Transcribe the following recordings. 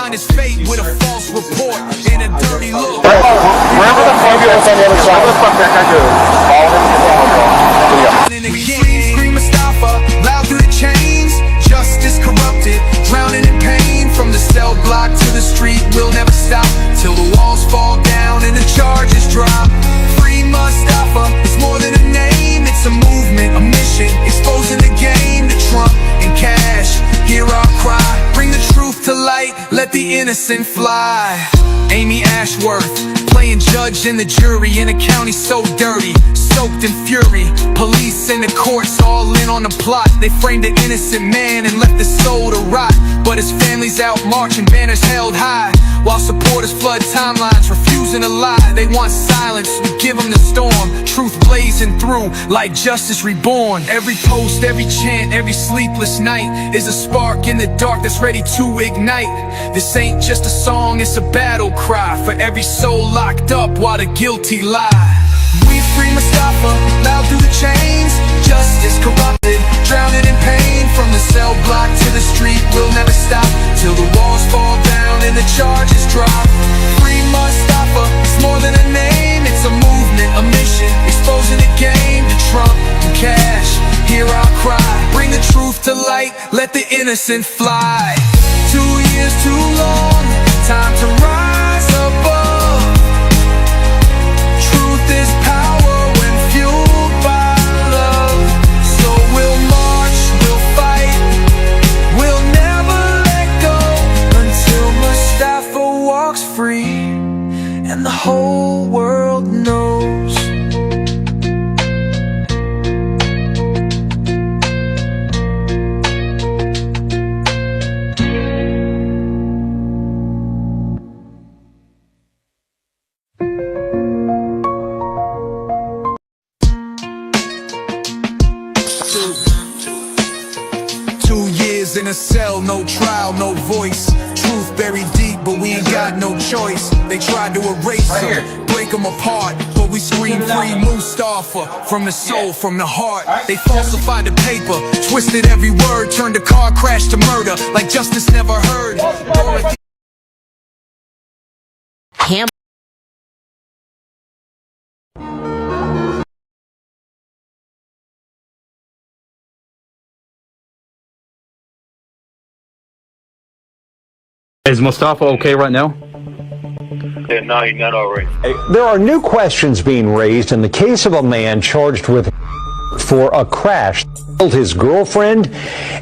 signed his fate with a false report and a dirty look. Wherever the fuck is on the other side, whatever the fuck that guy does, follow him to the And again, scream Mustafa, loud through the chains. Justice corrupted, drowning in pain. From the cell block to the street, we'll never stop till the walls fall down and the charges drop. Free Mustafa, it's more than a name, it's a movement, a mission, exposing the game to Trump and Cash. Hear our cry, bring the truth to light, let the innocent fly. Amy Ashworth, playing judge and the jury in a county so dirty, soaked in fury. Police and the courts all in on the plot. They framed an innocent man and left his soul to rot. But his family's out marching, banners held high, while supporters flood timelines, refusing to lie. They want silence, we give them the storm. Truth blazing through like justice reborn. Every post, every chant, every sleepless night is a spark in the dark that's ready to ignite. This ain't just a song, it's a battle cry for every soul locked up while the guilty lie. We free Mustafa, loud through the chains. Justice corrupted, drowning in pain. From the cell block to the street, we'll never stop till the walls fall down and the charges drop. Free Mustafa, it's more than a name, it's a movement, a mission, exposing the game to Trump and Cash. Hear our cry, bring the truth to light, let the innocent fly. 2 years too long, time to rise above. Truth is power when fueled by love. So we'll march, we'll fight, we'll never let go until Mustafa walks free and the whole world knows. In a cell, no trial, no voice. Truth buried deep, but we ain't got no choice. They tried to erase them, break them apart, but we scream free Mustafa. From the soul, from the heart. They falsified the paper, twisted every word, turned a car crash to murder, like justice never heard. Is Mustafa okay right now? Yeah, no, he's not all right. There are new questions being raised in the case of a man charged with for a crash that killed his girlfriend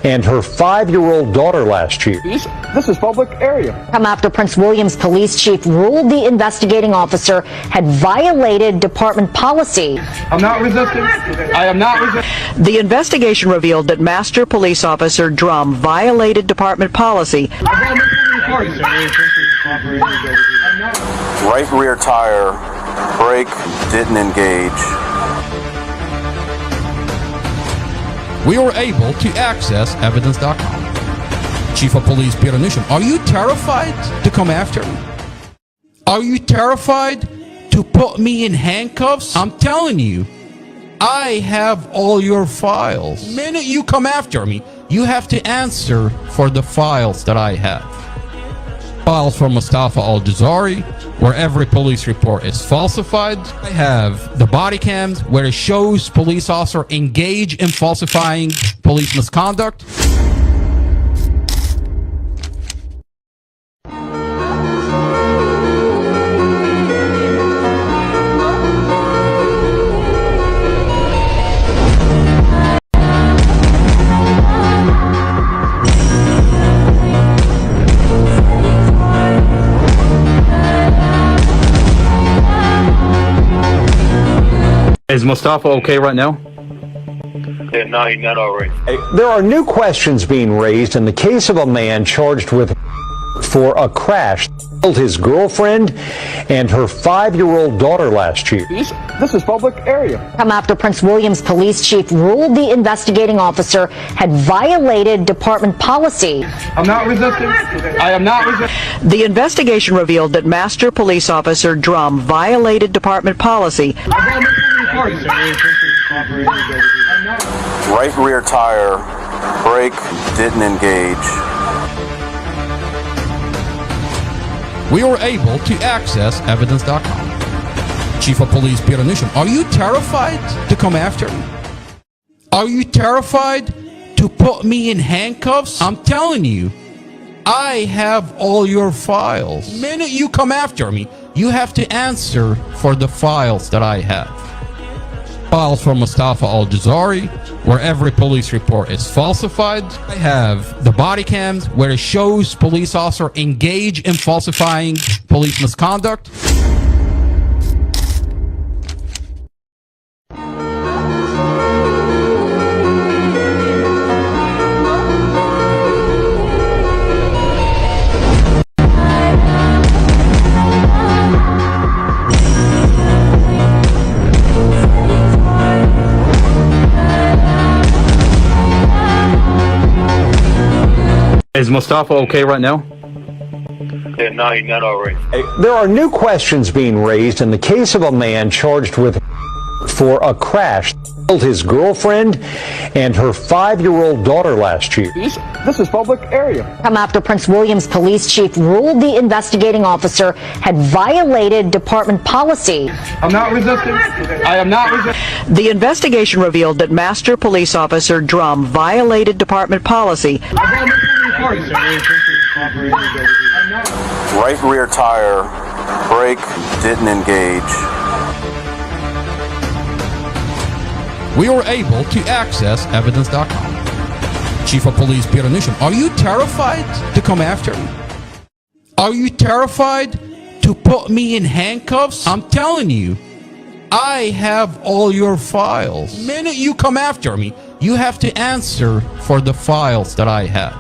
and her 5-year-old daughter last year. This is public area. Come after Prince William's police chief ruled the investigating officer had violated department policy. I'm not resisting. I am not resisting. The investigation revealed that Master Police Officer Drum violated department policy. Right rear tire, brake, didn't engage. We were able to access evidence.com. Chief of Police Peter Newsham, are you terrified to come after me? Are you terrified to put me in handcuffs? I'm telling you, I have all your files. The minute you come after me, you have to answer for the files that I have. Files from Mustafa Al-Jazari, where every police report is falsified. I have the body cams where it shows police officer engage in falsifying police misconduct. Is Mustafa okay right now? Yeah, no, he's not all right. There are new questions being raised in the case of a man charged with for a crash that killed his girlfriend and her 5-year-old daughter last year. This is public area. Come after Prince William's police chief ruled the investigating officer had violated department policy. I'm not resisting. I am not resisting. The investigation revealed that Master Police Officer Drum violated department policy. Right rear tire, brake, didn't engage. we were able to access evidence.com. Chief of Police Peter Newsham, are you terrified to come after me? Are you terrified to put me in handcuffs? I'm telling you, I have all your files. The minute you come after me, you have to answer for the files that I have. Files from Mustafa Al-Jazari, where every police report is falsified. I have the body cams where it shows police officer engaged in falsifying police misconduct. Is Mustafa okay right now? Yeah, no, he's not all right. There are new questions being raised in the case of a man charged with for a crash that killed his girlfriend and her 5-year-old daughter last year. This is public area. Come after Prince William's police chief ruled the investigating officer had violated department policy. I'm not resisting. I am not resisting. The investigation revealed that Master Police Officer Drum violated department policy. Right rear tire, brake, didn't engage. We were able to access evidence.com. Chief of Police Peter Newsham, are you terrified to come after me? Are you terrified to put me in handcuffs? I'm telling you, I have all your files. The minute you come after me, you have to answer for the files that I have.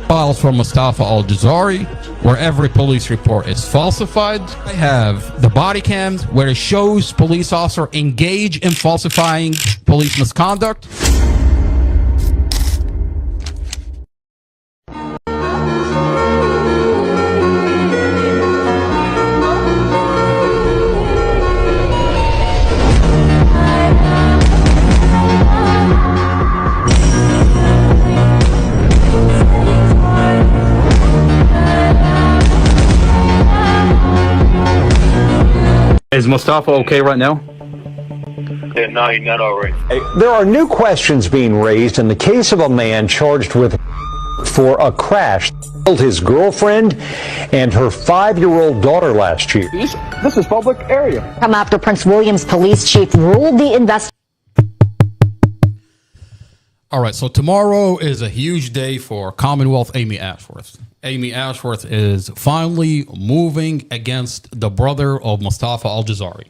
Files from Mustafa Al-Jazari, where every police report is falsified. I have the body cams where it shows police officer engaged in falsifying police misconduct. Is Mustafa okay right now? Yeah, no, he's not all right. There are new questions being raised in the case of a man charged with for a crash that killed his girlfriend and her 5-year-old daughter last year. This is public area. Come after Prince William's police chief ruled the All right, so tomorrow is a huge day for Commonwealth Amy Ashworth. Amy Ashworth is finally moving against the brother of Mustafa Al-Jazari.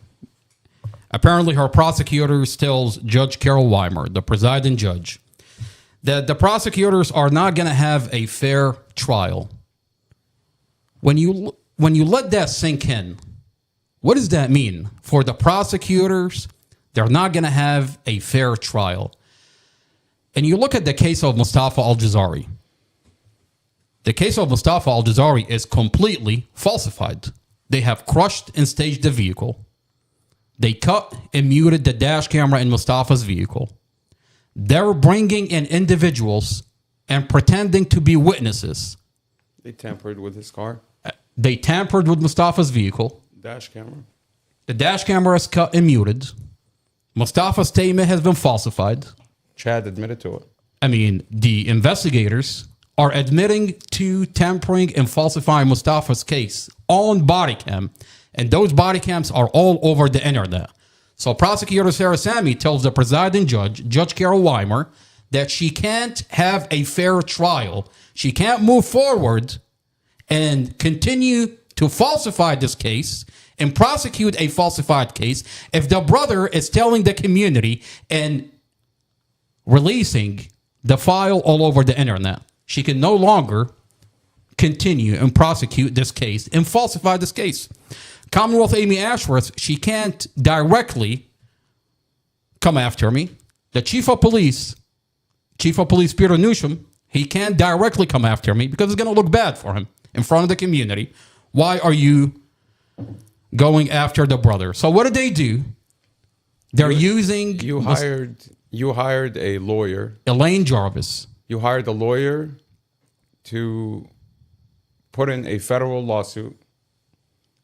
Apparently, her prosecutors tells Judge Carol Weimer, the presiding judge, that the prosecutors are not going to have a fair trial. When you let that sink in, what does that mean? For the prosecutors, they're not going to have a fair trial. And you look at the case of Mustafa Al-Jazari. The case of Mustafa Al-Jazari is completely falsified. They have crushed and staged the vehicle. They cut and muted the dash camera in Mustafa's vehicle. They're bringing in individuals and pretending to be witnesses. They tampered with his car. They tampered with Mustafa's vehicle. Dash camera. The dash camera is cut and muted. Mustafa's statement has been falsified. Chad admitted to it. I mean, the investigators are admitting to tampering and falsifying Mustafa's case on body cam. And those body cams are all over the internet. So prosecutor Sarah Sammy tells the presiding judge, Judge Carol Weimer, that she can't have a fair trial. She can't move forward and continue to falsify this case and prosecute a falsified case if the brother is telling the community and releasing the file all over the internet. She can no longer continue and prosecute this case and falsify this case. Commonwealth Amy Ashworth, she can't directly come after me. The chief of police Peter Newsham, he can't directly come after me because it's going to look bad for him in front of the community. Why are you going after the brother? So what did they do? They're using... You hired a lawyer. Elaine Jarvis. You hired a lawyer to put in a federal lawsuit,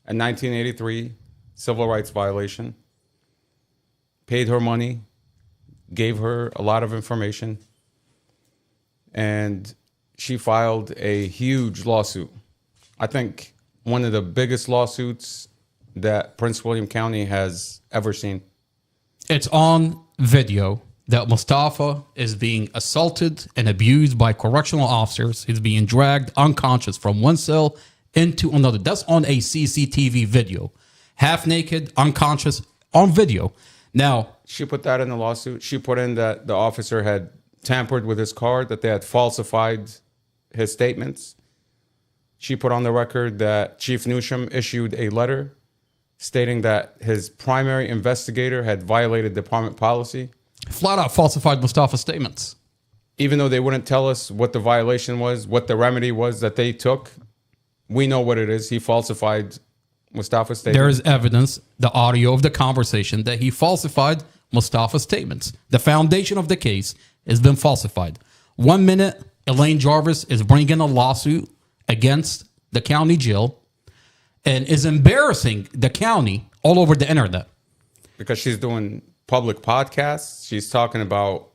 a 1983 civil rights violation, paid her money, gave her a lot of information, and she filed a huge lawsuit. I think one of the biggest lawsuits that Prince William County has ever seen. It's on video that Mustafa is being assaulted and abused by correctional officers. He's being dragged unconscious from one cell into another. That's on a CCTV video. Half naked, unconscious, on video. Now, she put that in the lawsuit. She put in that the officer had tampered with his card, that they had falsified his statements. She put on the record that Chief Newsham issued a letter stating that his primary investigator had violated department policy. Flat out falsified Mustafa's statements. Even though they wouldn't tell us what the violation was, what the remedy was that they took, we know what it is. He falsified Mustafa's statements. There is evidence, the audio of the conversation, that he falsified Mustafa's statements. The foundation of the case has been falsified. 1 minute, Elaine Jarvis is bringing a lawsuit against the county jail and is embarrassing the county all over the internet. Because she's doing public podcasts. She's talking about,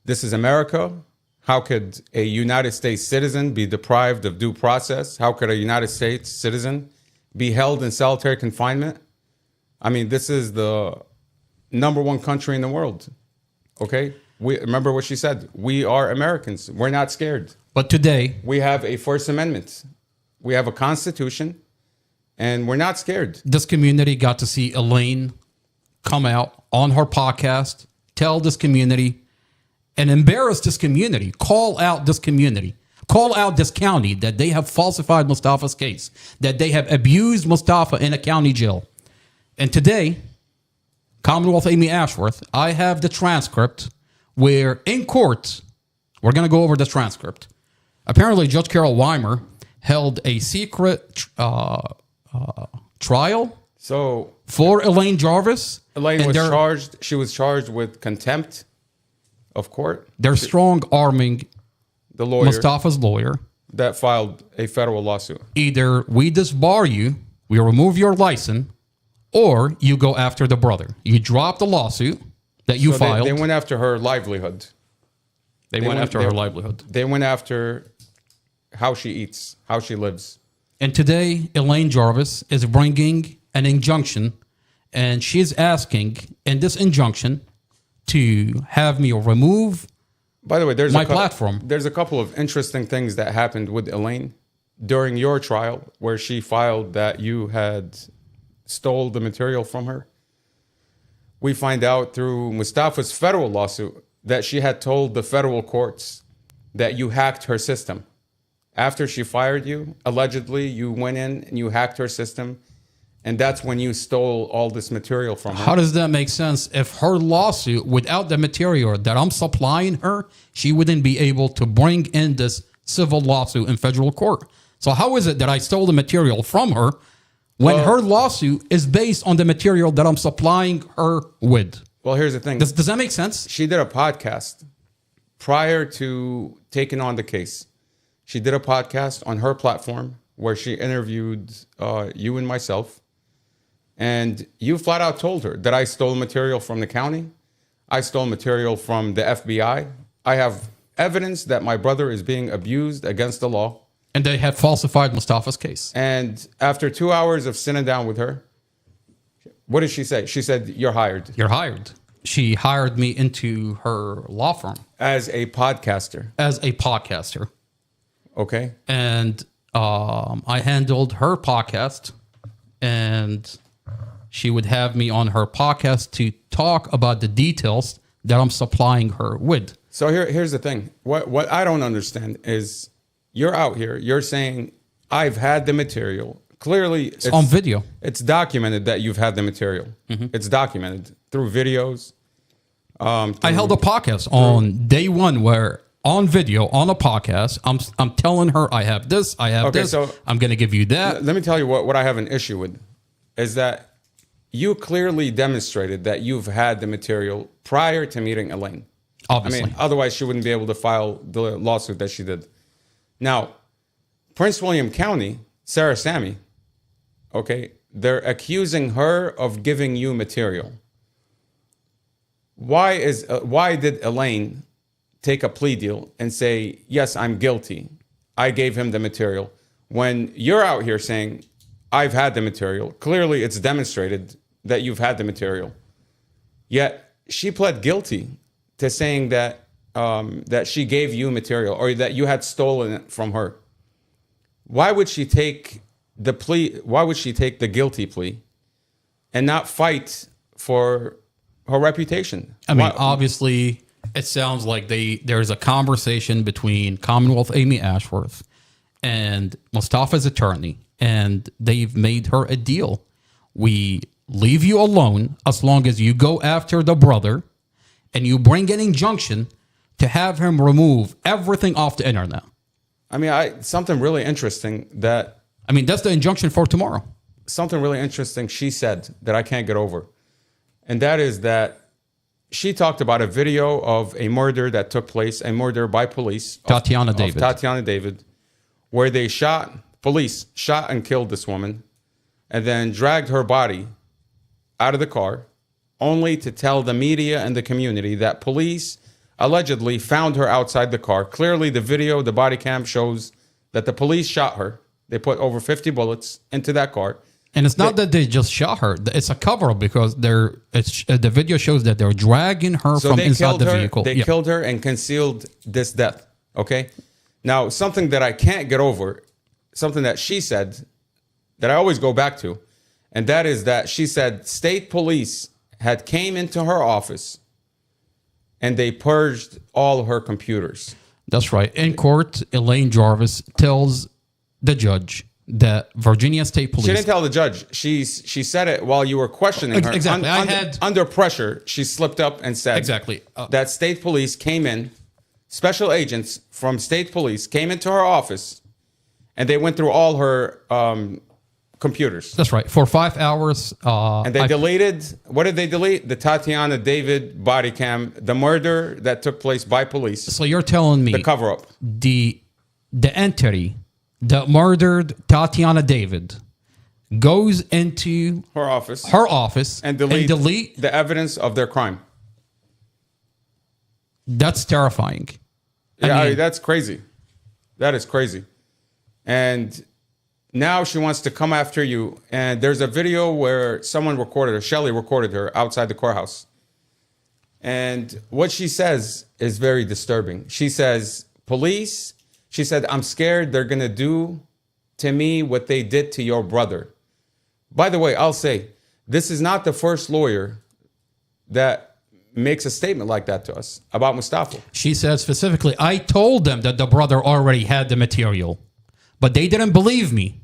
this is America. How could a United States citizen be deprived of due process? How could a United States citizen be held in solitary confinement? I mean, this is the #1 country in the world. Okay? We remember what she said. We are Americans. We're not scared. But today, we have a First Amendment. We have a Constitution, and we're not scared. This community got to see Elaine come out on her podcast, tell this community, and embarrass this community, call out this community, call out this county that they have falsified Mustafa's case, that they have abused Mustafa in a county jail. And today, Commonwealth Amy Ashworth, I have the transcript where in court, we're going to go over the transcript. Apparently, Judge Carol Weimer held a secret trial for Elaine Jarvis. Elaine was charged. She was charged with contempt of court. They're strong-arming the lawyer, Mustafa's lawyer, that filed a federal lawsuit. Either we disbar you, we remove your license, or you go after the brother. You drop the lawsuit that you filed. They went after her livelihood. They went after her livelihood. They went after how she eats, how she lives. And today, Elaine Jarvis is bringing an injunction, and she's asking in this injunction to have me remove By the way, there's my platform. There's a couple of interesting things that happened with Elaine during your trial, where she filed that you had stole the material from her. We find out through Mustafa's federal lawsuit that she had told the federal courts that you hacked her system. After she fired you, allegedly, you went in and you hacked her system, and that's when you stole all this material from her. How does that make sense? If her lawsuit, without the material that I'm supplying her, she wouldn't be able to bring in this civil lawsuit in federal court. So how is it that I stole the material from her when her lawsuit is based on the material that I'm supplying her with? Well, here's the thing. Does that make sense? She did a podcast prior to taking on the case. She did a podcast on her platform where she interviewed you and myself. And you flat out told her that I stole material from the county. I stole material from the FBI. I have evidence that my brother is being abused against the law. And they had falsified Mustafa's case. And after 2 hours of sitting down with her, what did she say? She said, "You're hired." You're hired. She hired me into her law firm. As a podcaster. As a podcaster. Okay. And I handled her podcast, and she would have me on her podcast to talk about the details that I'm supplying her with. So here's the thing. What I don't understand is you're out here, you're saying, I've had the material. Clearly, it's on video. It's documented that you've had the material. Mm-hmm. It's documented through videos. I held a podcast on day one where on video, on a podcast, I'm telling her I have this, I have this, so I'm going to give you that. Let me tell you what I have an issue with is that you clearly demonstrated that you've had the material prior to meeting Elaine. Obviously. I mean, otherwise she wouldn't be able to file the lawsuit that she did. Now, Prince William County, Sarah Sammy, okay, they're accusing her of giving you material. Why did Elaine take a plea deal and say, yes, I'm guilty, I gave him the material, when you're out here saying, I've had the material? Clearly, it's demonstrated that you've had the material. Yet she pled guilty to saying that that she gave you material or that you had stolen it from her. Why would she take the plea? Why would she take the guilty plea and not fight for her reputation? I mean, obviously, it sounds like there's a conversation between Commonwealth Amy Ashworth and Mustafa's attorney, and they've made her a deal. We leave you alone as long as you go after the brother and you bring an injunction to have him remove everything off the internet. I mean, something really interesting that... I mean, that's the injunction for tomorrow. Something really interesting she said that I can't get over. And that is that she talked about a video of a murder that took place, a murder by police. Tatiana David, where they police shot and killed this woman and then dragged her body out of the car, only to tell the media and the community that police allegedly found her outside the car. Clearly, the video, the body cam shows that the police shot her. They put over 50 bullets into that car. And it's not that they just shot her. It's a cover-up because the video shows that they're dragging her from inside the vehicle. They killed her and concealed this death, okay? Now, something that I can't get over, something that she said that I always go back to, and that is that she said state police had came into her office and they purged all her computers. That's right. In court, Elaine Jarvis tells the judge that Virginia State Police... She didn't tell the judge. She said it while you were questioning her. Exactly. Under pressure, she slipped up and said that state police came in, special agents from state police came into her office, and they went through all her computers. That's right. For 5 hours. And they deleted... What did they delete? The Tatiana David body cam, the murder that took place by police. So you're telling me... The cover-up. The entity that murdered Tatiana David goes into her office and delete the evidence of their crime. That's terrifying. I mean, that's crazy. That is crazy. And now she wants to come after you. And there's a video where someone recorded her, Shelly recorded her outside the courthouse. And what she says is very disturbing. She says, police... She said, I'm scared they're going to do to me what they did to your brother. By the way, I'll say, this is not the first lawyer that makes a statement like that to us about Mustafa. She said specifically, I told them that the brother already had the material, but they didn't believe me.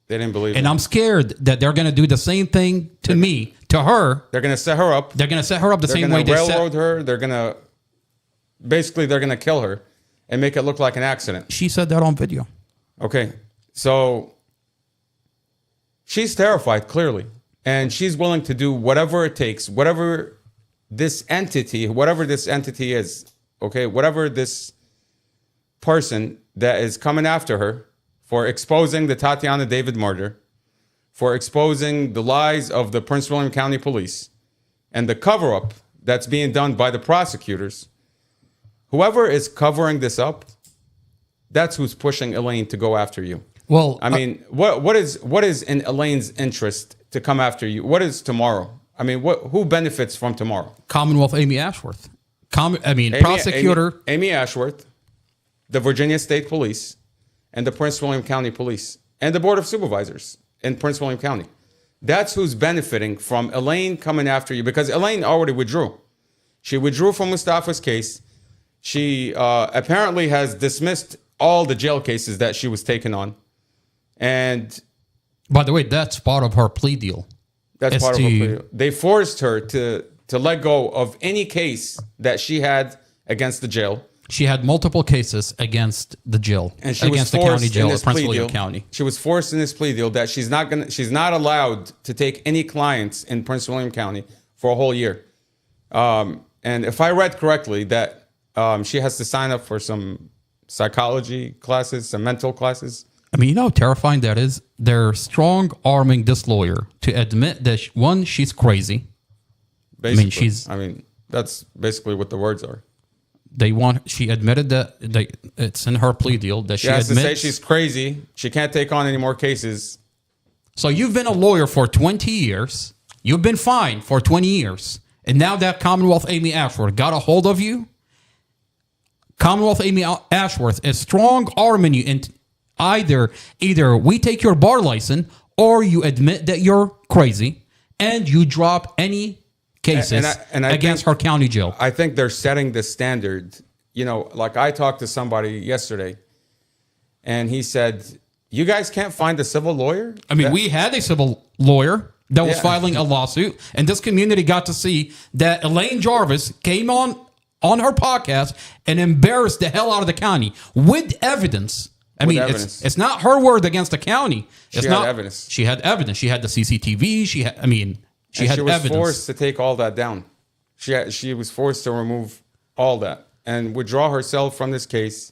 They didn't believe me. And I'm scared that they're going to do the same thing to me, to her. They're going to set her up. They're going to set her up the same way they railroad her. They're going to, basically, they're going to kill her and make it look like an accident. She said that on video. Okay. So she's terrified, clearly. And she's willing to do whatever it takes, whatever this entity is, okay, whatever this person that is coming after her for exposing the Tatiana David murder, for exposing the lies of the Prince William County Police, and the cover-up that's being done by the prosecutors. Whoever is covering this up, that's who's pushing Elaine to go after you. Well, I mean, what is in Elaine's interest to come after you? What is tomorrow? I mean, who benefits from tomorrow? Commonwealth Amy Ashworth. Prosecutor Amy Ashworth, the Virginia State Police, and the Prince William County Police, and the Board of Supervisors in Prince William County. That's who's benefiting from Elaine coming after you, because Elaine already withdrew. She withdrew from Mustafa's case. She apparently has dismissed all the jail cases that she was taken on. And by the way, that's part of her plea deal. That's part of her plea deal. They forced her to let go of any case that she had against the jail. She had multiple cases against the jail, and she against was the county jail of Prince William County. She was forced in this plea deal that she's not allowed to take any clients in Prince William County for a whole year. And if I read correctly, that she has to sign up for some psychology classes, some mental classes. I mean, you know how terrifying that is? They're strong arming this lawyer to admit that, one, she's crazy. Basically, I mean, that's basically what the words are. She admitted that it's in her plea deal that she has admits. to say she's crazy. She can't take on any more cases. So you've been a lawyer for 20 years. You've been fined for 20 years. And now that Commonwealth Amy Ashworth got a hold of you, Commonwealth Amy Ashworth is strong arming you into either we take your bar license or you admit that you're crazy and you drop any cases against her county jail. I think they're setting the standard. You know, like I talked to somebody yesterday and he said, you guys can't find a civil lawyer? I mean, we had a civil lawyer that was filing a lawsuit, and this community got to see that Elaine Jarvis came on her podcast and embarrassed the hell out of the county with evidence. I mean, it's not her word against the county. She had evidence. She had evidence. She had the CCTV. She had evidence. She was forced to take all that down. She was forced to remove all that and withdraw herself from this case.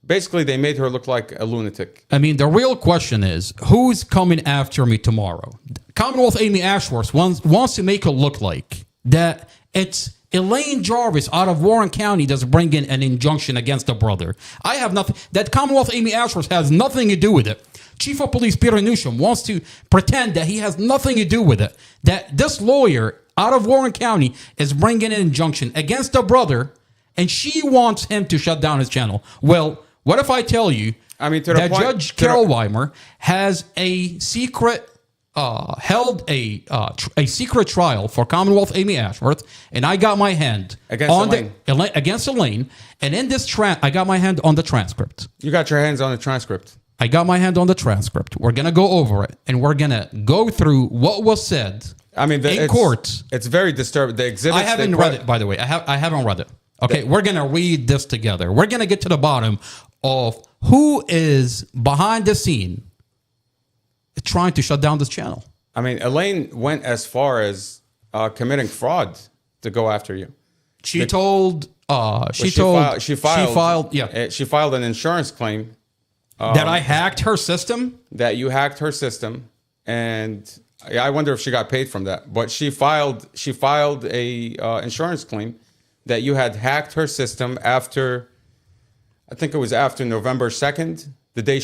Basically, they made her look like a lunatic. I mean, the real question is, who's coming after me tomorrow? Commonwealth Amy Ashworth wants to make it look like that it's Elaine Jarvis out of Warren County that's bringing an injunction against the brother. I have nothing. That Commonwealth Amy Ashworth has nothing to do with it. Chief of Police Peter Newsham wants to pretend that he has nothing to do with it. That this lawyer out of Warren County is bringing an injunction against the brother, and she wants him to shut down his channel. Well, what if I tell you that Judge Carol Weimer has a secret held a secret trial for Commonwealth Amy Ashworth, and I got my hand against Elaine, and in this I got my hand on the transcript. You got your hands on the transcript. I got my hand on the transcript. We're gonna go over it, and we're gonna go through what was said. I mean, in court. It's very disturbing. The exhibits. I haven't read it, by the way. I haven't read it. Okay, we're gonna read this together. We're gonna get to the bottom of who is behind the scene trying to shut down this channel. I mean, Elaine went as far as committing fraud to go after you. She filed an insurance claim that I hacked her system. That you hacked her system, and I wonder if she got paid from that. But she filed a insurance claim that you had hacked her system after. I think it was after November 2nd, the day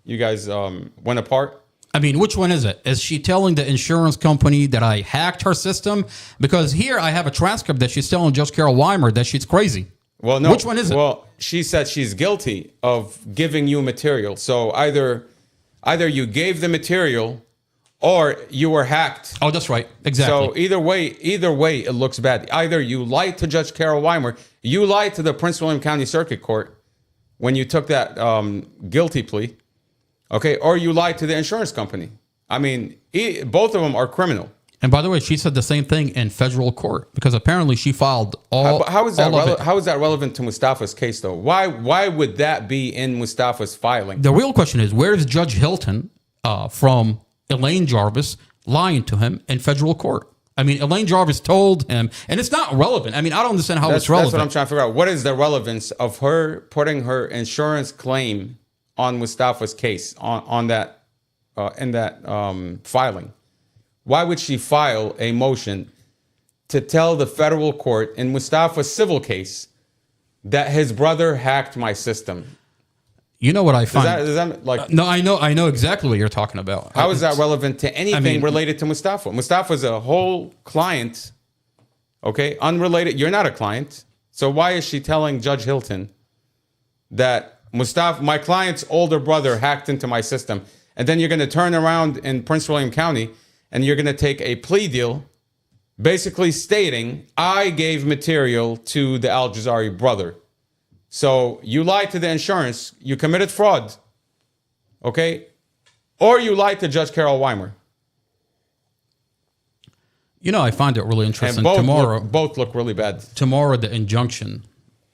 you guys went apart. I mean, which one is it? Is she telling the insurance company that I hacked her system? Because here I have a transcript that she's telling Judge Carol Weimer that she's crazy. Well, no. Which one is it? Well, she said she's guilty of giving you material. So either you gave the material or you were hacked. Oh, that's right. Exactly. So either way, it looks bad. Either you lied to Judge Carol Weimer, you lied to the Prince William County Circuit Court when you took that guilty plea, okay, or you lied to the insurance company. I mean, both of them are criminal. And by the way, she said the same thing in federal court because apparently she filed all. How is that relevant to Mustafa's case, though? Why would that be in Mustafa's filing? The real question is, where is Judge Hilton from Elaine Jarvis lying to him in federal court? I mean, Elaine Jarvis told him, and it's not relevant. I mean, I don't understand how it's relevant. That's what I'm trying to figure out. What is the relevance of her putting her insurance claim on Mustafa's case on that in that filing? Why would she file a motion to tell the federal court in Mustafa's civil case that his brother hacked my system? You know what I find? Does that like? No, I know exactly what you're talking about. How is that relevant to anything related to Mustafa? Mustafa's a whole client, okay, unrelated. You're not a client, so why is she telling Judge Hilton that Mustafa, my client's older brother, hacked into my system, and then you're going to turn around in Prince William County and you're going to take a plea deal, basically stating I gave material to the Al-Jazari brother. So you lied to the insurance, you committed fraud, okay? Or you lied to Judge Carol Weimer. You know, I find it really interesting. And both look really bad. Tomorrow, the injunction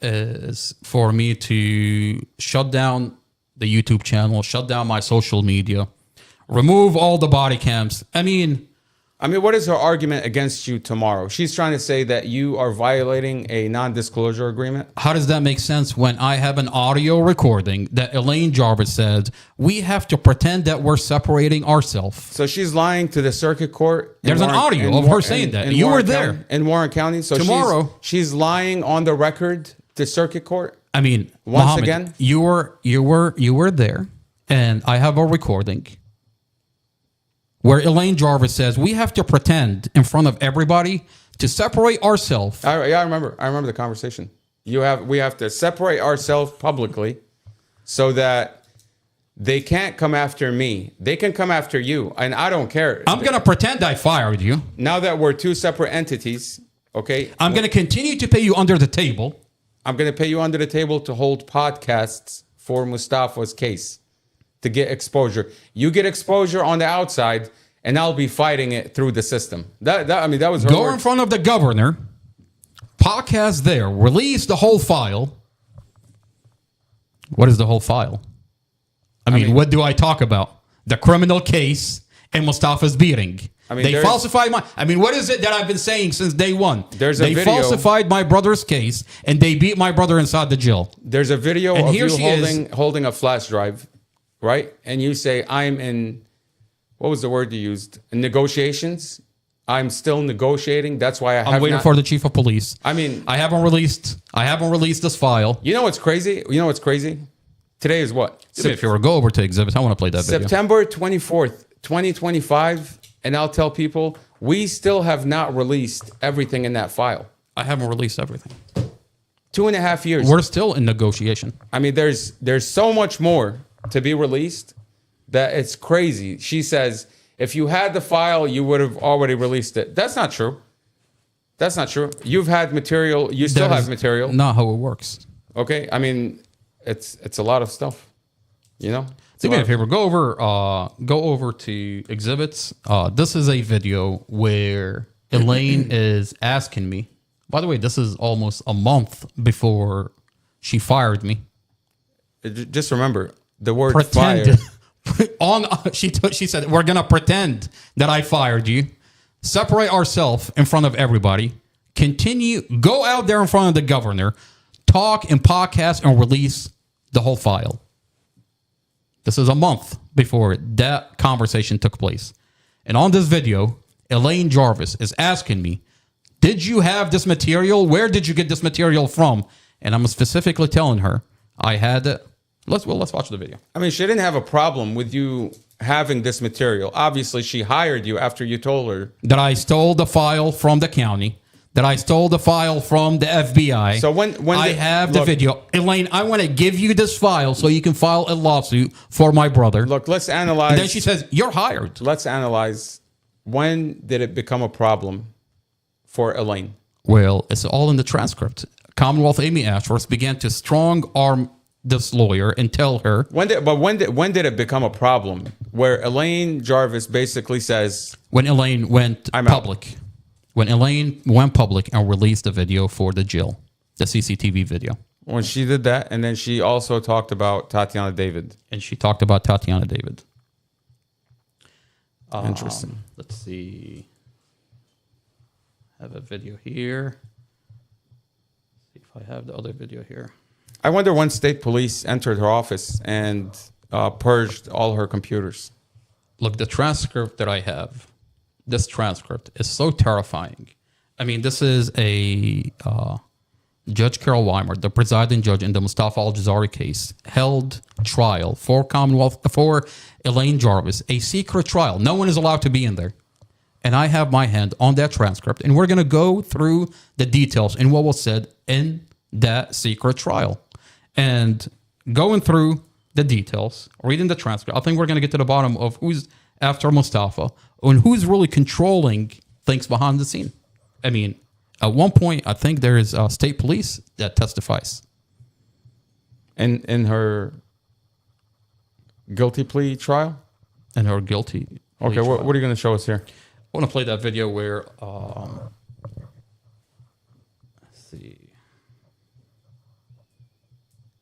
is for me to shut down the YouTube channel, shut down my social media, remove all the body cams. I mean, I mean, what is her argument against you tomorrow? She's trying to say that you are violating a non-disclosure agreement. How does that make sense when I have an audio recording that Elaine Jarvis said we have to pretend that we're separating ourselves? So she's lying to the circuit court. There's an audio of her saying that. You were there. In Warren County. So tomorrow, she's lying on the record to circuit court. I mean, once Muhammad, again, you were there, and I have a recording where Elaine Jarvis says we have to pretend in front of everybody to separate ourselves. Yeah, I remember. I remember the conversation. We have to separate ourselves publicly so that they can't come after me. They can come after you, and I don't care. I'm going to pretend I fired you. Now that we're two separate entities, okay? I'm going to continue to pay you under the table. I'm going to pay you under the table to hold podcasts for Mustafa's case to get exposure. You get exposure on the outside, and I'll be fighting it through the system. That was her Go word. in front of the governor, podcast there, release the whole file. What is the whole file? I mean, what do I talk about? The criminal case and Mustafa's beating. I mean, they falsified my... I mean, what is it that I've been saying since day one? They falsified my brother's case, and they beat my brother inside the jail. There's a video of you holding a flash drive, right? And you say, I'm in... What was the word you used? In negotiations? I'm still negotiating. That's why I'm waiting for the chief of police. I mean... I haven't released this file. You know what's crazy? Today is what? If you were to go over to exhibits, I want to play that video. September 24th, 2025... And I'll tell people, we still have not released everything in that file. I haven't released everything. 2.5 years. We're still in negotiation. I mean, there's so much more to be released that it's crazy. She says, if you had the file, you would have already released it. That's not true. That's not true. You've had material. You still have material. Not how it works. Okay. I mean, it's a lot of stuff, you know? Do me a favor, go over to exhibits. This is a video where Elaine is asking me. By the way, this is almost a month before she fired me. Just remember the word pretend. Fire. She said we're gonna pretend that I fired you. Separate ourselves in front of everybody. Go out there in front of the governor, talk and podcast and release the whole file. This is a month before that conversation took place. And on this video, Elaine Jarvis is asking me, did you have this material? Where did you get this material from? And I'm specifically telling her, I had it. Let's watch the video. I mean, she didn't have a problem with you having this material. Obviously, she hired you after you told her. That I stole the file from the county. That I stole the file from the FBI. So when I have the video. Elaine, I want to give you this file so you can file a lawsuit for my brother. Look, let's analyze. And then she says, you're hired. Let's analyze. When did it become a problem for Elaine? Well, it's all in the transcript. Commonwealth Amy Ashworth began to strong arm this lawyer and tell her. When did it become a problem? Where Elaine Jarvis basically says. When Elaine went public. When Elaine went public and released the video for the jail, the CCTV video. When she did that, and then she also talked about Tatiana David. Interesting. Let's see. I have a video here. See if I have the other video here. I wonder when state police entered her office and purged all her computers. Look, the transcript that I have. This transcript is so terrifying. I mean, this is a Judge Carol Weimer, the presiding judge in the Mustafa Al-Jazari case, held trial for Elaine Jarvis, a secret trial. No one is allowed to be in there. And I have my hand on that transcript, and we're going to go through the details and what was said in that secret trial. And going through the details, reading the transcript, I think we're going to get to the bottom of who's after Mustafa and who's really controlling things behind the scene. I mean, at one point, I think there is state police that testifies. In her guilty plea trial? In her guilty plea Okay, what are you going to show us here? I want to play that video where, let's see.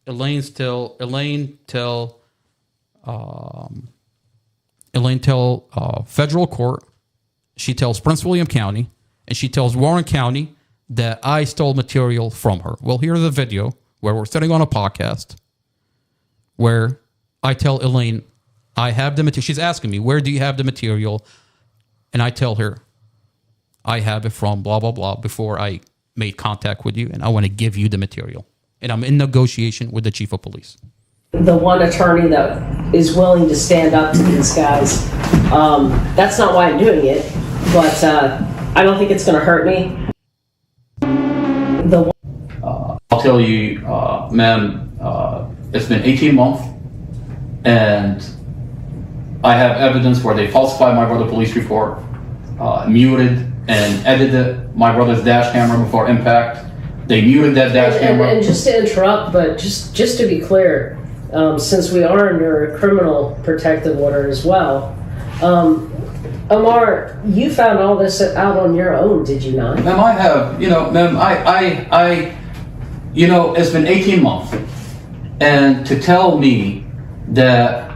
Elaine tell federal court she tells Prince William County, and she tells Warren County that I stole material from her. Well, here's the video where we're sitting on a podcast where I tell Elaine, I have the material. She's asking me, where do you have the material? And I tell her, I have it from blah, blah, blah before I made contact with you, and I want to give you the material. And I'm in negotiation with the chief of police. The one attorney that is willing to stand up to these guys. That's not why I'm doing it, but I don't think it's going to hurt me. I'll tell you, ma'am, it's been 18 months, and I have evidence where they falsified my brother's police report, muted and edited my brother's dash camera before impact. They muted that dash camera. And just to interrupt, but just to be clear, since we are under a criminal protective order as well, Amar, you found all this out on your own, did you not? Ma'am, I have, ma'am, I it's been 18 months, and to tell me that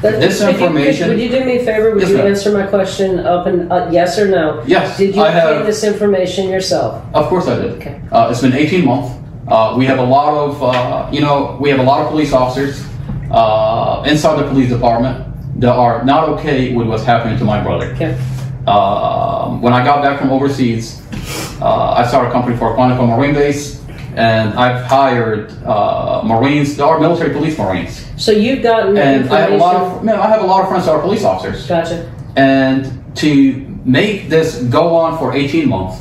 this information... Would you do me a favor? Would you answer my question up and yes or no? Yes. Did you obtain this information yourself? Of course I did. Okay. It's been 18 months. We have a lot of police officers inside the police department that are not okay with what's happening to my brother. Okay. When I got back from overseas, I started a company for Quantico Marine Base, and I've hired Marines, there are military police Marines. So you've gotten and I have a lot of friends that are police officers. Gotcha. And to make this go on for 18 months,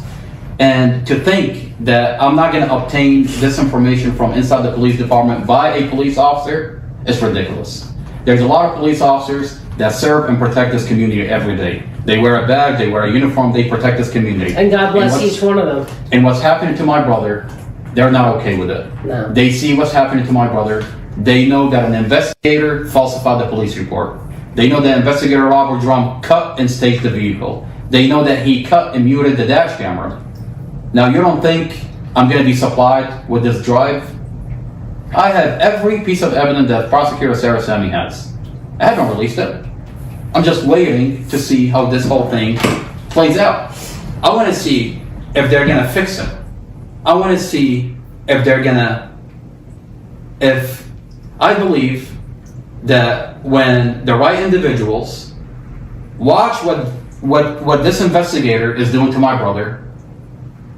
and to think that I'm not going to obtain this information from inside the police department by a police officer is ridiculous. There's a lot of police officers that serve and protect this community every day. They wear a badge, they wear a uniform, they protect this community. And God bless each one of them. And what's happening to my brother, they're not okay with it. No. They see what's happening to my brother. They know that an investigator falsified the police report. They know that investigator Robert Drum cut and staged the vehicle. They know that he cut and muted the dash camera. Now, you don't think I'm going to be supplied with this drive? I have every piece of evidence that prosecutor Sarah Sammy has. I haven't released it. I'm just waiting to see how this whole thing plays out. I want to see if they're going to fix it. I want to see if they're going to... If I believe that when the right individuals watch what this investigator is doing to my brother,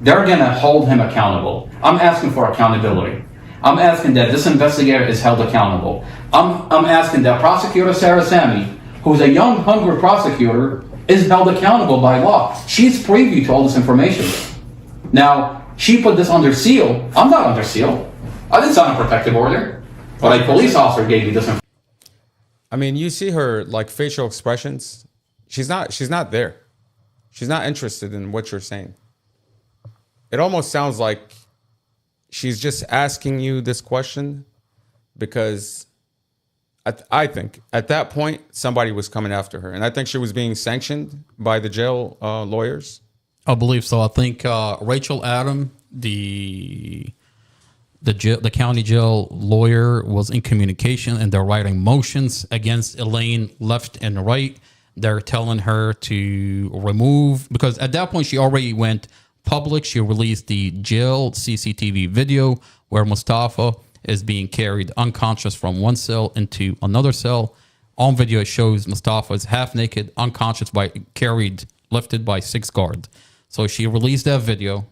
they're going to hold him accountable. I'm asking for accountability. I'm asking that this investigator is held accountable. I'm asking that prosecutor Sarah Sammy, who's a young, hungry prosecutor, is held accountable by law. She's privy to all this information. Now, she put this under seal. I'm not under seal. I didn't sign a protective order, but a police officer gave me this information. I mean, you see her like facial expressions. She's not there. She's not interested in what you're saying. It almost sounds like she's just asking you this question because I think at that point somebody was coming after her, and I think she was being sanctioned by the jail lawyers. I believe so. I think Rachel Adam, the county jail lawyer, was in communication, and they're writing motions against Elaine left and right. They're telling her to remove, because at that point she already went public. She released the jail CCTV video where Mustafa is being carried unconscious from one cell into another cell. On video, it shows Mustafa is half naked, unconscious, lifted by 6 guards. So she released that video.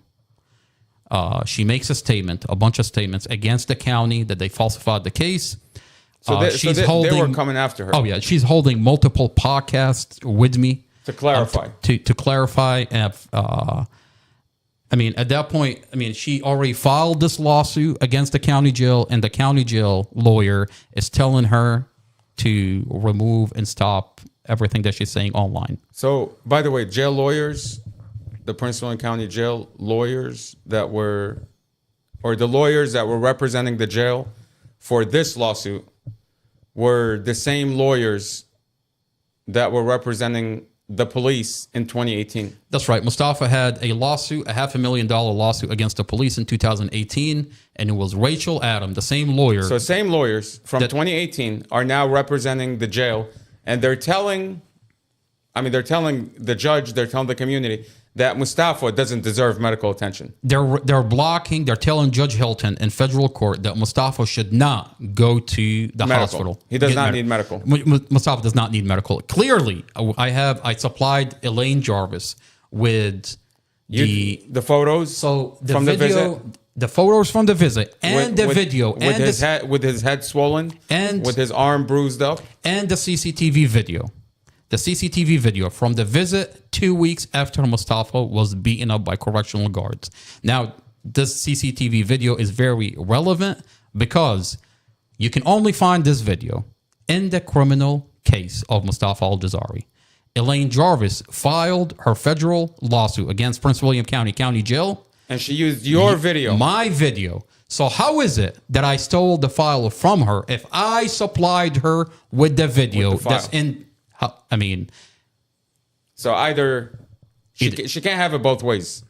She makes a bunch of statements against the county that they falsified the case. So they were coming after her. Oh yeah, she's holding multiple podcasts with me to clarify. To clarify, and I mean, at that point, she already filed this lawsuit against the county jail, and the county jail lawyer is telling her to remove and stop everything that she's saying online. So, by the way, jail lawyers, the Prince William County jail lawyers the lawyers that were representing the jail for this lawsuit were the same lawyers that were representing the police in 2018. That's right. Mustafa had a lawsuit, a $500,000 lawsuit against the police in 2018, and it was Rachel Adam, the same lawyer. So same lawyers from 2018 are now representing the jail, and they're telling I mean, they're telling the judge, they're telling the community that Mustafa doesn't deserve medical attention. They're blocking. They're telling Judge Hilton in federal court that Mustafa should not go to the hospital. He does not need medical. Mustafa does not need medical. Clearly, I supplied Elaine Jarvis with the photos. So from the visit, the photos from the visit, and the video, with and his head swollen, and with his arm bruised up, and the CCTV video. The CCTV video from the visit 2 weeks after Mustafa was beaten up by correctional guards. Now, this CCTV video is very relevant because you can only find this video in the criminal case of Mustafa Al-Jazari. Elaine Jarvis filed her federal lawsuit against Prince William County Jail. And she used your video. My video. So how is it that I stole the file from her if I supplied her with the video that's in... I mean, so either she can't have it both ways.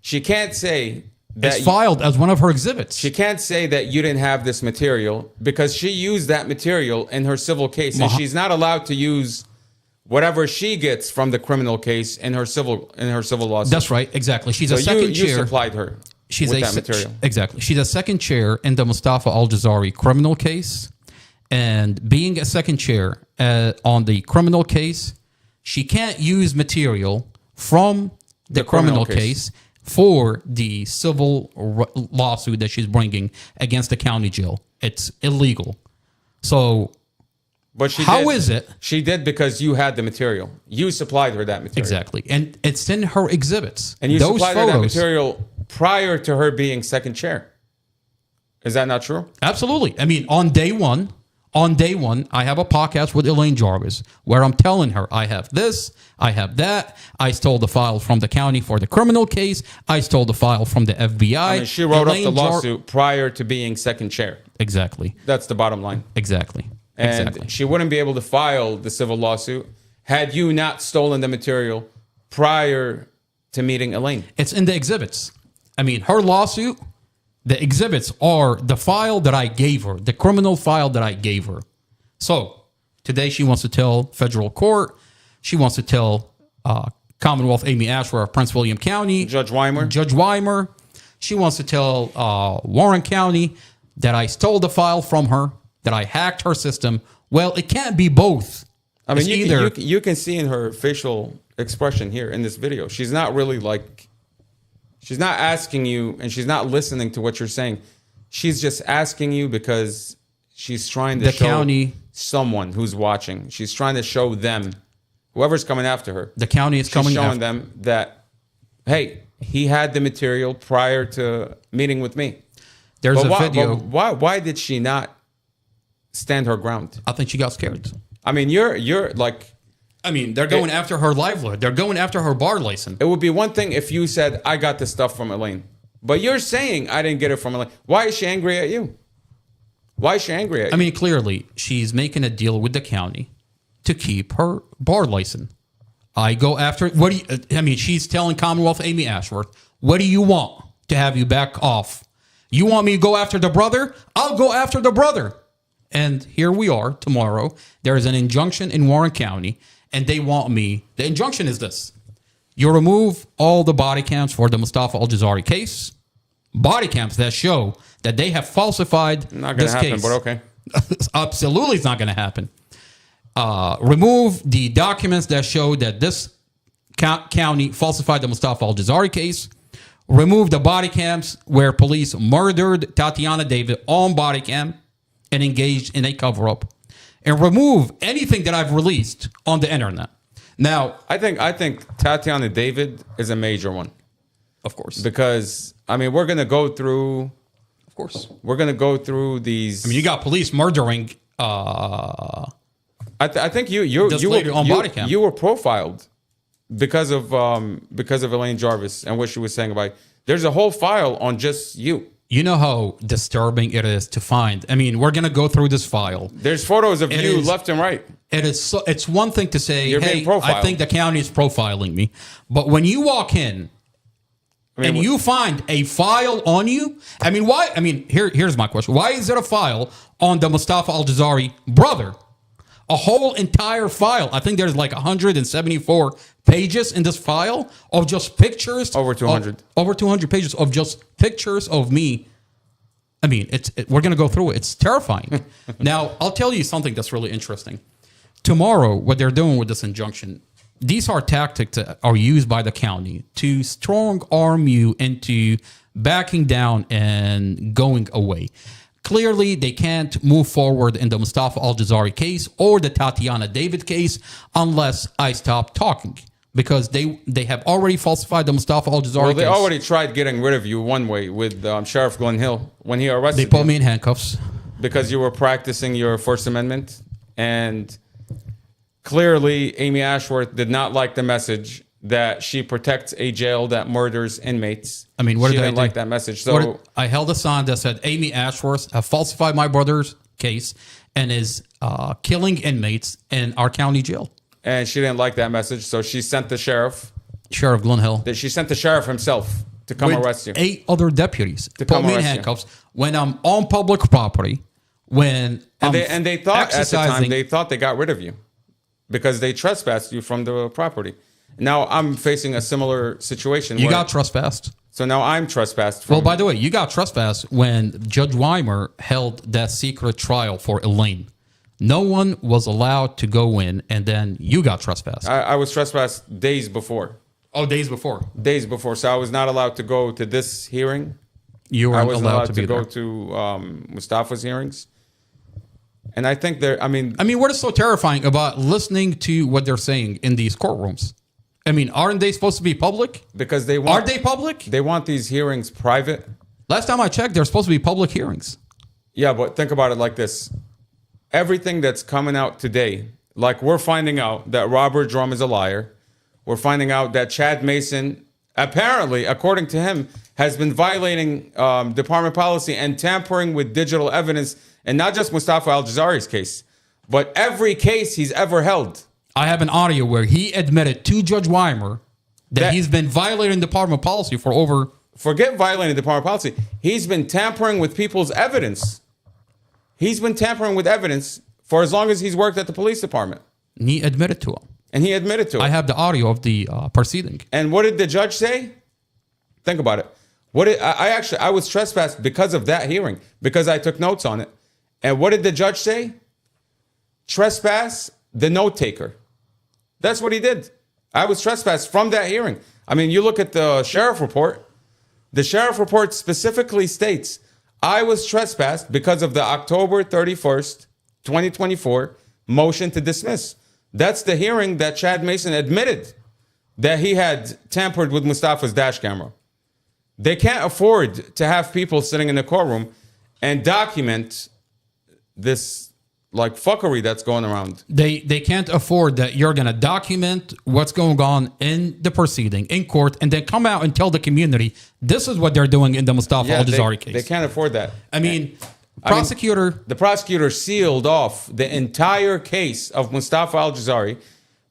She can't say that it's filed as one of her exhibits. She can't say that you didn't have this material because she used that material in her civil case, and she's not allowed to use whatever she gets from the criminal case in her civil lawsuit. That's right, exactly. She's a second chair. You supplied her. She's with that material. Exactly. She's a second chair in the Mustafa Al-Jazari criminal case. And being a second chair on the criminal case, she can't use material from the criminal case for the civil lawsuit that she's bringing against the county jail. It's illegal. So, but how is it? She did because you had the material. You supplied her that material. Exactly. And it's in her exhibits. And you supplied her that material prior to her being second chair. Is that not true? Absolutely. I mean, on day one, I have a podcast with Elaine Jarvis where I'm telling her, I have this, I have that. I stole the file from the county for the criminal case. I stole the file from the FBI. I mean, she wrote up the lawsuit prior to being second chair. Exactly. That's the bottom line. Exactly. And she wouldn't be able to file the civil lawsuit had you not stolen the material prior to meeting Elaine. It's in the exhibits. I mean, her lawsuit... The exhibits are the file that I gave her, the criminal file that I gave her. So today she wants to tell federal court, she wants to tell Commonwealth Amy Ashworth, Prince William County, Judge Weimer. She wants to tell Warren County that I stole the file from her, that I hacked her system. Well, it can't be both. I mean, you can see in her facial expression here in this video, she's not really like... She's not asking you, and she's not listening to what you're saying. She's just asking you because she's trying to show someone who's watching. She's trying to show them, whoever's coming after her. The county is coming after. She's showing them that, hey, he had the material prior to meeting with me. There's a video. Why did she not stand her ground? I think she got scared. I mean, you're like... I mean, they're going after her livelihood. They're going after her bar license. It would be one thing if you said, I got this stuff from Elaine. But you're saying I didn't get it from Elaine. Why is she angry at you? Why is she angry at you? I mean, clearly, she's making a deal with the county to keep her bar license. I go after... she's telling Commonwealth Amy Ashworth, what do you want to have you back off? You want me to go after the brother? I'll go after the brother. And here we are tomorrow. There is an injunction in Warren County. And they want me. The injunction is this. You remove all the body cams for the Mustafa Al-Jazari case. Body cams that show that they have falsified this case. Not going to happen, but okay. Absolutely it's not going to happen. Remove the documents that show that this county falsified the Mustafa Al-Jazari case. Remove the body cams where police murdered Tatiana David on body cam and engaged in a cover-up. And remove anything that I've released on the internet. Now, I think Tatiana David is a major one. Of course. Because, I mean, we're going to go through... Of course. We're going to go through these... I mean, you got police murdering... I think you were profiled because of Elaine Jarvis and what she was saying about... There's a whole file on just you. You know how disturbing it is to find. I mean, we're going to go through this file. There's photos of you left and right. It's one thing to say, You're hey, being profiled. I think the county is profiling me. But when you walk in and you find a file on you, I mean, why? I mean, here's my question. Why is there a file on the Mustafa Al-Jazari brother? a whole entire file. I think there's like 174 pages in this file of just pictures. Over 200. Over 200 pages of just pictures of me. I mean, we're going to go through it. It's terrifying. Now, I'll tell you something that's really interesting. Tomorrow, what they're doing with this injunction, these are tactics that are used by the county to strong arm you into backing down and going away. Clearly, they can't move forward in the Mustafa Al-Jazari case or the Tatiana David case unless I stop talking, because they have already falsified the Mustafa Al-Jazari case. Well, they already tried getting rid of you one way with Sheriff Glenn Hill when he arrested you. They put me in handcuffs. Because you were practicing your First Amendment. And clearly, Amy Ashworth did not like the message that she protects a jail that murders inmates. I mean, what she did didn't I do? like that message. So I held a sign that said Amy Ashworth have falsified my brother's case and is killing inmates in our county jail. And she didn't like that message, so she sent the sheriff. Sheriff Glenn Hill. She sent the sheriff himself to come with arrest you. 8 other deputies to put come me in arrest handcuffs when I'm on public property. When and they thought at the time they thought they got rid of you because they trespassed you from the property. Now I'm facing a similar situation. You got trespassed. So now I'm trespassed. Well, by the way, you got trespassed when Judge Weimer held that secret trial for Elaine. No one was allowed to go in, and then you got trespassed. I was trespassed days before. Oh, days before. Days before. So I was not allowed to go to this hearing. You weren't I wasn't allowed to go there. to Mustafa's hearings. And I think they're, I mean, what is so terrifying about listening to what they're saying in these courtrooms? I mean, aren't they supposed to be public? Because they want. Are they public? They want these hearings private. Last time I checked, they're supposed to be public hearings. Yeah, but think about it like this. Everything that's coming out today, like we're finding out that Robert Drum is a liar. We're finding out that Chad Mason, apparently, according to him, has been violating department policy and tampering with digital evidence, and not just Mustafa Al-Jazari's case, but every case he's ever held. I have an audio where he admitted to Judge Weimer that he's been violating department policy for over... Forget violating department policy. He's been tampering with people's evidence. He's been tampering with evidence for as long as he's worked at the police department. And he admitted to it. I have the audio of the proceeding. And what did the judge say? Think about it. I was trespassed because of that hearing, because I took notes on it. And what did the judge say? Trespass the note taker. That's what he did. I was trespassed from that hearing. I mean, you look at the sheriff report. The sheriff report specifically states, I was trespassed because of the October 31st, 2024 motion to dismiss. That's the hearing that Chad Mason admitted that he had tampered with Mustafa's dash camera. They can't afford to have people sitting in the courtroom and document this like fuckery that's going around. They can't afford that you're going to document what's going on in the proceeding, in court, and then come out and tell the community, this is what they're doing in the Mustafa Al-Jazari case. They can't afford that. The prosecutor sealed off the entire case of Mustafa Al-Jazari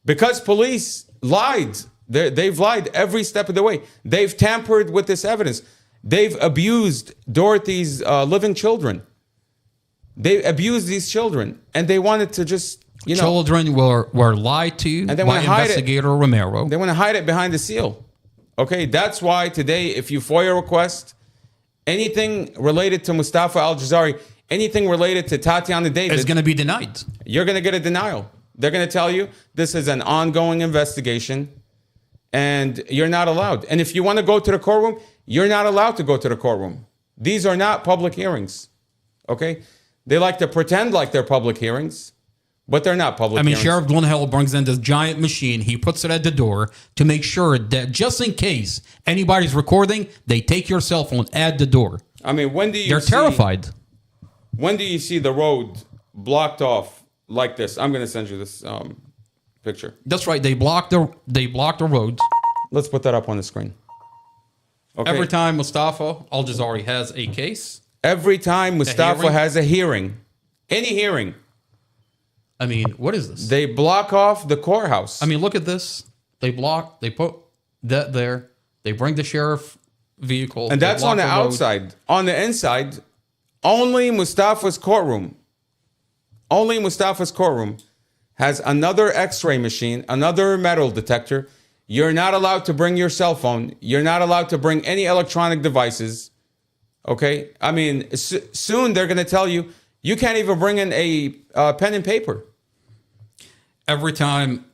because police lied. They've lied every step of the way. They've tampered with this evidence. They've abused Dorothy's living children. They abused these children, and they wanted to just, children were lied to by investigator Romero. They want to hide it behind the seal. Okay, that's why today, if you FOIA request anything related to Mustafa Al-Jazari, anything related to Tatiana David, is going to be denied. You're going to get a denial. They're going to tell you this is an ongoing investigation, and you're not allowed. And if you want to go to the courtroom, you're not allowed to go to the courtroom. These are not public hearings. Okay? They like to pretend like they're public hearings, but they're not public hearings. Sheriff Glenn Hill brings in this giant machine. He puts it at the door to make sure that just in case anybody's recording, they take your cell phone at the door. I mean, They're terrified. When do you see the road blocked off like this? I'm going to send you this picture. That's right. They blocked the road. Let's put that up on the screen. Okay. Every time Mustafa Al-Jazari has a case. Every time Mustafa has a hearing, any hearing. I mean, what is this? They block off the courthouse. I mean, look at this. They put that there. They bring the sheriff vehicle. And that's on the outside. On the inside, only Mustafa's courtroom. Only Mustafa's courtroom. has another x-ray machine, another metal detector. You're not allowed to bring your cell phone. You're not allowed to bring any electronic devices. Okay? I mean, soon they're going to tell you, you can't even bring in a pen and paper. Every time,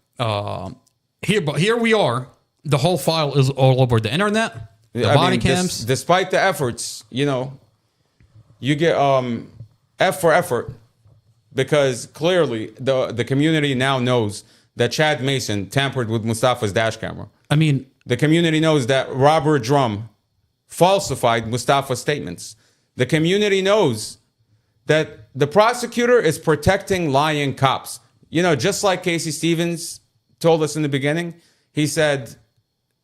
here we are. The whole file is all over the internet. The body cams. Despite the efforts, you know, you get F for effort, because clearly the community now knows that Chad Mason tampered with Mustafa's dash camera. I mean, the community knows that Robert Drum falsified Mustafa's statements. The community knows that the prosecutor is protecting lying cops. You know, just like Casey Stevens told us in the beginning, he said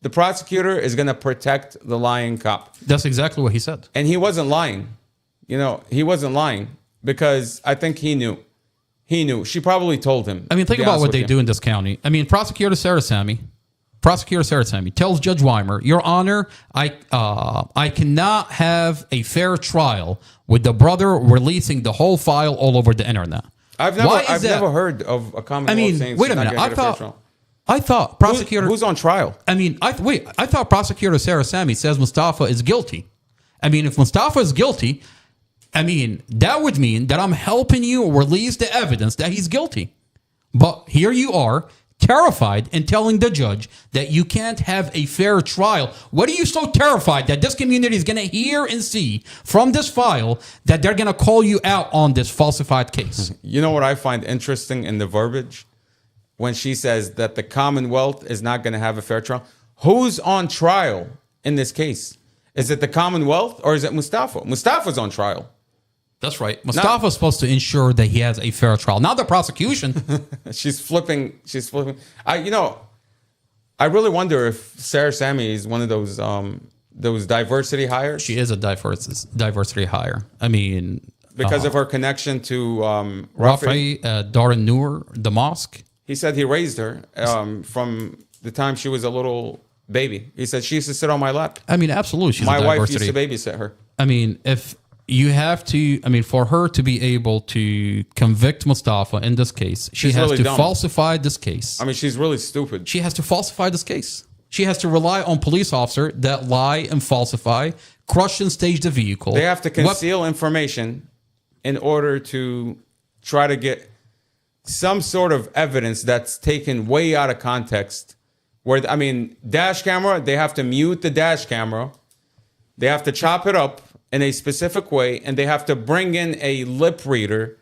the prosecutor is going to protect the lying cop. That's exactly what he said. And he wasn't lying. You know, he wasn't lying, because I think he knew. He knew. She probably told him. I mean, think about what they do in this county. I mean, Prosecutor Sarasami tells Judge Weimer, Your Honor, I cannot have a fair trial with the brother releasing the whole file all over the internet. I've never heard of a Commonwealth saying, wait a minute. I thought prosecutor who's on trial. I mean, I thought Prosecutor Sarasami says Mustafa is guilty. I mean, if Mustafa is guilty, I mean, that would mean that I'm helping you release the evidence that he's guilty. But here you are, terrified and telling the judge that you can't have a fair trial. What are you so terrified that this community is going to hear and see from this file that they're going to call you out on this falsified case? You know what I find interesting in the verbiage? When she says that the Commonwealth is not going to have a fair trial. Who's on trial in this case? Is it the Commonwealth or is it Mustafa? Mustafa's on trial. That's right. Mustafa is supposed to ensure that he has a fair trial. Not the prosecution. She's flipping. I really wonder if Sarasami is one of those diversity hires. She is a diversity hire. I mean, because of her connection to Rafi Darren Noor, the mosque. He said he raised her from the time she was a little baby. He said she used to sit on my lap. I mean, absolutely. She's my a wife diversity. used to babysit her. I mean, if you have to, I mean, for her to be able to convict Mustafa in this case, she has really to dumb. falsify this case. I mean, she's really stupid. She has to falsify this case. She has to rely on police officers that lie and falsify, crush and stage the vehicle. They have to conceal information in order to try to get some sort of evidence that's taken way out of context. Where, I mean, dash camera, they have to mute the dash camera. They have to chop it up in a specific way, and they have to bring in a lip reader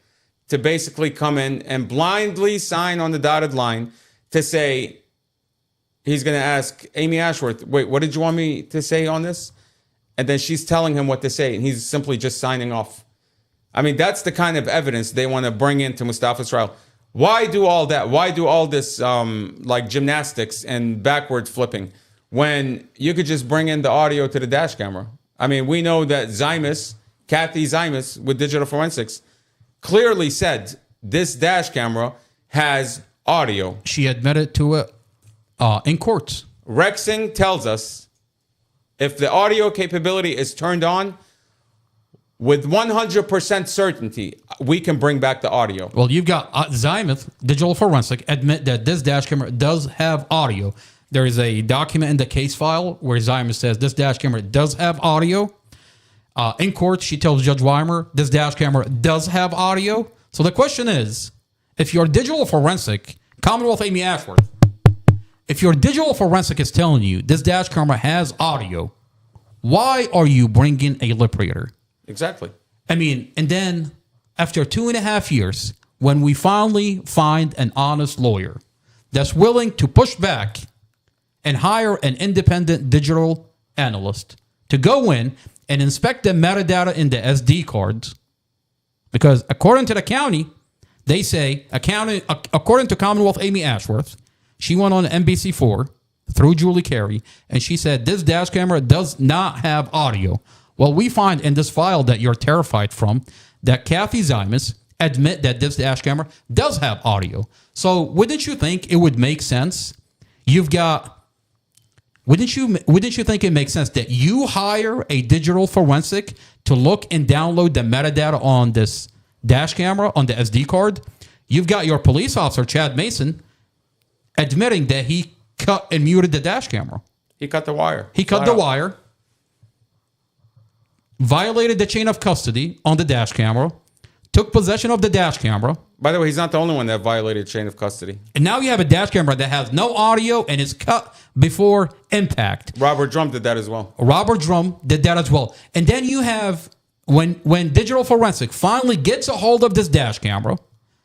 to basically come in and blindly sign on the dotted line to say, he's going to ask Amy Ashworth, wait, what did you want me to say on this? And then she's telling him what to say, and he's simply just signing off. I mean, that's the kind of evidence they want to bring into Mustafa's trial. Why do all that? Why do all this like gymnastics and backward flipping when you could just bring in the audio to the dash camera? I mean, we know that Kathy Zymus with digital forensics clearly said this dash camera has audio. She admitted to it in court. Rexing tells us if the audio capability is turned on, with 100% certainty, we can bring back the audio. Well, you've got Zymus, digital forensic, admit that this dash camera does have audio. There is a document in the case file where Zymus says this dash camera does have audio. In court, she tells Judge Weimer this dash camera does have audio. So the question is, if your digital forensic, Commonwealth Amy Ashworth, if your digital forensic is telling you this dash camera has audio, why are you bringing a lip reader? Exactly. I mean, and then after 2.5 years, when we finally find an honest lawyer that's willing to push back and hire an independent digital analyst to go in and inspect the metadata in the SD cards, because according to the county, they say, according to Commonwealth Amy Ashworth, she went on NBC4 through Julie Carey, and she said this dash camera does not have audio. Well, we find in this file that you're terrified from that Kathy Zymus admit that this dash camera does have audio. So wouldn't you think it would make sense? Wouldn't you think it makes sense that you hire a digital forensic to look and download the metadata on this dash camera on the SD card? You've got your police officer, Chad Mason, admitting that he cut and muted the dash camera. He cut the wire. He cut the wire, violated the chain of custody on the dash camera, took possession of the dash camera. By the way, he's not the only one that violated chain of custody. And now you have a dash camera that has no audio and is cut before impact. Robert Drum did that as well. Robert Drum did that as well. And then you have, when digital forensic finally gets a hold of this dash camera,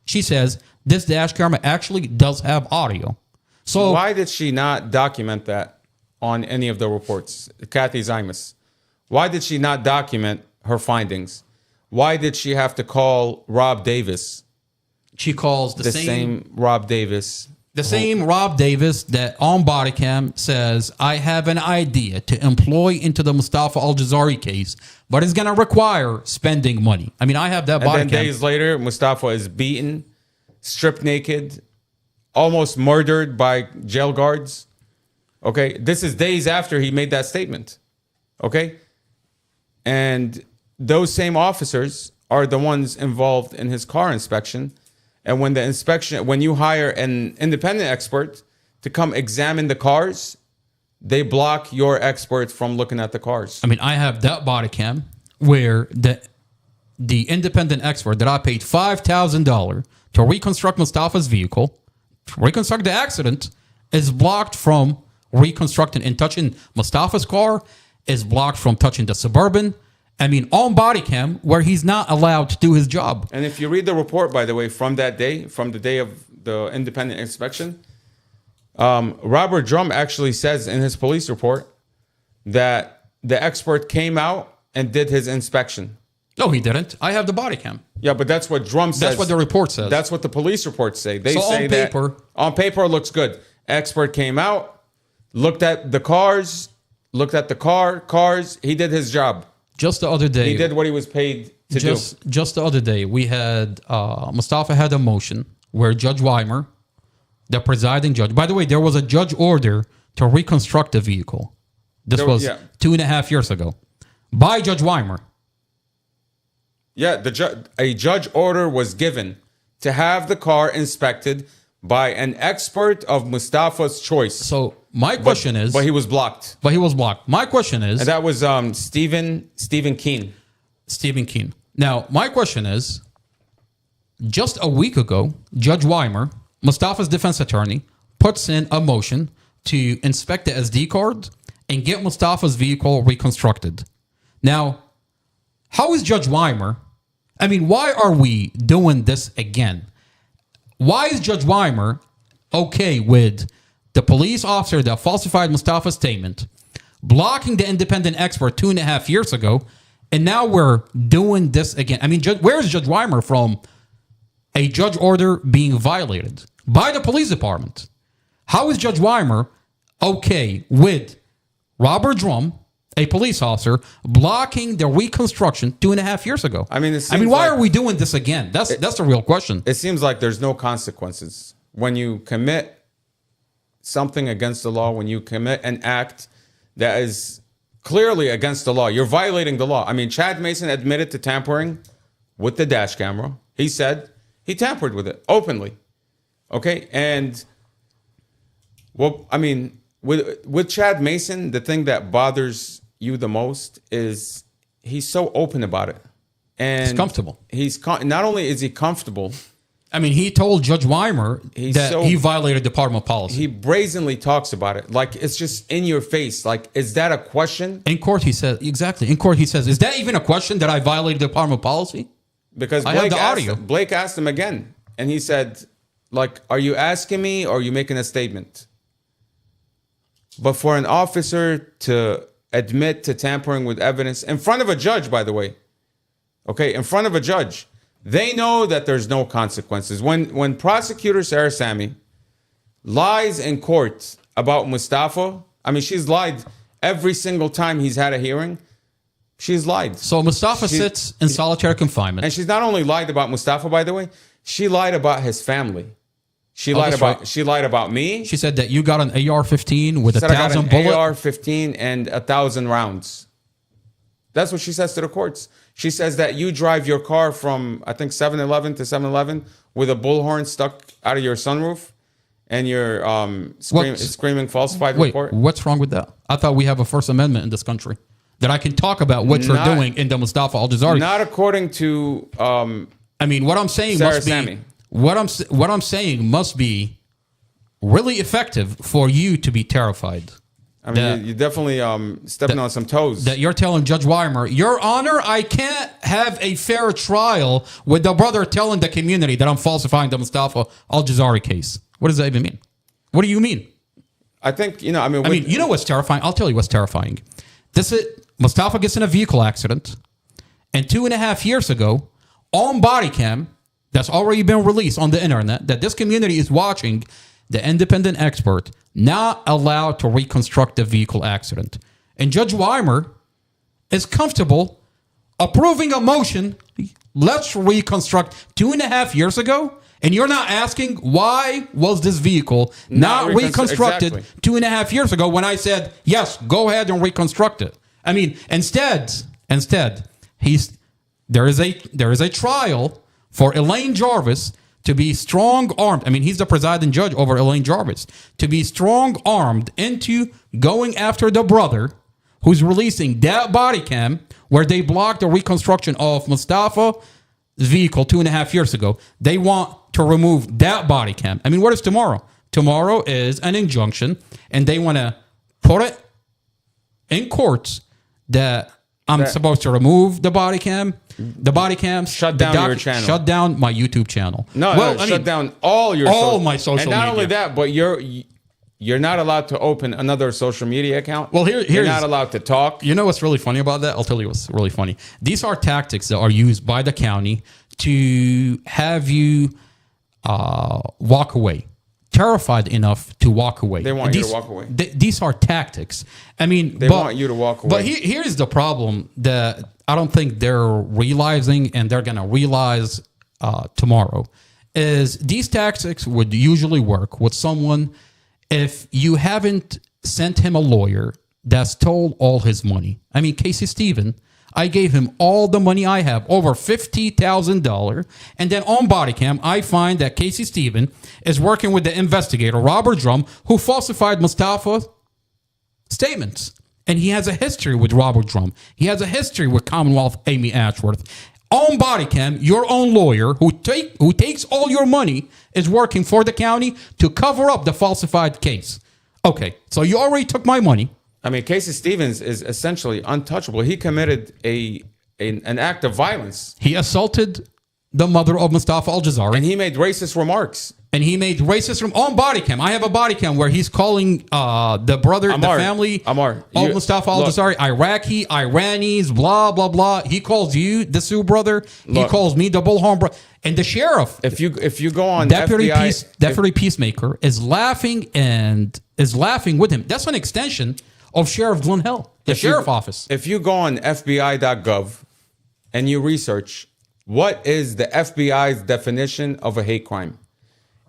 she says this dash camera actually does have audio. So why did she not document that on any of the reports? Kathy Zymus. Why did she not document her findings? Why did she have to call Rob Davis? She calls the same Rob Davis. The same Rob Davis that on body cam says, I have an idea to employ into the Mustafa Al-Jazari case, but it's going to require spending money. I mean, I have that body And cam. then days later, Mustafa is beaten, stripped naked, almost murdered by jail guards. Okay, this is days after he made that statement. Okay, and those same officers are the ones involved in his car inspection. And when the inspection, when you hire an independent expert to come examine the cars, they block your expert from looking at the cars. I mean, I have that body cam where the independent expert that I paid $5,000 to reconstruct Mustafa's vehicle, to reconstruct the accident, is blocked from reconstructing and touching Mustafa's car, is blocked from touching the Suburban. I mean, on body cam, where he's not allowed to do his job. And if you read the report, by the way, from that day, from the day of the independent inspection, Robert Drum actually says in his police report that the expert came out and did his inspection. No, he didn't. I have the body cam. Yeah, but that's what Drum says. That's what the report says. That's what the police reports say. They So say on paper, that on paper it looks good. Expert came out, looked at the cars, looked at the cars. He did his job. Just the other day, he did what he was paid to do. Just the other day, we had Mustafa had a motion where Judge Weimer, the presiding judge. By the way, there was a judge order to reconstruct the vehicle. This was 2.5 years ago by Judge Weimer. Yeah, a judge order was given to have the car inspected by an expert of Mustafa's choice. So my question is... But he was blocked. My question is... And that was Stephen Keene. Stephen Keene. Now, my question is, just a week ago, Judge Weimer, Mustafa's defense attorney, puts in a motion to inspect the SD card and get Mustafa's vehicle reconstructed. Now, how is Judge Weimer... I mean, why are we doing this again? Why is Judge Weimer okay with the police officer that falsified Mustafa's statement, blocking the independent expert 2.5 years ago, and now we're doing this again? I mean, where's Judge Weimer from a judge order being violated by the police department? How is Judge Weimer okay with Robert Drum, a police officer, blocking the reconstruction 2.5 years ago? I mean, why are we doing this again? That's the real question. It seems like there's no consequences when you commit something against the law, when you commit an act that is clearly against the law. You're violating the law. I mean, Chad Mason admitted to tampering with the dash camera. He said he tampered with it openly. Okay, and well, I mean, with Chad Mason, the thing that bothers you the most is he's so open about it, and he's comfortable. Not only is he comfortable, I mean, he told Judge Weimer that he violated department policy. He brazenly talks about it like it's just in your face. Like, is that a question? In court, he says exactly. In court, he says, "Is that even a question that I violated department policy?" Because Blake asked him again, and he said, "Like, are you asking me or are you making a statement?" But for an officer to admit to tampering with evidence in front of a judge, by the way, okay, in front of a judge, they know that there's no consequences. When prosecutor Sarah Sami lies in court about Mustafa, I mean, she's lied every single time he's had a hearing. She's lied. So Mustafa sits in solitary confinement. And she's not only lied about Mustafa, by the way, she lied about his family. She lied about me. She said that you got an AR-15 with 1,000 bullets. AR-15 and 1,000 rounds. That's what she says to the courts. She says that you drive your car from, I think, 7-Eleven to 7-Eleven with a bullhorn stuck out of your sunroof, and you're screaming falsified report. What's wrong with that? I thought we have a First Amendment in this country that I can talk about what you're doing in the Mustafa Al-Jazari. Not according to. I mean, what I'm saying Sarah must be Sammy. what I'm saying must be really effective for you to be terrified. I mean, you're definitely stepping on some toes. That you're telling Judge Weimer, Your Honor, I can't have a fair trial with the brother telling the community that I'm falsifying the Mustafa Al-Jazari case. What does that even mean? What do you mean? I think, you know, you know what's terrifying? I'll tell you what's terrifying. Mustafa gets in a vehicle accident, and 2.5 years ago, on body cam, that's already been released on the internet, that this community is watching, the independent expert not allowed to reconstruct the vehicle accident. And Judge Weimer is comfortable approving a motion, let's reconstruct 2.5 years ago, and you're not asking why was this vehiel not reconstructed 2.5 years ago when I said, yes, go ahead and reconstruct it. I mean, instead, there is a trial for Elaine Jarvis to be strong-armed. I mean, he's the presiding judge over Elaine Jarvis. To be strong-armed into going after the brother who's releasing that body cam where they blocked the reconstruction of Mustafa's vehicle 2.5 years ago. They want to remove that body cam. I mean, what is tomorrow? Tomorrow is an injunction, and they want to put it in courts that I'm supposed to remove the body cam. The body cams. Shut down your channel. Shut down my YouTube channel. Shut down all my social media. And not only that, but you're not allowed to open another social media account. Well, you're not allowed to talk. You know what's really funny about that? I'll tell you what's really funny. These are tactics that are used by the county to have you walk away. Terrified enough to walk away. They want you to walk away. These are tactics. I mean, they want you to walk away. But here's the problem that I don't think they're realizing, and they're going to realize tomorrow, is these tactics would usually work with someone if you haven't sent him a lawyer that stole all his money. I mean, Casey Stephen, I gave him all the money I have, over $50,000. And then on body cam, I find that Casey Stephen is working with the investigator, Robert Drum, who falsified Mustafa's statements. And he has a history with Robert Drum. He has a history with Commonwealth Amy Ashworth. On body cam, your own lawyer who takes all your money is working for the county to cover up the falsified case. Okay, so you already took my money. I mean, Casey Stevens is essentially untouchable. He committed an act of violence. He assaulted the mother of Mustafa Al-Jazari. And he made racist remarks. On body cam. I have a body cam where he's calling the brother, the family of Mustafa Al-Jazari, Iraqi, Iranis, blah, blah, blah. He calls you the Sioux brother. He calls me the Bullhorn brother. And the sheriff, if you go on Deputy Peacemaker is laughing with him. That's an extension of Sheriff Glenn Hill, the sheriff office. If you go on FBI.gov and you research what is the FBI's definition of a hate crime,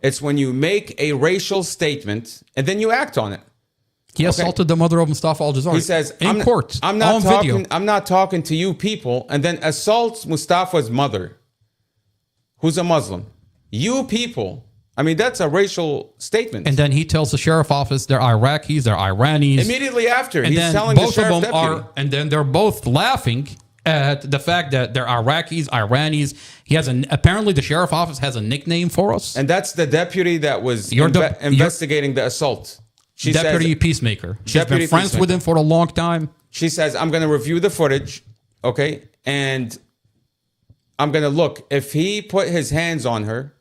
it's when you make a racial statement and then you act on it. He assaulted the mother of Mustafa Al-Jazari. He says, in court, I'm not talking to you people, and then assaults Mustafa's mother, who's a Muslim. You people. I mean, that's a racial statement. And then he tells the sheriff office they're Iraqis, they're Iranis. Immediately after, and he's telling the sheriff deputy. And then they're both laughing at the fact that they're Iraqis, Iranis. Apparently the sheriff office has a nickname for us. And that's the deputy that was investigating the assault. Deputy Peacemaker. She's been friends with him for a long time. She says, I'm going to review the footage, okay? And I'm going to look. If he put his hands on her,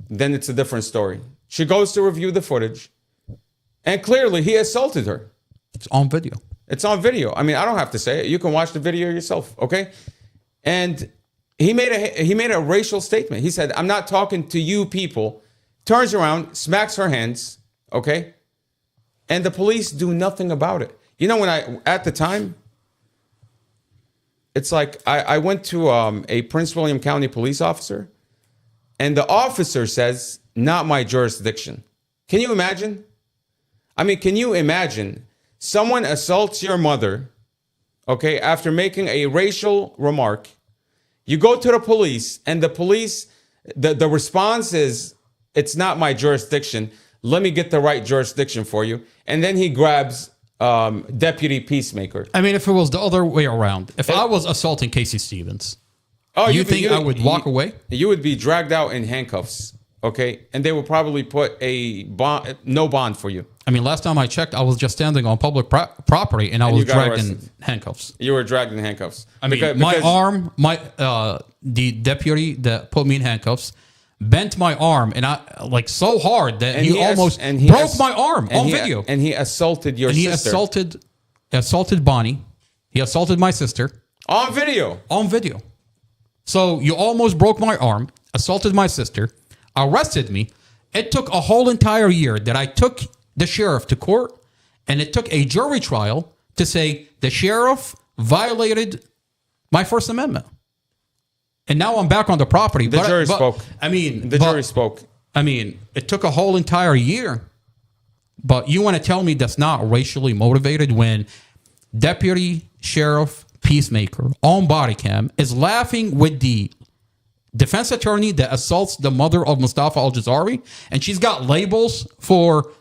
then it's a different story. She goes to review the footage, and clearly he assaulted her. It's on video. It's on video. I mean, I don't have to say it. You can watch the video yourself, okay? And he made a racial statement. He said, I'm not talking to you people. Turns around, smacks her hands, okay? And the police do nothing about it. You know, at the time, it's like I went to a Prince William County police officer, and the officer says, not my jurisdiction. Can you imagine? I mean, can you imagine someone assaults your mother, okay, after making a racial remark, you go to the police, and the police, the response is, it's not my jurisdiction. Let me get the right jurisdiction for you. And then he grabs Deputy Peacemaker. I mean, if it was the other way around, if I was assaulting Casey Stevens, you think I would walk away? You would be dragged out in handcuffs, okay? And they would probably put no bond for you. I mean, last time I checked, I was just standing on public property, and I was dragged in handcuffs. You were dragged in handcuffs. I mean, my arm, the deputy that put me in handcuffs bent my arm, and I so hard that he almost broke my arm on video. And he assaulted your sister. He assaulted Bonnie. He assaulted my sister on video. On video. So you almost broke my arm, assaulted my sister, arrested me. It took a whole entire year that I took the sheriff to court, and it took a jury trial to say the sheriff violated my First Amendment. And now I'm back on the property. The jury spoke. I mean, the jury spoke. I mean, it took a whole entire year. But you want to tell me that's not racially motivated when Deputy Sheriff Peacemaker on body cam is laughing with the defense attorney that assaults the mother of Mustafa Al-Jazari, and she's got labels for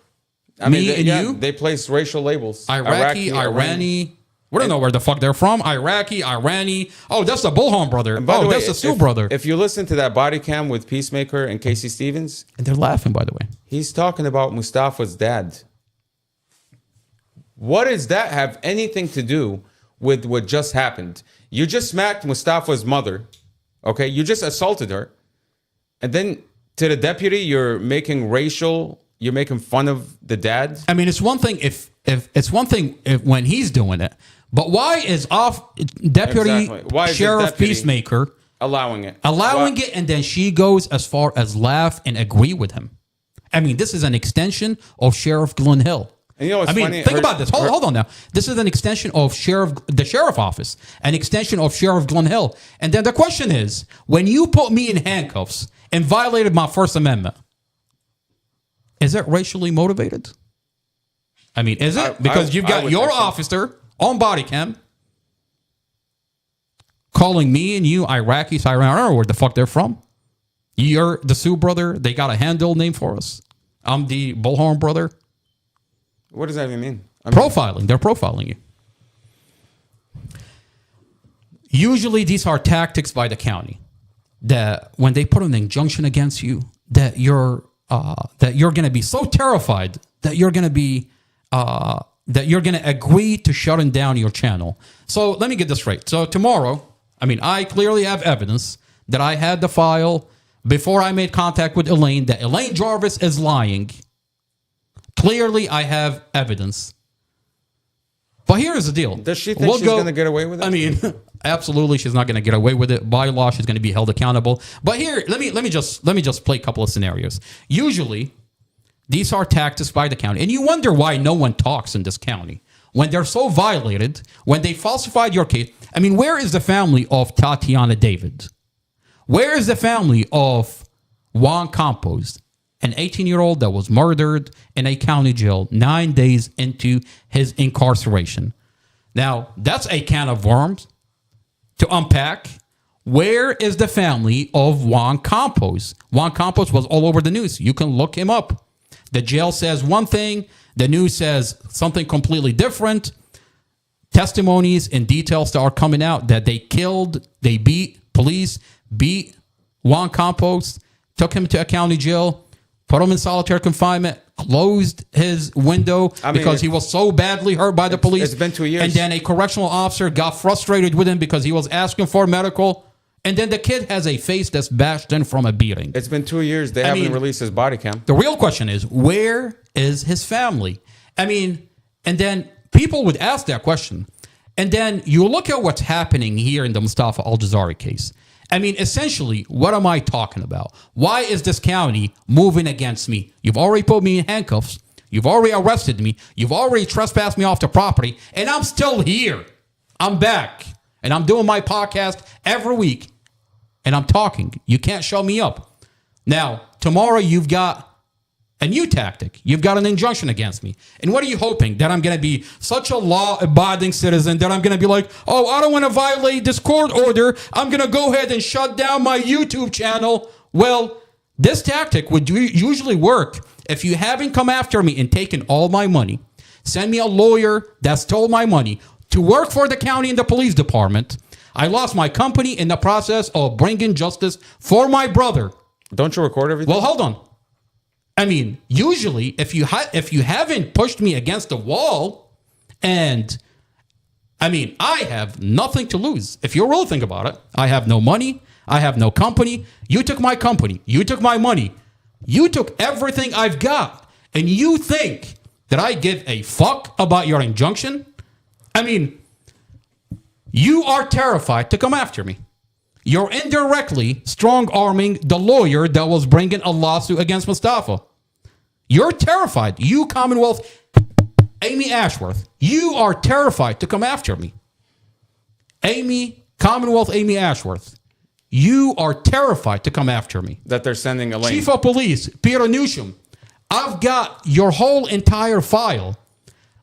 you? They place racial labels. Iraqi, Irani. We don't know where the fuck they're from. Iraqi, Irani. Oh, that's the Bullhorn brother. Oh, that's the Sioux brother. If you listen to that body cam with Peacemaker and Casey Stevens. And they're laughing, by the way. He's talking about Mustafa's dad. What does that have anything to do with what just happened? You just smacked Mustafa's mother. Okay? You just assaulted her. And then to the deputy, you're making fun of the dad. I mean, it's one thing if when he's doing it, but why is Deputy Sheriff Peacemaker allowing it, and then she goes as far as laugh and agree with him? I mean, this is an extension of Sheriff Glenn Hill. And you know what's funny? Think about this. Hold on now. This is an extension of the sheriff office, an extension of Sheriff Glenn Hill. And then the question is, when you put me in handcuffs and violated my First Amendment, is it racially motivated? I mean, is it? Because you've got your officer on body cam calling me and you Iraqis. I don't know where the fuck they're from. You're the Sioux brother. They got a handle name for us. I'm the Bullhorn brother. What does that even mean? Profiling. They're profiling you. Usually these are tactics by the county that when they put an injunction against you, that you're going to be so terrified that you're going to agree to shutting down your channel. So let me get this straight. So tomorrow, I clearly have evidence that I had the file before I made contact with Elaine, that Elaine Jarvis is lying. Clearly, I have evidence. But here's the deal. Does she think she's going to get away with it? Absolutely, she's not going to get away with it. By law, she's going to be held accountable. But here, let me just play a couple of scenarios. Usually, these are tactics by the county, and you wonder why no one talks in this county when they're so violated, when they falsified your case. Where is the family of Tatiana David? Where is the family of Juan Campos, an 18-year-old that was murdered in a county jail 9 days into his incarceration? Now, that's a can of worms to unpack. Where is the family of Juan Campos? Juan Campos was all over the news. You can look him up. The jail says one thing. The news says something completely different. Testimonies and details that are coming out that police beat Juan Campos, took him to a county jail, put him in solitary confinement, closed his window because he was so badly hurt by the police. It's been 2 years. And then a correctional officer got frustrated with him because he was asking for medical. And then the kid has a face that's bashed in from a beating. It's been 2 years. They haven't released his body cam. The real question is, where is his family? And then people would ask that question. And then you look at what's happening here in the Mustafa Al-Jazari case. Essentially, what am I talking about? Why is this county moving against me? You've already put me in handcuffs. You've already arrested me. You've already trespassed me off the property. And I'm still here. I'm back. And I'm doing my podcast every week. And I'm talking. You can't show me up. Now, tomorrow you've got A new tactic. You've got an injunction against me. And what are you hoping? That I'm going to be such a law-abiding citizen that I'm going to be like, oh, I don't want to violate this court order. I'm going to go ahead and shut down my YouTube channel. Well, this tactic would usually work if you haven't come after me and taken all my money, send me a lawyer that stole my money to work for the county and the police department. I lost my company in the process of bringing justice for my brother. Don't you record everything? Well, hold on. I mean, usually, if you haven't pushed me against the wall, and I mean, I have nothing to lose. If you really think about it, I have no money. I have no company. You took my company. You took my money. You took everything I've got. And you think that I give a fuck about your injunction? I mean, you are terrified to come after me. You're indirectly strong-arming the lawyer that was bringing a lawsuit against Mustafa. You're terrified. You, Commonwealth, Amy Ashworth, you are terrified to come after me. Commonwealth Amy Ashworth, you are terrified to come after me. That they're sending Elaine. Chief of Police, Peter Newsham, I've got your whole entire file.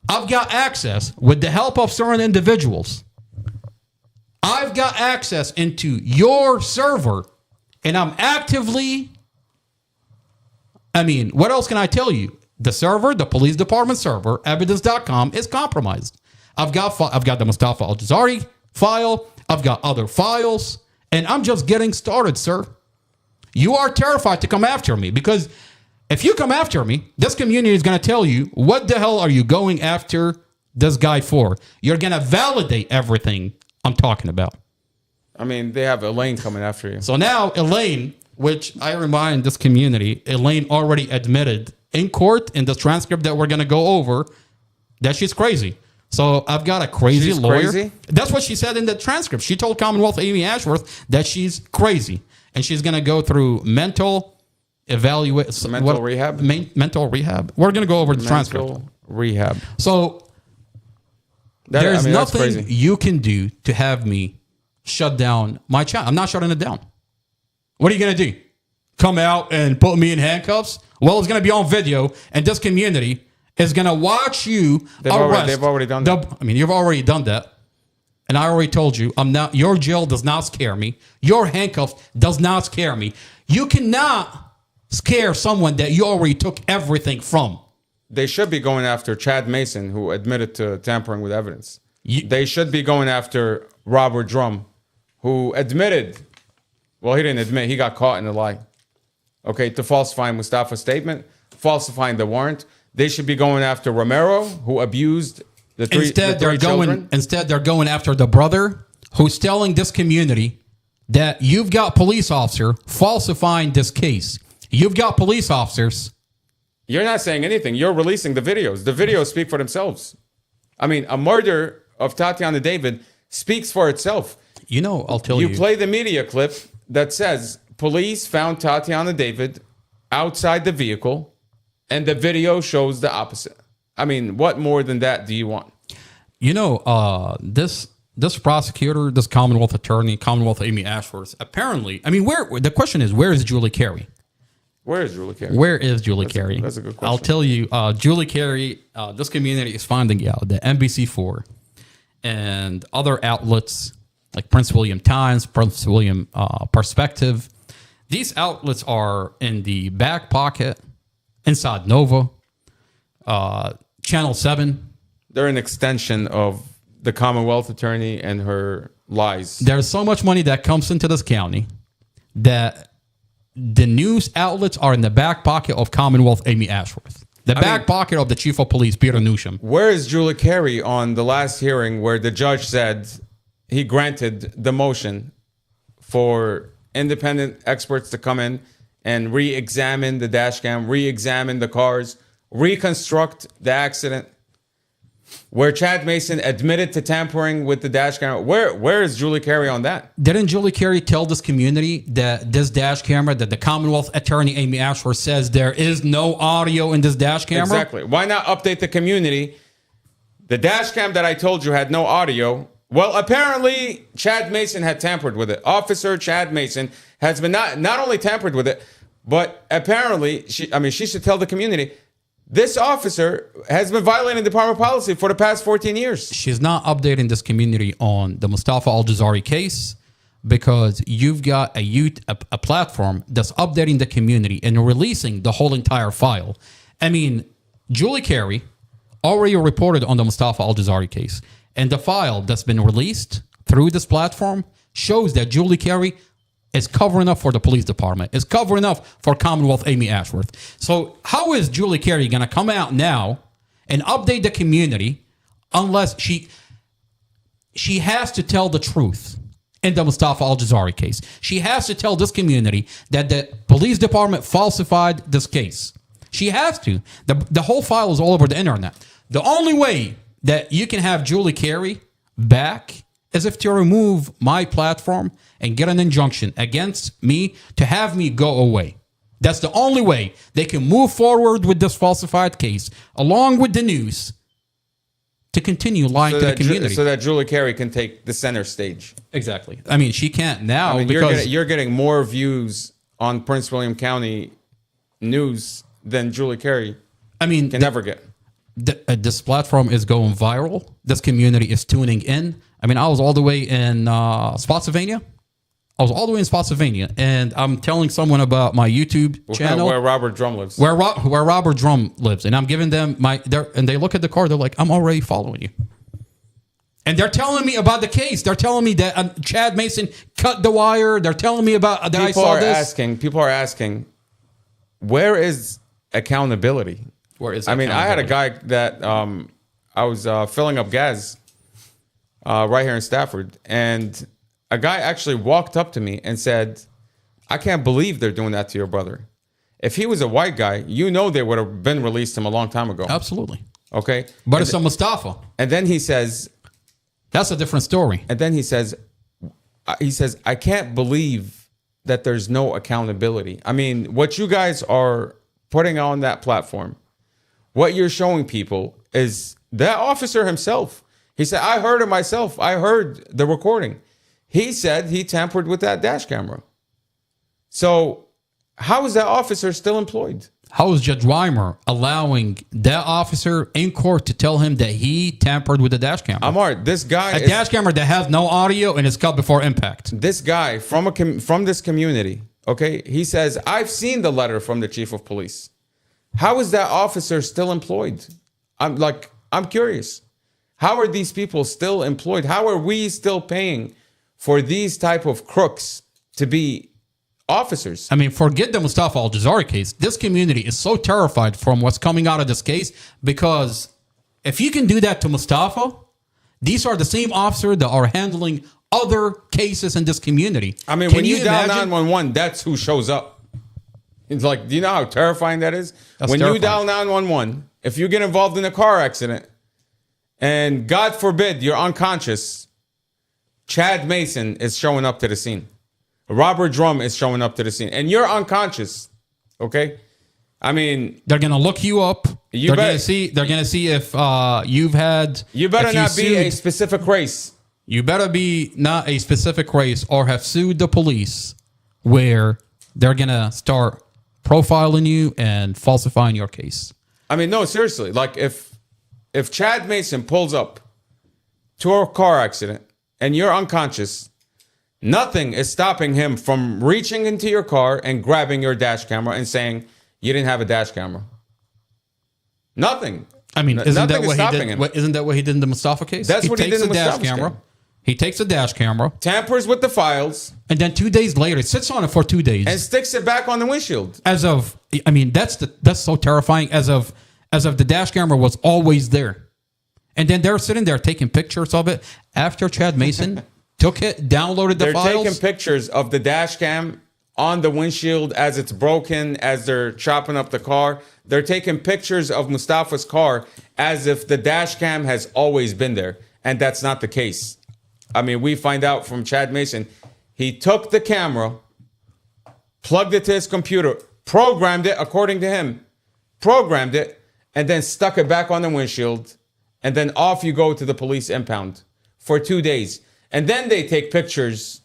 I've got access with the help of certain individuals. I've got access into your server, and I'm actively, I mean, what else can I tell you? The server, the police department server, evidence.com, is compromised. I've got the Mustafa Al-Jazari file. I've got other files, and I'm just getting started, sir. You are terrified to come after me, because if you come after me, this community is going to tell you, what the hell are you going after this guy for? You're going to validate everything I'm talking about. I mean, they have Elaine coming after you. So now Elaine, which I remind this community, Elaine already admitted in court in the transcript that we're going to go over that she's crazy. So I've got a crazy lawyer. Crazy? That's what she said in the transcript. She told Commonwealth Amy Ashworth that she's crazy. And she's going to go through mental rehab. Mental rehab. We're going to go over the transcript. Rehab. So there's nothing you can do to have me shut down my channel. I'm not shutting it down. What are you going to do? Come out and put me in handcuffs? Well, it's going to be on video, and this community is going to watch you arrest. They've already done that. I mean, you've already done that. And I already told you, your jail does not scare me. Your handcuffs does not scare me. You cannot scare someone that you already took everything from. They should be going after Chad Mason, who admitted to tampering with evidence. They should be going after Robert Drum, who admitted, well, he didn't admit, he got caught in a lie. Okay, to falsifying Mustafa's statement, falsifying the warrant. They should be going after Romero, who abused the three children. Instead, they're going after the brother who's telling this community that you've got police officer falsifying this case. You've got police officers. You're not saying anything. You're releasing the videos. The videos speak for themselves. I mean, a murder of Tatiana David speaks for itself. You know, I'll tell you. You play the media clip that says police found Tatiana David outside the vehicle, and the video shows the opposite. I mean, what more than that do you want? You know, this prosecutor, this Commonwealth attorney, Commonwealth Amy Ashworth, apparently, I mean, the question is, where is Julie Carey? Where is Julie Carey? Where is Julie Carey? That's a good question. I'll tell you, Julie Carey, this community is finding out that NBC4 and other outlets like Prince William Times, Prince William Perspective, these outlets are in the back pocket, inside Nova, Channel 7. They're an extension of the Commonwealth attorney and her lies. There's so much money that comes into this county that the news outlets are in the back pocket of Commonwealth Amy Ashworth. The back pocket of the chief of police, Peter Newsham. Where is Julie Carey on the last hearing where the judge said he granted the motion for independent experts to come in and re-examine the dash cam, re-examine the cars, reconstruct the accident, where Chad Mason admitted to tampering with the dash camera? Where is Julie Carey on that? Didn't Julie Carey tell this community that this dash camera, that the Commonwealth attorney Amy Ashworth says there is no audio in this dash camera? Exactly. Why not update the community? The dash cam that I told you had no audio. Well, apparently Chad Mason had tampered with it. Officer Chad Mason has been not only tampered with it, But apparently, she should tell the community, this officer has been violating department policy for the past 14 years. She's not updating this community on the Mustafa Al-Jazari case because you've got a platform that's updating the community and releasing the whole entire file. I mean, Julie Carey already reported on the Mustafa Al-Jazari case, and the file that's been released through this platform shows that Julie Carey is covering up for the police department, is covering up for Commonwealth Amy Ashworth. So how is Julie Carey going to come out now and update the community unless she has to tell the truth in the Mustafa Al-Jazari case? She has to tell this community that the police department falsified this case. She has to. The whole file is all over the internet. The only way that you can have Julie Carey back is if to remove my platform and get an injunction against me to have me go away. That's the only way they can move forward with this falsified case, along with the news, to continue lying to the community. So that Julie Carey can take the center stage. Exactly. I mean, she can't now. I mean, because you're getting more views on Prince William County news than Julie Carey can never get. This platform is going viral. This community is tuning in. I mean, I was all the way in Spotsylvania. And I'm telling someone about my YouTube channel. Where Robert Drum lives. Where Robert Drum lives. And I'm giving them and they look at the car, they're like, I'm already following you. And they're telling me about the case. They're telling me that Chad Mason cut the wire. They're telling me about that I saw this. People are asking, where is accountability? Where is accountability? I had a guy that I was filling up gas right here in Stafford, and a guy actually walked up to me and said, I can't believe they're doing that to your brother. If he was a white guy, they would have been released him a long time ago. Absolutely. Okay? But it's a Mustafa. And then he says... That's a different story. And then he says, I can't believe that there's no accountability. I mean, what you guys are putting on that platform, what you're showing people is that officer himself. He said, I heard it myself. I heard the recording. He said he tampered with that dash camera. So how is that officer still employed? How is Judge Weimer allowing that officer in court to tell him that he tampered with the dash camera? Amar, this guy... A dash camera that has no audio and is cut before impact. This guy from this community, okay, he says, I've seen the letter from the chief of police. How is that officer still employed? I'm curious. How are these people still employed? How are we still paying for these type of crooks to be officers? I mean, forget the Mustafa Al-Jazari case. This community is so terrified from what's coming out of this case because if you can do that to Mustafa, these are the same officers that are handling other cases in this community. I mean, when you dial 911, that's who shows up. It's like, do you know how terrifying that is? When you dial 911, if you get involved in a car accident and God forbid you're unconscious, Chad Mason is showing up to the scene. Robert Drum is showing up to the scene. And you're unconscious. Okay? I mean... They're going to look you up. They're going to see if you've had... You better not be a specific race. You better be not a specific race or have sued the police where they're going to start profiling you and falsifying your case. I mean, no, seriously. Like, if Chad Mason pulls up to a car accident and you're unconscious... Nothing is stopping him from reaching into your car and grabbing your dash camera and saying you didn't have a dash camera. Nothing. I mean, isn't that what he did in the Mustafa case? That's what he did in the Mustafa case. He takes a dash camera, tampers with the files, and then 2 days later, it sits on it for 2 days and sticks it back on the windshield. I mean, that's so terrifying. As of the dash camera was always there, and then they're sitting there taking pictures of it after Chad Mason. Took it, downloaded the files. They're taking pictures of the dash cam on the windshield as it's broken, as they're chopping up the car. They're taking pictures of Mustafa's car as if the dash cam has always been there. And that's not the case. I mean, we find out from Chad Mason, he took the camera, plugged it to his computer, programmed it according to him, programmed it, and then stuck it back on the windshield. And then off you go to the police impound for 2 days. And then they take pictures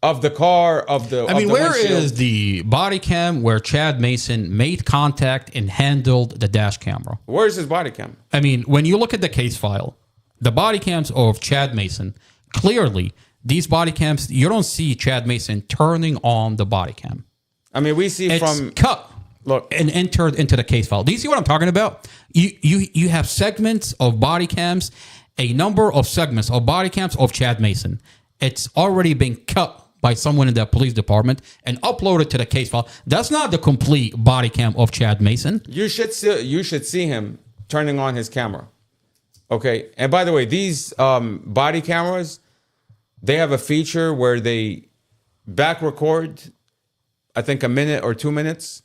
of the car, of the I mean, where windshield. is the body cam where Chad Mason made contact and handled the dash camera? Where's his body cam? I mean, when you look at the case file, the body cams of Chad Mason, clearly, these body cams, you don't see Chad Mason turning on the body cam. I mean, we see It's from... cut. Look, and entered into the case file. Do you see what I'm talking about? You have segments of body cams, a number of segments of body cams of Chad Mason. It's already been cut by someone in the police department and uploaded to the case file. That's not the complete body cam of Chad Mason. you should see him turning on his camera. Okay, and by the way, these body cameras, they have a feature where they back record, I think, a minute or 2 minutes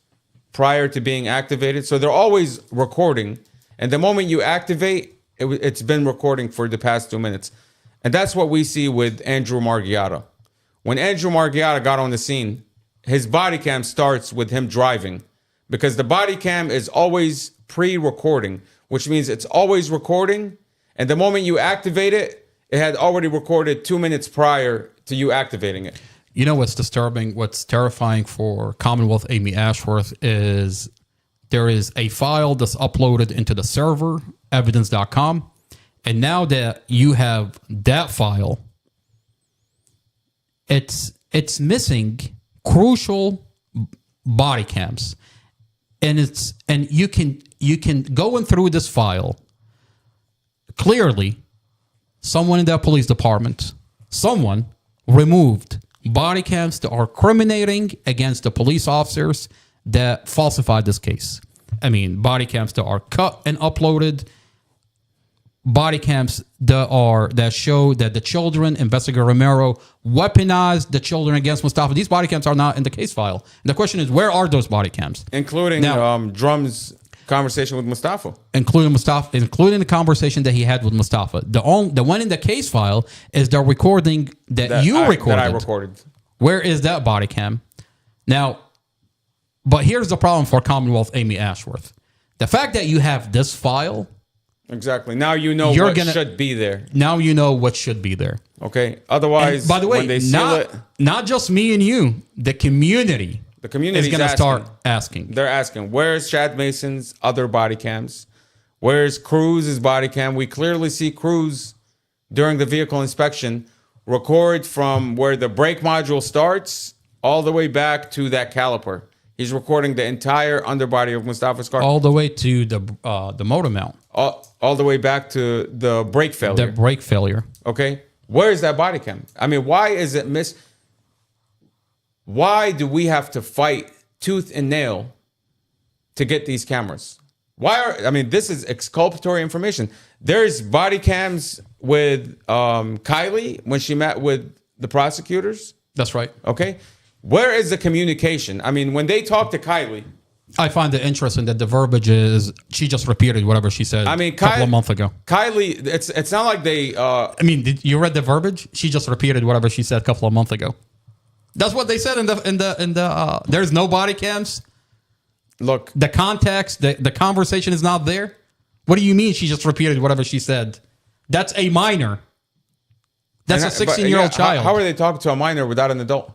prior to being activated. So they're always recording. And the moment you activate, it's been recording for the past 2 minutes. And that's what we see with Andrew Margiotta. When Andrew Margiotta got on the scene, his body cam starts with him driving, because the body cam is always pre-recording, which means it's always recording. And the moment you activate it, it had already recorded 2 minutes prior to you activating it. You know what's disturbing, what's terrifying for Commonwealth Amy Ashworth is there is a file that's uploaded into the server, evidence.com. And now that you have that file, it's missing crucial body cams. And you can go in through this file. Clearly, someone in that police department, someone removed body cams that are criminating against the police officers that falsified this case. I mean, body cams that are cut and uploaded, body cams that show that the children, Investigator Romero, weaponized the children against Mustafa. These body cams are not in the case file. And the question is, where are those body cams? Including Drum's conversation with Mustafa. Including the conversation that he had with Mustafa. The one in the case file is the recording that I recorded. Where is that body cam? Now, but here's the problem for Commonwealth Amy Ashworth. The fact that you have this file. Exactly. Now you know what should be there. Now you know what should be there. Okay. Otherwise, and by the way, when they seal it, not just me and you, the community. The community is going to start asking. They're asking, where's Chad Mason's other body cams? Where's Cruz's body cam? We clearly see Cruz during the vehicle inspection record from where the brake module starts all the way back to that caliper. He's recording the entire underbody of Mustafa's car. All the way to the motor mount. All the way back to the brake failure. The brake failure. Okay. Where is that body cam? I mean, why is it Why do we have to fight tooth and nail to get these cameras? This is exculpatory information. There's body cams with Kylie when she met with the prosecutors. That's right. Okay. Where is the communication? I mean, when they talk to Kylie. I find it interesting that the verbiage is she just repeated whatever she said a couple of months ago. Kylie, it's not like they... did you read the verbiage? She just repeated whatever she said a couple of months ago. That's what they said in the there's no body cams. Look, the context, the conversation is not there. What do you mean she just repeated whatever she said? That's a minor. That's a 16-year-old child. How are they talking to a minor without an adult?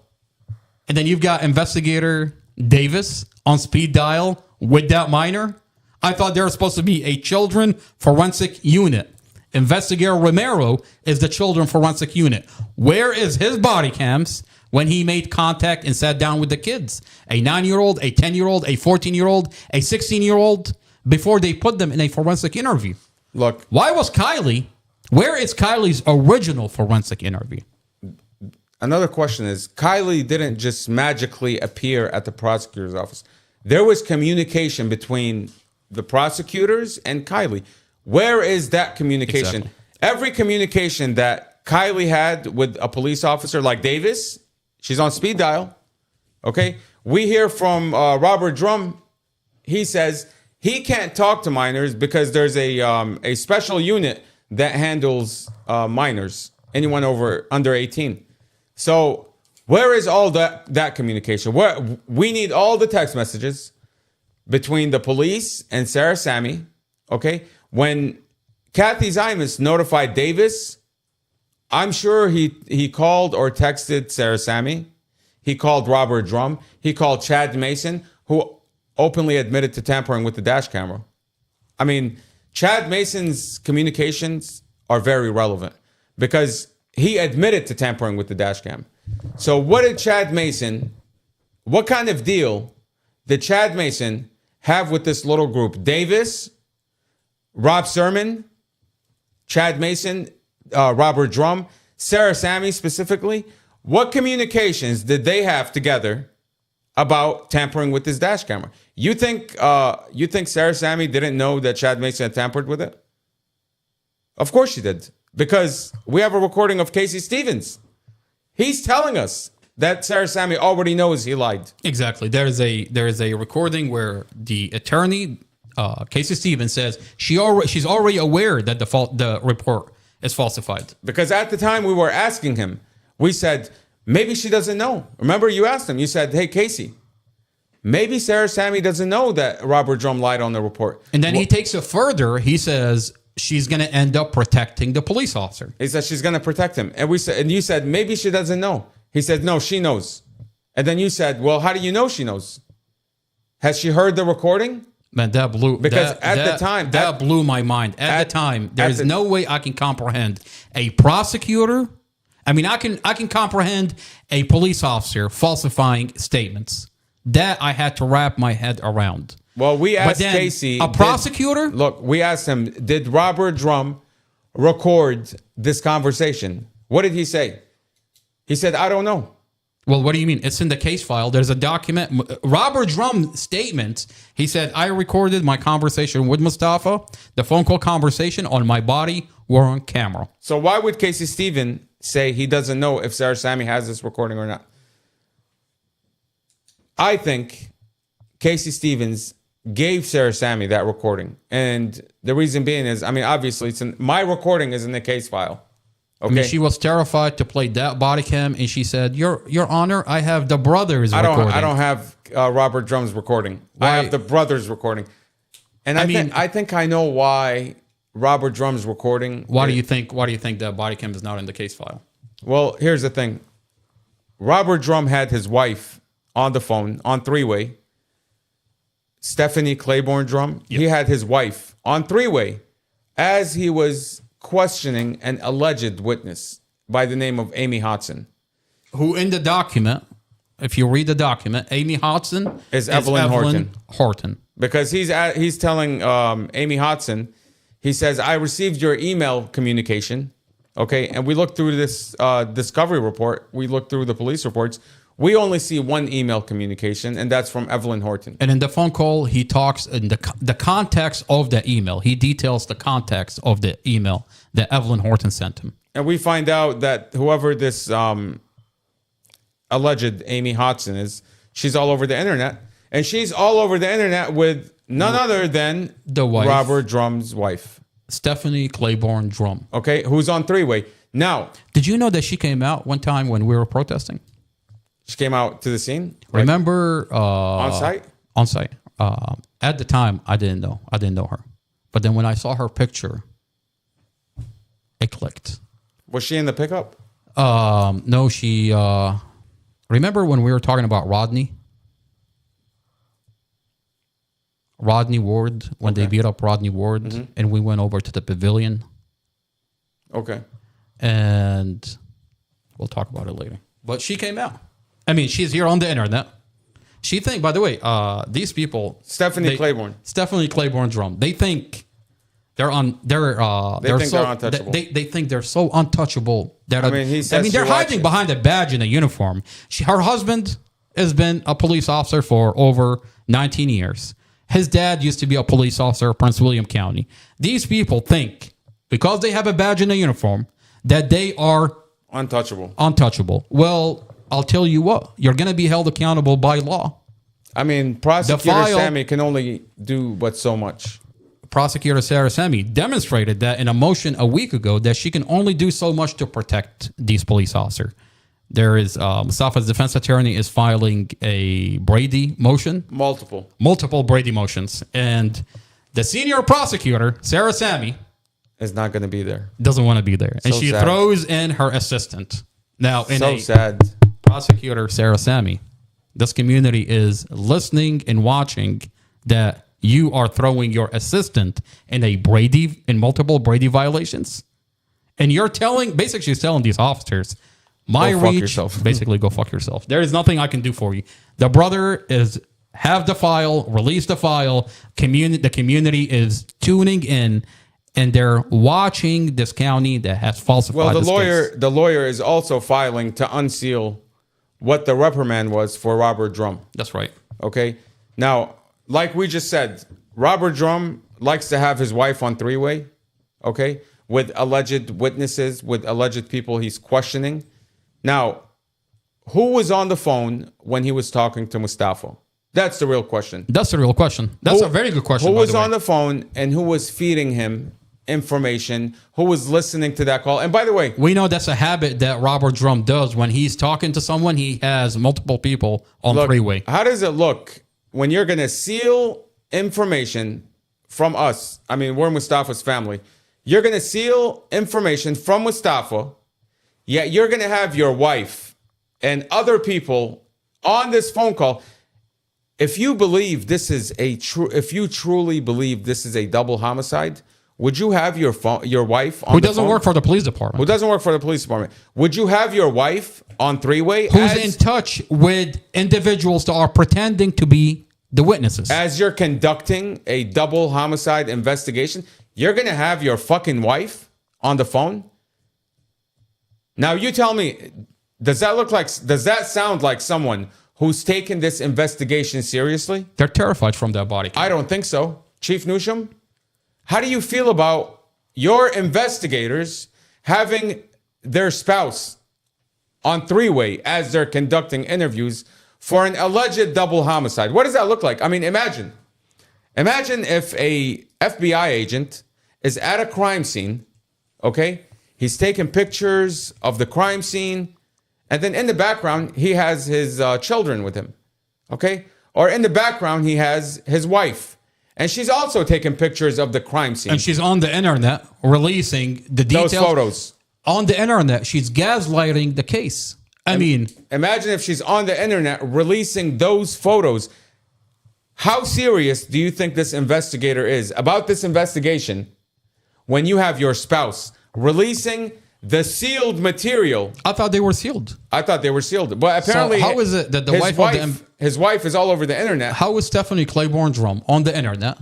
And then you've got Investigator Davis on speed dial with that minor. I thought there was supposed to be a children forensic unit. Investigator Romero is the children forensic unit. Where is his body cams when he made contact and sat down with the kids? A 9-year-old, a 10-year-old, a 14-year-old, a 16-year-old, before they put them in a forensic interview. Look. Where is Kylie's original forensic interview? Another question is, Kylie didn't just magically appear at the prosecutor's office. There was communication between the prosecutors and Kylie. Where is that communication? Exactly. Every communication that Kylie had with a police officer like Davis, she's on speed dial. Okay. We hear from Robert Drum. He says he can't talk to minors because there's a special unit that handles minors, anyone under 18. So where is all that communication? We need all the text messages between the police and Sarah Sammy. Okay. When Kathy Zimas notified Davis I'm sure he called or texted Sarah Sammy. He called Robert Drum. He called Chad Mason, who openly admitted to tampering with the dash camera. I mean, Chad Mason's communications are very relevant because he admitted to tampering with the dash cam. So what kind of deal did Chad Mason have with this little group? Davis, Rob Sermon, Chad Mason, Robert Drum, Sarah Sammy specifically. What communications did they have together about tampering with this dash camera? You think Sarah Sammy didn't know that Chad Mason had tampered with it? Of course she did, because we have a recording of Casey Stevens. He's telling us that Sarah Sammy already knows he lied. Exactly. There is a recording where the attorney, Casey Stevens, says she's already aware that the report is falsified. Because at the time we were asking him, we said, maybe she doesn't know. Remember, you asked him, you said, hey, Casey, maybe Sarah Sammy doesn't know that Robert Drum lied on the report. And then he takes it further. He says she's going to end up protecting the police officer. He said she's going to protect him. And you said, maybe she doesn't know. He said, no, she knows. And then you said, well, how do you know she knows? Has she heard the recording? Man, that blew that blew my mind. At the time, there is no way I can comprehend a prosecutor. I mean, I can comprehend a police officer falsifying statements. That I had to wrap my head around. Well, we asked Casey, a prosecutor. We asked him, did Robert Drum record this conversation? What did he say? He said, I don't know. Well, what do you mean? It's in the case file. There's a document. Robert Drum's statement. He said, I recorded my conversation with Mustafa, the phone call conversation on my body were on camera. So why would Casey Stevens say he doesn't know if Sarah Sammy has this recording or not? I think Casey Stevens gave Sarah Sammy that recording. And the reason being is, I mean, obviously, my recording is in the case file. Okay. I mean, she was terrified to play that body cam, and she said, Your Honor, I have the brother's recording. I don't have Robert Drum's recording. Why? I have the brother's recording. And I think I know why Robert Drum's recording. Why do you think that body cam is not in the case file? Well, here's the thing. Robert Drum had his wife on the phone on three-way. Stephanie Claiborne Drum. Yep. He had his wife on three-way as he was questioning an alleged witness by the name of Amy Hodson. Who in the document, if you read the document, Amy Hodson is Evelyn Horton. Because he's telling Amy Hodson, he says, I received your email communication. Okay, and we looked through this discovery report. We looked through the police reports. We only see one email communication, and that's from Evelyn Horton. And in the phone call, he talks in the context of the email. He details the context of the email that Evelyn Horton sent him. And we find out that whoever this alleged Amy Hodson is, she's all over the internet. And she's all over the internet with none other than the wife, Robert Drum's wife. Stephanie Claiborne Drum. Okay, who's on three-way. Now, did you know that she came out one time when we were protesting? She came out to the scene? Remember? On site? On site. At the time, I didn't know her. But then when I saw her picture, it clicked. Was she in the pickup? No, she... remember when we were talking about Rodney Ward, when they beat up Rodney Ward, and we went over to the pavilion? Okay. And we'll talk about it later. But she came out. I mean, she's here on the internet. She think, by the way, these people, Stephanie Claiborne Drum, they think they're untouchable. They think they're so untouchable that they're hiding behind a badge and a uniform. Her husband has been a police officer for over 19 years. His dad used to be a police officer in Prince William County. These people think because they have a badge and a uniform that they are untouchable. Well, I'll tell you what, you're going to be held accountable by law. I mean, Prosecutor Sammy can only do but so much. Prosecutor Sarah Sammy demonstrated that in a motion a week ago that she can only do so much to protect these police officers. There is, Mustafa's defense attorney is filing a Brady motion. Multiple Brady motions. And the senior prosecutor, Sarah Sammy, is not going to be there. Doesn't want to be there. And So she sad. throws in her assistant. Now, in So a sad. prosecutor, Sarah Sammy, this community is listening and watching that you are throwing your assistant in multiple Brady violations. And you're basically she's telling these officers, my Go fuck reach, yourself. basically go fuck yourself. There is nothing I can do for you. The brother have the file, release the file. The community is tuning in, and they're watching this county that has falsified. Well, this case. the lawyer is also filing to unseal what the reprimand was for Robert Drum. That's right. Okay. Now, like we just said, Robert Drum likes to have his wife on three-way. Okay, with alleged witnesses, with alleged people he's questioning. Now, who was on the phone when he was talking to Mustafa? That's the real question. That's the real question. That's a very good question. Who by was the way. on the phone and who was feeding him information? Who was listening to that call? And by the way, we know that's a habit that Robert Drum does. When he's talking to someone, he has multiple people on three-way. How does it look when you're going to seal information from us? I mean, we're Mustafa's family. You're going to seal information from Mustafa, yet you're going to have your wife and other people on this phone call. If you believe this is if you truly believe this is a double homicide, would you have your wife on Who the doesn't phone? work for the police department? Who doesn't work for the police department? Would you have your wife on three-way? Who's in touch with individuals that are pretending to be the witnesses? As you're conducting a double homicide investigation, you're going to have your fucking wife on the phone? Now you tell me, does that sound like someone who's taken this investigation seriously? They're terrified from that body cam. I don't think so. Chief Newsham, how do you feel about your investigators having their spouse on three-way as they're conducting interviews for an alleged double homicide? What does that look like? I mean, imagine if a FBI agent is at a crime scene, okay? He's taking pictures of the crime scene, and then in the background, he has his children with him, okay? Or in the background, he has his wife, and she's also taking pictures of the crime scene. And she's on the internet releasing the details. Those photos. On the internet, she's gaslighting the case. I mean, imagine if she's on the internet releasing those photos. How serious do you think this investigator is about this investigation when you have your spouse releasing the sealed material? I thought they were sealed. I thought they were sealed. But apparently, so how is it that his wife is all over the internet? How is Stephanie Claiborne Drum on the internet?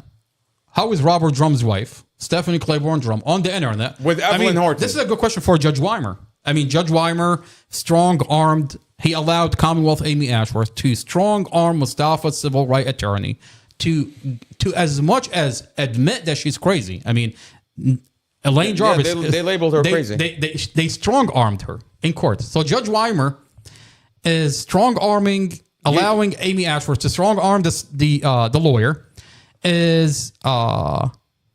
How is Robert Drum's wife, Stephanie Claiborne Drum, on the internet? With Evelyn Horton. This is a good question for Judge Weimer. I mean, Judge Weimer, strong-armed, he allowed Commonwealth Amy Ashworth to strong-arm Mustafa's civil right attorney to as much as admit that she's crazy. I mean, Elaine Jarvis. They labeled her crazy. They strong-armed her in court. So Judge Weimer is strong-arming, allowing Amy Ashworth to strong-arm the lawyer.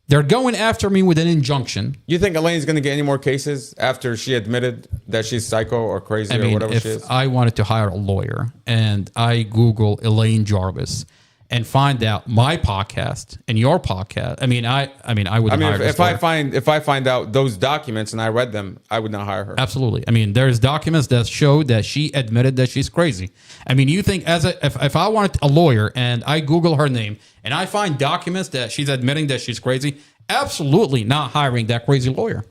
They're going after me with an injunction. You think Elaine's going to get any more cases after she admitted that she's psycho or crazy or whatever she is? If I wanted to hire a lawyer and I Google Elaine Jarvis and find out my podcast and your podcast, I would hire this lawyer. If I find out those documents and I read them, I would not hire her. Absolutely. I mean, there's documents that show that she admitted that she's crazy. I mean, you think if I wanted a lawyer and I Google her name and I find documents that she's admitting that she's crazy, absolutely not hiring that crazy lawyer.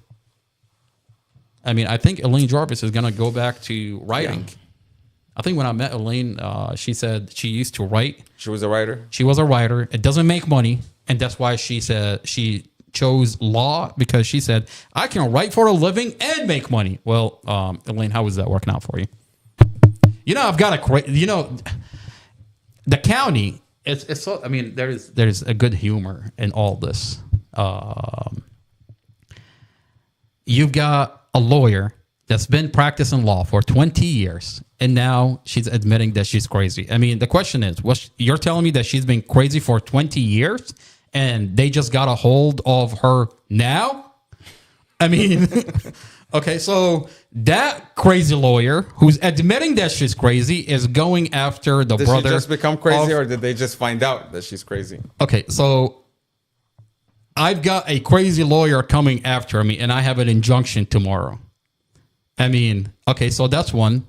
I mean, I think Elaine Jarvis is going to go back to writing. Yeah. I think when I met Elaine, she said she used to write. She was a writer? She was a writer. It doesn't make money. And that's why she said she chose law, because she said, I can write for a living and make money. Well, Elaine, how is that working out for you? You know, I've got the county, it's so, I mean, there's a good humor in all this. You've got a lawyer that's been practicing law for 20 years, and now she's admitting that she's crazy. I mean, the question is, you're telling me that she's been crazy for 20 years, and they just got a hold of her now? I mean, okay, so that crazy lawyer who's admitting that she's crazy is going after the brother. Did she just become crazy, or did they just find out that she's crazy? Okay, so I've got a crazy lawyer coming after me, and I have an injunction tomorrow. I mean, okay, so that's one.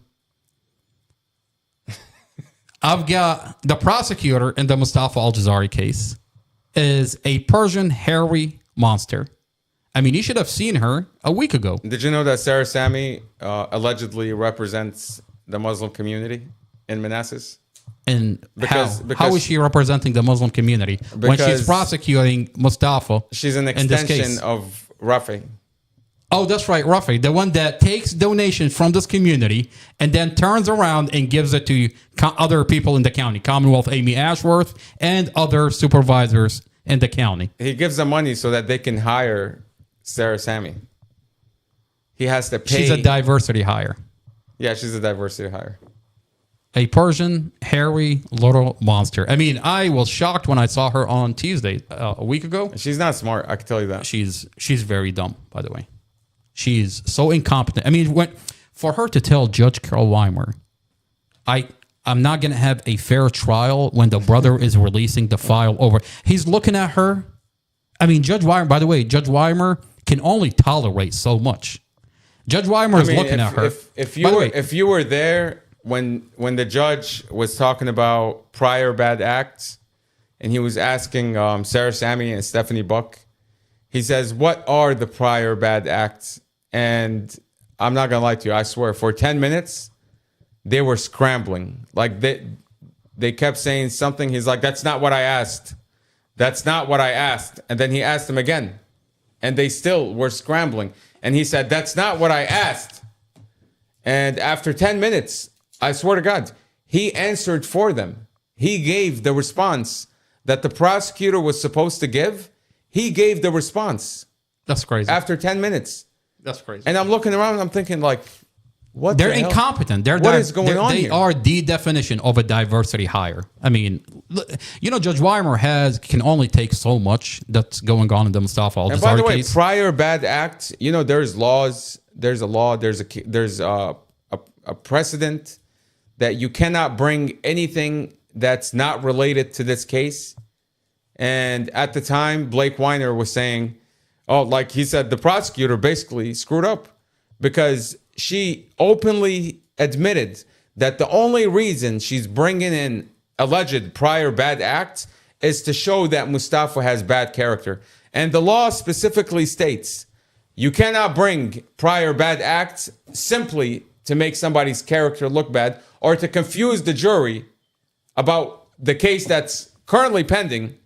I've got the prosecutor in the Mustafa Al-Jazari case is a Persian hairy monster. I mean, you should have seen her a week ago. Did you know that Sarah Sami allegedly represents the Muslim community in Manassas? And because how is she representing the Muslim community when she's prosecuting Mustafa? She's an extension of Rafi. Oh, that's right, Rafi, the one that takes donations from this community and then turns around and gives it to other people in the county, Commonwealth Amy Ashworth and other supervisors in the county. He gives them money so that they can hire Sarah Sami. He has to pay. She's a diversity hire. Yeah, she's a diversity hire. A Persian, hairy, little monster. I mean, I was shocked when I saw her on Tuesday a week ago. She's not smart, I can tell you that. She's very dumb, by the way. She's so incompetent. I mean, for her to tell Judge Carol Weimer, I'm not going to have a fair trial when the brother is releasing the file over. He's looking at her. I mean, Judge Weimer, by the way, Judge Weimer can only tolerate so much. Judge Weimer is looking at her. If you were there when the judge was talking about prior bad acts and he was asking Sarah Sami and Stephanie Buck, he says, what are the prior bad acts? And I'm not going to lie to you. I swear, for 10 minutes, they were scrambling. Like they kept saying something. He's like, that's not what I asked. That's not what I asked. And then he asked them again. And they still were scrambling. And he said, that's not what I asked. And after 10 minutes, I swear to God, he answered for them. He gave the response that the prosecutor was supposed to give. He gave the response. That's crazy. After 10 minutes. That's crazy. And I'm looking around and I'm thinking, like, what? They're incompetent. What is going on here? They are the definition of a diversity hire. I mean, you know, Judge Weimer can only take so much that's going on in the Mustafa Al-Jazari case. And by the way, prior bad acts, you know, there's laws, there's a law, there's a precedent that you cannot bring anything that's not related to this case. And at the time, Blake Weiner was saying, oh, like he said, the prosecutor basically screwed up because she openly admitted that the only reason she's bringing in alleged prior bad acts is to show that Mustafa has bad character. And the law specifically states you cannot bring prior bad acts simply to make somebody's character look bad or to confuse the jury about the case that's currently pending.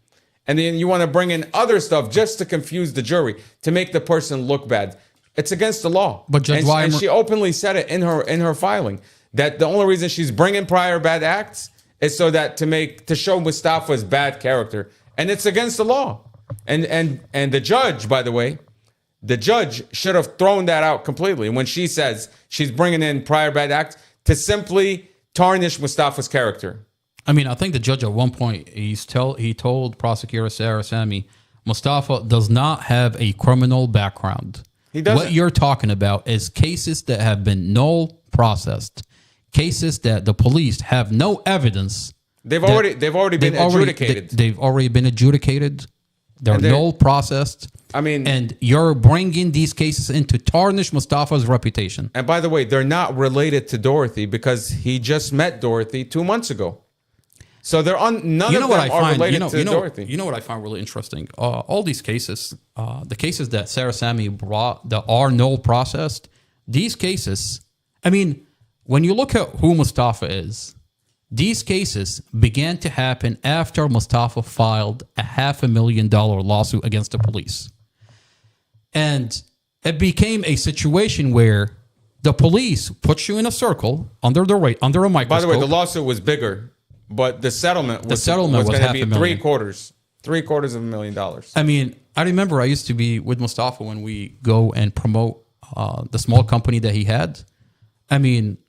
And then you want to bring in other stuff just to confuse the jury, to make the person look bad. It's against the law. But Judge Weimer, and she openly said it in her filing that the only reason she's bringing prior bad acts is so that to show Mustafa's bad character, and it's against the law. And the judge, by the way, the judge should have thrown that out completely when she says she's bringing in prior bad acts to simply tarnish Mustafa's character. I mean, I think the judge at one point, he told prosecutor Sarah Sami, Mustafa does not have a criminal background. He doesn't. What you're talking about is cases that have been null processed, cases that the police have no evidence. They've already been adjudicated. They've already been adjudicated. They're null processed. I mean, and you're bringing these cases in to tarnish Mustafa's reputation. And by the way, they're not related to Dorothy because he just met Dorothy 2 months ago. So they're none of them are related to Dorothy. You know what I find really interesting? All these cases, the cases that Sarah Sami brought that are null processed, these cases, I mean, when you look at who Mustafa is, these cases began to happen after Mustafa filed a $500,000 lawsuit against the police. And it became a situation where the police put you in a circle under a microscope. By the way, the lawsuit was bigger. But the settlement was going to be $750,000. I mean, I remember I used to be with Mustafa when we go and promote the small company that he had. I mean,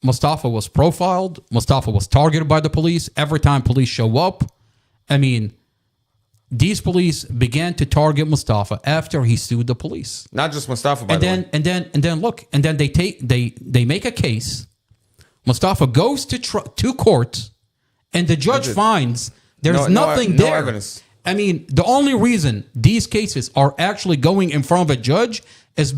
Mustafa was profiled. Mustafa was targeted by the police. Every time police show up, I mean, these police began to target Mustafa after he sued the police. Not just Mustafa, by the way. And then they make a case. Mustafa goes to court. And the judge finds there's nothing there. No evidence. I mean, the only reason these cases are actually going in front of a judge is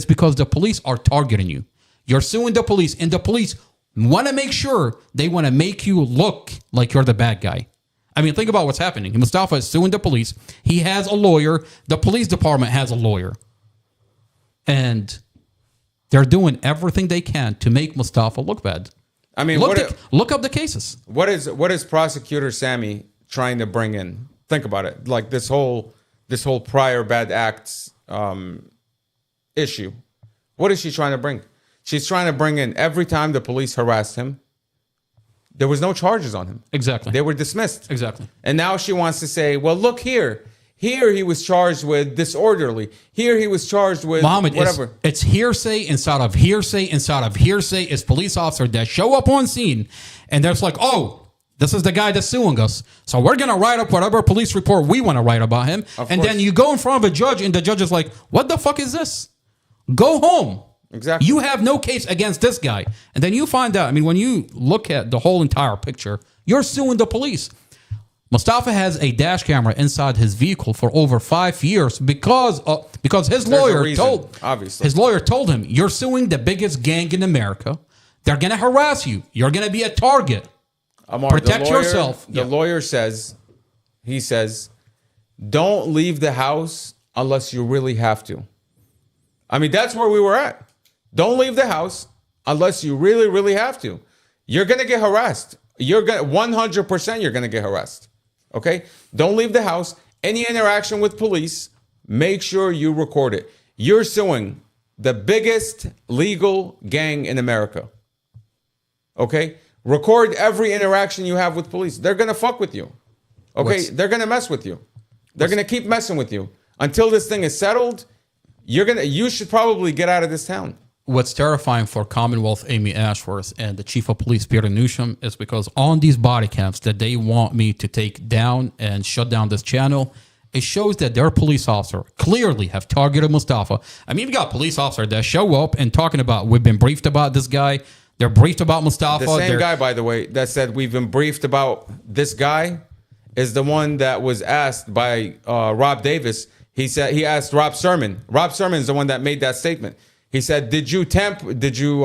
because the police are targeting you. You're suing the police, and the police want to make sure they want to make you look like you're the bad guy. I mean, think about what's happening. Mustafa is suing the police. He has a lawyer. The police department has a lawyer. And they're doing everything they can to make Mustafa look bad. I mean, look up the cases. What is Prosecutor Sammy trying to bring in? Think about it. Like this whole prior bad acts issue. What is she trying to bring? She's trying to bring in every time the police harassed him, there was no charges on him. Exactly. They were dismissed. Exactly. And now she wants to say, well, look here. Here he was charged with disorderly. Here he was charged with Mohammed, whatever. It's hearsay inside of hearsay inside of hearsay. It's police officers that show up on scene and they're like, oh, this is the guy that's suing us. So we're going to write up whatever police report we want to write about him. And then you go in front of a judge and the judge is like, what the fuck is this? Go home. Exactly. You have no case against this guy. And then you find out, I mean, when you look at the whole entire picture, you're suing the police. Mustafa has a dash camera inside his vehicle for over 5 years because his lawyer told him, you're suing the biggest gang in America. They're going to harass you. You're going to be a target. Amar, Protect yourself. The lawyer says, don't leave the house unless you really have to. I mean, that's where we were at. Don't leave the house unless you really, really have to. You're going to get harassed. 100% you're going to get harassed. Okay? Don't leave the house. Any interaction with police, make sure you record it. You're suing the biggest legal gang in America. Okay? Record every interaction you have with police. They're going to fuck with you. Okay? They're going to mess with you. They're going to keep messing with you. Until this thing is settled, you should probably get out of this town. What's terrifying for Commonwealth Amy Ashworth and the Chief of Police Peter Newsham is because on these body cams that they want me to take down and shut down this channel, it shows that their police officer clearly have targeted Mustafa. I mean, we got police officers that show up and talking about, we've been briefed about this guy. They're briefed about Mustafa. The same guy, by the way, that said we've been briefed about this guy is the one that was asked by Rob Davis. He asked Rob Sermon. Rob Sermon is the one that made that statement. He said, did you do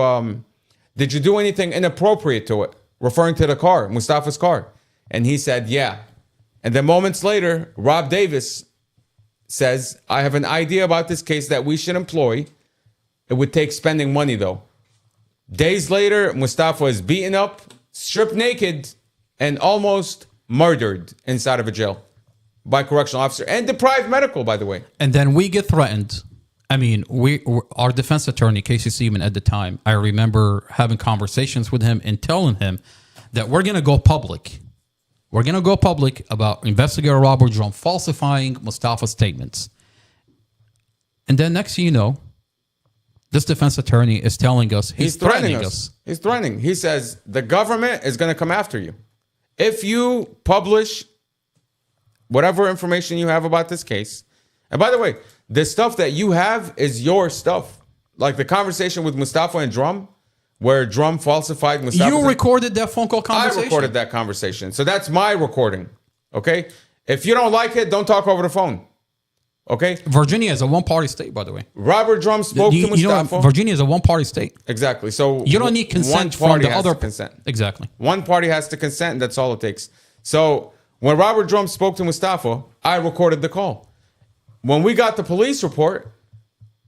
anything inappropriate to it? Referring to the car, Mustafa's car. And he said, yeah. And then moments later, Rob Davis says, I have an idea about this case that we should employ. It would take spending money though. Days later, Mustafa is beaten up, stripped naked, and almost murdered inside of a jail by a correctional officer and deprived medical, by the way. And then we get threatened. I mean, our defense attorney, Casey Seaman, at the time, I remember having conversations with him and telling him that we're going to go public. We're going to go public about investigator Robert Drum falsifying Mustafa's statements. And then next thing you know, this defense attorney is telling us he's threatening us. He's threatening. He says the government is going to come after you. If you publish whatever information you have about this case, and by the way, the stuff that you have is your stuff. Like the conversation with Mustafa and Drum, where Drum falsified Mustafa. You recorded that phone call conversation? I recorded that conversation. So that's my recording. Okay? If you don't like it, don't talk over the phone. Okay? Virginia is a one-party state, by the way. Robert Drum spoke to Mustafa. You know, Virginia is a one-party state. Exactly. So you don't need consent from the other. Consent. Exactly. One party has to consent, and that's all it takes. So when Robert Drum spoke to Mustafa, I recorded the call. When we got the police report,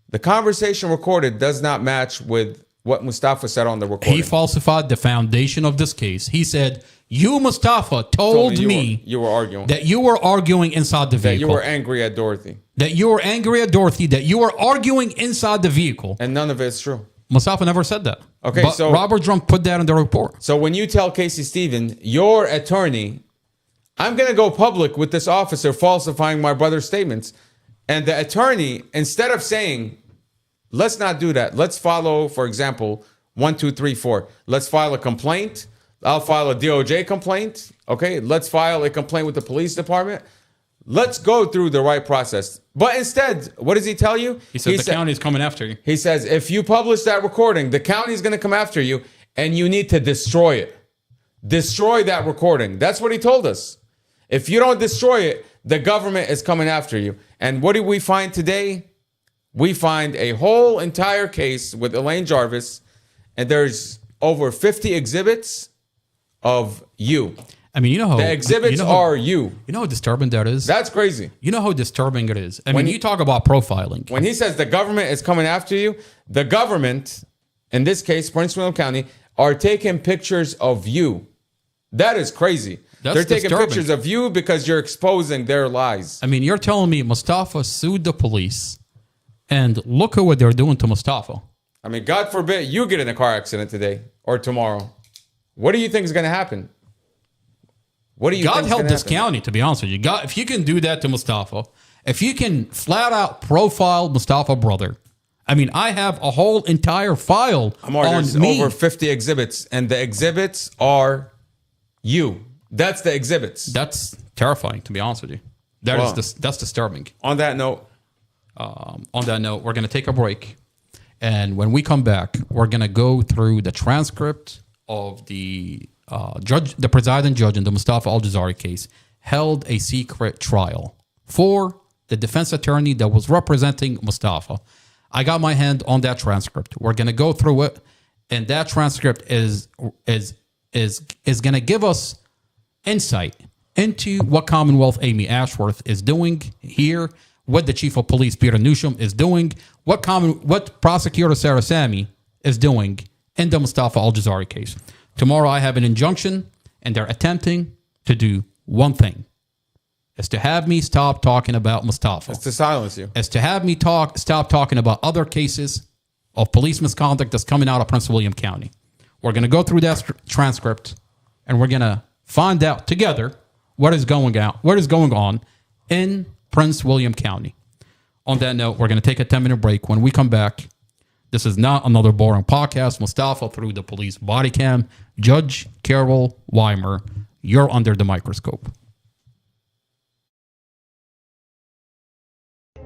the conversation recorded does not match with what Mustafa said on the recording. He falsified the foundation of this case. He said, you, Mustafa, told me you were arguing. That you were arguing inside the vehicle. That you were angry at Dorothy. That you were angry at Dorothy. That you were arguing inside the vehicle. And none of it's true. Mustafa never said that. Okay, but so Robert Drum put that in the report. So when you tell Casey Stephen, your attorney, I'm going to go public with this officer falsifying my brother's statements. And the attorney, instead of saying, let's not do that. Let's follow, for example, 1, 2, 3, 4. Let's file a complaint. I'll file a DOJ complaint. Okay. Let's file a complaint with the police department. Let's go through the right process. But instead, what does he tell you? He said the county is coming after you. He says, if you publish that recording, the county is going to come after you and you need to destroy it. Destroy that recording. That's what he told us. If you don't destroy it, the government is coming after you. And what did we find today? We find a whole entire case with Elaine Jarvis, and there's over 50 exhibits of you. I mean, you know how the exhibits are you. You know how disturbing that is? That's crazy. You know how disturbing it is. I mean, you talk about profiling. When he says the government is coming after you, the government, in this case, Prince William County, are taking pictures of you. That is crazy. They're taking pictures of you because you're exposing their lies. I mean, you're telling me Mustafa sued the police, and look at what they're doing to Mustafa. I mean, God forbid you get in a car accident today or tomorrow. What do you think is going to happen? What do you God help this county, to be honest with you. God, if you can do that to Mustafa, if you can flat out profile Mustafa brother, I mean, I have a whole entire file there's over 50 exhibits, and the exhibits are you. That's the exhibits. That's terrifying, to be honest with you. That's disturbing. On that note, we're going to take a break, and when we come back, we're going to go through the transcript of the the presiding judge in the Mustafa Al-Jazari case held a secret trial for the defense attorney that was representing Mustafa. I got my hand on that transcript. We're going to go through it, and that transcript is going to give us insight into what Commonwealth Amy Ashworth is doing here, what the chief of police Peter Newsham is doing, what prosecutor Sarah Sami is doing in the Mustafa Al-Jazari case. Tomorrow I have an injunction, and they're attempting to do one thing. It's to have me stop talking about Mustafa. It's to silence you. It's to have me stop talking about other cases of police misconduct that's coming out of Prince William County. We're going to go through that transcript, and we're going to find out together what is going on in Prince William County. On that note, we're going to take a 10-minute break. When we come back, this is not another boring podcast. Mustafa through the police body cam. Judge Carol Weimer, you're under the microscope.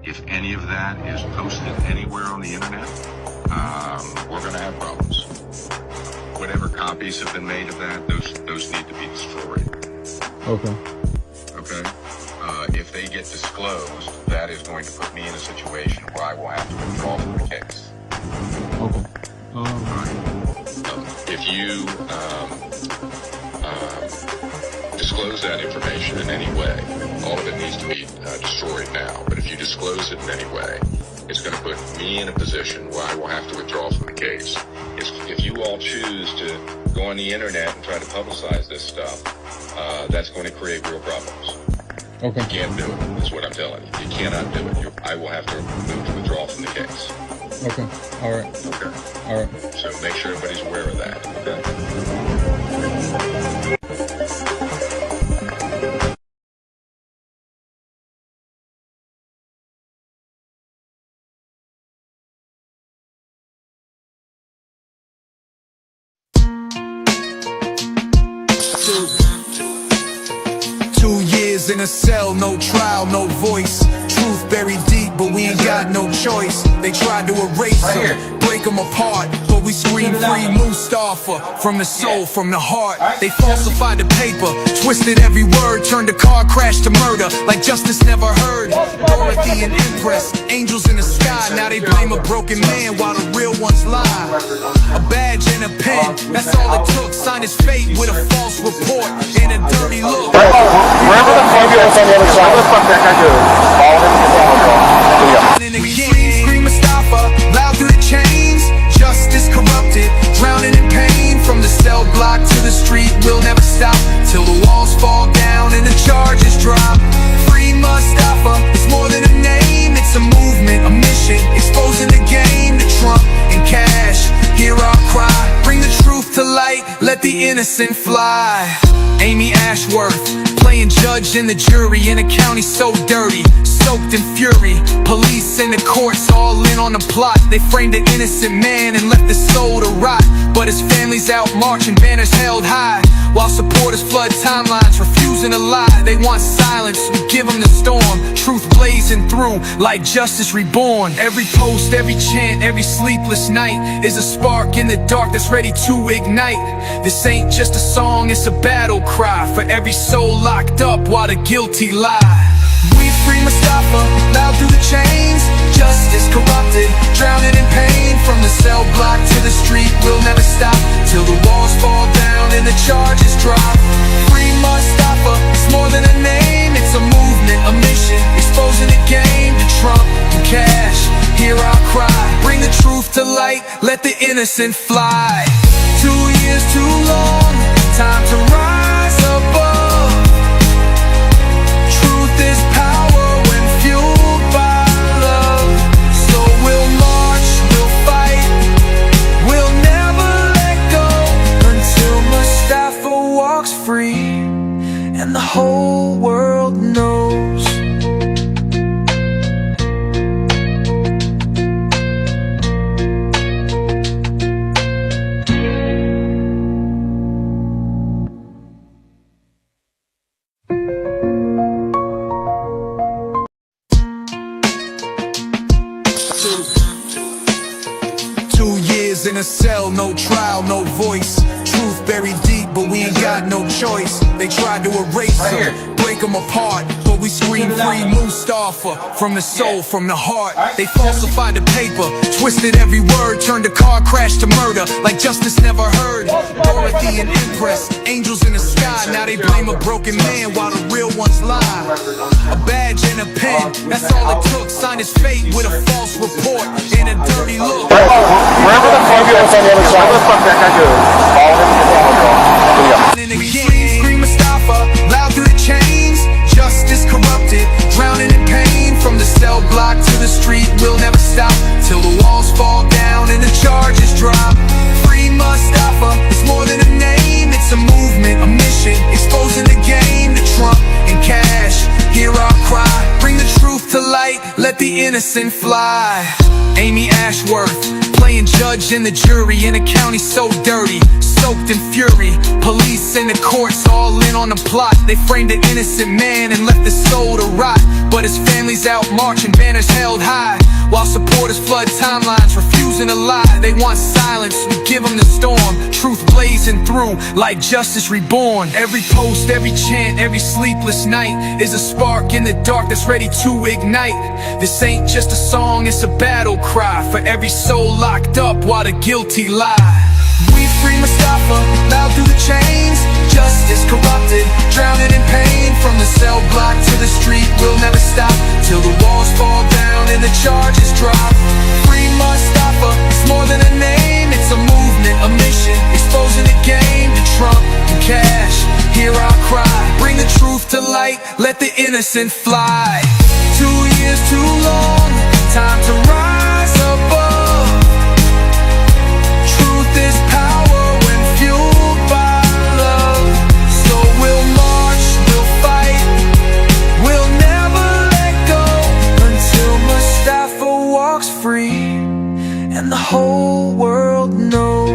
If any of that is posted anywhere on the internet, we're going to have problems. Whatever copies have been made of that, those need to be destroyed. Okay. Okay? If they get disclosed, that is going to put me in a situation where I will have to withdraw from the case. Okay. If you disclose that information in any way, all of it needs to be destroyed now. But if you disclose it in any way, it's going to put me in a position where I will have to withdraw from the case. If you all choose to go on the internet and try to publicize this stuff, that's going to create real problems. Okay. You can't do it, is what I'm telling you. You cannot do it. I will have to move to withdraw from the case. Okay. All right. Okay. All right. So make sure everybody's aware of that. Okay. 2 years in a cell, no trial, no voice. Truth buried deep, but we ain't got no choice. They tried to erase him, break him apart, but we scream free Mustafa. From the soul, from the heart. They falsified the paper, twisted every word, turned a car crash to murder, like justice never heard. Dorothy and Empress, angels in the sky. Now they blame a broken man while the real ones lie. A badge and a pen, that's all it took. Signed his fate with a false report and a dirty look. Wherever the ambulance on the other side. Where the fuck that guy goes? Follow him to the We scream Mustafa, loud through the chains. Justice corrupted, drowning in pain. From the cell block to the street, we'll never stop till the walls fall down and the charges drop. Free Mustafa, it's more than a name. It's a movement, a mission, exposing the game to Trump and Cash. Hear our cry, bring the truth to light, let the innocent fly. Amy Ashworth, playing judge and the jury in a county so dirty, soaked in fury. Police and the courts all in on the plot. They framed an innocent man and left his soul to rot. But his family's out marching, banners held high, while supporters flood timelines, refusing to lie. They want silence, we give them the storm. Truth blazing through like justice reborn. Every post, every chant, every sleepless night is a spark in the dark that's ready to ignite. This ain't just a song, it's a battle cry for every soul locked up while the guilty lie. free Mustafa, loud through the chains. Justice corrupted, drowning in pain. From the cell block to the street, we'll never stop till the walls fall down and the charges drop. Free Mustafa, it's more than a name, it's a movement, a mission, exposing the game to Trump and Cash. Hear our cry, bring the truth to light, let the innocent fly. 2 years too long, time to rise above. Truth is power when fueled by love. So we'll march, we'll fight, we'll never let go until Mustafa walks free and the whole world knows. 2 years in a cell, no trial, no voice. Truth buried deep, but we ain't got no choice. They tried to erase him, break him apart, but we scream free Mustafa. From the soul, from the heart. They falsified the paper, twisted every word, turned a car crash to murder, like justice never heard. Dorothy and Empress, angels in the sky. Now they blame a broken man while the real ones lie. A badge and a pen, that's all it took. Signed his fate with a false report and a dirty look. Wherever the ambulance on the other side. Where the fuck that guy goes? Follow him to the hotel. And again, free Mustafa, loud through the chains. Justice corrupted, drowning in pain. From the cell block to the street, we'll never stop till the walls fall down and the charges drop. Free Mustafa, it's more than a name, it's a movement, a mission, exposing the game to Trump and Cash. Hear our cry, bring the truth to light, let the innocent fly. Amy Ashworth, playing judge and the jury in a county so dirty, soaked in fury. Police and the courts all in on the plot. They framed an innocent man and left his soul to rot, but his family's out marching, banners held high, while supporters flood timelines, refusing to lie. They want silence, we give them the storm. Truth blazing through like justice reborn. Every post, every chant, every sleepless night is a spark in the dark that's ready to ignite. This ain't just a song, it's a battle cry for every soul locked up while the guilty lie. We free Mustafa, loud through the chains. Justice corrupted, drowning in pain. From the cell block to the street, we'll never stop till the walls fall down and the charges drop. Free Mustafa, it's more than a name, it's a movement, a mission, exposing the game to Trump and Cash. Hear our cry, bring the truth to light, let the innocent fly. 2 years too long, time to rise above. Truth is power when fueled by love. So we'll march, we'll fight, we'll never let go until Mustafa walks free and the whole world knows.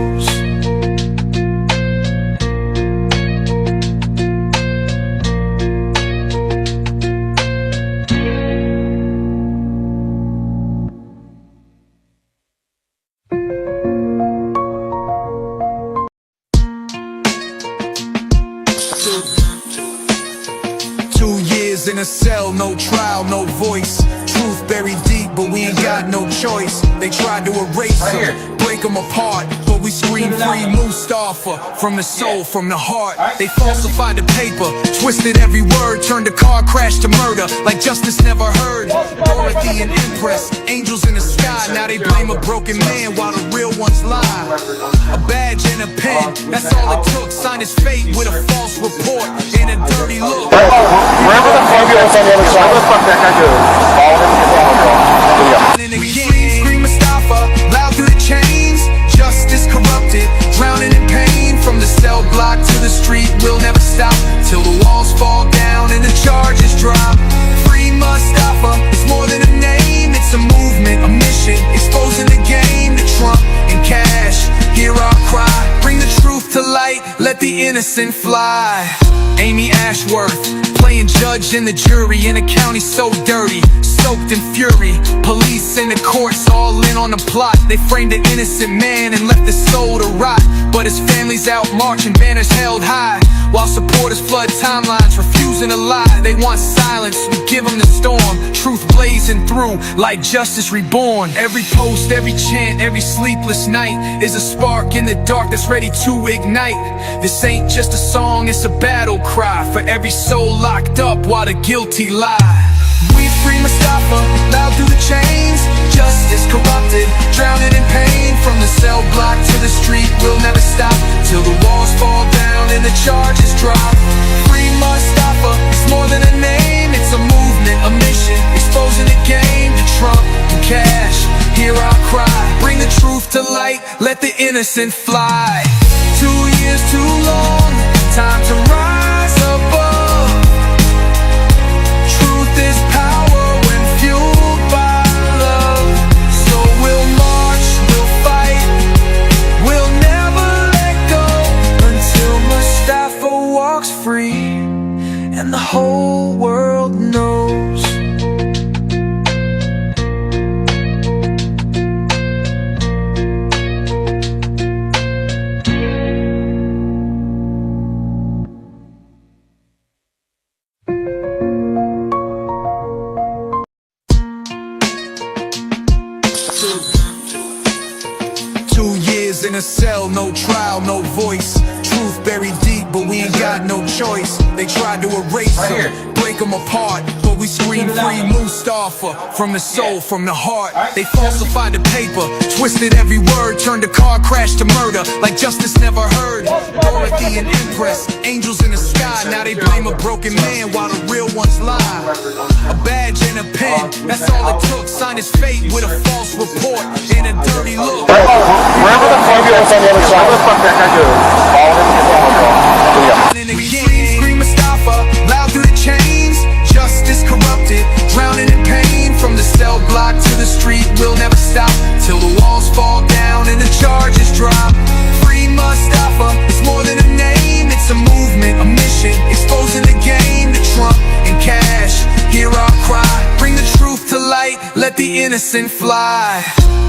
In a cell, no trial, no voice. Truth buried deep, but we ain't got no choice. They tried to erase him, break him apart, but we scream free Mustafa. From the soul, from the heart. They falsified the paper, twisted every word, turned a car crash to murder, like justice never heard. Dorothy and Empress, angels in the sky. Now they blame a broken man while the real ones lie. A badge and a pen, that's all it took. Signed his fate with a false report and a dirty look. Wherever the ambulance on the other side. Where the fuck that guy goes? Follow him to the hotel. And again, free Mustafa, loud through the chains. Justice corrupted, drowning in pain. From the cell block to the street, we'll never stop till the walls fall down and the charges drop. Free Mustafa, it's more than a name, it's a movement, a mission, exposing the game to Trump and Cash. Hear our cry, bring the truth to light, let the innocent fly. Amy Ashworth, playing judge and the jury in a county so dirty, soaked in fury. Police and the courts all in on the plot. They framed an innocent man and left his soul to rot, but his family's out marching, banners held high, while supporters flood timelines, refusing to lie. They want silence, we give them the storm. Truth blazing through like justice reborn. Every post, every chant, every sleepless night is a spark in the dark that's ready to ignite. This ain't just a song, it's a battle cry for every soul locked up while the guilty lie. We free Mustafa, loud through the chains. Justice corrupted, drowning in pain. From the cell block to the street, we'll never stop till the walls fall down and the charges drop. Free Mustafa, it's more than a name, it's a movement, a mission, exposing the game to Trump and Cash. Hear our cry, bring the truth to light, let the innocent fly. 2 years too long, time to rise above. Truth is power when fueled by love. So we'll march, we'll fight, we'll never let go until Mustafa walks free and the whole world knows. In a cell, no trial, no voice. Truth buried deep, but we ain't got no choice. They tried to erase him, break him apart, but we scream free Mustafa. From the soul, from the heart. They falsified the paper, twisted every word, turned a car crash to murder like justice never heard. Dorothy and Empress, angels in the sky. Now they blame a broken man while the real ones lie. A badge and a pen, that's all it took. Signed his fate with a false report and a dirty look. Wherever the ambulance on the other side. Where the fuck that guy goes? Follow him and then And again, scream Mustafa, loud through the chains. Justice corrupted, drowning in pain. From the cell block to the street, we'll never stop till the walls fall down and the charges drop. Free Mustafa, it's more than a name, it's a movement, a mission, exposing the game to Trump and Cash. Hear our cry, bring the truth to light, let the innocent fly.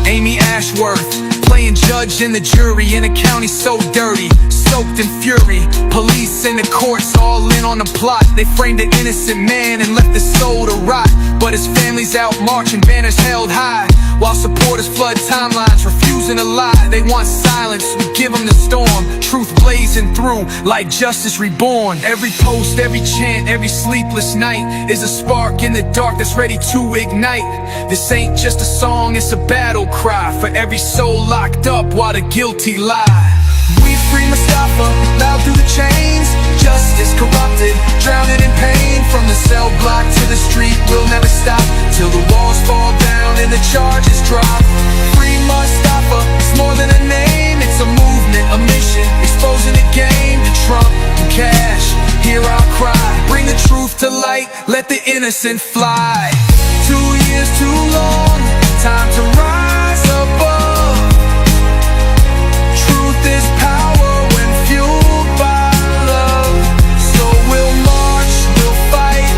Amy Ashworth, playing judge in the jury in a county so dirty, soaked in fury. Police in the courts all in on the plot. They framed an innocent man and left his soul to rot. But his family's out marching, banners held high, while supporters flood timelines, refusing to lie. They want silence, we give them the storm. Truth blazing through like justice reborn. Every post, every chant, every sleepless night is a spark in the dark that's ready to ignite. This ain't just a song, it's a battle cry for every soul locked up while the guilty lie. We free Mustafa, loud through the chains. Justice corrupted, drowning in pain. From the cell block to the street, we'll never stop till the walls fall down and the charges drop. Free Mustafa, it's more than a name, it's a movement, a mission, exposing the game to Trump and Cash. Hear our cry, bring the truth to light, let the innocent fly. 2 years too long, time to rise above. Truth is power when fueled by love. So we'll march, we'll fight,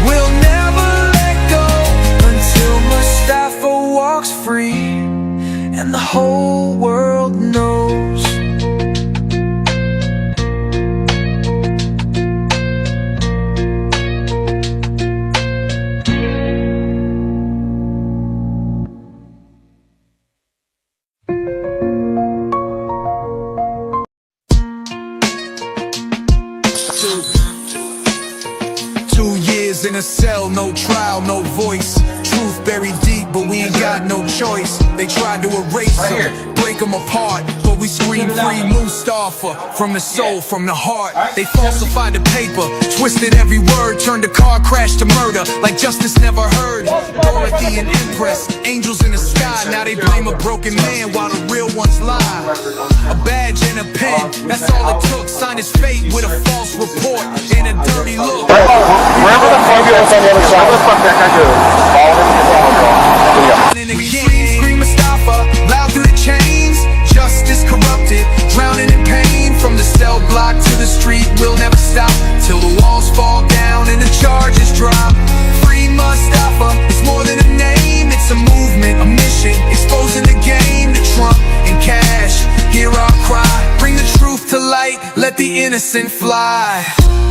we'll never let go until Mustafa walks free and the whole world knows. In a cell, no trial, no voice. Truth buried deep, but we ain't got no choice. They tried to erase him, break him apart, but we scream free Mustafa. From the soul, from the heart. They falsified the paper, twisted every word, turned a car crash to murder like justice never heard. Dorothy and Empress, angels in the sky. Now they blame a broken man while the real ones lie. A badge and a pen, that's all it took. Signed his fate with a false report and a dirty look. wherever the ambulance on the other side. Where the fuck that guy goes? Follow him and then And again, scream Mustafa, loud through the chains. Justice corrupted, drowning in pain. From the cell block to the street, we'll never stop till the walls fall down and the charges drop. Free Mustafa, it's more than a name, it's a movement, a mission, exposing the game to Trump and Cash. Hear our cry, bring the truth to light, let the innocent fly.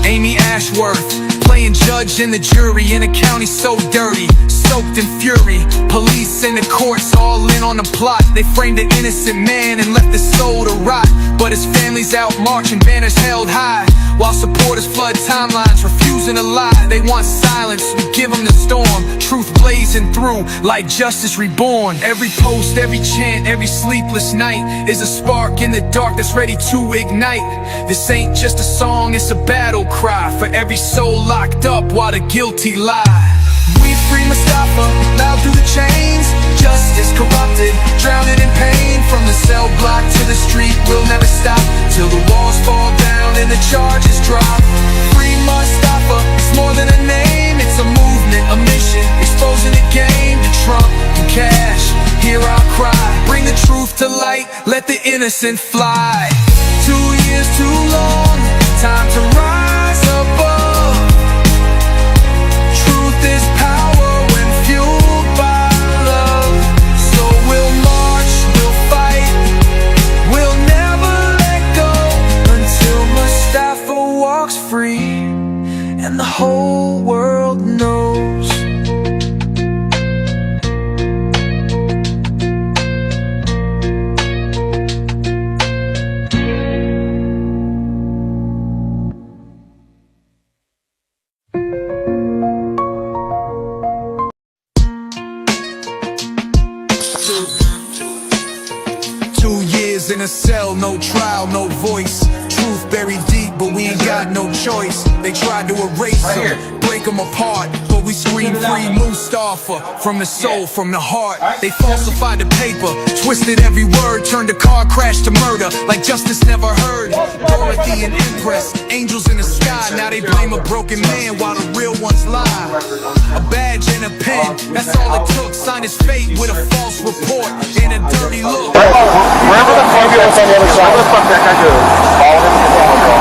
Amy Ashworth, playing judge and the jury in a county so dirty, soaked in fury. Police and the courts all in on the plot. They framed an innocent man and left his soul to rot. But his family's out marching, banners held high, while supporters flood timelines, refusing to lie. They want silence, we give them the storm. Truth blazing through like justice reborn. Every post, every chant, every sleepless night is a spark in the dark that's ready to ignite. This ain't just a song, it's a battle cry for every soul locked up while the guilty lie. We free Mustafa, loud through the chains. Justice corrupted, drowning in pain. From the cell block to the street, we'll never stop till the walls fall down and the charges drop. Free Mustafa, it's more than a name, it's a movement, a mission, exposing the game to Trump and Cash. Hear our cry, bring the truth to light, let the innocent fly. 2 years too long, time to rise above. Truth is power when fueled by love. So we'll march, we'll fight, we'll never let go until Mustafa walks free and the whole world knows. 2 years in a cell, no trial, no voice. Truth buried deep, but we ain't got no choice. They tried to erase him, break him apart, but we scream free Mustafa. From the soul, from the heart. They falsified the paper, twisted every word, turned a car crash to murder like justice never heard. Dorothy and Empress, angels in the sky. Now they blame a broken man while the real ones lie. A badge and a pen, that's all it took. Signed his fate with a false report and a dirty look. Wherever the ambulance on the other side, what the fuck that guy do? Follow him and then we'll go.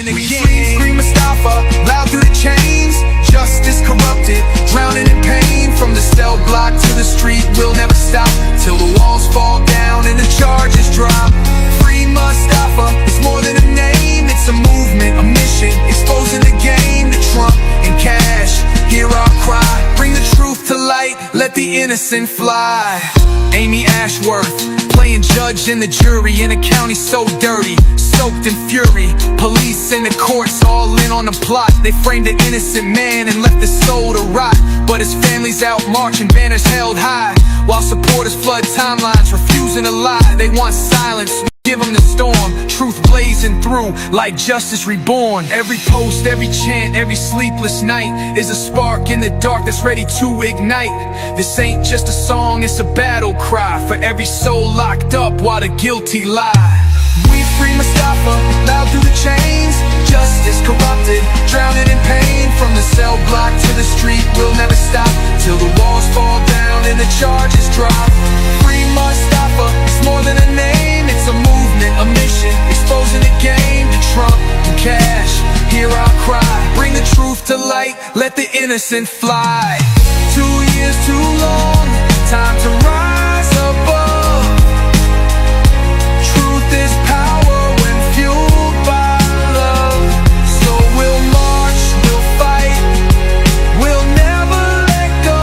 And again, free Mustafa, loud through the chains. Justice corrupted, drowning in pain. From the cell block to the street, we'll never stop till the walls fall down and the charges drop. Free Mustafa, it's more than a name, it's a movement, a mission, exposing the game to Trump and Cash. Hear our cry, bring the truth to light, let the innocent fly. Amy Ashworth, playing judge and the jury in a county so dirty, soaked in fury. Police and the courts all in on the plot. They framed an innocent man and left his soul to rot. But his family's out marching, banners held high, while supporters flood timelines, refusing to lie. They want silence, we give them the storm. Truth blazing through like justice reborn. Every post, every chant, every sleepless night is a spark in the dark that's ready to ignite. This ain't just a song, it's a battle cry for every soul locked up while the guilty lie. We free Mustafa, loud through the chains. Justice corrupted, drowning in pain. From the cell block to the street, we'll never stop till the walls fall down and the charges drop. Free Mustafa, it's more than a name, it's a movement, a mission, exposing the game to Trump and Cash. Hear our cry, bring the truth to light, let the innocent fly. 2 years too long, time to rise above. Truth is power when fueled by love. So we'll march, we'll fight, we'll never let go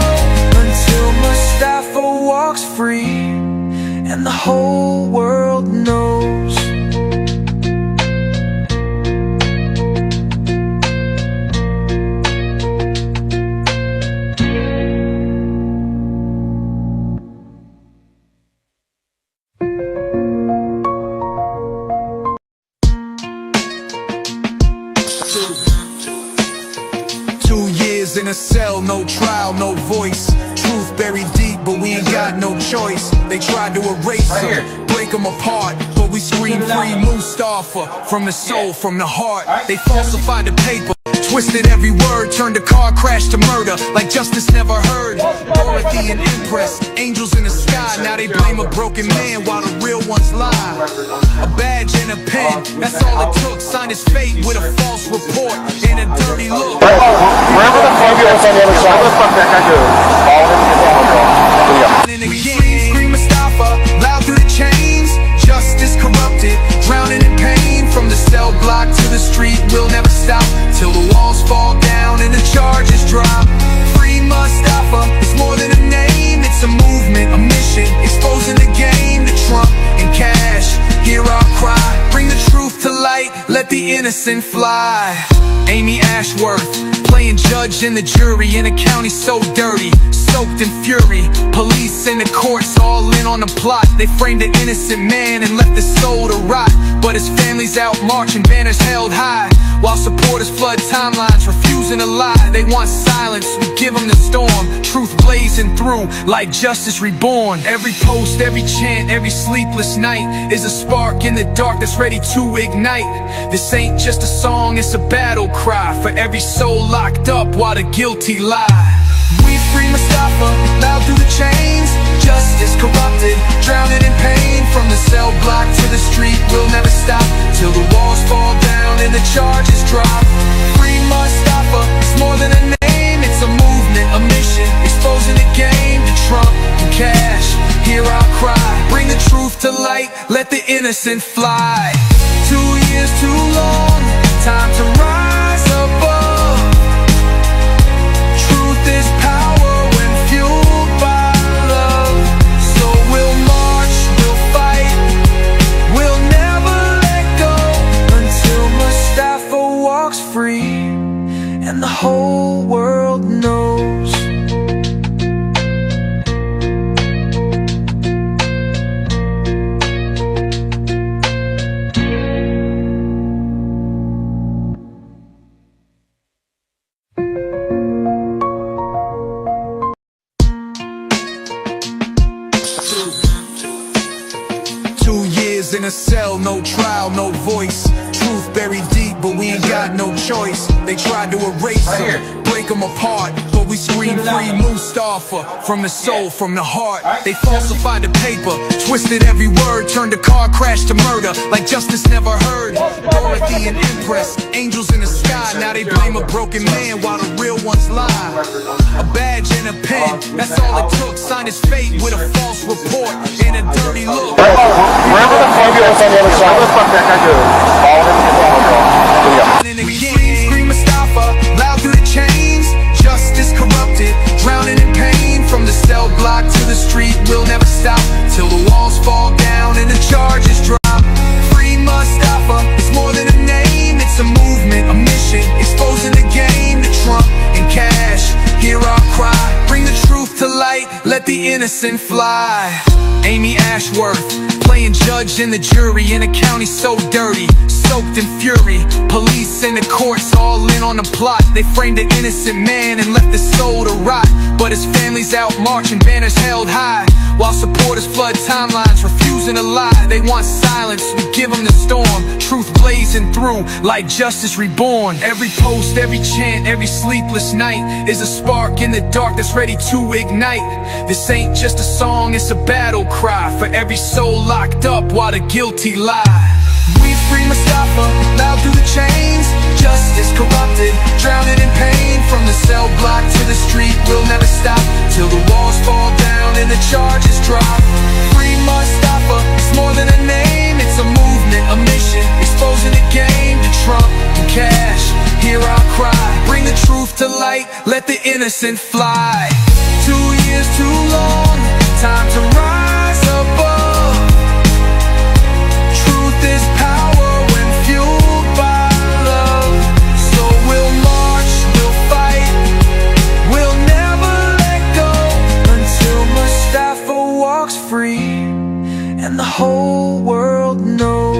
until Mustafa walks free and the whole world knows. In a cell, no trial, no voice. Truth buried deep, but we ain't got no choice. They tried to erase him, break him apart, but we scream free Mustafa. From the soul, from the heart. They falsified the paper, twisted every word, turned a car crash to murder like justice never heard. Dorothy and Empress, angels in the sky. Now they blame a broken man while the real ones lie. A badge and a pen, that's all it took. Signed his fate with a false report and a dirty look. Wherever the ambulance on the other side, what the fuck that guy do? Follow him and then we'll go. And again, free Mustafa, loud through the chains. Justice corrupted, drowning in pain. From the cell block innocent fly. Amy Ashworth, playing judge and the jury in a county so dirty, soaked in fury. Police and the courts all in on the plot. They framed an innocent man and left his soul to rot. But his family's out marching, banners held high, while supporters flood timelines, refusing to lie. They want silence, we give them the storm. Truth blazing through like justice reborn. Every post, every chant, every sleepless night is a spark in the dark that's ready to ignite. This ain't just a song, it's a battle cry for every soul locked up while the guilty lie. We free Mustafa, loud through the chains. Justice corrupted, drowning in pain. From the cell block to the street, we'll never stop till the walls fall down and the charges drop. Free Mustafa, it's more than a name, it's a movement, a mission, exposing the game to Trump and Cash. Hear our cry, bring the truth to light, let the innocent fly. 2 years too long, time to rise above. Truth is power when fueled by love. So we'll march, we'll fight, we'll never let go until Mustafa walks free and the whole world knows. 2 years in a cell, no trial, no voice. Truth buried deep, but we ain't got no choice. They tried to erase him, break him apart, but we scream free Mustafa. From the soul, from the heart. They falsified the paper, twisted every word, turned a car crash to murder like justice never heard. Dorothy and Empress, angels in the sky. Now they blame a broken man while the real ones lie. A badge and a pen, that's all it took. Signed his fate with a false report and a dirty look. Wherever the fuck you on the other side, what the fuck that guy do? Follow him and get down. And again, scream Mustafa, loud through the chains. Justice corrupted, drowning in pain. From the cell block to the street, we'll never stop till the walls fall down and the charges drop. Free Mustafa, it's more than a name, it's a movement, a mission, exposing the game to Trump and Cash. Hear our cry, bring the truth to light, let the innocent fly. Amy Ashworth, playing judge and the jury in a county so dirty, soaked in fury. Police and the courts all in on the plot. They framed an innocent man and left his soul to rot. But his family's out marching, banners held high, while supporters flood timelines, refusing to lie. They want silence, we give them the storm. Truth blazing through like justice reborn. Every post, every chant, every sleepless night is a spark in the dark that's ready to ignite. This ain't just a song, it's a battle cry for every soul locked up while the guilty lie. We free Mustafa, loud through the chains. Justice corrupted, drowning in pain. From the cell block to the street, we'll never stop till the walls fall down and the charges drop. Free Mustafa, it's more than a name, it's a movement, a mission, exposing the game to Trump and Cash. Hear our cry, bring the truth to light, let the innocent fly. 2 years too long, time to rise above. Truth is power when fueled by love. So we'll march, we'll fight, we'll never let go until Mustafa walks free and the whole world knows.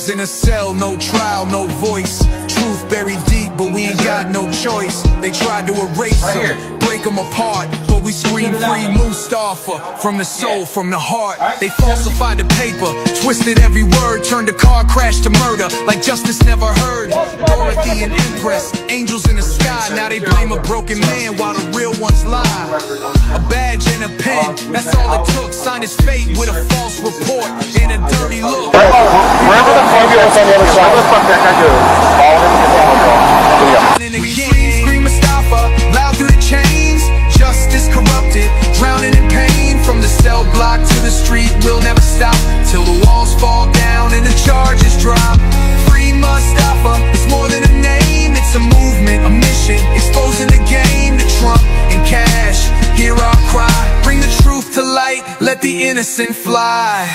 In a cell, no trial, no voice. Truth buried deep, but we ain't got no choice. They tried to erase him, break him apart, but we scream free Mustafa. From the soul, from the heart. They falsified the paper, twisted every word, turned a car crash to murder like justice never heard. Dorothy and Empress, angels in the sky. Now they blame a broken man while the real ones lie. A badge and a pen, that's all it took. Signed his fate with a false report and a dirty look. Wherever the fuck you on the other side, what the fuck that guy do? Follow him and get down. And again, scream Mustafa, loud through the chains. Justice corrupted, drowning in pain. From the cell block innocent fly.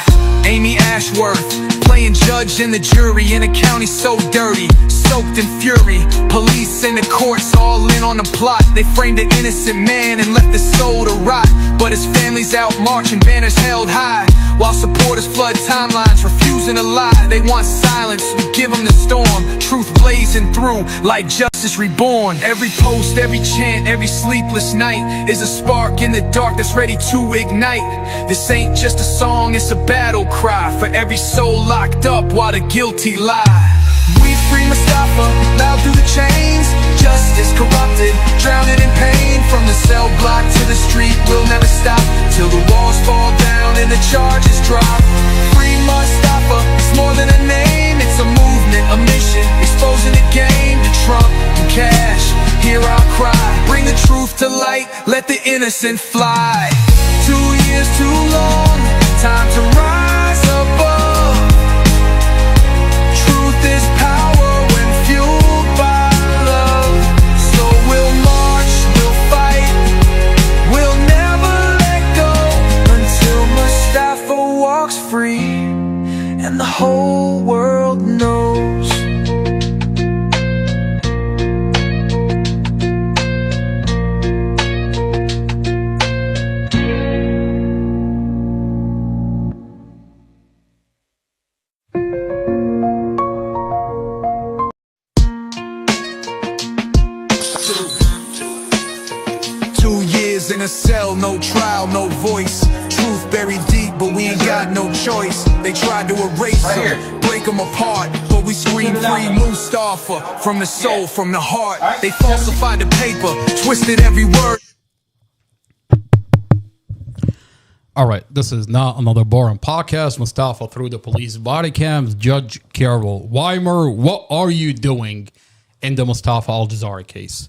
Amy Ashworth, playing judge and the jury in a county so dirty, soaked in fury. Police in the courts all in on the plot. They framed an innocent man and left his soul to rot. But his family's out marching, banners held high, while supporters flood timelines, refusing to lie. They want silence, we give them the storm. Truth blazing through like justice reborn. Every post, every chant, every sleepless night is a spark in the dark that's ready to ignite. This ain't just a song, it's a battle cry for every soul locked up while the guilty lie. We free Mustafa, loud through the chains. Justice corrupted, drowning in pain. From the cell block to the street, we'll never stop till the walls fall down and the charges drop. Free Mustafa, it's more than a name, it's a movement, a mission, exposing the game to Trump and Cash. Hear our cry, bring the truth to light, let the innocent fly. 2 years too long, time to rise above. Truth is power when fueled by love. So we'll march, we'll fight, we'll never let go until Mustafa walks free and the whole world knows. In a cell, no trial, no voice. Truth buried deep, but we ain't got no choice. They tried to erase him, break him apart, but we scream free Mustafa from the soul, from the heart. They falsified the paper, twisted every word. All right, this is not another boring podcast. Mustafa through the police body cams. Judge Carol Weimer, what are you doing in the Mustafa Al-Jazari case?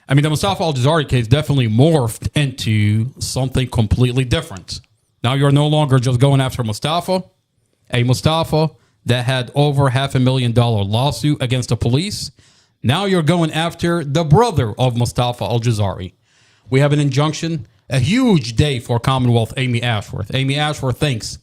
I mean, the Mustafa Al-Jazari case definitely morphed into something completely different. Now you're no longer just going after Mustafa, a Mustafa that had over $500,000 lawsuit against the police. Now you're going after the brother of Mustafa Al-Jazari. We have an injunction, a huge day for Commonwealth Amy Ashworth. Amy Ashworth thinks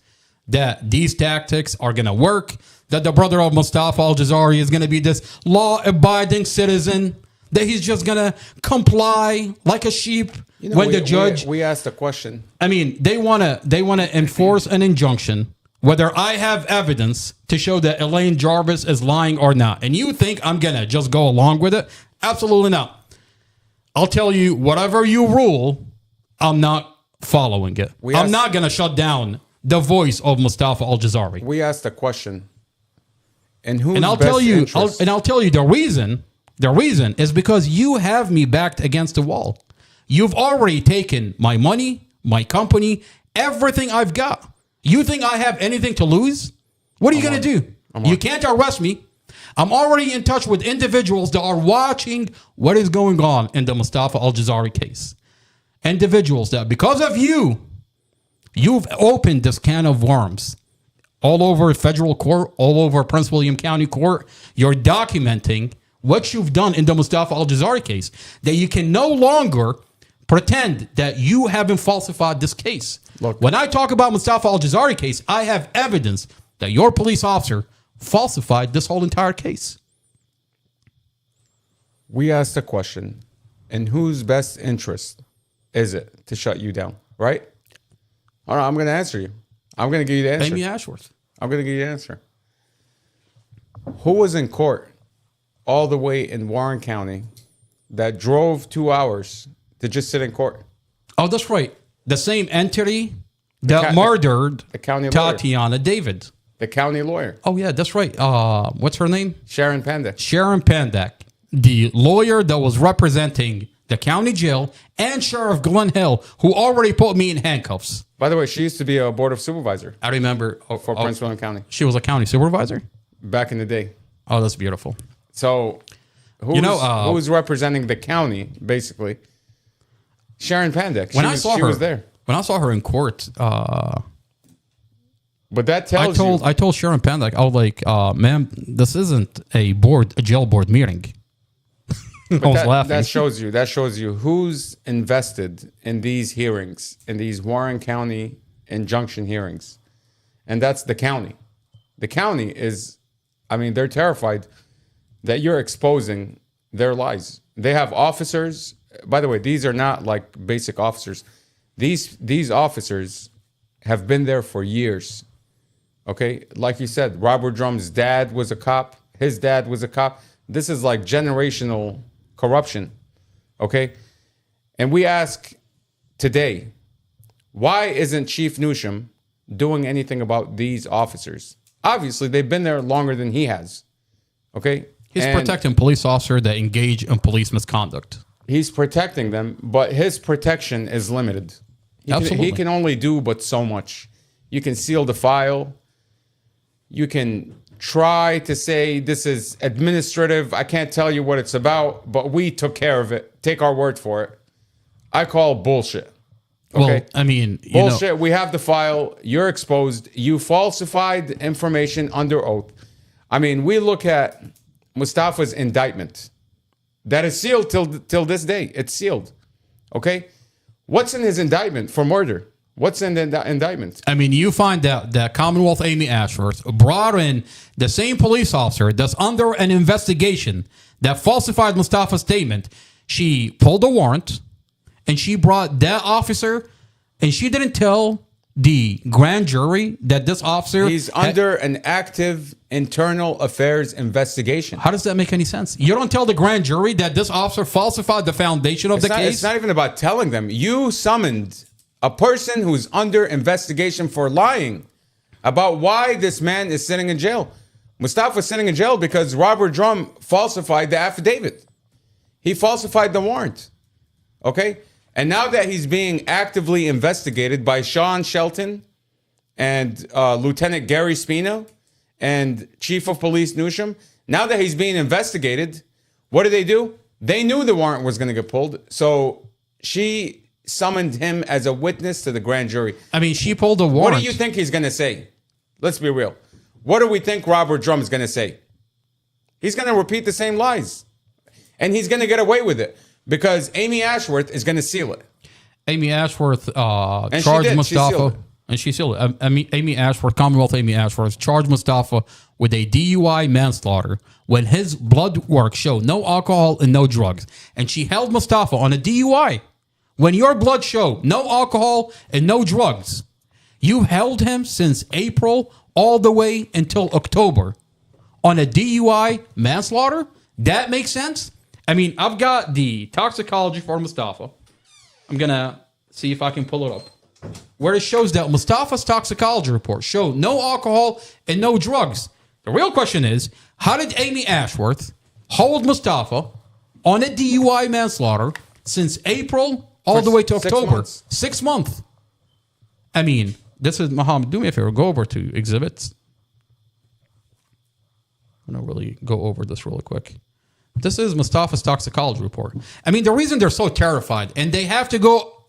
that these tactics are going to work, that the brother of Mustafa Al-Jazari is going to be this law-abiding citizen, that he's just gonna comply like a sheep when the judge. We asked a question. I mean, they wanna enforce an injunction whether I have evidence to show that Elaine Jarvis is lying or not. And you think I'm gonna just go along with it? Absolutely not. I'll tell you, whatever you rule, I'm not following it. I'm not gonna shut down the voice of Mustafa Al-Jazari. We asked a question, and who's I'll tell you the reason. The reason is because you have me backed against the wall. You've already taken my money, my company, everything I've got. You think I have anything to lose? What are you going to do? You can't arrest me. I'm already in touch with individuals that are watching what is going on in the Mustafa Al-Jazari case. Individuals that, because of you, you've opened this can of worms. All over federal court, all over Prince William County Court, you're documenting what you've done in the Mustafa Al-Jazari case, that you can no longer pretend that you haven't falsified this case. Look, when I talk about Mustafa Al-Jazari case, I have evidence that your police officer falsified this whole entire case. We asked a question, in whose best interest is it to shut you down, right? All right, I'm going to answer you. I'm going to give you the answer. Amy Ashworth. I'm going to give you the answer. Who was in court all the way in Warren County that drove 2 hours to just sit in court? Oh, that's right. The same entity that murdered the county Tatiana David. The county lawyer. Oh, yeah, that's right. What's her name? Sharon Pandak. Sharon Pandak, the lawyer that was representing the county jail and Sheriff Glenn Hill, who already put me in handcuffs. By the way, she used to be a board of supervisor. I remember. For Prince William County. She was a county supervisor? Back in the day. Oh, that's beautiful. So, who's representing the county, basically? Sharon Pandak. She was there. When I saw her in court, but that tells you. I told Sharon Pandak, I was like, ma'am, this isn't a jail board meeting. I was laughing. That shows you who's invested in these hearings, in these Warren County injunction hearings, and that's the county. The county is, I mean, they're terrified that you're exposing their lies. They have officers. By the way, these are not like basic officers. These officers have been there for years. Okay, like you said, Robert Drum's dad was a cop. His dad was a cop. This is like generational corruption. Okay, and we ask today, why isn't Chief Newsham doing anything about these officers? Obviously, they've been there longer than he has. Okay, he's protecting police officers that engage in police misconduct. He's protecting them, but his protection is limited. He can only do but so much. You can seal the file. You can try to say this is administrative. I can't tell you what it's about, but we took care of it. Take our word for it. I call bullshit. Okay? Well, I mean, bullshit. We have the file. You're exposed. You falsified information under oath. I mean, we look at Mustafa's indictment that is sealed till this day. It's sealed. Okay? What's in his indictment for murder? What's in the indictment? I mean, you find out that Commonwealth Amy Ashworth brought in the same police officer that's under an investigation that falsified Mustafa's statement. She pulled a warrant, and she brought that officer, and she didn't tell the grand jury that this officer... He's under an active internal affairs investigation. How does that make any sense? You don't tell the grand jury that this officer falsified the foundation of the case? It's not even about telling them. You summoned a person who's under investigation for lying about why this man is sitting in jail. Mustafa's sitting in jail because Robert Drum falsified the affidavit. He falsified the warrant. Okay? And now that he's being actively investigated by Sean Shelton and Lieutenant Gary Spino and Chief of Police Newsham, now that he's being investigated, what do? They knew the warrant was going to get pulled, so she summoned him as a witness to the grand jury. I mean, she pulled a warrant. What do you think he's going to say? Let's be real. What do we think Robert Drum is going to say? He's going to repeat the same lies. And he's going to get away with it because Amy Ashworth is going to seal it. Amy Ashworth charged Mustafa. And she sealed it. Amy Ashworth, Commonwealth Amy Ashworth, charged Mustafa with a DUI manslaughter when his blood work showed no alcohol and no drugs. And she held Mustafa on a DUI. When your blood showed no alcohol and no drugs, you held him since April all the way until October on a DUI manslaughter? That makes sense? I mean, I've got the toxicology for Mustafa. I'm going to see if I can pull it up. Where it shows that Mustafa's toxicology report showed no alcohol and no drugs. The real question is, how did Amy Ashworth hold Mustafa on a DUI manslaughter since April all the way to October? 6 months. I mean, this is, Muhammad, do me a favor, go over to exhibits. I'm going to really go over this really quick. This is Mustafa's toxicology report. I mean, the reason they're so terrified, and they have to go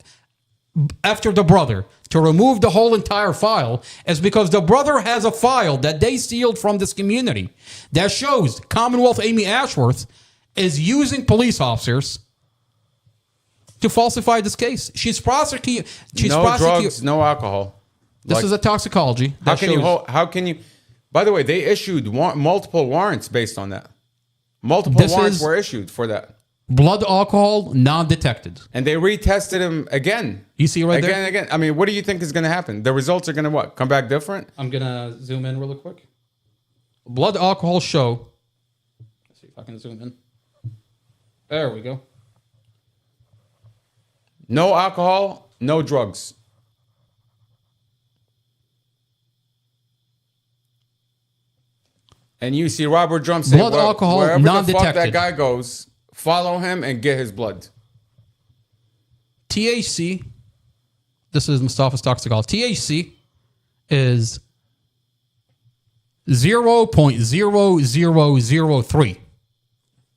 after the brother to remove the whole entire file, is because the brother has a file that they sealed from this community that shows Commonwealth Amy Ashworth is using police officers to falsify this case. She's prosecuting. No drugs, no alcohol. This is a toxicology. How can you? By the way, they issued multiple warrants based on that. Multiple warrants were issued for that. Blood alcohol non-detected. And they retested him again. You see right there? Again. I mean, what do you think is going to happen? The results are going to what? Come back different? I'm going to zoom in really quick. Blood alcohol show. Let's see if I can zoom in. There we go. No alcohol, no drugs. And you see Robert Drum say, blood alcohol wherever non-detected. the fuck that guy goes, follow him and get his blood. THC, this is Mustafa's toxicology. THC is 0.0003.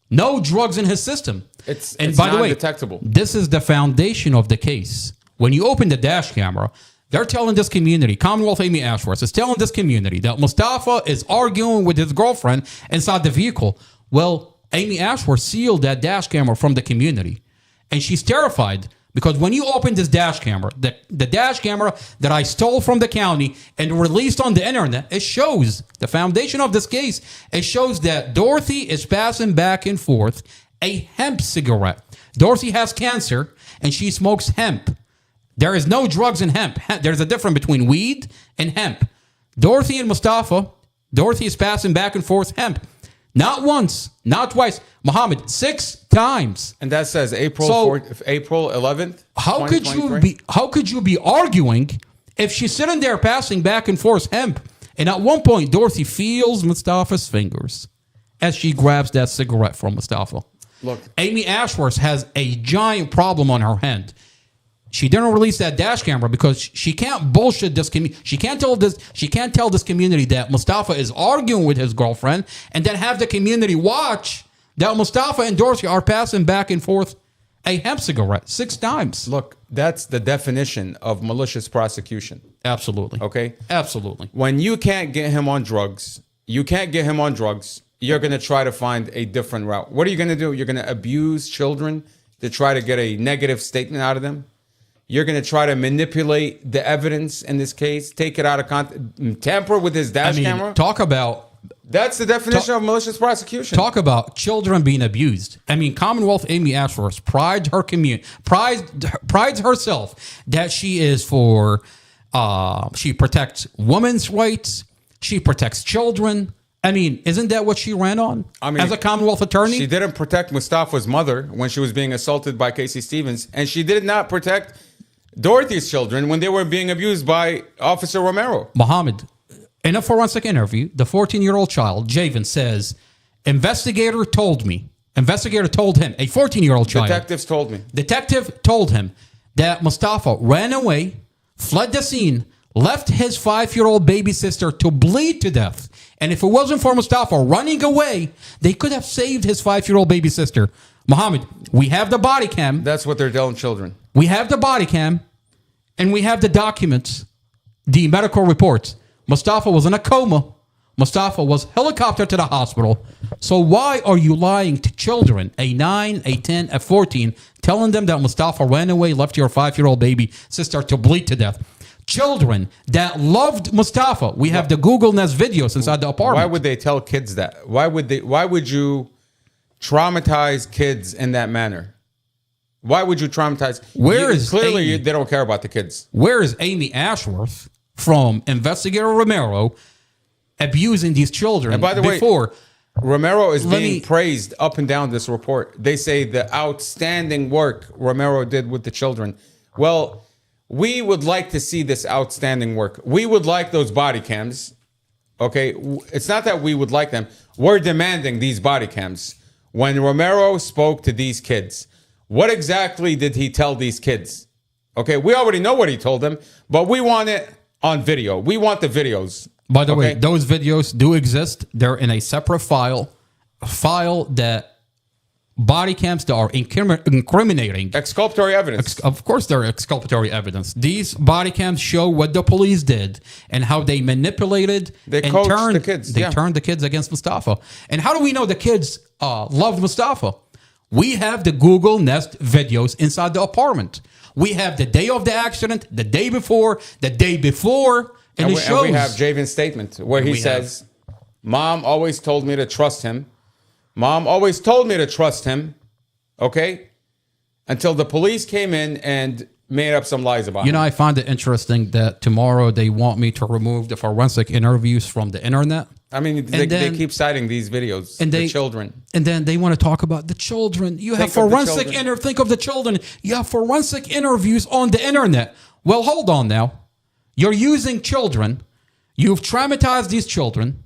No drugs in his system. It's by the way, this is the foundation of the case. When you open the dash camera, they're telling this community, Commonwealth Amy Ashworth is telling this community that Mustafa is arguing with his girlfriend inside the vehicle. Well, Amy Ashworth sealed that dash camera from the community. And she's terrified Because when you open this dash camera, the dash camera that I stole from the county and released on the internet, it shows the foundation of this case. It shows that Dorothy is passing back and forth a hemp cigarette. Dorothy has cancer and she smokes hemp. There is no drugs in hemp. There's a difference between weed and hemp. Dorothy and Mustafa, Dorothy is passing back and forth hemp. Not once, not twice. Muhammad, 6 times. And that says April 11th. How could you be arguing if she's sitting there passing back and forth hemp, and at one point Dorothy feels Mustafa's fingers as she grabs that cigarette from Mustafa. Look, Amy Ashworth has a giant problem on her hand. She didn't release that dash camera because she can't bullshit this community. She can't tell this community that Mustafa is arguing with his girlfriend and then have the community watch that Mustafa and Dorothy are passing back and forth a hemp cigarette 6 times. Look, that's the definition of malicious prosecution. Absolutely. Okay? Absolutely. When you can't get him on drugs, you're going to try to find a different route. What are you going to do? You're going to abuse children to try to get a negative statement out of them? You're going to try to manipulate the evidence in this case, take it out of context, tamper with his dash camera? That's the definition of malicious prosecution. Talk about children being abused. I mean, Commonwealth Amy Ashworth prides herself that she is she protects women's rights. She protects children. I mean, isn't that what she ran on as a Commonwealth attorney? She didn't protect Mustafa's mother when she was being assaulted by Casey Stevens, and she did not protect Dorothy's children when they were being abused by Officer Romero. Muhammad, in a forensic interview, the 14-year-old child, Javen, says, Investigator told him, a 14-year-old child. Detective told him that Mustafa ran away, fled the scene, left his 5-year-old baby sister to bleed to death. And if it wasn't for Mustafa running away, they could have saved his 5-year-old baby sister. Muhammad, we have the body cam. That's what they're telling children. We have the body cam, and we have the documents, the medical reports. Mustafa was in a coma. Mustafa was helicoptered to the hospital. So why are you lying to children, a 9, a 10, a 14, telling them that Mustafa ran away, left your 5-year-old baby sister to bleed to death? Children that loved Mustafa. We have the Google Nest videos inside the apartment. Why would they tell kids that? Why would you traumatize kids in that manner? Why would you traumatize? They don't care about the kids. Where is Amy Ashworth from Investigator Romero abusing these children? And by the way, Romero is being praised up and down this report. They say the outstanding work Romero did with the children. Well, we would like to see this outstanding work. We would like those body cams. Okay? It's not that we would like them. We're demanding these body cams. When Romero spoke to these kids, what exactly did he tell these kids? Okay, we already know what he told them, but we want it on video. We want the videos. By the way, those videos do exist. They're in a separate file. A file that body cams that are incriminating. Exculpatory evidence. Of course, they're exculpatory evidence. These body cams show what the police did and how they manipulated and turned the kids. They turned the kids against Mustafa. And how do we know the kids loved Mustafa? We have the Google Nest videos inside the apartment. We have the day of the accident, the day before, and it shows. And we have Javen's statement where he says, Mom always told me to trust him. Mom always told me to trust him, okay? Until the police came in and made up some lies about him. I find it interesting that tomorrow they want me to remove the forensic interviews from the internet. I mean, they keep citing these videos, the children. And then they want to talk about the children. You have forensic think of the children. You have forensic interviews on the internet. Well, hold on now. You're using children. You've traumatized these children.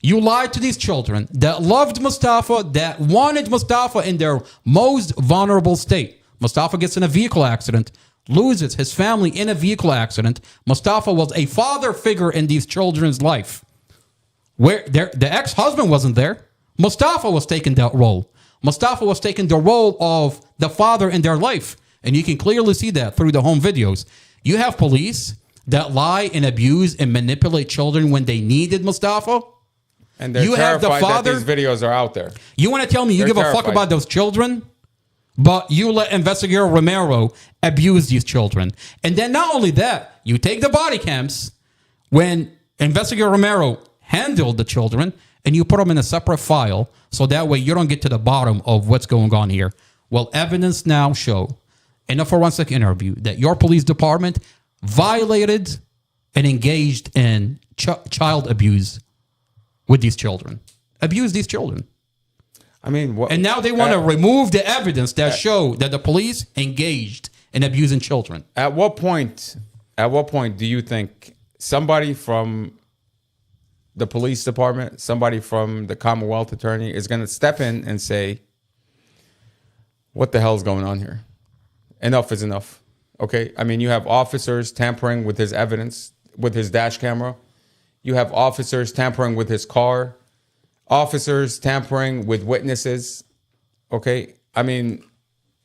You lied to these children that loved Mustafa, that wanted Mustafa in their most vulnerable state. Mustafa gets in a vehicle accident, loses his family in a vehicle accident. Mustafa was a father figure in these children's life. Where the ex-husband wasn't there. Mustafa was taking that role. Mustafa was taking the role of the father in their life. And you can clearly see that through the home videos. You have police that lie and abuse and manipulate children when they needed Mustafa. And they're terrified that these videos are out there. You want to tell me you give a fuck about those children? But you let Investigator Romero abuse these children. And then not only that, you take the body cams when Investigator Romero handled the children and you put them in a separate file so that way you don't get to the bottom of what's going on here. Well, evidence now show in a forensic interview that your police department violated and engaged in child abuse with these children. Abused these children. I mean, and now they want to remove the evidence that show that the police engaged in abusing children. At what point do you think somebody from the police department, somebody from the Commonwealth attorney is going to step in and say, what the hell is going on here? Enough is enough. Okay. I mean, you have officers tampering with his evidence, with his dash camera. You have officers tampering with his car. Officers tampering with witnesses. Okay. I mean,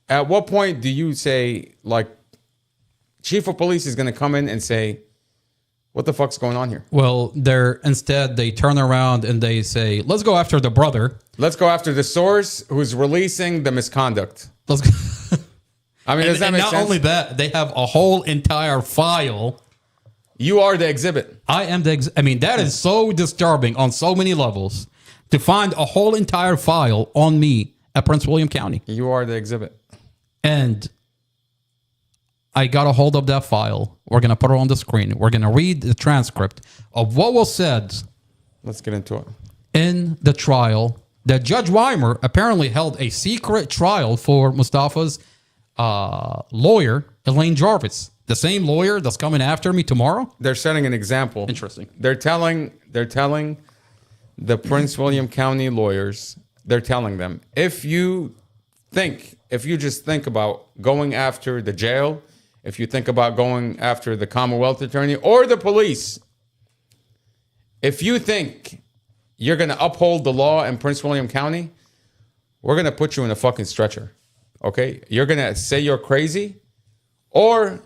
at what point do you say, like, chief of police is going to come in and say, what the fuck's going on here? Well, they turn around and they say, let's go after the brother. Let's go after the source who's releasing the misconduct. Let's go. I mean, does that make sense? Not only that, they have a whole entire file. You are the exhibit. I am the I mean, that is so disturbing on so many levels to find a whole entire file on me at Prince William County. You are the exhibit. And I got a hold of that file. We're going to put it on the screen. We're going to read the transcript of what was said. Let's get into it. In the trial that Judge Weimer apparently held a secret trial for Mustafa's lawyer, Elaine Jarvis. The same lawyer that's coming after me tomorrow? They're setting an example. Interesting. They're telling the Prince William County lawyers, they're telling them, if you just think about going after the jail, if you think about going after the Commonwealth attorney or the police, if you think you're going to uphold the law in Prince William County, we're going to put you in a fucking stretcher. Okay? You're going to say you're crazy, or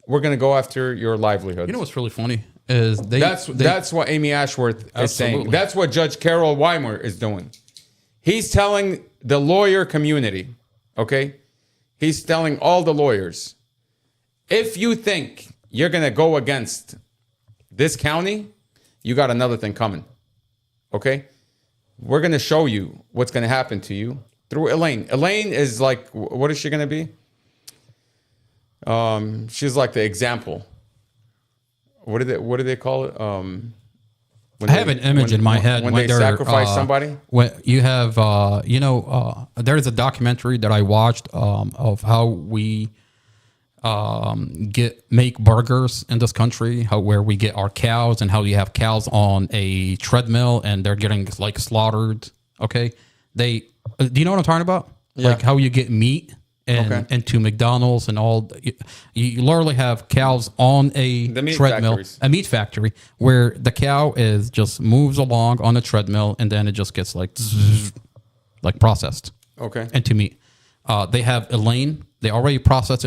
we're going to go after your livelihood. You know what's really funny is that's what Amy Ashworth is saying. That's what Judge Carol Weimer is doing. He's telling the lawyer community, okay? He's telling all the lawyers, if you think you're going to go against this county, you got another thing coming, okay? We're going to show you what's going to happen to you through Elaine. Elaine is like, what is she going to be? She's like the example. What do they call it? I have an image in my head when they sacrifice somebody. When you have, there's a documentary that I watched of how we make burgers in this country, where we get our cows and how you have cows on a treadmill and they're getting like slaughtered. Okay, do you know what I'm talking about? Yeah. Like how you get meat. Into McDonald's and all, you literally have cows on a treadmill, a meat factory, where the cow just moves along on a treadmill and then it just gets like processed. Okay. Into meat. They have Elaine. They already processed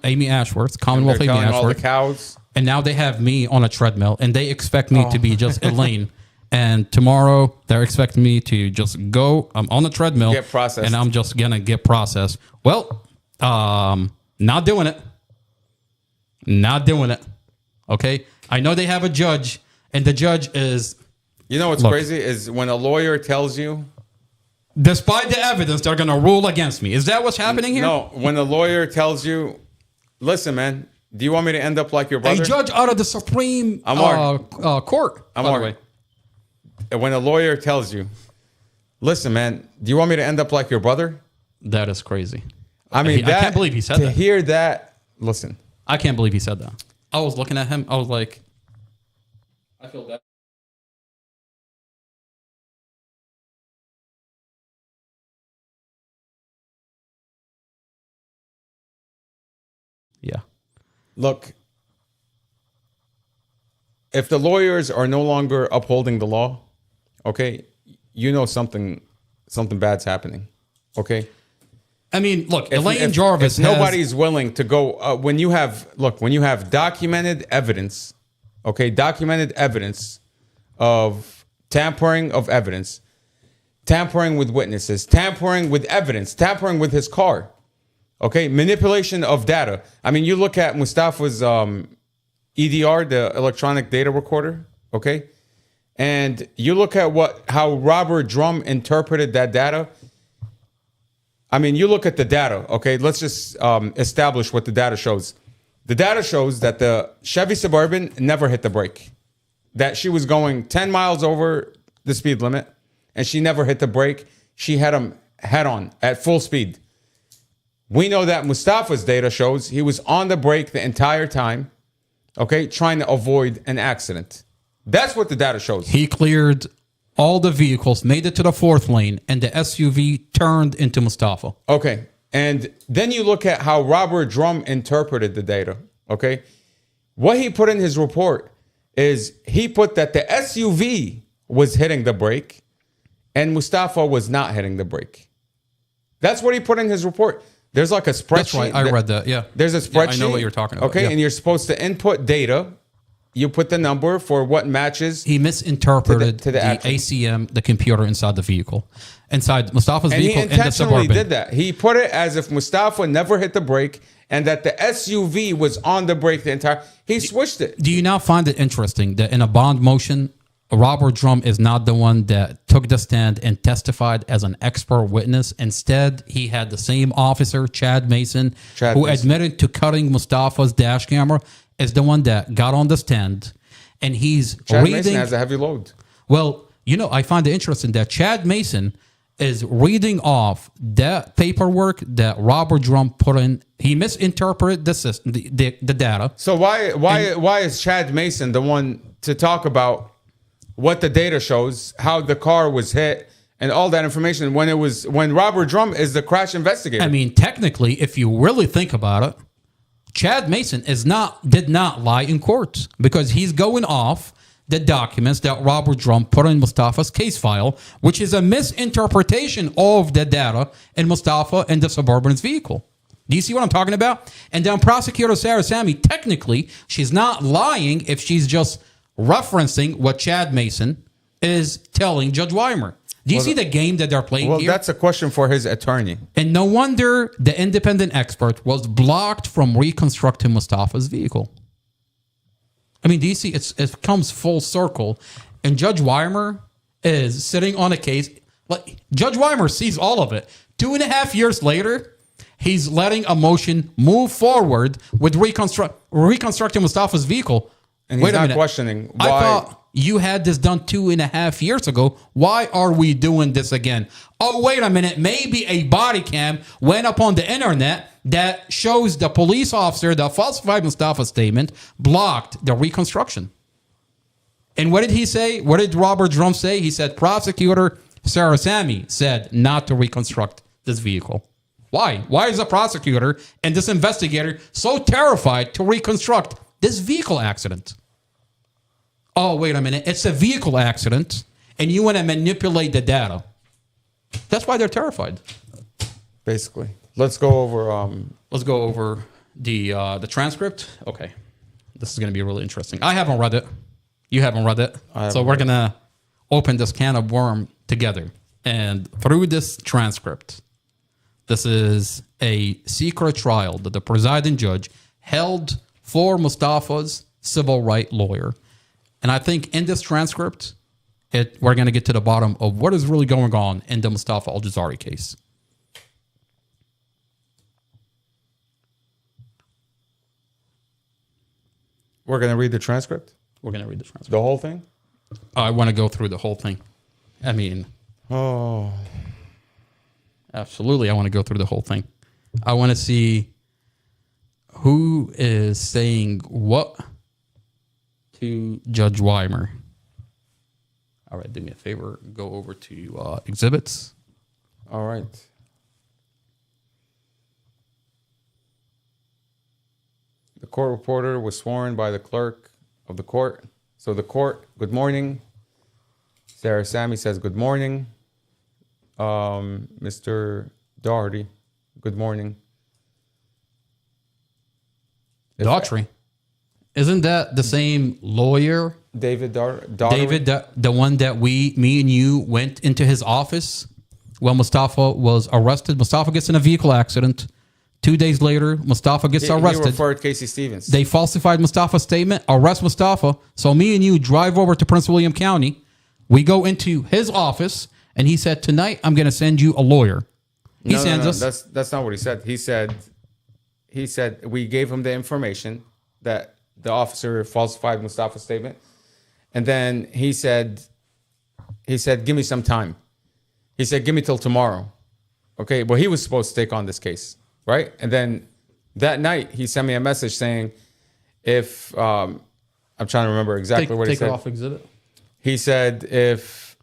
Amy Ashworth, Commonwealth Amy Ashworth. All the cows. And now they have me on a treadmill and they expect me to be just Elaine. And tomorrow they're expecting me to just go. I'm on the treadmill, get processed, and I'm just gonna get processed. Well, not doing it. Not doing it. Okay, I know they have a judge, and the judge is. You know what's crazy is when a lawyer tells you, despite the evidence, they're gonna rule against me. Is that what's happening here? No, when a lawyer tells you, listen, man, do you want me to end up like your brother? A judge out of the Supreme Court. By the way. When a lawyer tells you, listen, man, do you want me to end up like your brother? That is crazy. I mean, I can't believe he said that. To hear that, listen. I can't believe he said that. I was looking at him. I was like, I feel bad. Yeah. Look, if the lawyers are no longer upholding the law, okay, you know something bad's happening. Okay. I mean, look, Elaine Jarvis. If nobody's willing to go when you have documented evidence, okay, documented evidence of tampering of evidence, tampering with witnesses, tampering with evidence, tampering with his car. Okay, manipulation of data. I mean, you look at Mustafa's EDR, the electronic data recorder, okay? And you look at how Robert Drum interpreted that data. I mean, you look at the data, okay? Let's just establish what the data shows. The data shows that the Chevy Suburban never hit the brake. That she was going 10 miles over the speed limit, and she never hit the brake. She had him head on at full speed. We know that Mustafa's data shows he was on the brake the entire time, okay, trying to avoid an accident. That's what the data shows. He cleared all the vehicles, made it to the 4th lane, and the SUV turned into Mustafa. Okay. And then you look at how Robert Drum interpreted the data, okay? What he put in his report is he put that the SUV was hitting the brake and Mustafa was not hitting the brake. That's what he put in his report. There's like a spreadsheet. That's right. I read that, yeah. There's a spreadsheet. Yeah, I know what you're talking about. Okay, yeah. And you're supposed to input data. You put the number for what matches. He misinterpreted to the ACM, the computer inside the vehicle, inside Mustafa's vehicle and and the Suburban. He intentionally did that. He put it as if Mustafa never hit the brake and that the SUV was on the brake the entire. He switched it. Do you now find it interesting that in a bond motion, Robert Drum is not the one that took the stand and testified as an expert witness? Instead, he had the same officer, Chad Mason, who admitted to cutting Mustafa's dash camera, is the one that got on the stand, and he's Chad reading. Mason has a heavy load. Well, I find it interesting that Chad Mason is reading off that paperwork that Robert Drum put in. He misinterpreted the system, the data. So why is Chad Mason the one to talk about what the data shows, how the car was hit, and all that information when Robert Drum is the crash investigator? I mean, technically, if you really think about it, Chad Mason did not lie in court because he's going off the documents that Robert Drum put in Mustafa's case file, which is a misinterpretation of the data in Mustafa and the Suburban's vehicle. Do you see what I'm talking about? And then prosecutor Sarah Sammy, technically, she's not lying if she's just referencing what Chad Mason is telling Judge Weimer. Do you see the game that they're playing here? Well, that's a question for his attorney. And no wonder the independent expert was blocked from reconstructing Mustafa's vehicle. I mean, do you see? It comes full circle. And Judge Weimer is sitting on a case. Like Judge Weimer sees all of it. 2.5 years later, he's letting a motion move forward with reconstructing Mustafa's vehicle. And he's not questioning why. I thought you had this done 2.5 years ago. Why are we doing this again? Oh, wait a minute. Maybe a body cam went up on the internet that shows the police officer that falsified Mustafa's statement blocked the reconstruction. And what did he say? What did Robert Drum say? He said, prosecutor Sarah Sammy said not to reconstruct this vehicle. Why? Why is the prosecutor and this investigator so terrified to reconstruct this vehicle accident? Oh, wait a minute. It's a vehicle accident, and you want to manipulate the data. That's why they're terrified. Basically. Let's go over the transcript. Okay. This is going to be really interesting. I haven't read it. You haven't read it. So we're going to open this can of worm together. And through this transcript, this is a secret trial that the presiding judge held for Mustafa's civil rights lawyer. And I think in this transcript, we're going to get to the bottom of what is really going on in the Mustafa Al-Jazari case. We're going to read the transcript? We're going to read the transcript. The whole thing? I want to go through the whole thing. I mean... Oh. Absolutely, I want to go through the whole thing. I want to see who is saying what to Judge Weimer. All right, do me a favor. Go over to exhibits. All right. The court reporter was sworn by the clerk of the court. So the court, good morning. Sarah Sammy says good morning. Mr. Daugherty, good morning. Daughtry. Isn't that the same lawyer? David Daugherty? David, the one that me and you went into his office when Mustafa was arrested. Mustafa gets in a vehicle accident. 2 days later, Mustafa gets He arrested. referred Casey Stevens. They falsified Mustafa's statement, arrest Mustafa. So me and you drive over to Prince William County. We go into his office, and he said, tonight I'm going to send you a lawyer. He sends us. That's not what he said. He said we gave him the information that the officer falsified Mustafa's statement. And then he said, give me some time. He said, give me till tomorrow. Okay, well, he was supposed to take on this case, right? And then that night, he sent me a message saying, if, I'm trying to remember exactly what he said. Take it off exhibit. He said, if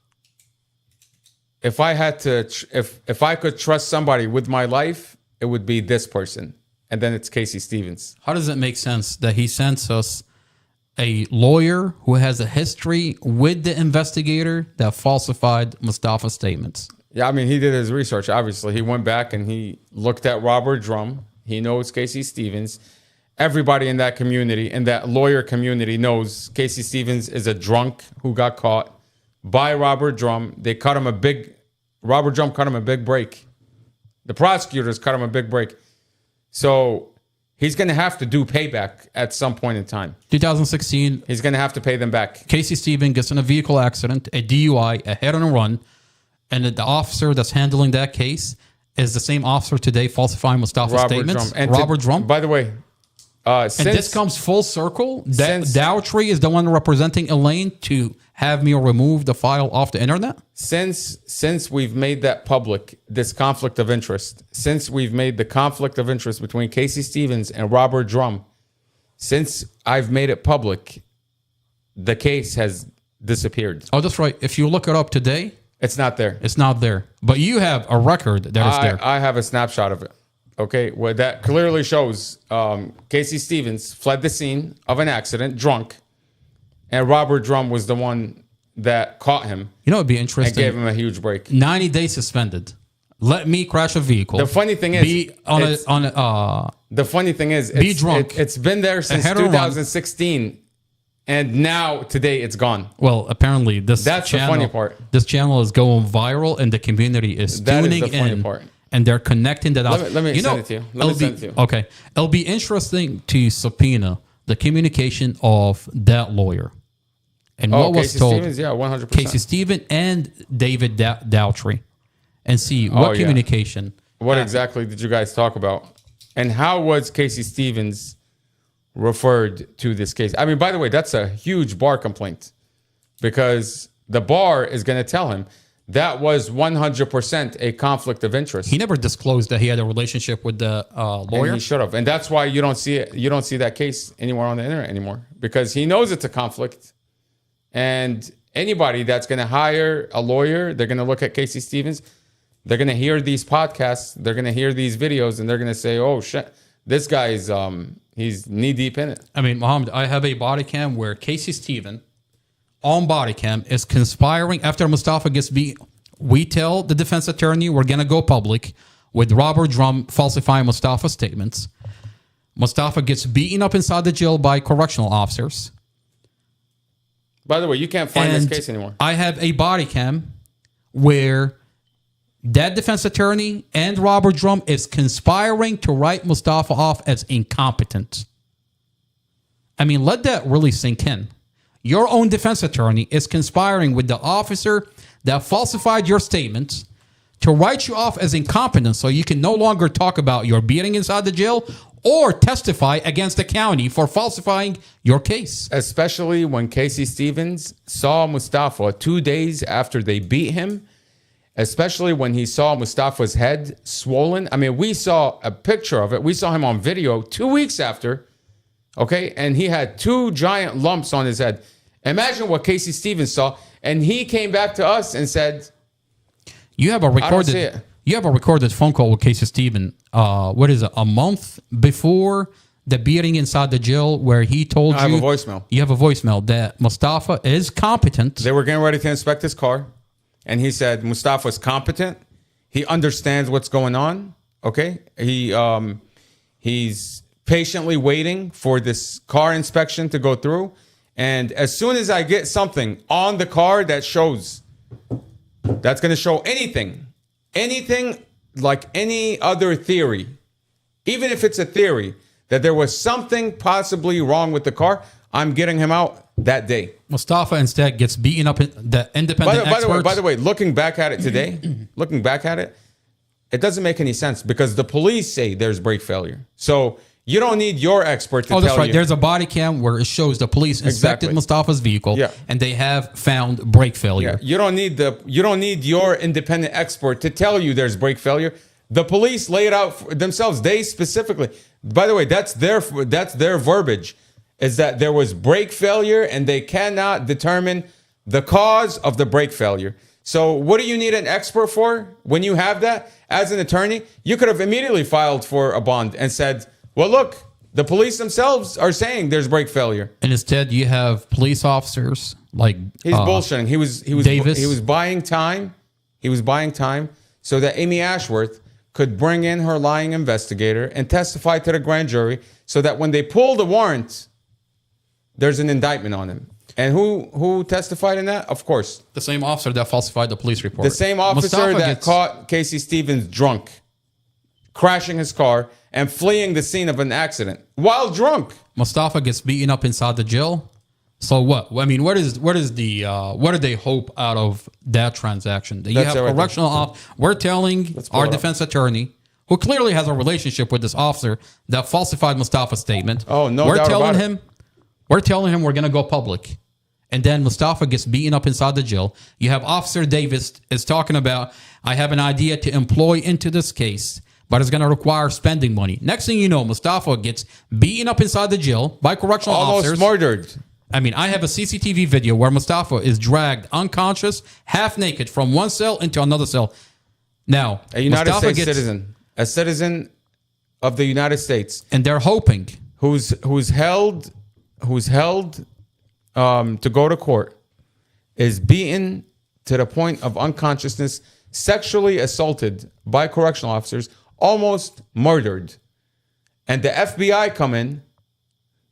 I had to, if I could trust somebody with my life, it would be this person. And then it's Casey Stevens. How does it make sense that he sends us a lawyer who has a history with the investigator that falsified Mustafa's statements? Yeah, I mean, he did his research, obviously. He went back and he looked at Robert Drum. He knows Casey Stevens. Everybody in that community, in that lawyer community, knows Casey Stevens is a drunk who got caught by Robert Drum. Robert Drum cut him a big break. The prosecutors cut him a big break. So he's going to have to do payback at some point in time. 2016. He's going to have to pay them back. Casey Stevens gets in a vehicle accident, a DUI, a hit and run, and the officer that's handling that case is the same officer today falsifying Mustafa's statements. Robert Drum. By the way, and this comes full circle. Dowtree is the one representing Elaine to have me remove the file off the internet. Since we've made that public, this conflict of interest, since we've made the conflict of interest between Casey Stevens and Robert Drum, since I've made it public, the case has disappeared. Oh, that's right. If you look it up today, it's not there. It's not there. But you have a record that is there. I have a snapshot of it. Okay, well, that clearly shows Casey Stevens fled the scene of an accident, drunk, and Robert Drum was the one that caught him. You know, it'd be interesting. And gave him a huge break. 90 days suspended. Let me crash a vehicle. The funny thing is, be drunk. It's been there since 2016, and now today it's gone. Well, apparently that's the funny part. This channel is going viral, and the community is tuning in. Funny part. And they're connecting that out. Let me send it to you. Let me send it to you. Okay. It'll be interesting to subpoena the communication of that lawyer. And what was Casey told. Stevens, yeah, 100%. Casey Stevens and David Dowtree. And see what communication. What exactly did you guys talk about? And how was Casey Stevens referred to this case? I mean, by the way, that's a huge bar complaint. Because the bar is going to tell him that was 100% a conflict of interest. He never disclosed that he had a relationship with the lawyer. And he should have. And that's why you don't see it. You don't see that case anywhere on the internet anymore, because he knows it's a conflict. And anybody that's going to hire a lawyer, they're going to look at Casey Stevens. They're going to hear these podcasts. They're going to hear these videos, and they're going to say, "Oh shit, this guy's he's knee deep in it." I mean, Mohammed, I have a body cam where Casey Stevens on body cam is conspiring after Mustafa gets beat. We tell the defense attorney we're going to go public with Robert Drum falsifying Mustafa's statements. Mustafa gets beaten up inside the jail by correctional officers. By the way, you can't find this case anymore. I have a body cam where that defense attorney and Robert Drum is conspiring to write Mustafa off as incompetent. I mean, let that really sink in. Your own defense attorney is conspiring with the officer that falsified your statements to write you off as incompetent so you can no longer talk about your beating inside the jail or testify against the county for falsifying your case. Especially when Casey Stevens saw Mustafa 2 days after they beat him, especially when he saw Mustafa's head swollen. I mean, we saw a picture of it. We saw him on video 2 weeks after, okay? And he had 2 giant lumps on his head. Imagine what Casey Stevens saw, and he came back to us and said, "You have a recorded phone call with Casey Stevens. What is it? A month before the beating inside the jail, where he told you." I have a voicemail. You have a voicemail that Mustafa is competent. They were getting ready to inspect his car, and he said Mustafa's competent. He understands what's going on. Okay, he's patiently waiting for this car inspection to go through. And as soon as I get something on the car that shows, that's going to show anything like any other theory even if it's a theory that there was something possibly wrong with the car, I'm getting him out that day. Mustafa instead gets beaten up. The independent experts. By the way, looking back at it today, it doesn't make any sense because the police say there's brake failure. So you don't need your expert to tell you. Oh, that's right. There's a body cam where it shows the police inspected Mustafa's vehicle, and they have found brake failure. You don't need your independent expert to tell you there's brake failure. The police lay it out for themselves. They specifically. By the way, that's their verbiage, is that there was brake failure and they cannot determine the cause of the brake failure. So what do you need an expert for when you have that? As an attorney, you could have immediately filed for a bond and said, well, look, the police themselves are saying there's brake failure. And instead, you have police officers like he's bullshitting. He was buying time. He was buying time so that Amy Ashworth could bring in her lying investigator and testify to the grand jury so that when they pull the warrant, there's an indictment on him. And who testified in that? Of course. The same officer that falsified the police report. The same officer that caught Casey Stevens drunk, crashing his car and fleeing the scene of an accident while drunk. Mustafa gets beaten up inside the jail. So what? I mean, what do they hope out of that transaction? That you have correctional officer. We're telling our defense attorney, who clearly has a relationship with this officer that falsified Mustafa's statement. Oh, no doubt about it. We're telling him we're going to go public. And then Mustafa gets beaten up inside the jail. You have Officer Davis is talking about, I have an idea to employ into this case, but it's going to require spending money. Next thing you know, Mustafa gets beaten up inside the jail by correctional officers. Almost murdered. I mean, I have a CCTV video where Mustafa is dragged unconscious, half naked from one cell into another cell. Now, a United States citizen, a citizen of the United States. And they're hoping. Who's held to go to court, is beaten to the point of unconsciousness, sexually assaulted by correctional officers, almost murdered. And the FBI come in,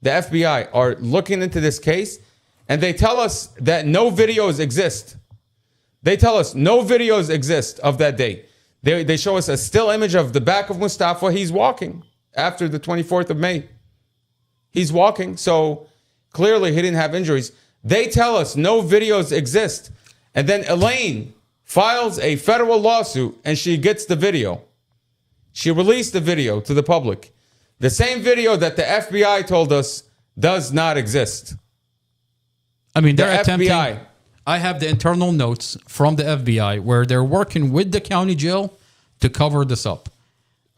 the FBI are looking into this case, and they tell us that no videos exist. They tell us no videos exist of that day. They show us a still image of the back of Mustafa. He's walking after the 24th of May. He's walking, so clearly he didn't have injuries. They tell us no videos exist. And then Elaine files a federal lawsuit and she gets the video. She released the video to the public. The same video that the FBI told us does not exist. I mean, they're attempting. FBI. I have the internal notes from the FBI where they're working with the county jail to cover this up.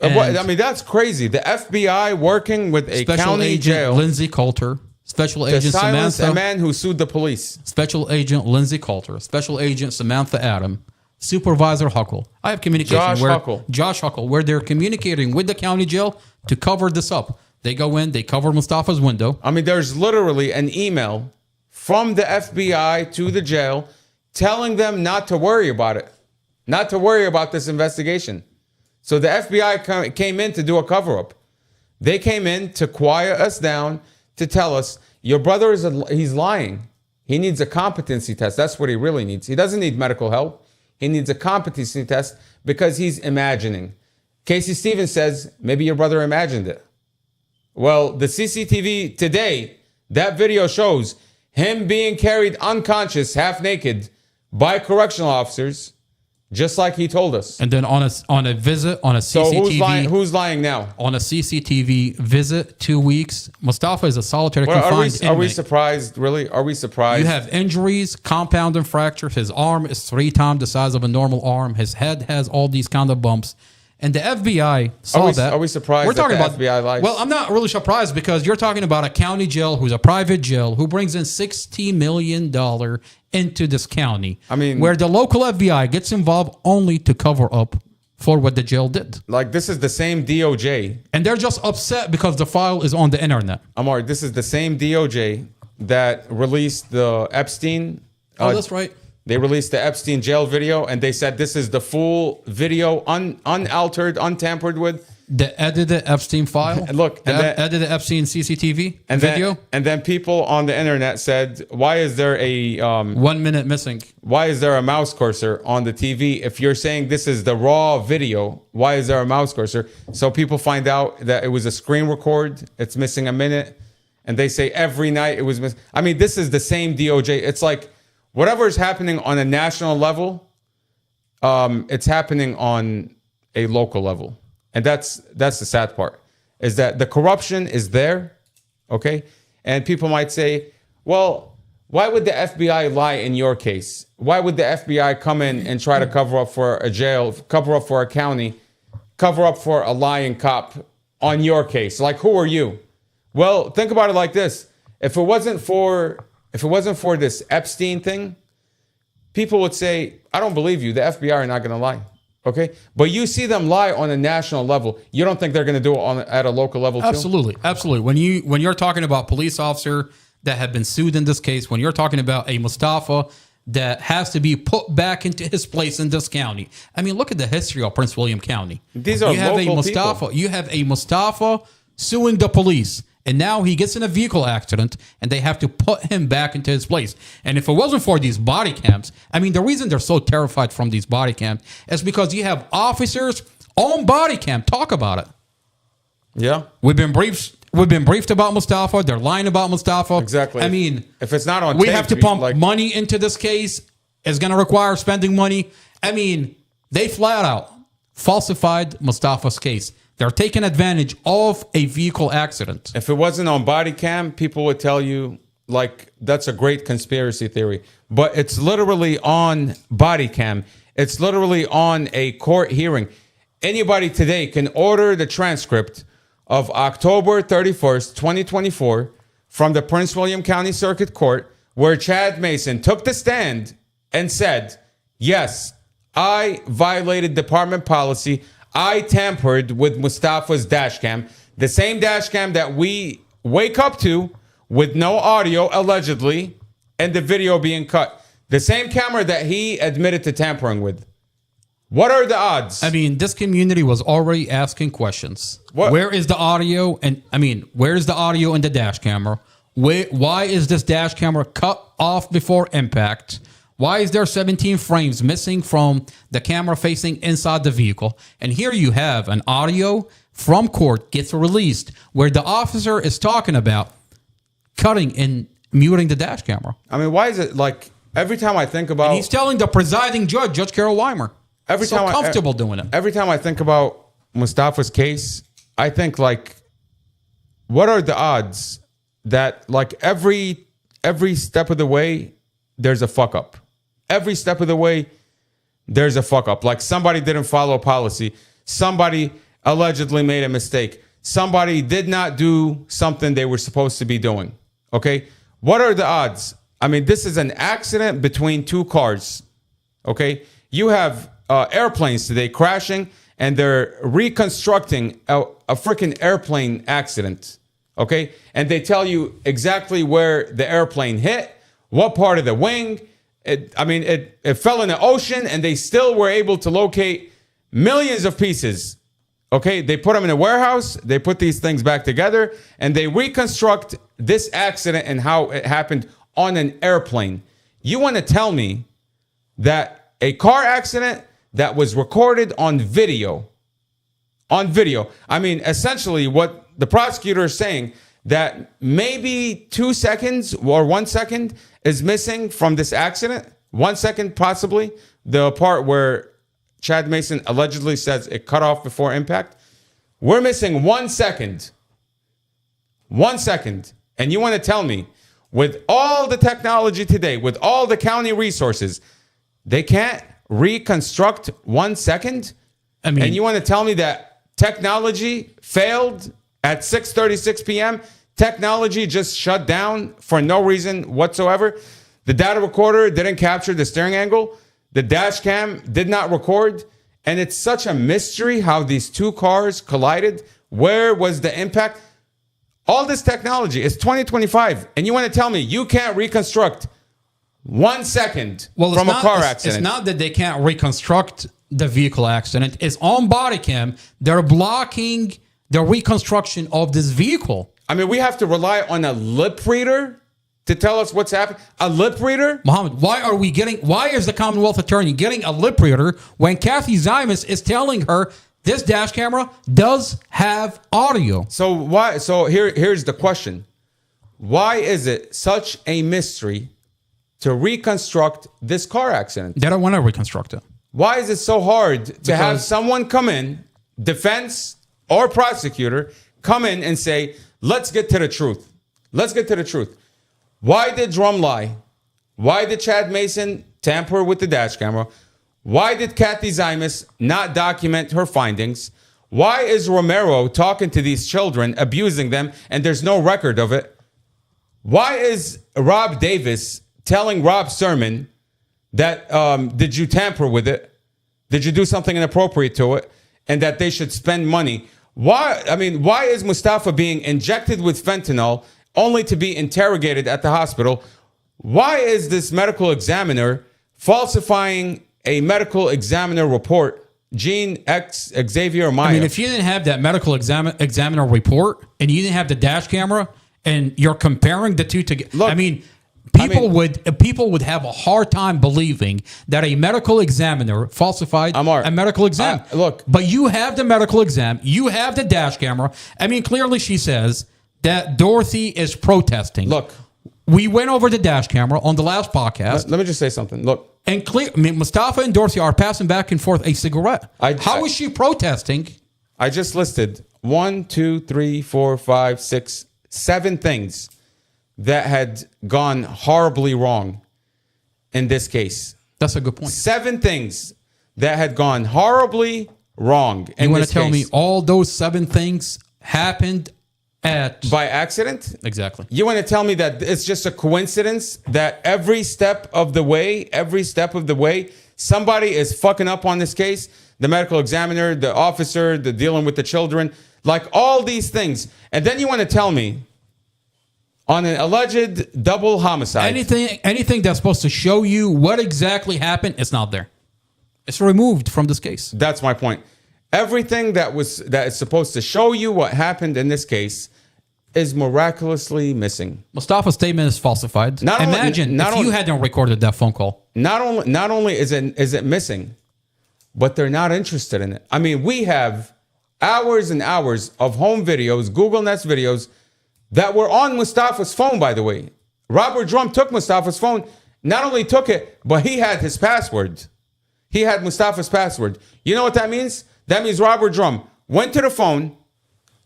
I mean, that's crazy. The FBI working with a county jail. Lindsay Coulter. Special Agent Samantha. A man who sued the police. Special Agent Lindsay Coulter. Special Agent Samantha Adam. Supervisor Huckle. I have communication Josh Huckle, where they're communicating with the county jail to cover this up. They go in, they cover Mustafa's window. I mean, there's literally an email from the FBI to the jail telling them not to worry about it. Not to worry about this investigation. So the FBI came in to do a cover-up. They came in to quiet us down, to tell us, your brother he's lying. He needs a competency test. That's what he really needs. He doesn't need medical help. He needs a competency test because he's imagining. Casey Stevens says, maybe your brother imagined it. Well, the CCTV today, that video shows him being carried unconscious, half naked, by correctional officers, just like he told us. And then on a visit on a CCTV. So who's lying now? On a CCTV visit, 2 weeks. Mustafa is a solitary confined inmate. Are we surprised? Really? Are we surprised? You have injuries, compounding fractures. His arm is 3 times the size of a normal arm. His head has all these kind of bumps. And the FBI saw that. Are we surprised? We're talking about FBI lies. Well, I'm not really surprised because you're talking about a county jail who's a private jail who brings in $60 million into this county. I mean, where the local FBI gets involved only to cover up for what the jail did. Like, this is the same DOJ. And they're just upset because the file is on the internet. Amar, this is the same DOJ that released the Epstein. Oh, that's right. They released the Epstein jail video, and they said this is the full video, unaltered, untampered with. The edited Epstein file. Look, edited Epstein CCTV and video. Then people on the internet said, "Why is there a 1 minute missing? Why is there a mouse cursor on the TV? If you're saying this is the raw video, why is there a mouse cursor?" So people find out that it was a screen record. It's missing a minute, and they say every night it was missing. I mean, this is the same DOJ. It's like whatever is happening on a national level, it's happening on a local level. And that's the sad part, is that the corruption is there, okay? And people might say, well, why would the FBI lie in your case? Why would the FBI come in and try to cover up for a jail, cover up for a county, cover up for a lying cop on your case? Like, who are you? Well, think about it like this. If it wasn't for this Epstein thing, people would say, I don't believe you. The FBI are not going to lie. Okay, but you see them lie on a national level. You don't think they're going to do it at a local level too? Absolutely, absolutely. When you're talking about police officer that have been sued in this case, when you're talking about a Mustafa that has to be put back into his place in this county. I mean, look at the history of Prince William County. These are local people. You have a Mustafa suing the police. And now he gets in a vehicle accident and they have to put him back into his place. And if it wasn't for these body cams, I mean, the reason they're so terrified from these body cams is because you have officers on body cam talk about it. Yeah. We've been briefed about Mustafa. They're lying about Mustafa. Exactly. I mean, if it's not on we tape, have to pump money into this case. It's going to require spending money. I mean, they flat out falsified Mustafa's case. They're taking advantage of a vehicle accident. If it wasn't on body cam, people would tell you, like, that's a great conspiracy theory. But it's literally on body cam. It's literally on a court hearing. Anybody today can order the transcript of October 31st, 2024, from the Prince William County Circuit Court, where Chad Mason took the stand and said, yes, I violated department policy. I tampered with Mustafa's dash cam, the same dash cam that we wake up to with no audio, allegedly, and the video being cut. The same camera that he admitted to tampering with. What are the odds? I mean, this community was already asking questions. Where is the audio? And I mean, where is the audio in the dash camera? Why is this dash camera cut off before impact? Why is there 17 frames missing from the camera facing inside the vehicle? And here you have an audio from court gets released where the officer is talking about cutting and muting the dash camera. I mean, why is it like every time I think about... And he's telling the presiding judge, Judge Carol Weimer, comfortable doing it. Every time I think about Mustafa's case, I think like, what are the odds that like every step of the way, there's a fuck up? Every step of the way, there's a fuck up. Like somebody didn't follow policy. Somebody allegedly made a mistake. Somebody did not do something they were supposed to be doing. Okay? What are the odds? I mean, this is an accident between two cars. Okay? You have airplanes today crashing and they're reconstructing a freaking airplane accident. Okay? And they tell you exactly where the airplane hit, what part of the wing. It fell in the ocean and they still were able to locate millions of pieces. Okay, they put them in a warehouse, they put these things back together, and they reconstruct this accident and how it happened on an airplane. You want to tell me that a car accident that was recorded on video, I mean, essentially what the prosecutor is saying, that maybe 2 seconds or 1 second is missing from this accident. 1 second, possibly. The part where Chad Mason allegedly says it cut off before impact. We're missing 1 second. 1 second. And you want to tell me, with all the technology today, with all the county resources, they can't reconstruct 1 second? I mean, and you want to tell me that technology failed at 6:36 p.m.? Technology just shut down for no reason whatsoever. The data recorder didn't capture the steering angle. The dash cam did not record. And it's such a mystery how these two cars collided. Where was the impact? All this technology is 2025. And you want to tell me you can't reconstruct 1 second from a car accident? It's not that they can't reconstruct the vehicle accident. It's on body cam. They're blocking the reconstruction of this vehicle. I mean, we have to rely on a lip reader to tell us what's happening. A lip reader? Mohammed, why is the Commonwealth Attorney getting a lip reader when Kathy Zymas is telling her this dash camera does have audio? So why? So here's the question. Why is it such a mystery to reconstruct this car accident? They don't want to reconstruct it. Why is it so hard to have someone come in, defense or prosecutor, come in and say, let's get to the truth. Let's get to the truth. Why did Drum lie? Why did Chad Mason tamper with the dash camera? Why did Kathy Zymas not document her findings? Why is Romero talking to these children, abusing them, and there's no record of it? Why is Rob Davis telling Rob Sermon that did you tamper with it? Did you do something inappropriate to it? And that they should spend money? Why is Mustafa being injected with fentanyl only to be interrogated at the hospital? Why is this medical examiner falsifying a medical examiner report? Gene X Xavier Maya. I mean, if you didn't have that medical examiner report and you didn't have the dash camera and you're comparing the two together, I mean, people would have a hard time believing that a medical examiner falsified a medical exam. But you have the medical exam, you have the dash camera. I mean, clearly she says that Dorothy is protesting. Look, we went over the dash camera on the last podcast. Let me just say something. Look. And Mustafa and Dorothy are passing back and forth a cigarette. How is she protesting? I just listed 1, 2, 3, 4, 5, 6, 7 things that had gone horribly wrong in this case. That's a good point. 7 things that had gone horribly wrong in this case. You want to tell me all those 7 things happened by accident? Exactly. You want to tell me that it's just a coincidence that every step of the way, somebody is fucking up on this case? The medical examiner, the officer, the dealing with the children, like all these things. And then you want to tell me on an alleged double homicide. Anything that's supposed to show you what exactly happened, it's not there. It's removed from this case. That's my point. Everything that is supposed to show you what happened in this case is miraculously missing. Mustafa's statement is falsified. Imagine if you hadn't recorded that phone call. Not only is it missing, but they're not interested in it. I mean, we have hours and hours of home videos, Google Nest videos, that were on Mustafa's phone, by the way. Robert Drum took Mustafa's phone. Not only took it, but he had his password. He had Mustafa's password. You know what that means? That means Robert Drum went to the phone,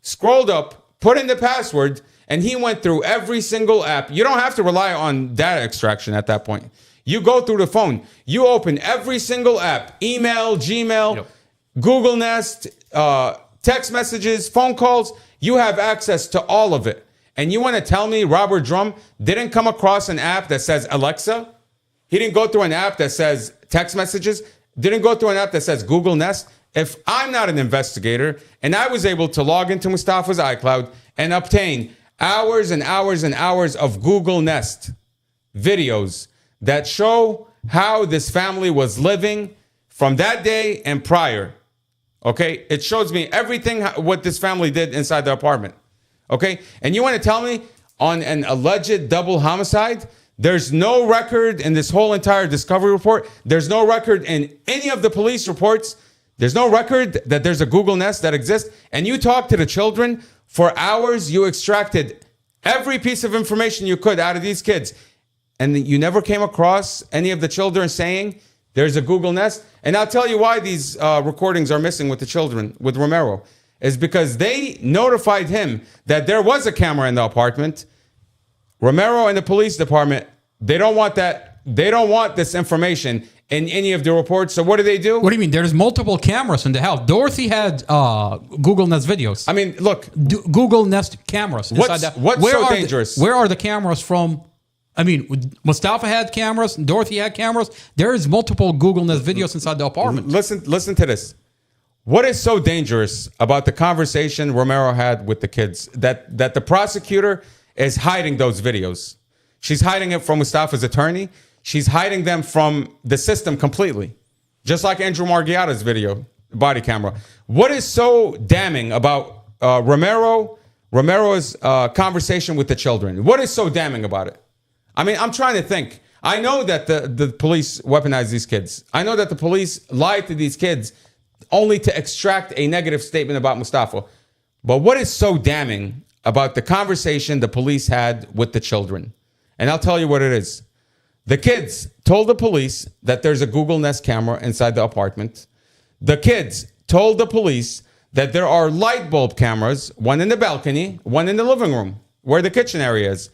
scrolled up, put in the password, and he went through every single app. You don't have to rely on data extraction at that point. You go through the phone. You open every single app, email, Gmail, Google Nest, text messages, phone calls. You have access to all of it. And you want to tell me Robert Drum didn't come across an app that says Alexa? He didn't go through an app that says text messages? Didn't go through an app that says Google Nest? If I'm not an investigator and I was able to log into Mustafa's iCloud and obtain hours and hours and hours of Google Nest videos that show how this family was living from that day and prior, okay? It shows me everything, what this family did inside the apartment, okay? And you want to tell me on an alleged double homicide, there's no record in this whole entire discovery report, there's no record in any of the police reports, there's no record that there's a Google Nest that exists, and you talked to the children for hours, you extracted every piece of information you could out of these kids, and you never came across any of the children saying there's a Google Nest. And I'll tell you why these recordings are missing with the children, with Romero, is because they notified him that there was a camera in the apartment. Romero and the police department, they don't want that. They don't want this information in any of the reports. So what do they do? What do you mean? There's multiple cameras in the house. Dorothy had Google Nest videos. I mean, look. Google Nest cameras. What's so dangerous? Where are the cameras from? I mean, Mustafa had cameras. Dorothy had cameras. There is multiple Google Nest videos inside the apartment. Listen to this. What is so dangerous about the conversation Romero had with the kids that the prosecutor is hiding those videos? She's hiding it from Mustafa's attorney. She's hiding them from the system completely. Just like Andrew Margiotta's video, body camera. What is so damning about Romero's conversation with the children? What is so damning about it? I mean, I'm trying to think. I know that the police weaponize these kids. I know that the police lied to these kids only to extract a negative statement about Mustafa. But what is so damning about the conversation the police had with the children? And I'll tell you what it is. The kids told the police that there's a Google Nest camera inside the apartment. The kids told the police that there are light bulb cameras, one in the balcony, one in the living room, where the kitchen area is.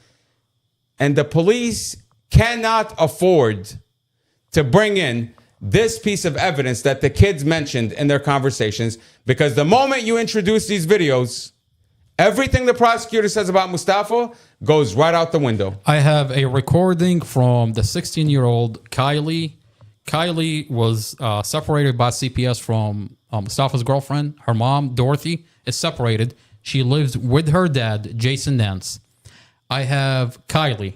And the police cannot afford to bring in this piece of evidence that the kids mentioned in their conversations, because the moment you introduce these videos, everything the prosecutor says about Mustafa goes right out the window. I have a recording from the 16-year-old Kylie. Kylie was separated by CPS from Mustafa's girlfriend. Her mom, Dorothy, is separated. She lives with her dad, Jason Nance. I have Kylie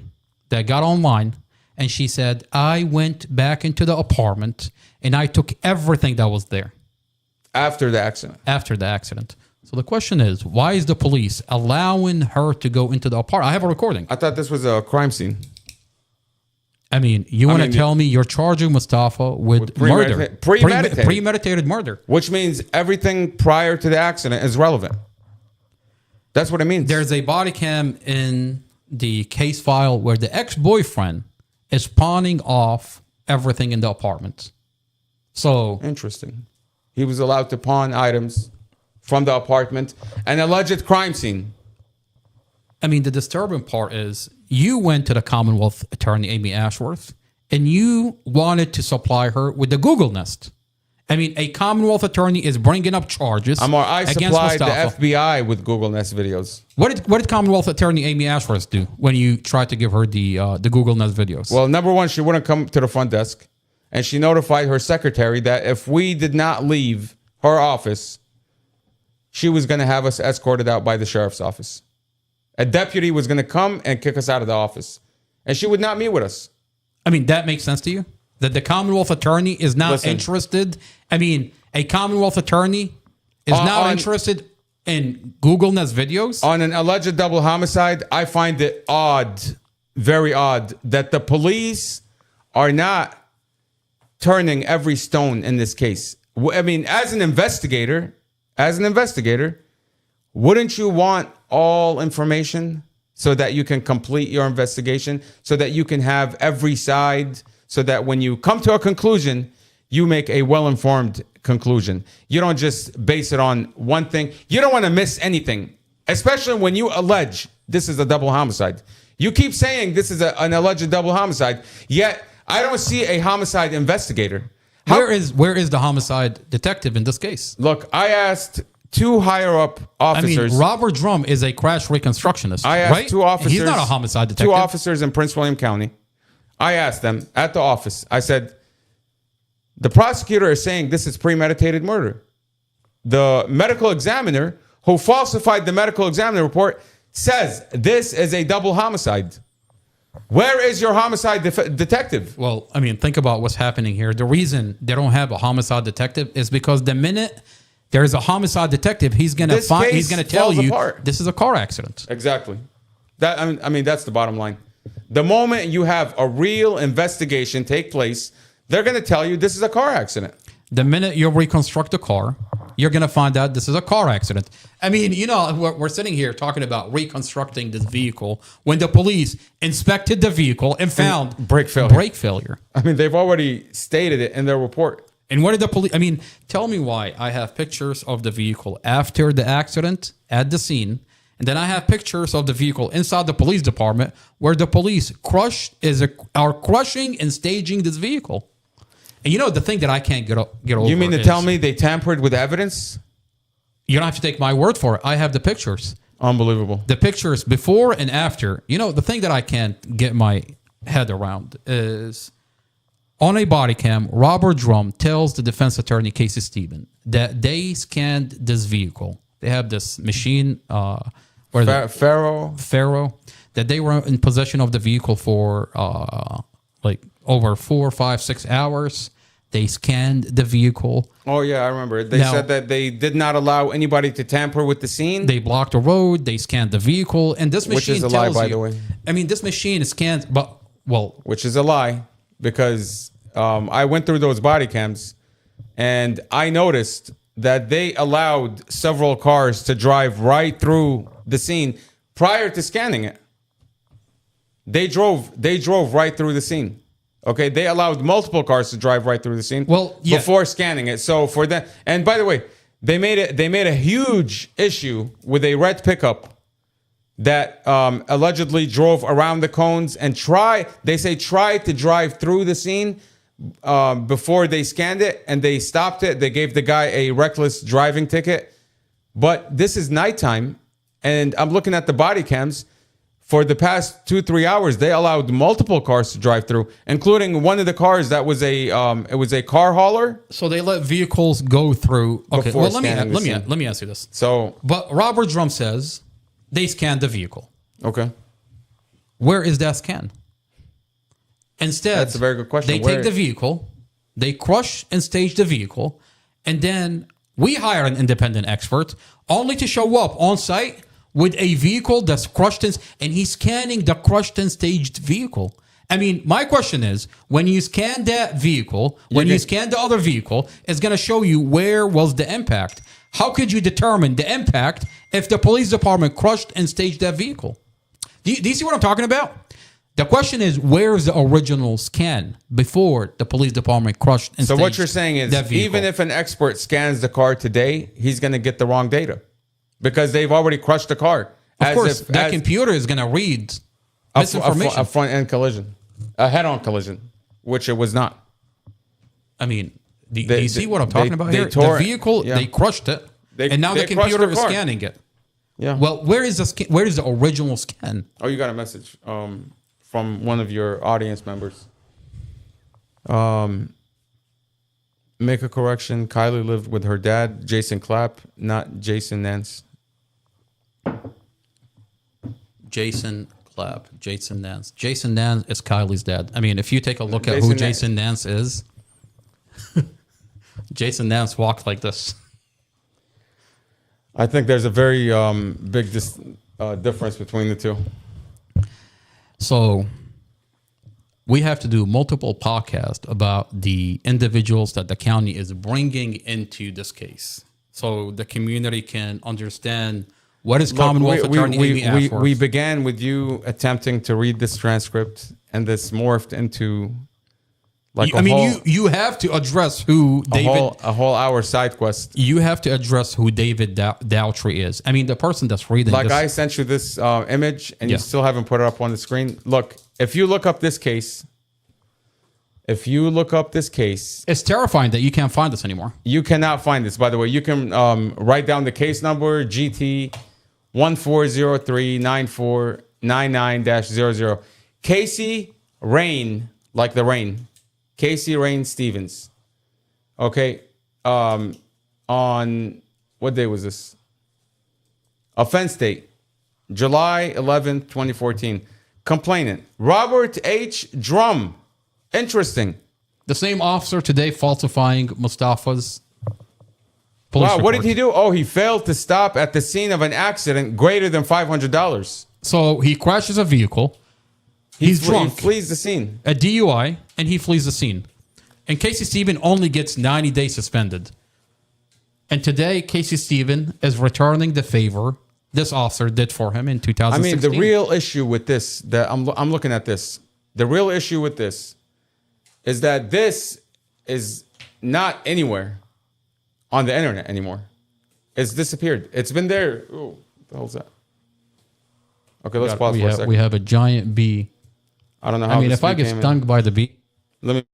that got online, and she said, I went back into the apartment, and I took everything that was there. After the accident. After the accident. So the question is, why is the police allowing her to go into the apartment? I have a recording. I thought this was a crime scene. I mean, you want to tell me you're charging Mustafa with murder? Premeditated murder. Which means everything prior to the accident is relevant. That's what it means. There's a body cam in the case file where the ex-boyfriend is pawning off everything in the apartment. So interesting. He was allowed to pawn items from the apartment, an alleged crime scene. I mean, the disturbing part is you went to the Commonwealth attorney, Amy Ashworth, and you wanted to supply her with the Google Nest. I mean, a Commonwealth attorney is bringing up charges I against supplied Mustafa. the FBI with Google Nest videos. What did Commonwealth attorney Amy Ashworth do when you tried to give her the Google Nest videos? Well, number one, she wouldn't come to the front desk, and she notified her secretary that if we did not leave her office, she was going to have us escorted out by the sheriff's office. A deputy was going to come and kick us out of the office, and she would not meet with us. I mean, that makes sense to you? That the Commonwealth attorney is not interested? I mean, a Commonwealth attorney is not interested in Google Nest videos? On an alleged double homicide, I find it odd, very odd, that the police are not turning every stone in this case. I mean, as an investigator, wouldn't you want all information so that you can complete your investigation, so that you can have every side, so that when you come to a conclusion, you make a well-informed conclusion. You don't just base it on one thing. You don't want to miss anything, especially when you allege this is a double homicide. You keep saying this is an alleged double homicide, yet I don't see a homicide investigator. Where is the homicide detective in this case? Look, I asked two higher-up officers. I mean, Robert Drum is a crash reconstructionist, I asked right? two officers. He's not a homicide detective. Two officers in Prince William County. I asked them at the office. I said, the prosecutor is saying this is premeditated murder. The medical examiner who falsified the medical examiner report says this is a double homicide. Where is your homicide detective? Well, I mean, think about what's happening here. The reason they don't have a homicide detective is because the minute there's a homicide detective, he's going to tell you this is a car accident. Exactly. I mean, that's the bottom line. The moment you have a real investigation take place, they're going to tell you this is a car accident. The minute you reconstruct a car, you're going to find out this is a car accident. I mean, you know, we're sitting here talking about reconstructing this vehicle when the police inspected the vehicle and found brake failure. I mean, they've already stated it in their report. And what did the police... I mean, tell me why I have pictures of the vehicle after the accident at the scene, and then I have pictures of the vehicle inside the police department where the police are crushing and staging this vehicle. And you know, the thing that I can't get over... You mean to tell me they tampered with evidence? You don't have to take my word for it. I have the pictures. Unbelievable. The pictures before and after. You know, the thing that I can't get my head around is... On a body cam, Robert Drum tells the defense attorney, Casey Stephen, that they scanned this vehicle. They have this machine, Pharaoh, that they were in possession of the vehicle for like over 4, 5, 6 hours. They scanned the vehicle. Oh yeah, I remember. They said that they did not allow anybody to tamper with the scene. They blocked the road. They scanned the vehicle, and this machine which is a lie, by the way. I mean, this machine scans, which is a lie because I went through those body cams, and I noticed that they allowed several cars to drive right through the scene prior to scanning it. They drove right through the scene. Okay, they allowed multiple cars to drive right through the scene before scanning it. So for that, and by the way, they made a huge issue with a red pickup that allegedly drove around the cones and tried to drive through the scene before they scanned it, and they stopped it. They gave the guy a reckless driving ticket. But this is nighttime, and I'm looking at the body cams. For the past 2-3 hours, they allowed multiple cars to drive through, including one of the cars that was it was a car hauler. So they let vehicles go through. Okay, well let me ask you this. But Robert Drum says they scanned the vehicle. Okay, where is that scan? Instead, that's a very good question. They take the vehicle, they crush and stage the vehicle, and then we hire an independent expert only to show up on site with a vehicle that's crushed and he's scanning the crushed and staged vehicle. I mean, my question is, when you scan that vehicle, when you scan the other vehicle, it's going to show you where was the impact. How could you determine the impact if the police department crushed and staged that vehicle? Do you see what I'm talking about? The question is, where's the original scan before the police department crushed and staged? So what you're saying is, even if an expert scans the car today, he's going to get the wrong data. Because they've already crushed the car. Of course, that computer is going to read misinformation. A front-end collision. A head-on collision, which it was not. I mean, do you see what I'm talking about here? The vehicle, they crushed it, and now the computer is scanning it. Yeah. Well, where is the original scan? Oh, you got a message from one of your audience members. Make a correction. Kylie lived with her dad, Jason Clapp, not Jason Nance. Jason Clapp, Jason Nance. Jason Nance is Kylie's dad. I mean, if you take a look at who Jason Nance is, Jason Nance walked like this. I think there's a very big difference between the two. So we have to do multiple podcasts about the individuals that the county is bringing into this case, so the community can understand what is Commonwealth Attorney Amy Ashworth. We began with you attempting to read this transcript, and this morphed into you have to address who David. A whole hour side quest. You have to address who David Dowtry is. I mean, the person that's reading. Like, I sent you this image, and you still haven't put it up on the screen. Look, if you look up this case, it's terrifying that you can't find this anymore. You cannot find this. By the way, you can write down the case number GT 14039499-00. Casey Rain, like the rain. Casey Rain Stevens. Okay. On what day was this? Offense date, July 11th, 2014. Complainant, Robert H. Drum. Interesting. The same officer today falsifying Mustafa's police report. What did he do? Oh, he failed to stop at the scene of an accident greater than $500. So he crashes a vehicle. He's drunk. He flees the scene. A DUI, and he flees the scene. And Casey Stephen only gets 90 days suspended. And today, Casey Stephen is returning the favor this officer did for him in 2016. I mean, the real issue with this, that I'm looking at this, the real issue with this is that this is not anywhere on the internet anymore. It's disappeared. It's been there. Ooh, what the hell's that? Okay, let's pause for a second. We have a giant bee. I don't know how. I mean, if I get stung by the bee, let me.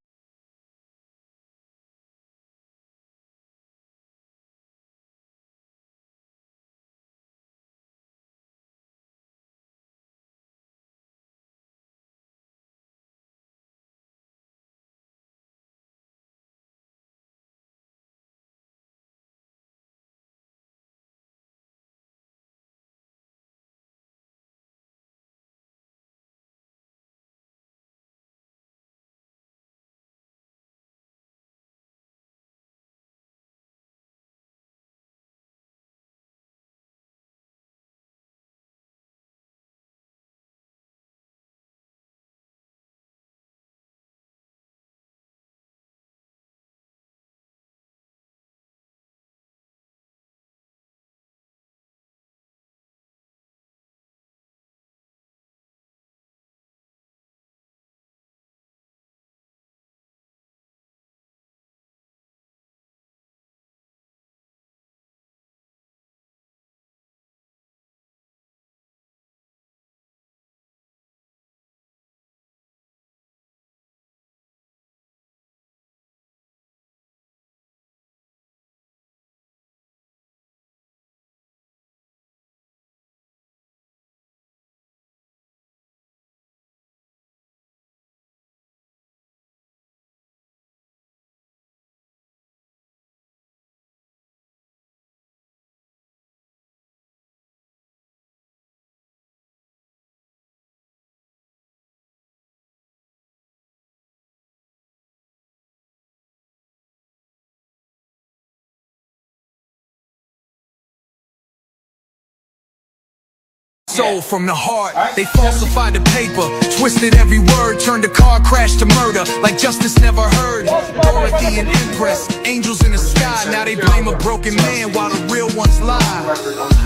soul, from the heart. They falsified the paper, twisted every word, turned a car crash to murder, like justice never heard. Dorothy and Empress, angels in the sky. Now they blame a broken man while the real ones lie.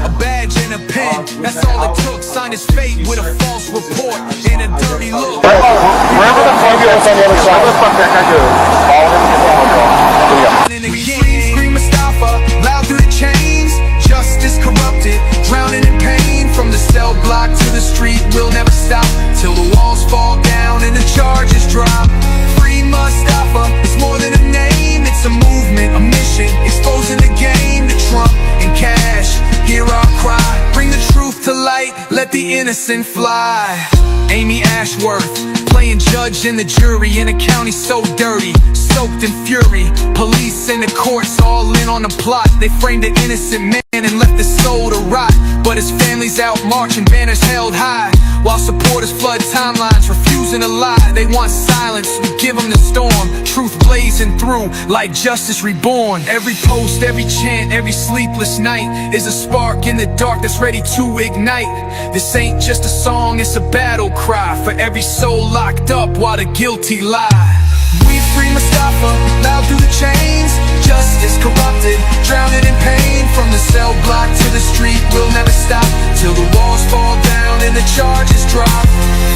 A badge and a pen, that's all it took. Signed his fate with a false report and a dirty look. Wherever the fuck is on the other side. Wherever the fuck that guy goes, follow him and get him. And again, scream Mustafa, loud through the chains. Justice corrupted, drowning in pain. From the cell block to the street, we'll never stop till the walls fall down and the charges drop. Free Mustafa, it's more than a name, it's a movement, a mission, exposing the game to Trump and Cash. Hear our cry, bring the truth to light, let the innocent fly. Amy Ashworth, playing judge in the jury in a county so dirty, soaked in fury. Police and the courts all in on the plot. They framed an innocent man and left his soul to rot, but his family's out marching, banners held high, while supporters flood timelines, refusing to lie. They want silence, we give them the storm, truth blazing through like justice reborn. Every post, every chant, every sleepless night is a spark in the dark that's ready to ignite. This ain't just a song, it's a battle cry for every soul locked up while the guilty lie. We free Mustafa, loud through the chains. Justice corrupted, drowning in pain. From the cell block to the street, we'll never stop till the walls fall down and the charges drop.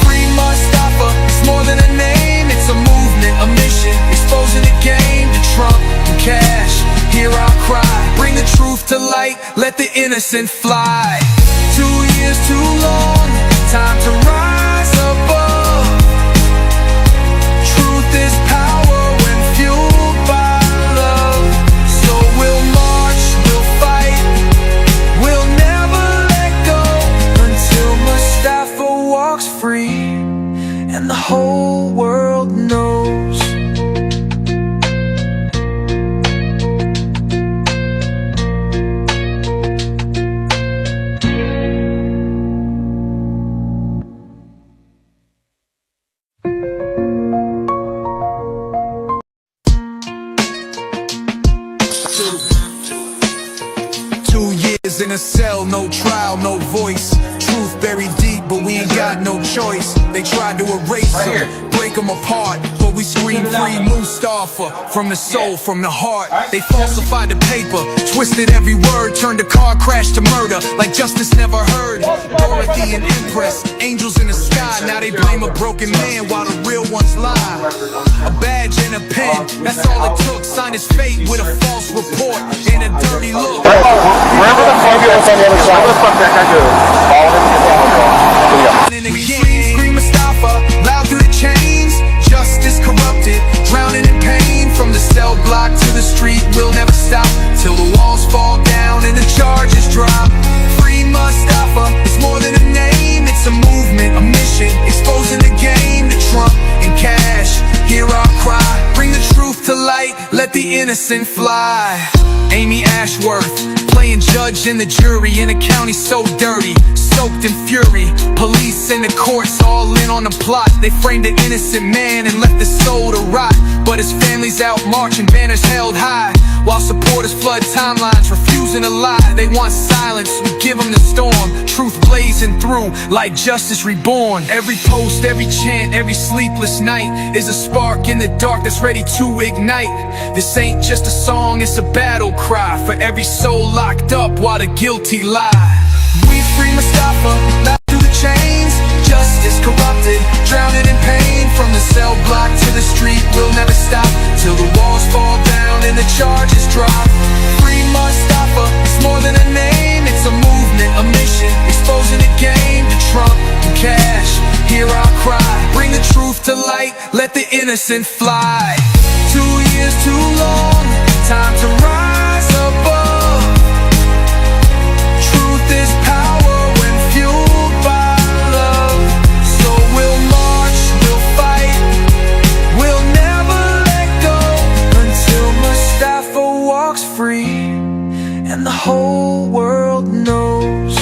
Free Mustafa, it's more than a name, it's a movement, a mission, exposing the game to Trump and Cash. Hear our cry, bring the truth to light, let the innocent fly. 2 years too long, time to rise above. Truth is power when fueled by love. So we'll march, we'll fight, we'll never let go until Mustafa walks free and the whole world knows. In a cell, no trial, no voice. Truth buried deep, but we ain't got no choice. They tried to erase them, break them apart, but we scream free Mustafa, from the soul, from the heart. They falsified the paper, twisted every word, turned a car crash to murder, like justice never heard. Dorothy and Empress, angels in the sky. Now they blame a broken man while the real ones lie. A badge and a pen, that's all it took. Signed his fate with a false report and a dirty look. Wherever the fuck is on the other side. Wherever the fuck that guy goes, follow him and get him. And again, scream Mustafa, loud through the chains. Justice corrupted, drowning in pain. From the cell block to the street, we'll never stop till the walls fall down and the charges drop. Free Mustafa, it's more than a name, it's a movement, a mission, exposing the game to Trump and Cash. Hear our cry, bring the truth to light, let the innocent fly. Amy Ashworth, playing judge in the jury in a county so dirty, soaked in fury. Police and the courts all in on the plot. They framed an innocent man and left his soul to rot, but his family's out marching, banners held high, while supporters flood timelines, refusing to lie. They want silence, we give them the storm, truth blazing through like justice reborn. Every post, every chant, every sleepless night is a spark in the dark that's ready to ignite. This ain't just a song, it's a battle cry for every soul locked up while the guilty lie. We free Mustafa, loud through the chains. Justice corrupted, drowning in pain. From the cell block to the street, we'll never stop till the walls fall down and the charges drop. Free Mustafa, it's more than a name, it's a movement, a mission, exposing the game to Trump and Cash. Hear our cry, bring the truth to light, let the innocent fly. 2 years too long, time to rise above. Truth is power when fueled by love. So we'll march, we'll fight, we'll never let go until Mustafa walks free and the whole world knows.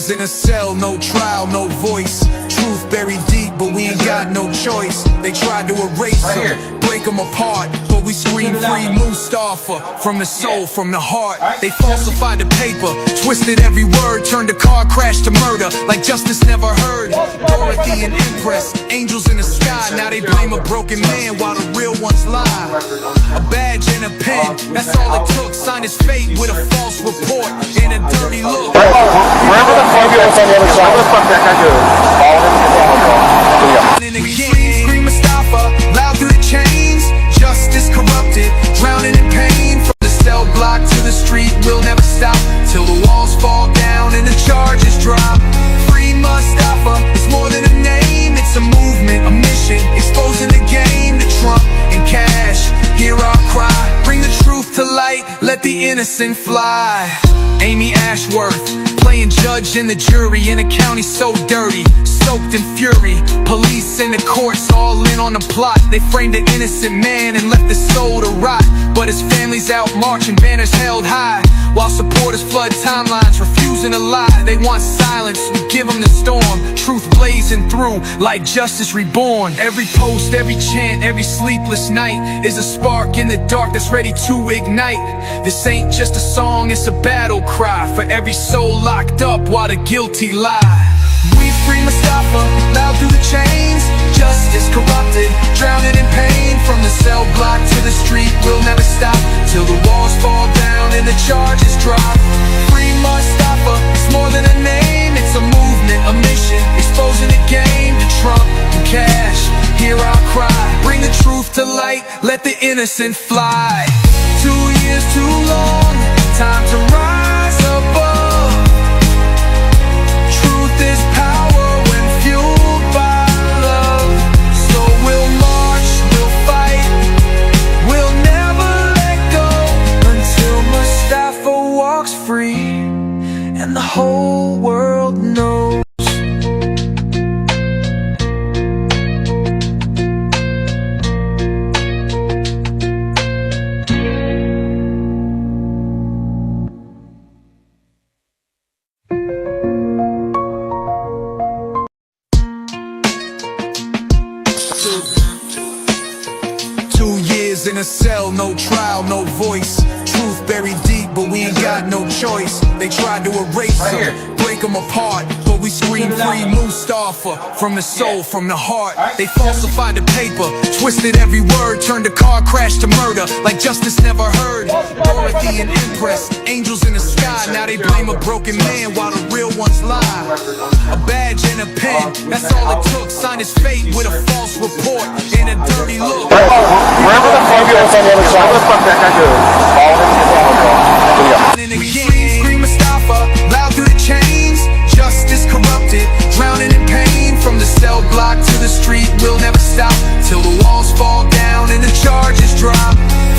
years in a cell, no trial, no voice. Truth buried deep, but we ain't got no choice. They tried to erase them, break them apart, but we scream free Mustafa. From the soul, from the heart. They falsified the paper, twisted every word, turned a car crash to murder, like justice never heard. Dorothy and Empress, angels in the sky. Now they blame a broken man while the real ones lie. A badge and a pen, that's all it took. Signed his fate with a false report and a dirty look. Wherever the ambulance on the other side. What the fuck that guy doing? Follow him to the hotel. And again, scream Mustafa, loud through the chains. Justice corrupted, drowning in pain. From the cell block to the street, we'll never stop till the walls fall down and the charges drop. Free Mustafa, it's more than a name, it's a movement, a mission, exposing the game to Trump and Cash. Hear our cry, bring the truth to light, let the innocent fly. Amy Ashworth, playing judge in the jury in a county so dirty, soaked in fury. Police and the courts all in on the plot. They framed an innocent man and left his soul to rot, but his family's out marching, banners held high, while supporters flood timelines, refusing to lie. They want silence, we give them the storm. Truth blazing through like justice reborn. Every post, every chant, every sleepless night is a spark in the dark that's ready to ignite. This ain't just a song, it's a battle cry for every soul locked up while the guilty lie. We free Mustafa, loud through the chains. Justice corrupted, drowning in pain. From the cell block to the street, we'll never stop till the walls fall down and the charges drop. Free Mustafa, it's more than a name, it's a movement, a mission, exposing the game to Trump and Cash. Hear our cry, bring the truth to light, let the innocent fly. 2 years too long, time to rise above. Truth is power when fueled by love. So we'll march, we'll fight, we'll never let go until Mustafa walks free and the whole world knows. In a cell, no trial, no voice. Truth buried deep, but we ain't got no choice. They tried to erase them, break them apart, but we scream free Mustafa. From the soul, from the heart. They falsified the paper, twisted every word, turned a car crash to murder, like justice never heard. Dorothy and Empress, angels in the sky. Now they blame a broken man while the real ones lie. A badge and a pen, that's all it took. Signed his fate with a false report and a dirty look. Wherever the ambulance on the other side. What the fuck that guy doing? Follow him to the hotel. And again, scream Mustafa, loud through the chains. Justice corrupted, drowning in pain. From the cell block to the street, we'll never stop till the walls fall down and the charges drop.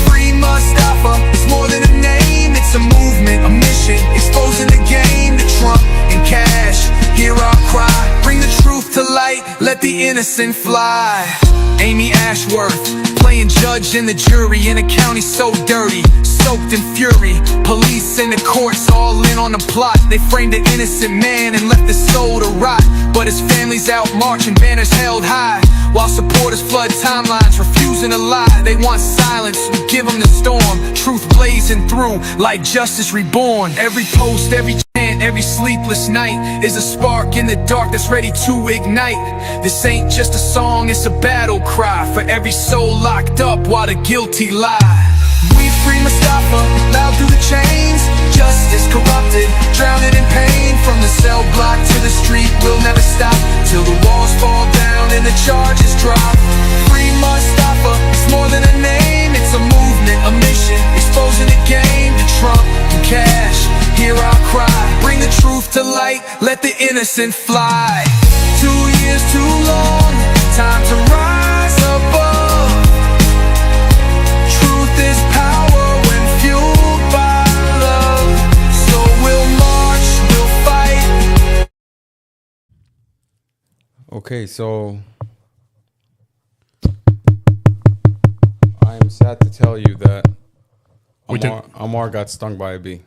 Free Mustafa, it's more than a name, it's a movement, a mission, exposing the game to Trump and Cash. Hear our cry, bring the truth to light, let the innocent fly. Amy Ashworth, playing judge in the jury in a county so dirty, soaked in fury. Police and the courts all in on the plot. They framed an innocent man and left his soul to rot, but his family's out marching, banners held high, while supporters flood timelines, refusing to lie. They want silence, we give them the storm. Truth blazing through like justice reborn. Every post, every chant, every sleepless night is a spark in the dark that's ready to ignite. This ain't just a song, it's a battle cry for every soul locked up while the guilty lie. We free Mustafa, loud through the chains. Justice corrupted, drowning in pain. From the cell block to the street, we'll never stop till the walls fall down and the charges drop. Free Mustafa, it's more than a name, it's a movement, a mission, exposing the game to Trump and Cash. Hear our cry, bring the truth to light, let the innocent fly. 2 years too long, time to rise above. Truth is power when fueled by love. So we'll march, we'll fight. Okay, so I am sad to tell you that Amar got stung by a bee.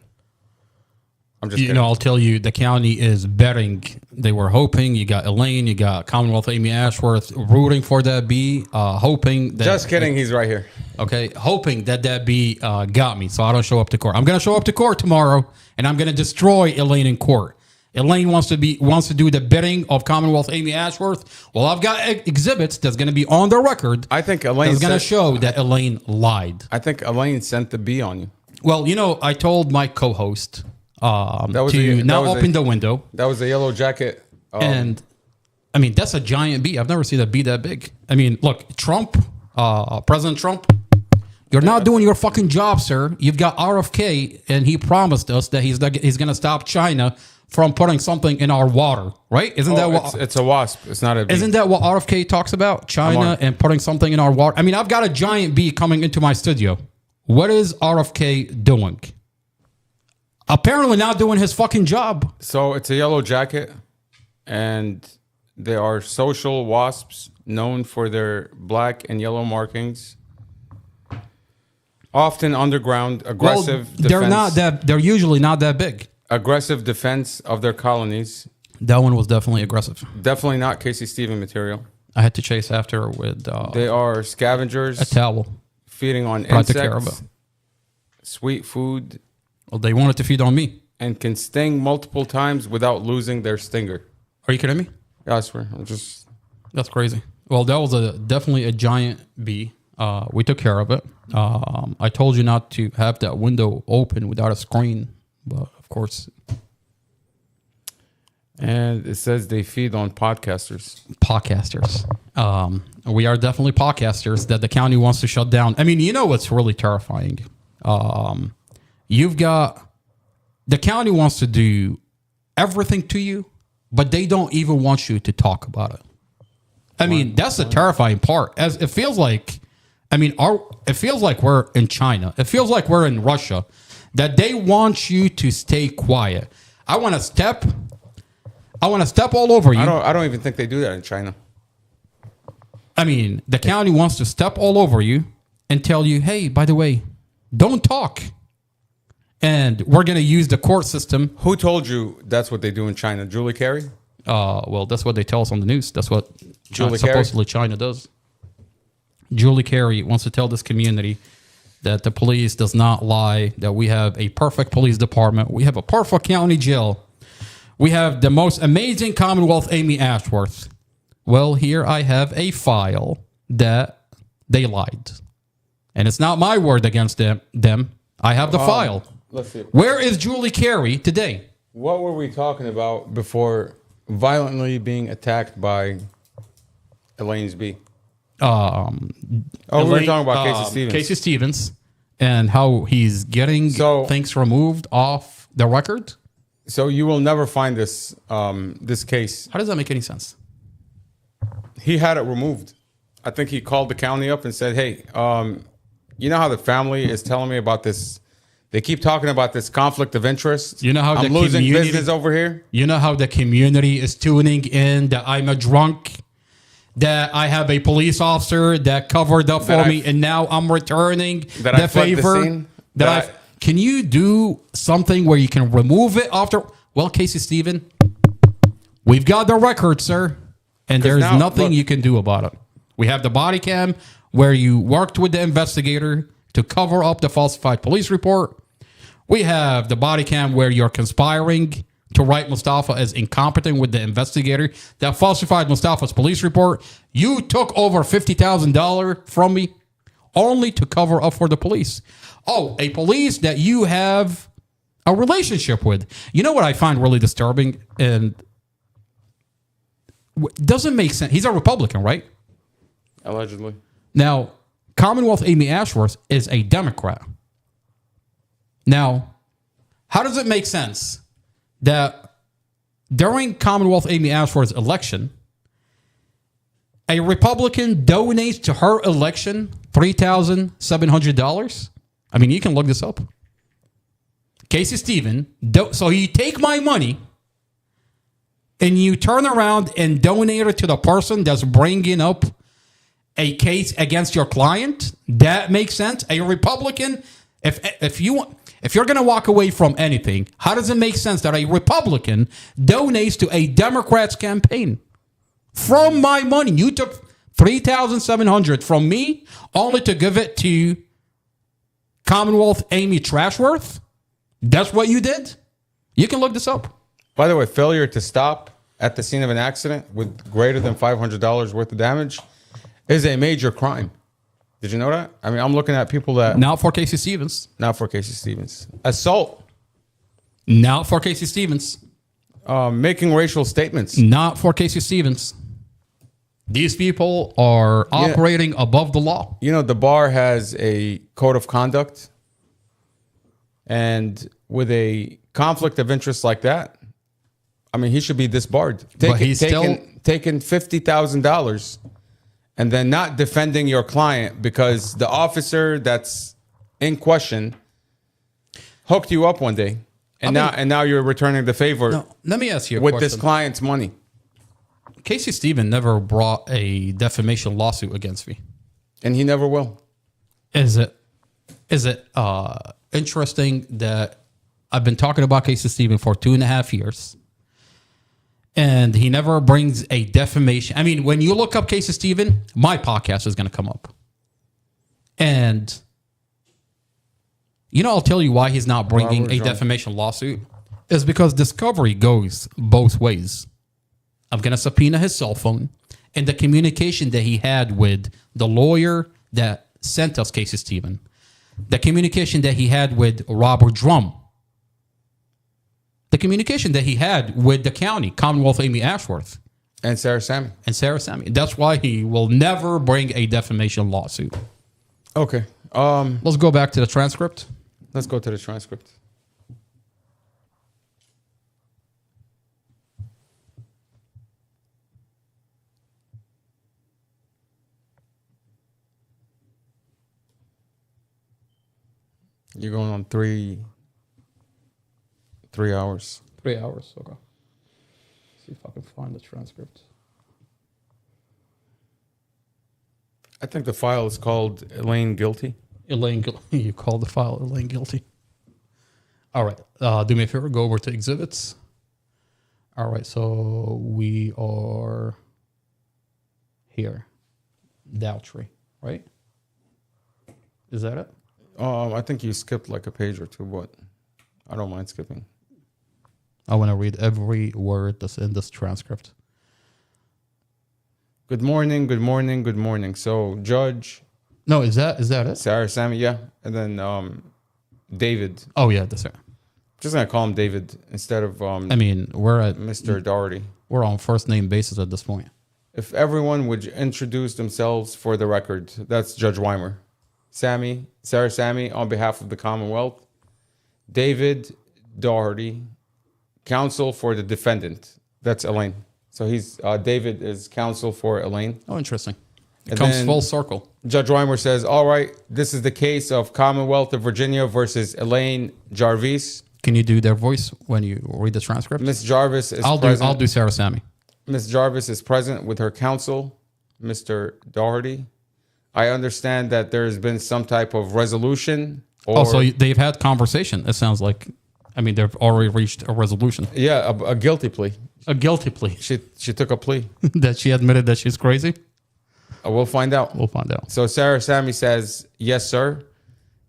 I'm just You kidding. know, I'll tell you, the county is betting. They were hoping. You got Elaine, you got Commonwealth Amy Ashworth rooting for that B, hoping that. Just kidding. He's right here. Okay, hoping that B got me, so I don't show up to court. I'm going to show up to court tomorrow, and I'm going to destroy Elaine in court. Elaine wants to do the bidding of Commonwealth Amy Ashworth. Well, I've got exhibits that's going to be on the record. I think Elaine is going to show that Elaine lied. I think Elaine sent the B on you. Well, you know, I told my co-host to now open the window. That was a yellow jacket. And, I mean, that's a giant bee. I've never seen a bee that big. I mean, look, Trump, President Trump, you're not doing your fucking job, sir. You've got RFK, and he promised us that he's going to stop China from putting something in our water, right? Isn't that what... It's a wasp. It's not a bee. Isn't that what RFK talks about? China and putting something in our water? I mean, I've got a giant bee coming into my studio. What is RFK doing? Apparently not doing his fucking job. So it's a yellow jacket, and they are social wasps known for their black and yellow markings. Often underground, aggressive defense. They're usually not that big. Aggressive defense of their colonies. That one was definitely aggressive. Definitely not Casey Stevens material. I had to chase after her with... they are scavengers. A towel. Feeding on Brought to care of insects, sweet food. Well, they wanted to feed on me. And can sting multiple times without losing their stinger. Are you kidding me? Yeah, I swear. That's crazy. Well, that was definitely a giant bee. We took care of it. I told you not to have that window open without a screen, but of course. And it says they feed on podcasters. We are definitely podcasters that the county wants to shut down. I mean, you know what's really terrifying? You've got... The county wants to do everything to you, but they don't even want you to talk about it. I mean, that's the terrifying part. As it feels like... I mean, it feels like we're in China. It feels like we're in Russia. That they want you to stay quiet. I want to step all over you. I don't even think they do that in China. I mean, the county wants to step all over you and tell you, hey, by the way, don't talk. And we're going to use the court system. Who told you that's what they do in China? Julie Carey? Well, that's what they tell us on the news. That's what Supposedly China does. Julie Carey wants to tell this community that the police does not lie, that we have a perfect police department. We have a perfect county jail. We have the most amazing Commonwealth Amy Ashworth. Well, here I have a file that they lied. And it's not my word against them. I have the file. Let's see. Where is Julie Carey today? What were we talking about before violently being attacked by Elaine's B? We were talking about Casey Stevens. Casey Stevens and how he's getting things removed off the record. So you will never find this this case. How does that make any sense? He had it removed. I think he called the county up and said, hey, you know how the family is telling me about this? They keep talking about this conflict of interest. You know how I'm losing business over here? You know how the community is tuning in that I'm a drunk, that I have a police officer that covered up for me, and now I'm returning the favor. Can you do something where you can remove it after? Well, Casey Stevens, we've got the record, sir, and there's nothing you can do about it. We have the body cam where you worked with the investigator to cover up the falsified police report. We have the body cam where you're conspiring to write Mustafa as incompetent with the investigator that falsified Mustafa's police report. You took over $50,000 from me only to cover up for the police. Oh, a police that you have a relationship with. You know what I find really disturbing and doesn't make sense? He's a Republican, right? Allegedly. Now, Commonwealth Amy Ashworth is a Democrat. Now, how does it make sense that during Commonwealth Amy Ashworth's election, a Republican donates to her election $3,700? I mean, you can look this up. Casey Stevens, so you take my money and you turn around and donate it to the person that's bringing up a case against your client? That makes sense. A Republican, if you want, If you're going to walk away from anything, how does it make sense that a Republican donates to a Democrat's campaign? From my money. You took $3,700 from me only to give it to Commonwealth Amy Trashworth? That's what you did? You can look this up. By the way, failure to stop at the scene of an accident with greater than $500 worth of damage is a major crime. Did you know that? I mean, I'm looking at people that... Not for Casey Stevens. Not for Casey Stevens. Assault. Not for Casey Stevens. Making racial statements. Not for Casey Stevens. These people are operating above the law. You know, the bar has a code of conduct. And with a conflict of interest like that, I mean, he should be disbarred. But he's still taking $50,000 and then not defending your client because the officer that's in question hooked you up one day, and now you're returning the favor. No, let me ask you a with question. this client's money. Casey Stevens never brought a defamation lawsuit against me, and he never will. Is it interesting that I've been talking about Casey Stevens for 2.5 years, and he never brings a defamation? I mean, when you look up Casey Stevens, my podcast is going to come up, and I'll tell you why he's not bringing a defamation lawsuit is because discovery goes both ways. I'm going to subpoena his cell phone and the communication that he had with the lawyer that sent us Casey Stevens, the communication that he had with Robert Drum, the communication that he had with the county, Commonwealth Amy Ashworth. And Sarah Sammy. That's why he will never bring a defamation lawsuit. Okay. Let's go back to the transcript. Let's go to the transcript. You're going on 3 hours. 3 hours, okay. See if I can find the transcript. I think the file is called Elaine Guilty. You called the file Elaine Guilty. All right. Do me a favor, go over to exhibits. All right, so we are here. Daltrey, right? Is that it? I think you skipped like a page or two, but I don't mind skipping. I want to read every word that's in this transcript. Good morning, good morning, good morning. So, Judge. No, is that it? Sarah Sammy, yeah. And then David. Oh, yeah, that's it. Just going to call him David instead of... I mean, we're at... Mr. Doherty. We're on first name basis at this point. If everyone would introduce themselves for the record, that's Judge Weimer. Sarah Sammy, on behalf of the Commonwealth. David Doherty, counsel for the defendant. That's Elaine. So David is counsel for Elaine. Oh, interesting. It comes full circle. Judge Weimer says, all right, this is the case of Commonwealth of Virginia versus Elaine Jarvis. Can you do their voice when you read the transcript? Miss Jarvis is present. I'll do Sarah Sammy. Miss Jarvis is present with her counsel, Mr. Doherty. I understand that there has been some type of resolution. So they've had conversation. It sounds like, they've already reached a resolution. Yeah, a guilty plea. A guilty plea. She took a plea. That she admitted that she's crazy? We'll find out. So Sarah Sammy says, yes, sir.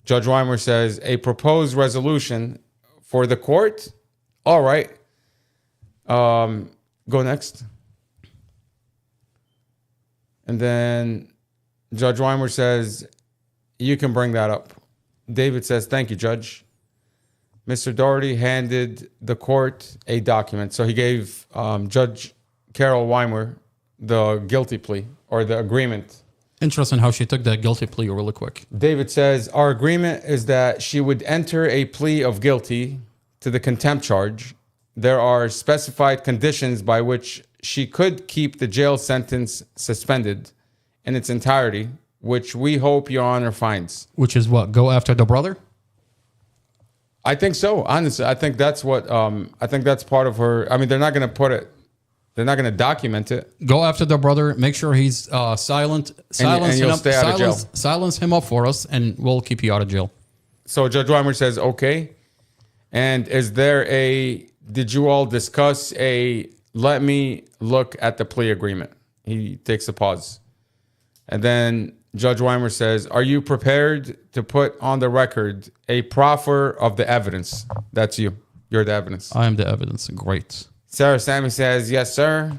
Judge Weimer says, a proposed resolution for the court. All right. Go next. And then Judge Weimer says, you can bring that up. David says, thank you, Judge. Mr. Doherty handed the court a document. So he gave Judge Carol Weimer the guilty plea or the agreement. Interesting how she took that guilty plea really quick. David says, our agreement is that she would enter a plea of guilty to the contempt charge. There are specified conditions by which she could keep the jail sentence suspended in its entirety, which we hope Your Honor finds. Which is what? Go after the brother? I think so. Honestly, I think that's what. I think that's part of her. They're not going to put it. They're not going to document it. Go after the brother. Make sure he's silent. And you'll stay out of jail. Silence him up for us, and we'll keep you out of jail. So Judge Weimer says, okay. And did you all discuss let me look at the plea agreement? He takes a pause. And then Judge Weimer says, are you prepared to put on the record a proffer of the evidence? That's you. You're the evidence. I am the evidence. Great. Sarah Sammy says, yes, sir.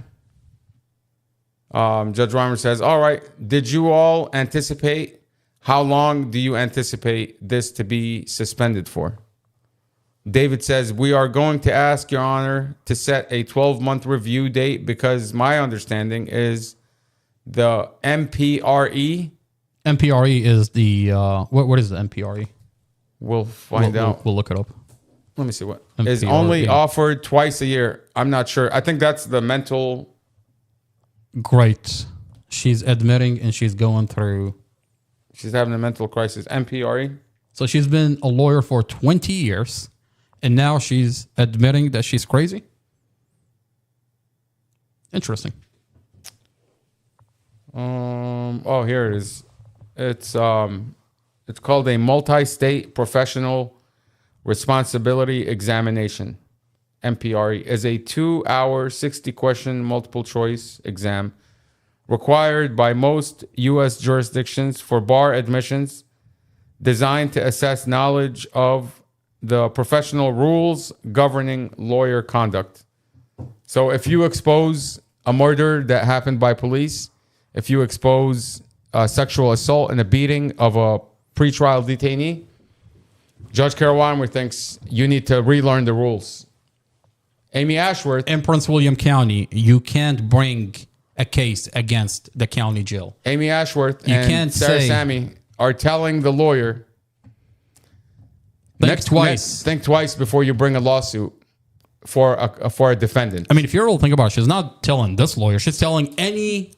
Judge Weimer says, all right. Did you all anticipate? How long do you anticipate this to be suspended for? David says, we are going to ask Your Honor to set a 12-month review date because my understanding is the MPRE. MPRE is the, what is the MPRE? We'll find out. We'll look it up. Let me see what. MPRE. Is only offered twice a year. I'm not sure. I think that's the mental. Great. She's admitting and she's going through. She's having a mental crisis. MPRE. So she's been a lawyer for 20 years and now she's admitting that she's crazy. Interesting. Oh, here it is. It's called a multi-state professional responsibility examination. MPRE is a 2-hour, 60-question multiple choice exam required by most U.S. jurisdictions for bar admissions, designed to assess knowledge of the professional rules governing lawyer conduct. So if you expose a murder that happened by police, if you expose a sexual assault and a beating of a pretrial detainee, Judge Carol Weimer thinks you need to relearn the rules. Amy Ashworth. In Prince William County, you can't bring a case against the county jail. Amy Ashworth and Sarah Sammy are telling the lawyer, think twice before you bring a lawsuit for a defendant. I mean, if you really think about it, she's not telling this lawyer. She's telling Everybody.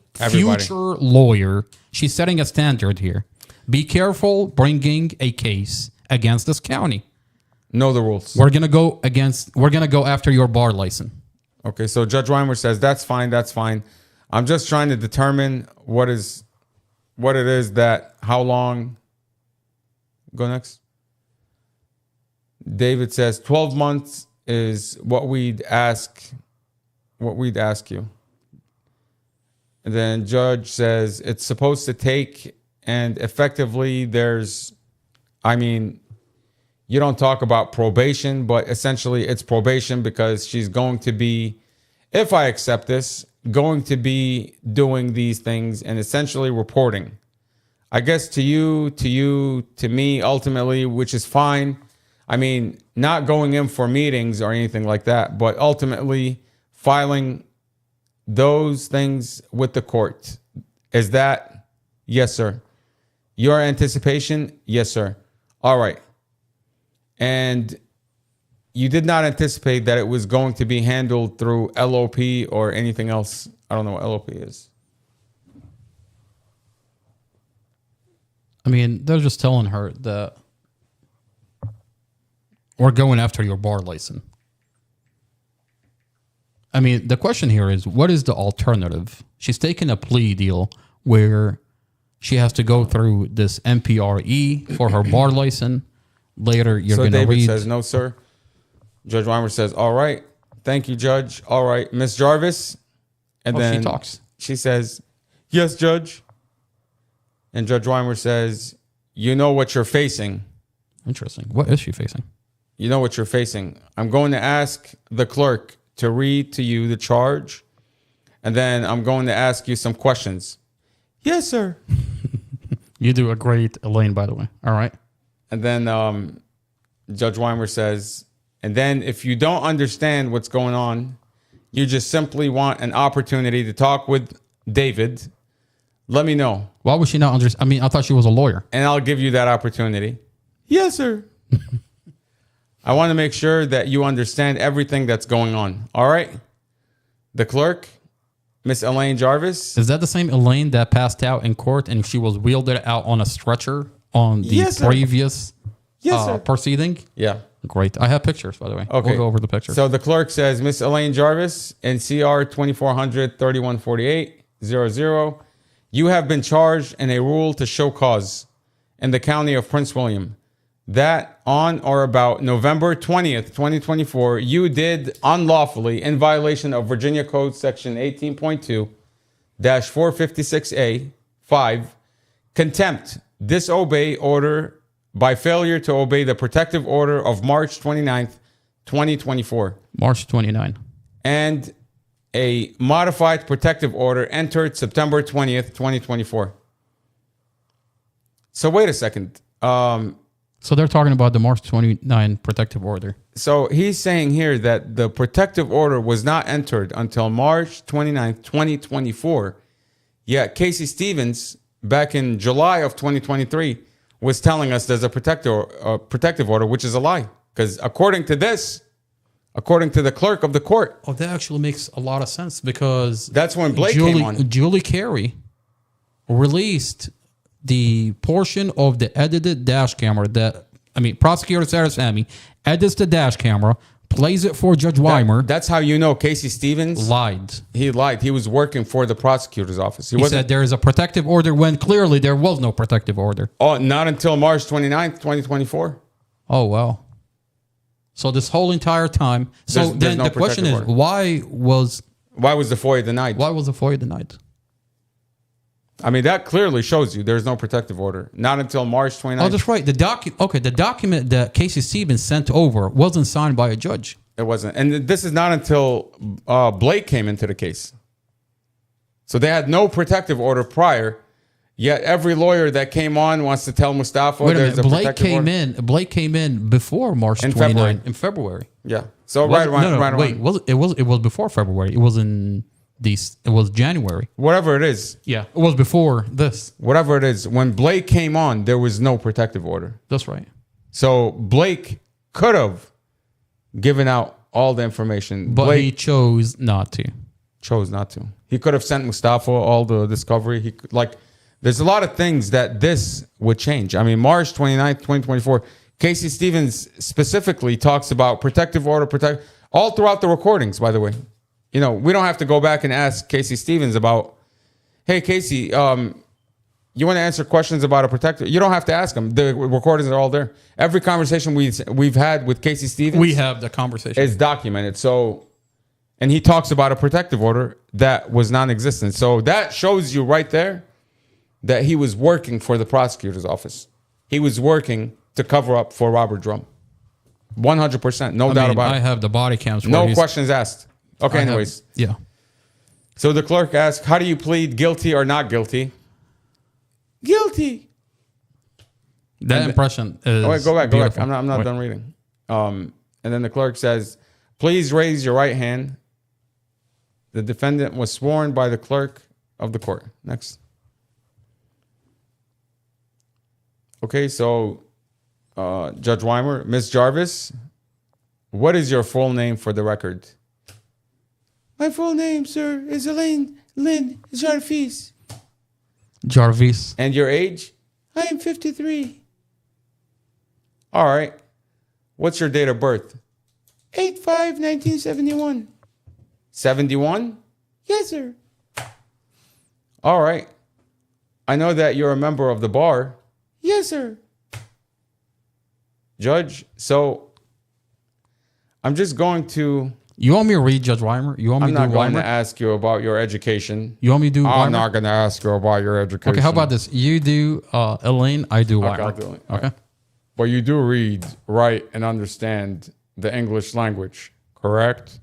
future lawyer. She's setting a standard here. Be careful bringing a case against this county. Know the rules. We're gonna go after your bar license. Okay, so Judge Weimer says that's fine. I'm just trying to determine what it is that how long. Go next. David says 12 months is what we'd ask you. And then Judge says it's supposed to take, and effectively you don't talk about probation, but essentially it's probation because she's going to be, if I accept this, going to be doing these things and essentially reporting. I guess to you, to me, ultimately, which is fine. I mean, not going in for meetings or anything like that, but ultimately filing those things with the court. Is that? Yes, sir. Your anticipation? Yes, sir. All right. And you did not anticipate that it was going to be handled through LOP or anything else. I don't know what LOP is. I mean, they're just telling her that we're going after your bar license. I mean, the question here is, what is the alternative? She's taking a plea deal where she has to go through this MPRE for her bar license. Later, you're going to read. So David says, no, sir. Judge Weimer says, all right. Thank you, Judge. All right. Miss Jarvis. And then she talks. She says, yes, Judge. And Judge Weimer says, you know what you're facing. Interesting. What is she facing? You know what you're facing. I'm going to ask the clerk to read to you the charge. And then I'm going to ask you some questions. Yes, sir. You do a great Elaine, by the way. All right. And then Judge Weimer says, and then if you don't understand what's going on, you just simply want an opportunity to talk with David, let me know. Why would she not understand? I mean, I thought she was a lawyer. And I'll give you that opportunity. Yes, sir. I want to make sure that you understand everything that's going on. All right? The clerk, Miss Elaine Jarvis. Is that the same Elaine that passed out in court and she was wheeled out on a stretcher on the previous proceeding? Yeah. Great. I have pictures, by the way. Okay. We'll go over the pictures. So the clerk says, Miss Elaine Jarvis, NCR 2400-3148-00, you have been charged in a rule to show cause in the county of Prince William. that on or about November 20th, 2024, you did unlawfully, in violation of Virginia Code Section 18.2-456A 5, contempt, disobey order by failure to obey the protective order of March 29th, 2024. March 29. And a modified protective order entered September 20th, 2024. So wait a second. So they're talking about the March 29 protective order. So he's saying here that the protective order was not entered until March 29th, 2024. Yet Casey Stevens, back in July of 2023, was telling us there's a protective order, which is a lie. Because according to the clerk of the court. Oh, that actually makes a lot of sense because that's when Blake came on. Julie Carey released the portion of the edited dash camera prosecutor Sarah Sammy edits the dash camera, plays it for Judge Weimer. That's how you know Casey Stevens lied. He lied. He was working for the prosecutor's office. He said there is a protective order when clearly there was no protective order. Oh, not until March 29th, 2024. Oh, wow. So this whole entire time. So then the question is, why was the FOIA denied? Why was the FOIA denied? I mean, that clearly shows you there's no protective order. Not until March 29th. Oh, that's right. The document that Casey Stevens sent over wasn't signed by a judge. It wasn't. And this is not until Blake came into the case. So they had no protective order prior. Yet every lawyer that came on wants to tell Mustafa there's a protective order. Blake came in before March 29th in February. Yeah. So wait, it was before February. It was it was January. Whatever it is. Yeah. It was before this. Whatever it is. When Blake came on, there was no protective order. That's right. So Blake could have given out all the information. But he chose not to. He could have sent Mustafa all the discovery. There's a lot of things that this would change. I mean, March 29th, 2024, Casey Stevens specifically talks about protective order, all throughout the recordings, by the way. You know, we don't have to go back and ask Casey Stevens about, hey, Casey, you want to answer questions about a protective? You don't have to ask him. The recordings are all there. Every conversation we've had with Casey Stevens. We have the conversation. It's documented. So, and he talks about a protective order that was non-existent. So that shows you right there that he was working for the prosecutor's office. He was working to cover up for Robert Drum. 100%. No doubt about it. I have the body cams. No questions asked. Okay, anyways. Yeah. So the clerk asked, how do you plead guilty or not guilty? Guilty. That impression is wait, go back. beautiful. I'm not done reading. And then the clerk says, please raise your right hand. The defendant was sworn by the clerk of the court. Next. Okay, so Judge Weimer, Ms. Jarvis, what is your full name for the record? My full name, sir, is Elaine Lynn Jarvis. Jarvis. And your age? I am 53. All right. What's your date of birth? 8/5/1971. 71? Yes, sir. All right. I know that you're a member of the bar. Yes, sir. Judge, so I'm just going to... You want me to read Judge Weimer? You want me I'm to do not going Weimer? to ask you about your education. You want me to do Weimer? I'm not going to ask you about your education. Okay, how about this? You do Elaine, I do Weimer. Okay, I'll do it. Okay. But you do read, write, and understand the English language, correct?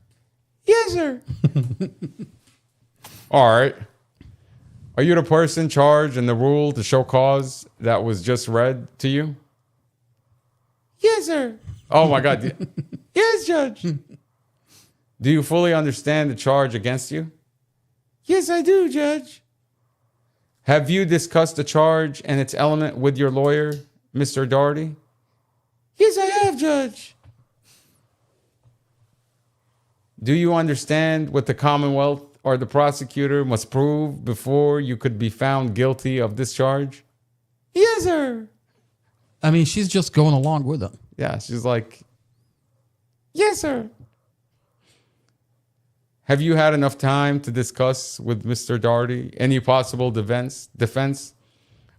Yes, sir. All right. Are you the person charged in the rule to show cause that was just read to you? Yes, sir. Oh, my God. Yes, Judge. Do you fully understand the charge against you? Yes, I do, Judge. Have you discussed the charge and its element with your lawyer, Mr. Doherty? Yes, I have, Judge. Do you understand what the Commonwealth or the prosecutor must prove before you could be found guilty of this charge? Yes, sir. I mean, she's just going along with him. Yeah, she's like, yes, sir. Have you had enough time to discuss with Mr. Doherty any possible defense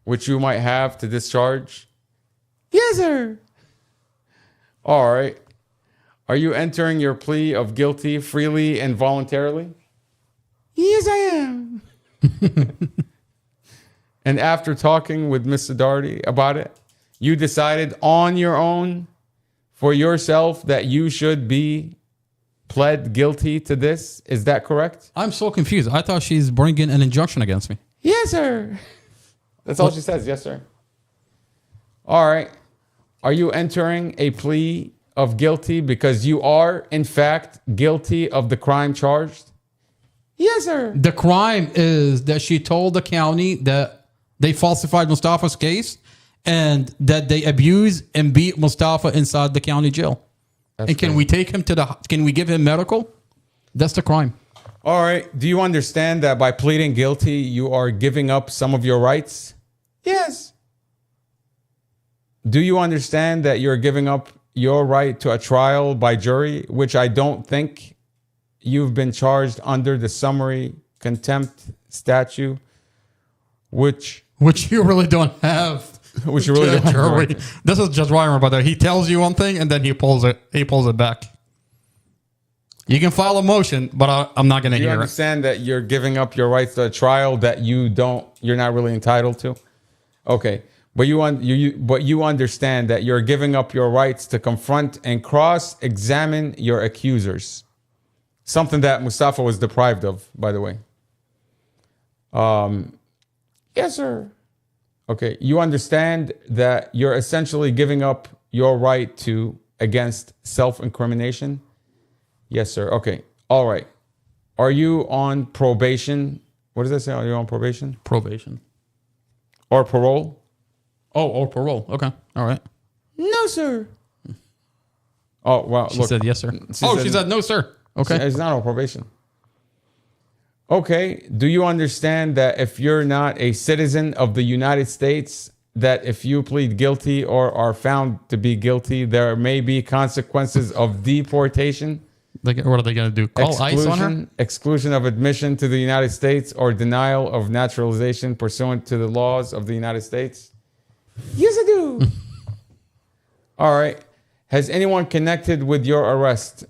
which you might have to this charge? Yes, sir. All right. Are you entering your plea of guilty freely and voluntarily? Yes, I am. And after talking with Mr. Daugherty about it, you decided on your own for yourself that you should be pled guilty to this. Is that correct? I'm so confused. I thought she's bringing an injunction against me. Yes, sir. That's all she says. Yes, sir. All right. Are you entering a plea of guilty because you are, in fact, guilty of the crime charged? Yes, sir. The crime is that she told the county that they falsified Mustafa's case and that they abused and beat Mustafa inside the county jail. That's and can great. we take him to can we give him medical? That's the crime. All right. Do you understand that by pleading guilty, you are giving up some of your rights? Yes. Do you understand that you're giving up your right to a trial by jury, which I don't think you've been charged under the summary contempt statute, which you really don't have. Which you really don't jury. have. This is just Ryan, brother. He tells you one thing and then he pulls it back. You can file a motion, but I'm not going to Do you hear it. understand that you're giving up your rights to a trial that you're not really entitled to? Okay. But you understand that you're giving up your rights to confront and cross-examine your accusers. Something that Mustafa was deprived of, by the way. Yes, sir. Okay. You understand that you're essentially giving up your right against self-incrimination? Yes, sir. Okay. All right. Are you on probation? What does that say? Are you on probation? Probation. Or parole? Oh, or parole. Okay. All right. No, sir. Oh, well, She said yes, sir. She said no, sir. Okay. It's not on probation. Okay. Do you understand that if you're not a citizen of the United States, that if you plead guilty or are found to be guilty, there may be consequences of deportation? What are they going to do? Call ICE on her? Exclusion of admission to the United States or denial of naturalization pursuant to the laws of the United States? Yes, I do. All right. Has anyone connected with your arrest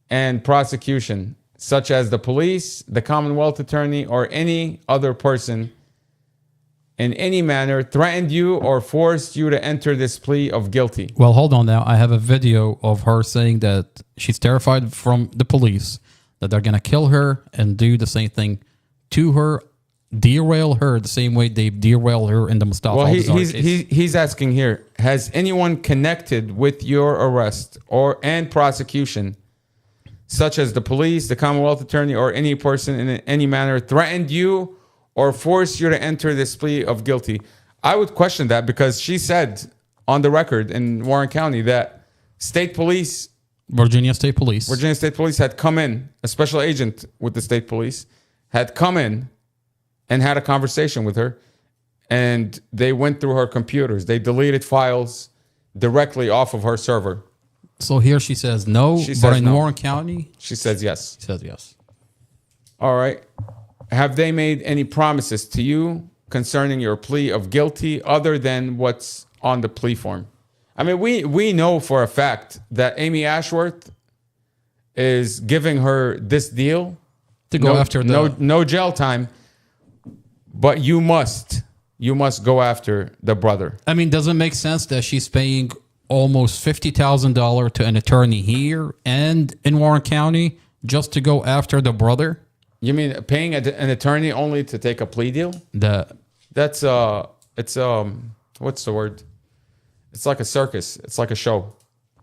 and prosecution, such as the police, the Commonwealth Attorney, or any other person, in any manner threatened you or forced you to enter this plea of guilty? Well, hold on now. I have a video of her saying that she's terrified from the police, that they're going to kill her and do the same thing to her, derail her the same way they derailed her in the Mustafa case. He's asking here, has anyone connected with your arrest and prosecution, such as the police, the Commonwealth Attorney, or any person in any manner threatened you or forced you to enter this plea of guilty? I would question that because she said on the record in Warren County that Virginia State Police had come in, a special agent with the state police had come in and had a conversation with her, and they went through her computers. They deleted files directly off of her server. So here she says no, but in Warren County, she says yes. She says yes. All right. Have they made any promises to you concerning your plea of guilty other than what's on the plea form? I mean, we know for a fact that Amy Ashworth is giving her this deal to go after no jail time, but you must go after the brother. I mean, does it make sense that she's paying almost $50,000 to an attorney here and in Warren County just to go after the brother? You mean paying an attorney only to take a plea deal? That's what's the word? It's like a circus. It's like a show.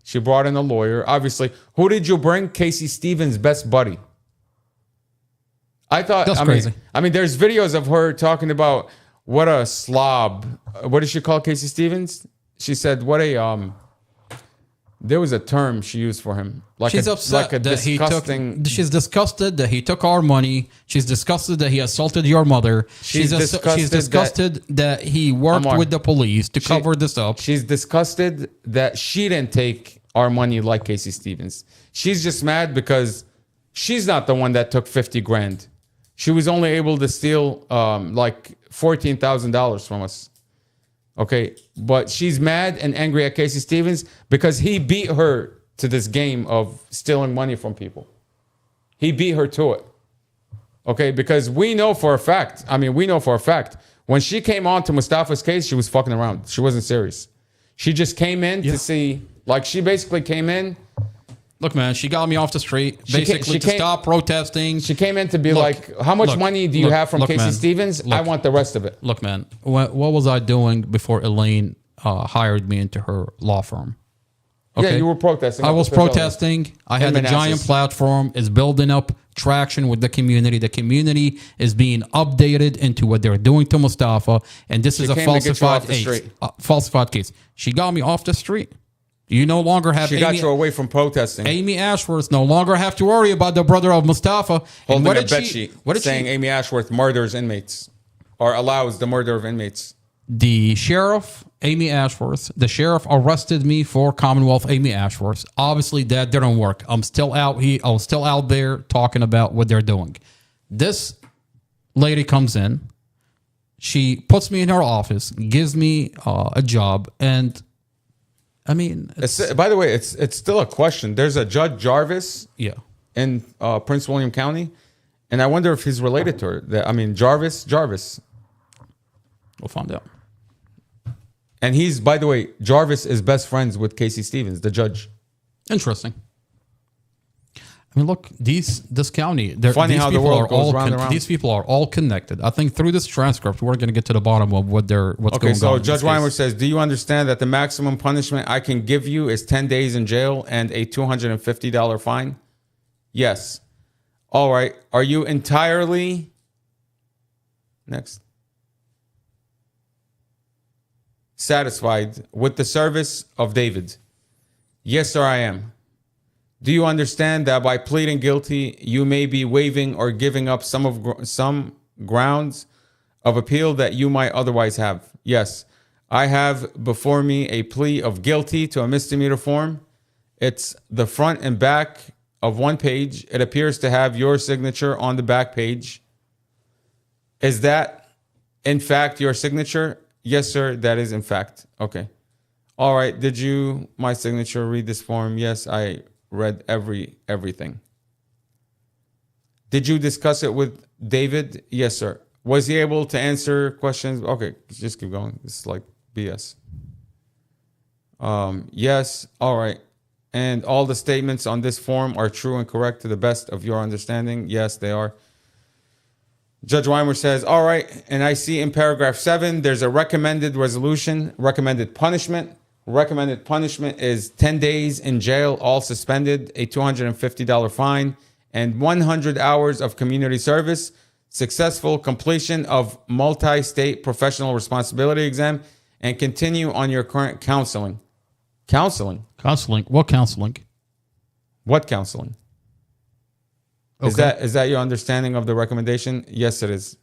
She brought in a lawyer. Obviously, who did you bring? Casey Stevens' best buddy. I thought that's crazy. I mean, there's videos of her talking about what a slob. What did she call Casey Stevens? She said, "What a There was a term she used for him. She's upset that disgusting. She's disgusted that he took our money. She's disgusted that he assaulted your mother. She's disgusted that he worked with the police to cover this up. She's disgusted that she didn't take our money like Casey Stevens. She's just mad because she's not the one that took 50 grand. She was only able to steal like $14,000 from us. Okay, but she's mad and angry at Casey Stevens because he beat her to this game of stealing money from people. He beat her to it. Okay, because we know for a fact, when she came on to Mustafa's case, she was fucking around. She wasn't serious. She just came in to see, like, she basically came in. Look, man, she got me off the street, basically to stop protesting. She came in to be like, how much money do you have from Casey Stevens? I want the rest of it. Look, man, what was I doing before Elaine hired me into her law firm? Okay. Yeah, you were protesting. I was protesting. I had a giant platform. It's building up traction with the community. The community is being updated into what they're doing to Mustafa. And this is a falsified case. She got me off the street. You no longer have She got you away from protesting. Amy Ashworth no longer have to worry about the brother of Mustafa. Holding a bet sheet saying Amy Ashworth murders inmates or allows the murder of inmates. The sheriff, Amy Ashworth, the sheriff arrested me for Commonwealth Amy Ashworth. Obviously, that didn't work. I'm still out here. I was still out there talking about what they're doing. This lady comes in. She puts me in her office, gives me a job, and I mean, by the way, it's still a question. There's a Judge Jarvis, in Prince William County, and I wonder if he's related to her. Jarvis. We'll find out. And he's, by the way, Jarvis is best friends with Casey Stevens, the judge. Interesting. I mean, look, this county. Funny how the world goes round and round. These people are all connected. I think through this transcript, we're going to get to the bottom of what's going on. Okay, so Judge Weimer says, do you understand that the maximum punishment I can give you is 10 days in jail and a $250 fine? Yes. All right. Are you entirely... Next. Satisfied with the service of David? Yes, sir, I am. Do you understand that by pleading guilty, you may be waiving or giving up some grounds of appeal that you might otherwise have? Yes. I have before me a plea of guilty to a misdemeanor form. It's the front and back of one page. It appears to have your signature on the back page. Is that, in fact, your signature? Yes, sir, that is in fact. Okay. All right. Did you, my signature, read this form? Yes, I read everything. Did you discuss it with David? Yes, sir. Was he able to answer questions? Okay, just keep going. This is like BS. Yes. All right. And all the statements on this form are true and correct to the best of your understanding? Yes, they are. Judge Weimer says, all right, and I see in paragraph 7, there's a recommended resolution, recommended punishment. Recommended punishment is 10 days in jail, all suspended, a $250 fine, and 100 hours of community service, successful completion of multi-state professional responsibility exam, and continue on your current counseling. Counseling? Counseling? What counseling? What counseling? Okay. Is that your understanding of the recommendation? Yes, it is.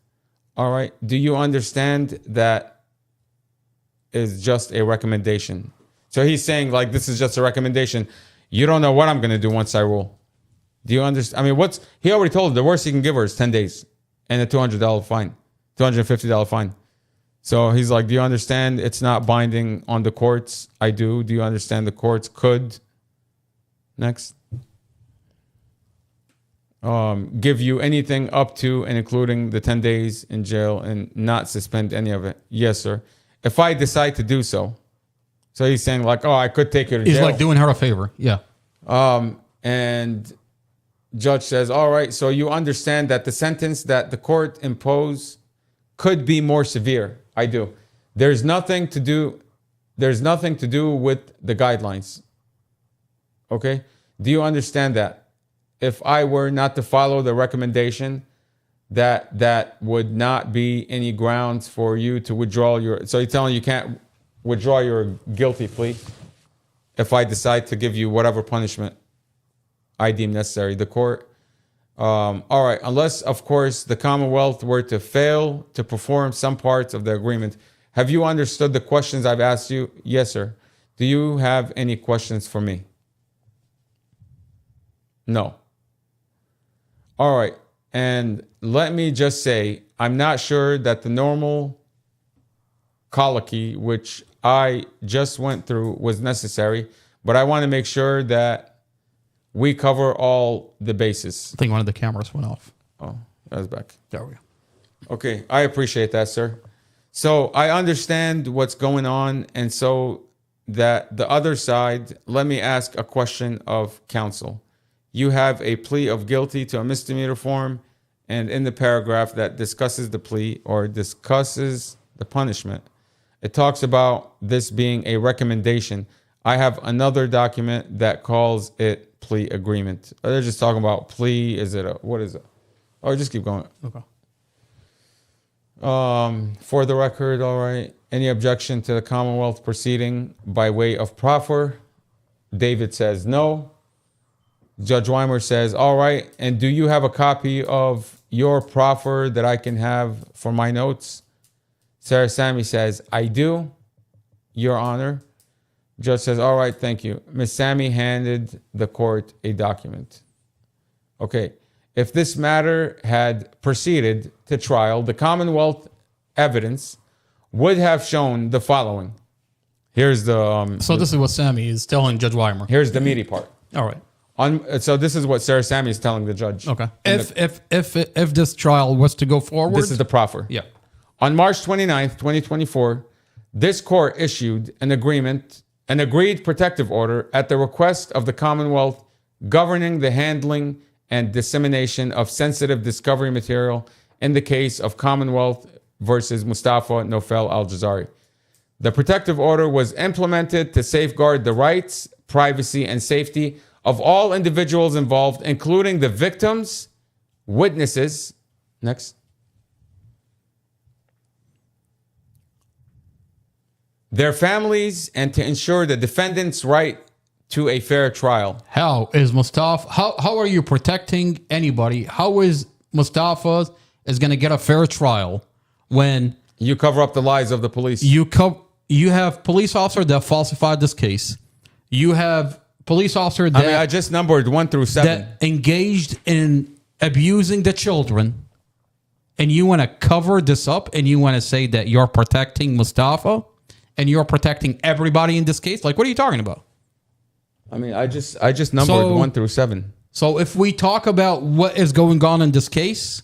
All right. Do you understand that is just a recommendation? So he's saying, like, this is just a recommendation. You don't know what I'm going to do once I rule. Do you understand? I mean, he already told her the worst he can give her is 10 days and a $200 fine, $250 fine. So he's like, do you understand it's not binding on the courts? I do. Do you understand the courts could, next, give you anything up to and including the 10 days in jail and not suspend any of it? Yes, sir. If I decide to do so. So he's saying, like, oh, I could take you to jail. He's like doing her a favor. Yeah. And judge says, all right, so you understand that the sentence that the court impose could be more severe. I do. There's nothing to do with the guidelines. Okay? Do you understand that? If I were not to follow the recommendation, that would not be any grounds for you to withdraw your... So you're telling you can't withdraw your guilty plea if I decide to give you whatever punishment I deem necessary. The court... all right, unless, of course, the Commonwealth were to fail to perform some parts of the agreement. Have you understood the questions I've asked you? Yes, sir. Do you have any questions for me? No. All right. And let me just say, I'm not sure that the normal colloquy, which I just went through, was necessary, but I want to make sure that we cover all the bases. I think one of the cameras went off. Oh, that was back. There we go. Okay, I appreciate that, sir. So I understand what's going on, and so that the other side, let me ask a question of counsel. You have a plea of guilty to a misdemeanor form, and in the paragraph that discusses the plea or discusses the punishment, it talks about this being a recommendation. I have another document that calls it plea agreement. They're just talking about plea. Is it what is it? Oh, just keep going. Okay. For the record, all right. Any objection to the Commonwealth proceeding by way of proffer? David says no. Judge Weimer says, all right. And do you have a copy of your proffer that I can have for my notes? Sarah Sammy says, I do, Your Honor. Judge says, all right, thank you. Ms. Sammy handed the court a document. Okay. If this matter had proceeded to trial, the Commonwealth evidence would have shown the following. Here's the... so this is what Sammy is telling Judge Weimer. Here's the meaty part. All right. So this is what Sarah Sammy is telling the judge. Okay. If this trial was to go forward... This is the proffer. Yeah. On March 29th, 2024, this court issued an agreed protective order at the request of the Commonwealth governing the handling and dissemination of sensitive discovery material in the case of Commonwealth versus Mustafa Nofel Al-Jazari. The protective order was implemented to safeguard the rights, privacy, and safety of all individuals involved, including the victims, witnesses, next, their families, and to ensure the defendant's right to a fair trial. How is Mustafa, how are you protecting anybody? How is Mustafa is going to get a fair trial when you cover up the lies of the police? You have police officer that falsified this case. You have police officer that... I just numbered 1 through 7. That engaged in abusing the children. And you want to cover this up and you want to say that you're protecting Mustafa and you're protecting everybody in this case? Like, what are you talking about? I just numbered 1 through 7. So if we talk about what is going on in this case,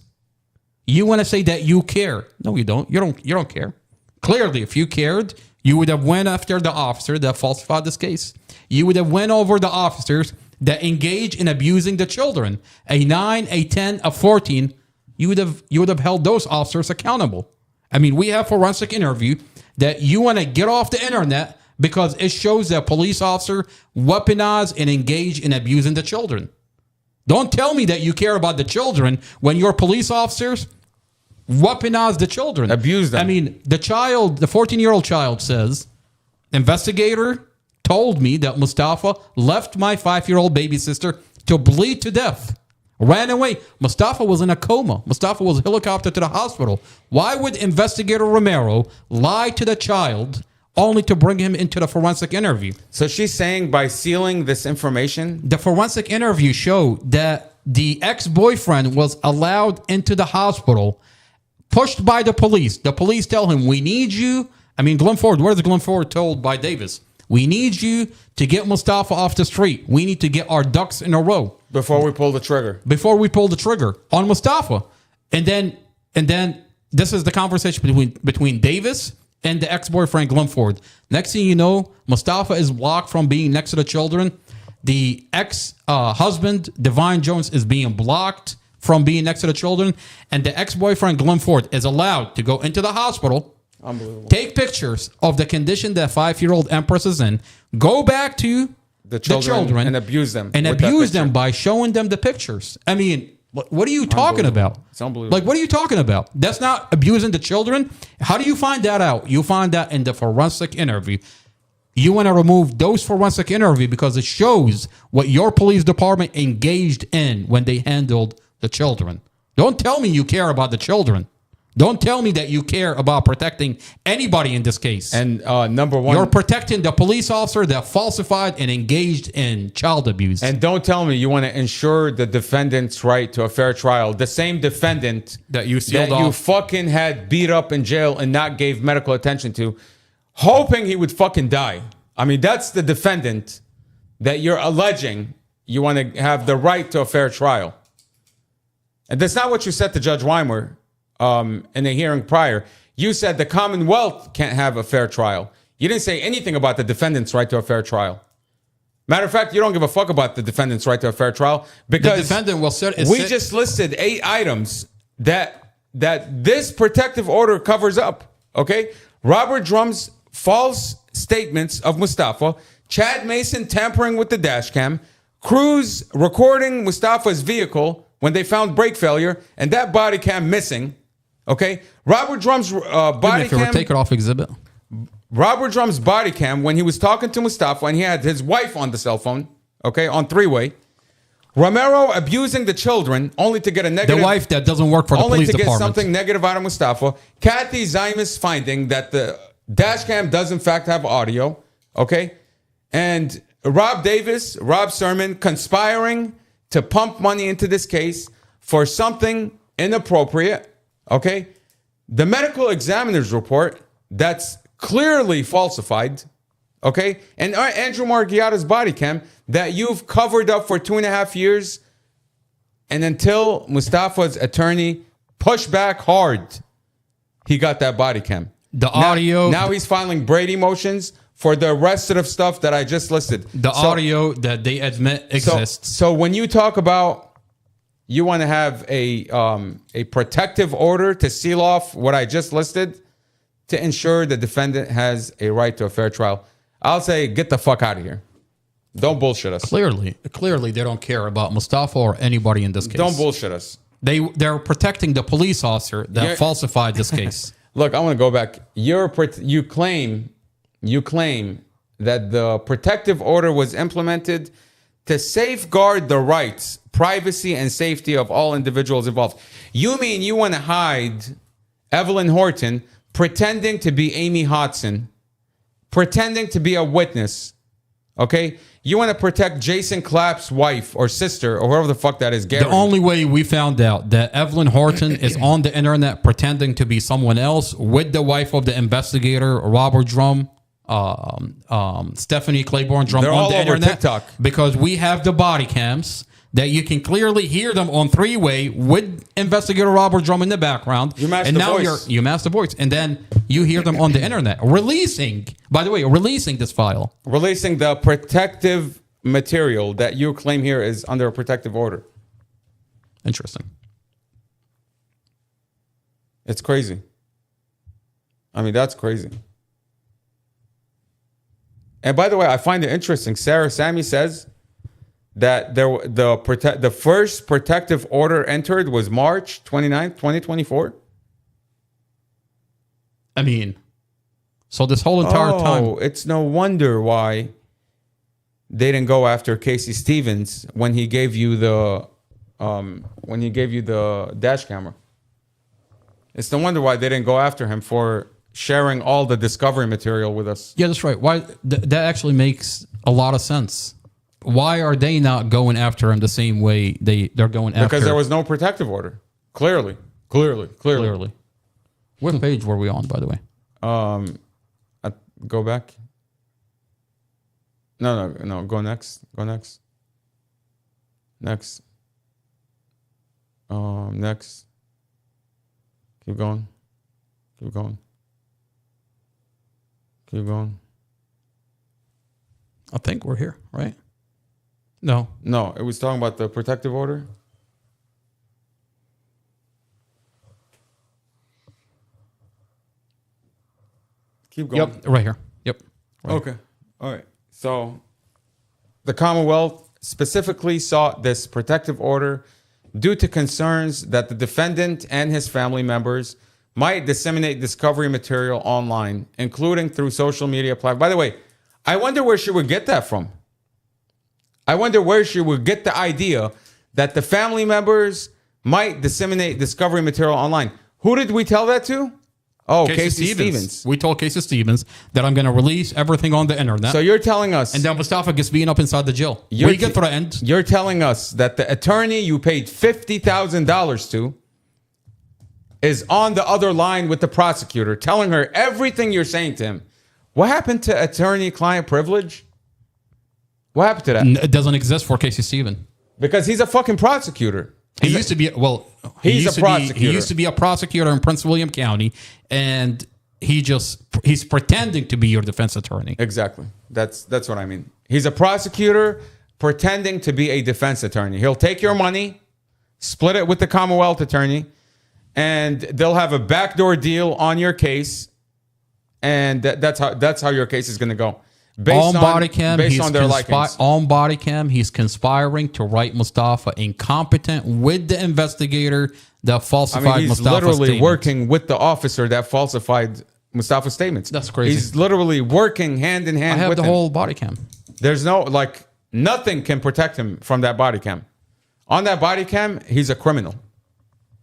you want to say that you care. No, you don't. You don't care. Clearly, if you cared, you would have went after the officer that falsified this case. You would have went over the officers that engage in abusing the children. A 9, a 10, a 14. You would have held those officers accountable. I mean, we have forensic interview that you want to get off the internet because it shows that police officer weaponize and engage in abusing the children. Don't tell me that you care about the children when your police officers weaponize the children. Abuse them. I mean, the 14-year-old child says, investigator told me that Mustafa left my 5-year-old baby sister to bleed to death. Ran away. Mustafa was in a coma. Mustafa was helicoptered to the hospital. Why would investigator Romero lie to the child only to bring him into the forensic interview? So she's saying by sealing this information? The forensic interview showed that the ex-boyfriend was allowed into the hospital, pushed by the police. The police tell him, we need you. I mean, Glenn Ford, what is Glenn Ford told by Davis? We need you to get Mustafa off the street. We need to get our ducks in a row. Before we pull the trigger. Before we pull the trigger on Mustafa. And then this is the conversation between Davis and the ex-boyfriend Glenn Ford. Next thing you know, Mustafa is blocked from being next to the children. The ex-husband, Divine Jones, is being blocked from being next to the children. And the ex-boyfriend Glenn Ford is allowed to go into the hospital, unbelievable, take pictures of the condition that 5-year-old Empress is in, go back to the children and abuse them. And abuse them by showing them the pictures. I mean, what are you talking about? It's unbelievable. Like, what are you talking about? That's not abusing the children. How do you find that out? You find that in the forensic interview. You want to remove those forensic interview because it shows what your police department engaged in when they handled the children. Don't tell me you care about the children. Don't tell me that you care about protecting anybody in this case. And number one, you're protecting the police officer that falsified and engaged in child abuse. And don't tell me you want to ensure the defendant's right to a fair trial. The same defendant that you sealed that you off. fucking had beat up in jail and not gave medical attention to, hoping he would fucking die. I mean, that's the defendant that you're alleging you want to have the right to a fair trial. And that's not what you said to Judge Weimer in the hearing prior. You said the Commonwealth can't have a fair trial. You didn't say anything about the defendant's right to a fair trial. Matter of fact, you don't give a fuck about the defendant's right to a fair trial because the defendant will just listed 8 items that this protective order covers up. Okay, Robert Drum's false statements of Mustafa, Chad Mason tampering with the dash cam, Cruz recording Mustafa's vehicle when they found brake failure, and that body cam missing. Okay, Robert Drum's body cam. Take it off exhibit. Robert Drum's body cam when he was talking to Mustafa and he had his wife on the cell phone. Okay, on 3-way. Romero abusing the children only to get a negative. The wife that doesn't work for the police department. Only to get something negative out of Mustafa. Kathy Zymus finding that the dash cam does in fact have audio. Okay, and Rob Davis, Rob Sermon conspiring to pump money into this case for something inappropriate. Okay, the medical examiner's report that's clearly falsified. Okay, and Andrew Margiotta's body cam that you've covered up for 2.5 years, and until Mustafa's attorney pushed back hard, he got that body cam. The audio. Now he's filing Brady motions for the rest of the stuff that I just listed. The audio that they admit exists. So when you talk about you want to have a protective order to seal off what I just listed to ensure the defendant has a right to a fair trial, I'll say get the fuck out of here. Don't bullshit us. Clearly they don't care about Mustafa or anybody in this case. Don't bullshit us. They're protecting the police officer that falsified this case. Look, I want to go back. You claim that the protective order was implemented to safeguard the rights, privacy, and safety of all individuals involved. You mean you want to hide Evelyn Horton pretending to be Amy Hodson, pretending to be a witness, okay? You want to protect Jason Clapp's wife or sister or whoever the fuck that is, Gary. The only way we found out that Evelyn Horton is on the internet pretending to be someone else with the wife of the investigator, Robert Drum, Stephanie Claiborne Drum, they're on all the over internet, TikTok. because we have the body cams that you can clearly hear them on 3-way with investigator Robert Drum in the background. You masked and the now voice. you masked the voice, and then you hear them on the internet releasing this file, Releasing the protective material that you claim here is under a protective order. Interesting. It's crazy. I mean, that's crazy. And by the way, I find it interesting. Sarah Sammy says that the first protective order entered was March 29th, 2024. I mean, so this whole entire time, it's no wonder why they didn't go after Casey Stevens when he gave you the dash camera. It's no wonder why they didn't go after him for sharing all the discovery material with us. Yeah, that's right. Why that actually makes a lot of sense. Why are they not going after him the same way they're going after? Because there was no protective order. Clearly. What page were we on, by the way? Go back. No. Go next. Next. Next. Keep going. I think we're here, right? No, it was talking about the protective order. Keep going. Yep, right here. Yep. Right. Okay. All right. So the Commonwealth specifically sought this protective order due to concerns that the defendant and his family members might disseminate discovery material online, including through social media platforms. By the way, I wonder where she would get that from. I wonder where she would get the idea that the family members might disseminate discovery material online. Who did we tell that to? Oh, Casey Casey Stevens. Stevens. We told Casey Stevens that I'm going to release everything on the internet. So you're telling us... And then Mustafa gets beaten up inside the jail. We get threatened. You're telling us that the attorney you paid $50,000 to is on the other line with the prosecutor, telling her everything you're saying to him. What happened to attorney-client privilege? What happened to that? It doesn't exist for Casey Stevens. Because he's a fucking prosecutor. He used to be he used to be a prosecutor in Prince William County, and he's pretending to be your defense attorney. Exactly. That's what I mean. He's a prosecutor pretending to be a defense attorney. He'll take your money, split it with the Commonwealth attorney, and they'll have a backdoor deal on your case, and that's how your case is going to go. On body cam, he's conspiring to write Mustafa incompetent with the investigator that falsified he's Mustafa's literally statement. working with the officer that falsified Mustafa's statements. That's crazy. He's literally working hand in hand. I have with the him. whole body cam. There's no nothing can protect him from that body cam. On that body cam, he's a criminal.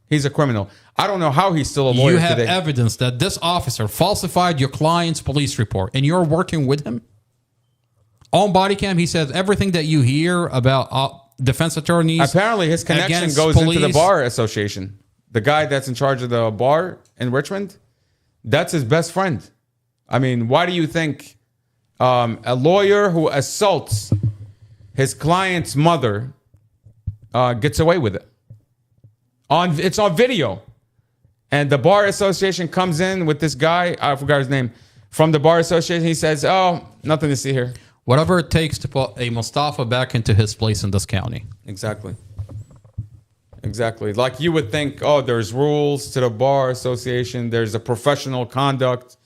He's a criminal. I don't know how he's still a lawyer You have today. evidence that this officer falsified your client's police report, and you're working with him? On body cam, he says everything that you hear about defense attorneys. Apparently, his connection goes into the bar association. The guy that's in charge of the bar in Richmond, that's his best friend. I mean, why do you think a lawyer who assaults his client's mother gets away with it? It's on video. And the bar association comes in with this guy, I forgot his name, from the bar association. He says, oh, nothing to see here. Whatever it takes to put a Mustafa back into his place in this county. Exactly. Exactly. Like you would think, oh, there's rules to the bar association. There's a professional conduct.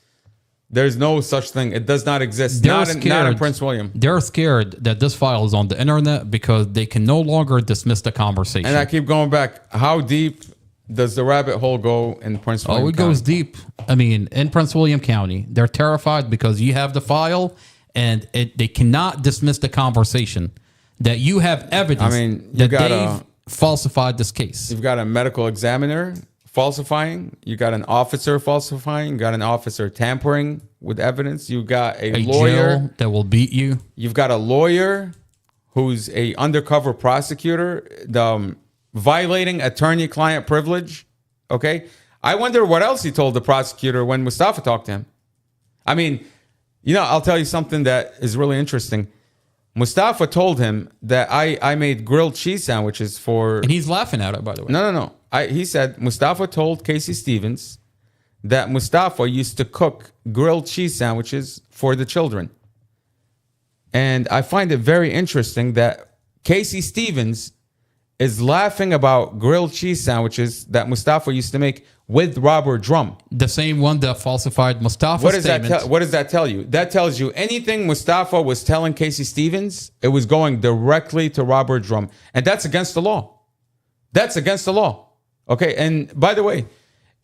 There's no such thing. It does not exist. Not in Prince William. They're scared that this file is on the internet because they can no longer dismiss the conversation. And I keep going back. How deep does the rabbit hole go in Prince William County? County? Goes deep. I mean, in Prince William County, they're terrified because you have the file and they cannot dismiss the conversation that you have evidence that they've falsified this case. You've got a medical examiner falsifying. You got an officer falsifying. You got an officer tampering with evidence. You got a lawyer jail that will beat you. You've got a lawyer who's a undercover prosecutor, violating attorney-client privilege. Okay, I wonder what else he told the prosecutor when Mustafa talked to him. I mean, I'll tell you something that is really interesting. Mustafa told him that I made grilled cheese sandwiches for... And he's laughing at it, by the way. No. He said Mustafa told Casey Stevens that Mustafa used to cook grilled cheese sandwiches for the children. And I find it very interesting that Casey Stevens is laughing about grilled cheese sandwiches that Mustafa used to make with Robert Drum. The same one that falsified Mustafa's statement. What does that tell you? That tells you anything Mustafa was telling Casey Stevens, it was going directly to Robert Drum. And that's against the law. That's against the law. Okay, and by the way,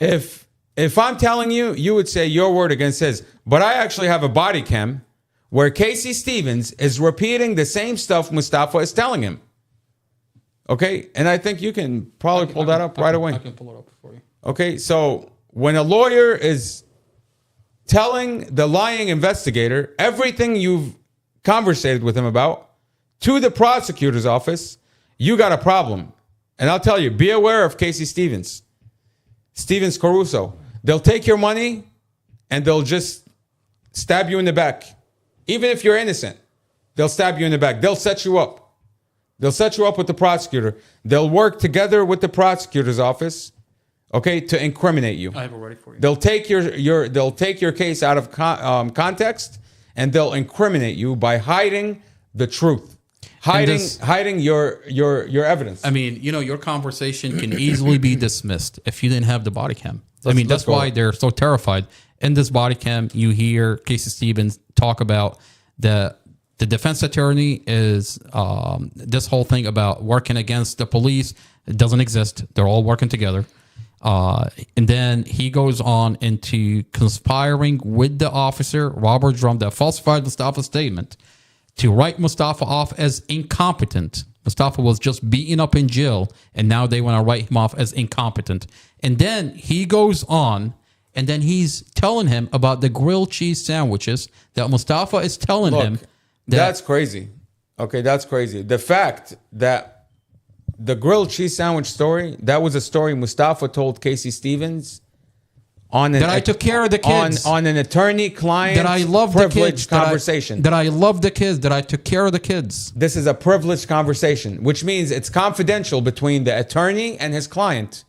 if I'm telling you, you would say your word against his. But I actually have a body cam where Casey Stevens is repeating the same stuff Mustafa is telling him. Okay, and I think you can probably pull that up right away. I can pull it up for you. Okay, so when a lawyer is telling the lying investigator everything you've conversated with him about to the prosecutor's office, you got a problem. And I'll tell you, be aware of Casey Stevens Caruso. They'll take your money and they'll just stab you in the back. Even if you're innocent, they'll stab you in the back. They'll set you up. They'll set you up with the prosecutor. They'll work together with the prosecutor's office, okay, to incriminate you. I have it ready for you. They'll take they'll take your case out of context, and they'll incriminate you by hiding the truth, hiding your evidence. I mean, your conversation can easily be dismissed if you didn't have the body cam. That's why they're so terrified. In this body cam, you hear Casey Stevens talk about the defense attorney is this whole thing about working against the police. It doesn't exist. They're all working together. And then he goes on into conspiring with the officer, Robert Drum, that falsified Mustafa's statement to write Mustafa off as incompetent Mustafa was just beaten up in jail, and now they want to write him off as incompetent. And then he goes on, and then he's telling him about the grilled cheese sandwiches that Mustafa is telling him. That's crazy. Okay, that's crazy. The fact that the grilled cheese sandwich story, that was a story Mustafa told Casey Stevens on that I took care of the kids. On an attorney-client that I love privileged conversation. That I love the kids, that I took care of the kids. This is a privileged conversation, which means it's confidential between the attorney and his client.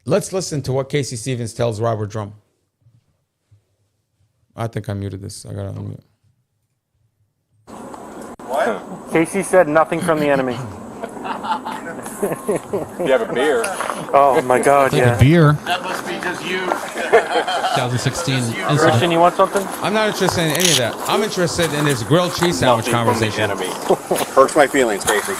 Let's listen to what Casey Stevens tells Robert Drum. I think I muted this. I gotta unmute. What? Casey said nothing from the enemy. You have a beer. Oh my God! Yeah. A beer. That must be just you. 2016 incident. Christian, you want something? I'm not interested in any of that. I'm interested in this grilled cheese sandwich conversation. Hurts my feelings, Casey.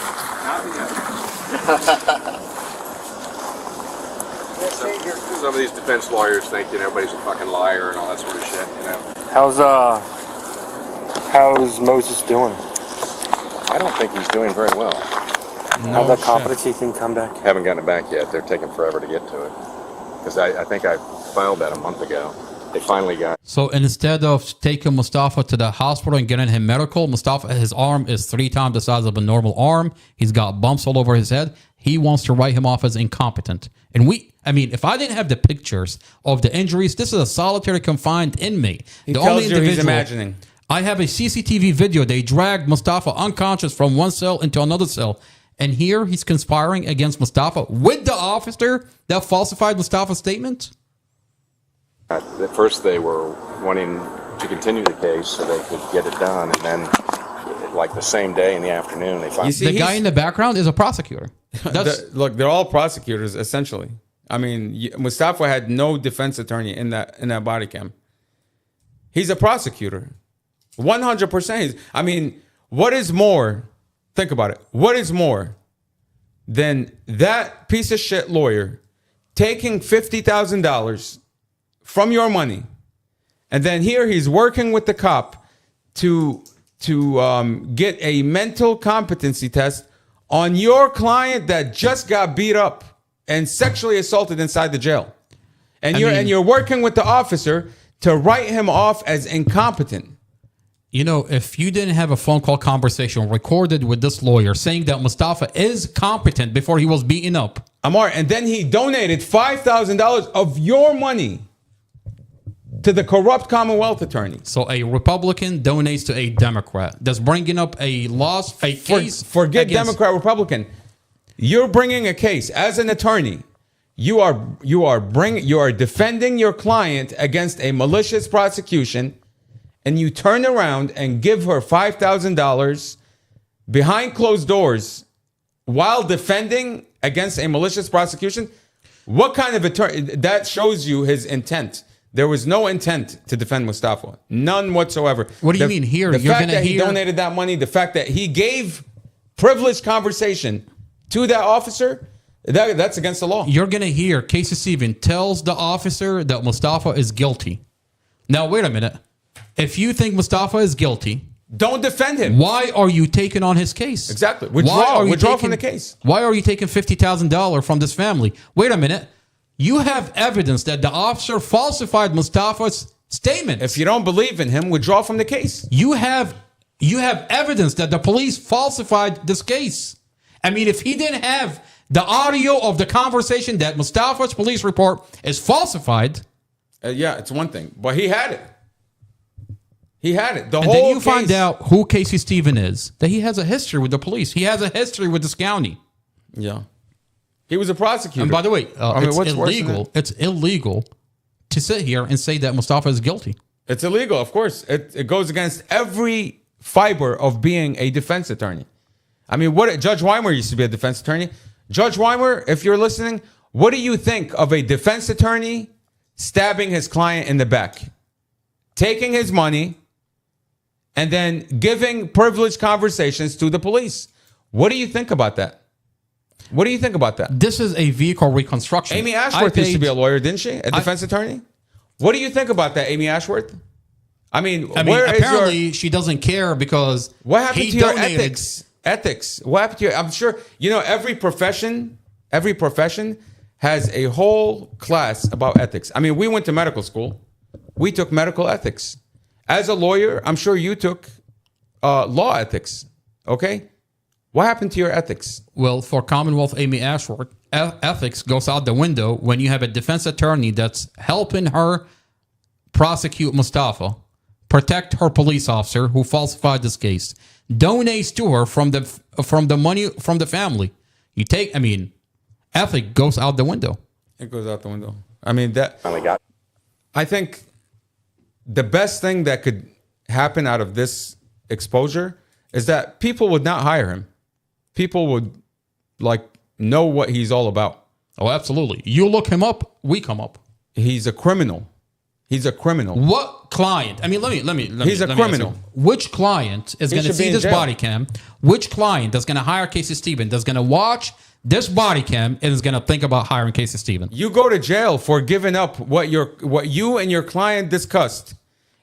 Some of these defense lawyers think, everybody's a fucking liar and all that sort of shit, How's Moses doing? I don't think he's doing very well. How's that competency thing come back? Haven't gotten it back yet. They're taking forever to get to it. Because I think I filed that a month ago. They finally got. So instead of taking Mustafa to the hospital and getting him medical, Mustafa, his arm is 3 times the size of a normal arm. He's got bumps all over his head. He wants to write him off as incompetent. And if I didn't have the pictures of the injuries, this is a solitary confined inmate. He tells you he's imagining. I have a CCTV video. They dragged Mustafa unconscious from one cell into another cell. And here he's conspiring against Mustafa with the officer that falsified Mustafa's statement? At first they were wanting to continue the case so they could get it done. And then, like the same day in the afternoon, they finally... The guy in the background is a prosecutor. Look, they're all prosecutors, essentially. I mean, Mustafa had no defense attorney in that body cam. He's a prosecutor. 100%. What is more... Think about it. What is more than that piece of shit lawyer taking $50,000 from your money, and then here he's working with the cop to get a mental competency test on your client that just got beat up and sexually assaulted inside the jail, and you're working with the officer to write him off as incompetent. If you didn't have a phone call conversation recorded with this lawyer saying that Mustafa is competent before he was beaten up. Amar, and then he donated $5,000 of your money to the corrupt Commonwealth attorney. So a Republican donates to a Democrat that's bringing up a case. Forget Democrat, Republican. You're bringing a case as an attorney. You are defending your client against a malicious prosecution. And you turn around and give her $5,000 behind closed doors while defending against a malicious prosecution? What kind of attorney? That shows you his intent. There was no intent to defend Mustafa. None whatsoever. What do you mean here? The fact that he donated that money, the fact that he gave privileged conversation to that officer, that's against the law. You're going to hear Casey Stevens tells the officer that Mustafa is guilty. Now, wait a minute. If you think Mustafa is guilty, don't defend him. Why are you taking on his case? Exactly. Withdraw from the case. Why are you taking $50,000 from this family? Wait a minute. You have evidence that the officer falsified Mustafa's statement. If you don't believe in him, withdraw from the case. You have evidence that the police falsified this case. If he didn't have the audio of the conversation that Mustafa's police report is falsified. Yeah, it's one thing. But he had it. He had it. And then you find out who Casey Stevens is, that he has a history with the police. He has a history with this county. Yeah. He was a prosecutor. And by the way, it's illegal to sit here and say that Mustafa is guilty. It's illegal, of course. It goes against every fiber of being a defense attorney. Judge Weimer used to be a defense attorney. Judge Weimer, if you're listening, what do you think of a defense attorney stabbing his client in the back, taking his money, and then giving privileged conversations to the police? What do you think about that? What do you think about that? This is a vehicle reconstruction. Amy Ashworth used to be a lawyer, didn't she? A defense attorney? What do you think about that, Amy Ashworth? Apparently she doesn't care because what happened to your ethics? Ethics. What happened to you? I'm sure, you know, every profession has a whole class about ethics. I mean, we went to medical school. We took medical ethics. As a lawyer, I'm sure you took law ethics. Okay? What happened to your ethics? Well, for Commonwealth Amy Ashworth, ethics goes out the window when you have a defense attorney that's helping her prosecute Mustafa, protect her police officer who falsified this case, donates to her from the money from the family. You take, I mean, ethic goes out the window. It goes out the window. I mean, I think the best thing that could happen out of this exposure is that people would not hire him. People would know what he's all about. Oh, absolutely. You look him up, we come up. He's a criminal. He's a criminal. What client? I mean, let me. He's a criminal. Which client is going to see this body cam? Which client that's going to hire Casey Stevens? That's going to watch this body cam and is going to think about hiring Casey Stevens? You go to jail for giving up what you and your client discussed.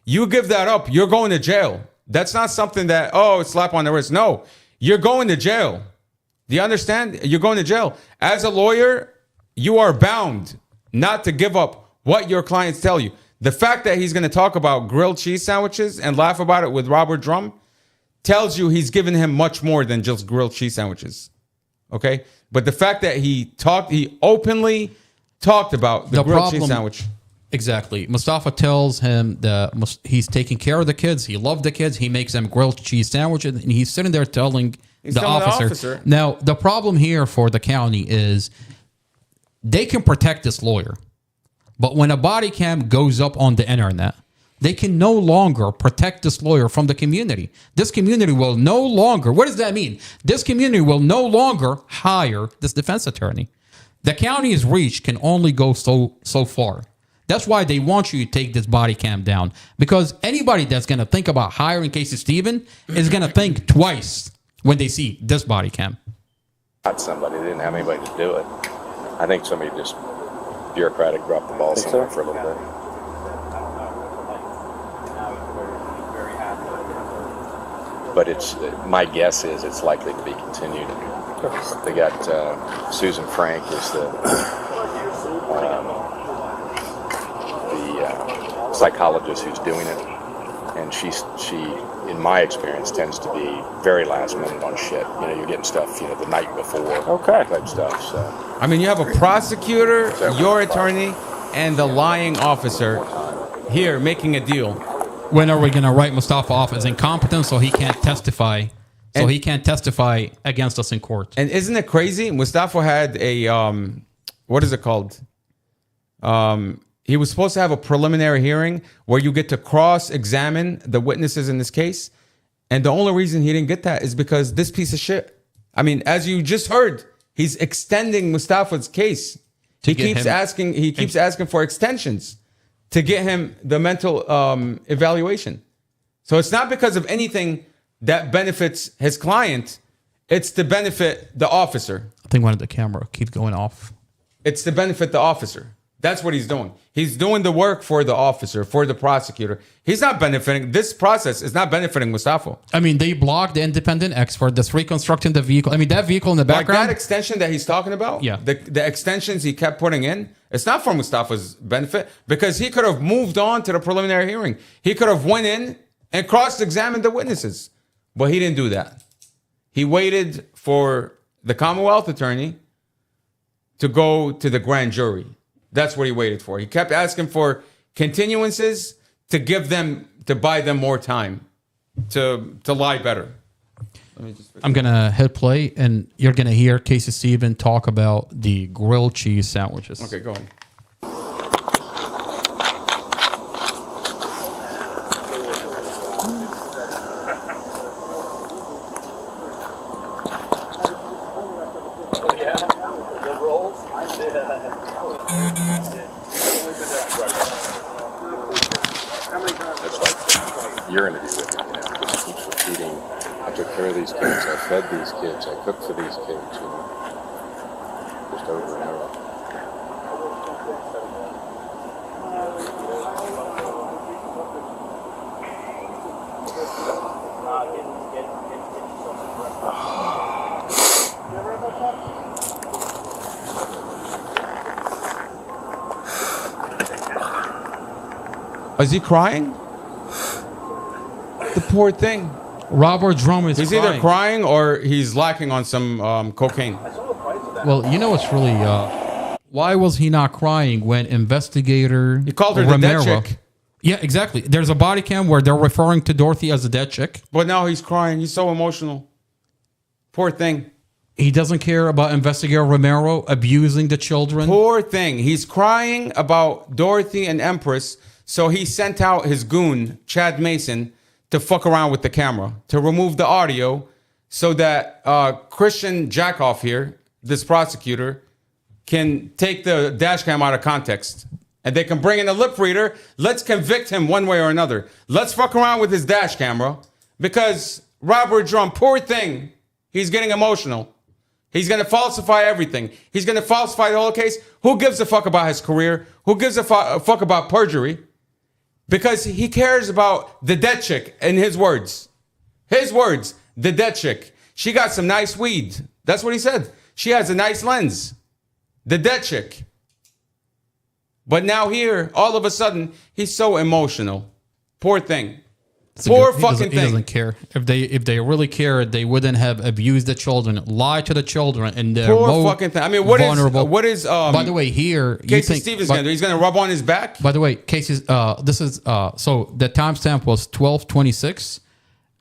You give that up, you're going to jail. That's not something that, slap on the wrist. No, you're going to jail. Do you understand? You're going to jail. As a lawyer, you are bound not to give up what your clients tell you. The fact that he's going to talk about grilled cheese sandwiches and laugh about it with Robert Drum tells you he's given him much more than just grilled cheese sandwiches. Okay? But the fact that he openly talked about the grilled cheese sandwich. Exactly. Mustafa tells him that he's taking care of the kids. He loved the kids. He makes them grilled cheese sandwiches. And he's sitting there telling the officer. Now, the problem here for the county is they can protect this lawyer. But when a body cam goes up on the internet, they can no longer protect this lawyer from the community. This community will no longer, what does that mean? This community will no longer hire this defense attorney. The county's reach can only go so far. That's why they want you to take this body cam down. Because anybody that's going to think about hiring Casey Stevens is going to think twice when they see this body cam. Not somebody, they didn't have anybody to do it. I think somebody just bureaucratic dropped the ball somewhere for a little bit. But my guess is it's likely to be continued. They got Susan Frank is the psychologist who's doing it, and she in my experience tends to be very last minute on shit. You know, you're getting stuff the night before, type stuff. So I mean, you have a prosecutor, your attorney, and the lying officer here making a deal. When are we going to write Mustafa off as incompetent so he can't testify? So he can't testify against us in court. And isn't it crazy? Mustafa had a what is it called? He was supposed to have a preliminary hearing where you get to cross-examine the witnesses in this case. And the only reason he didn't get that is because this piece of shit. I mean, as you just heard, he's extending Mustafa's case. He keeps asking for extensions to get him the mental evaluation. So it's not because of anything that benefits his client. It's to benefit the officer. I think one of the camera keeps going off. It's to benefit the officer. That's what he's doing. He's doing the work for the officer, for the prosecutor. He's not benefiting. This process is not benefiting Mustafa. I mean, they blocked the independent expert that's reconstructing the vehicle. I mean, that vehicle in the background. Like that extension that he's talking about, yeah. The extensions he kept putting in, it's not for Mustafa's benefit because he could have moved on to the preliminary hearing. He could have went in and cross-examined the witnesses. But he didn't do that. He waited for the Commonwealth attorney to go to the grand jury. That's what he waited for. He kept asking for continuances to buy them more time to lie better. I'm going to hit play and you're going to hear Casey Stevens talk about the grilled cheese sandwiches. Okay, go ahead. Your interview with me, just keeps repeating, I took care of these kids, I fed these kids, I cooked for these kids, just over and over. Is he crying? The poor thing. Robert Drum is He's either crying or he's lacking on some cocaine. Well, you know what's really... why was he not crying when investigator... He called her Romero, the dead chick. Yeah, exactly. There's a body cam where they're referring to Dorothy as a dead chick. But now he's crying. He's so emotional. Poor thing. He doesn't care about investigator Romero abusing the children. Poor thing. He's crying about Dorothy and Empress, so he sent out his goon, Chad Mason, to fuck around with the camera, to remove the audio so that Christian Jackoff here, this prosecutor, can take the dash cam out of context. And they can bring in a lip reader. Let's convict him one way or another. Let's fuck around with his dash camera because Robert Drum, poor thing, he's getting emotional. He's going to falsify everything. He's going to falsify the whole case. Who gives a fuck about his career? Who gives a fuck about perjury? Because he cares about the dead chick, in his words. His words, the dead chick. She got some nice weed. That's what he said. She has a nice lens. The dead chick. But now here, all of a sudden, he's so emotional. Poor thing. Poor fucking thing. He doesn't care. If they really cared, they wouldn't have abused the children, lied to the children, and they're poor fucking thing. I mean, what is by the way, here Casey Stevens gonna do? He's gonna rub on his back? By the way, Casey's this is so the timestamp was 12:26.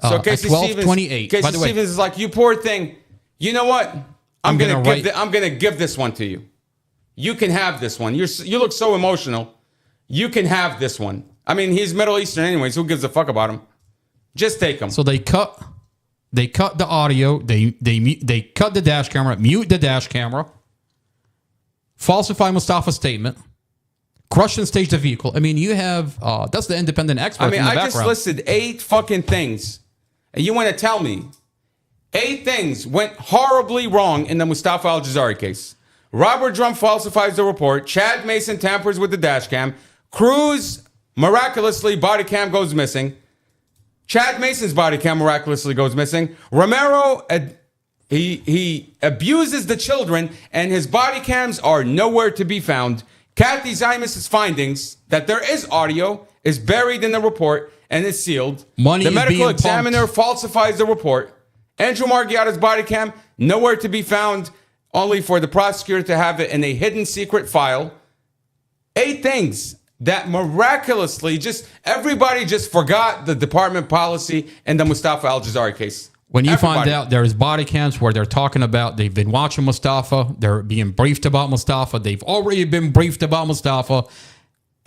So Casey 12:28. Casey Stevens is like, you poor thing. You know what? I'm gonna give this one to you. You can have this one. You look so emotional. You can have this one. I mean, he's Middle Eastern anyways. Who gives a fuck about him? Just take him. So they cut the audio. They cut the dash camera, mute the dash camera, falsify Mustafa's statement, crush and stage the vehicle. I mean, you have that's the independent expert. I mean, in the I background. just listed 8 fucking things, and you want to tell me 8 things went horribly wrong in the Mustafa Al-Jazari case. Robert Drum falsifies the report. Chad Mason tampers with the dash cam. Cruz miraculously body cam goes missing. Chad Mason's body cam miraculously goes missing. Romero, he abuses the children, and his body cams are nowhere to be found. Kathy Zymus' findings that there is audio is buried in the report and is sealed. The medical examiner falsifies the report. Andrew Margiotta's body cam nowhere to be found, only for the prosecutor to have it in a hidden secret file. 8 things that miraculously everybody just forgot the department policy in the Mustafa Al-Jazari case. When you find out there's body cams where they're talking about, they've been watching Mustafa, they're being briefed about Mustafa, they've already been briefed about Mustafa,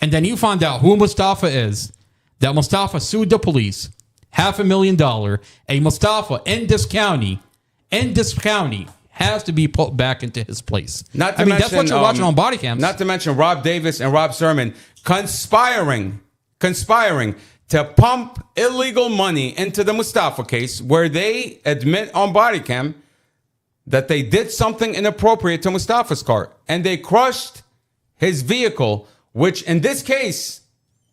and then you find out who Mustafa is, that Mustafa sued the police, $500,000, a Mustafa in this county, has to be put back into his place. Not to mention, that's what you're watching on body cams. Not to mention Rob Davis and Rob Sermon conspiring to pump illegal money into the Mustafa case, where they admit on body cam that they did something inappropriate to Mustafa's car, and they crushed his vehicle, which in this case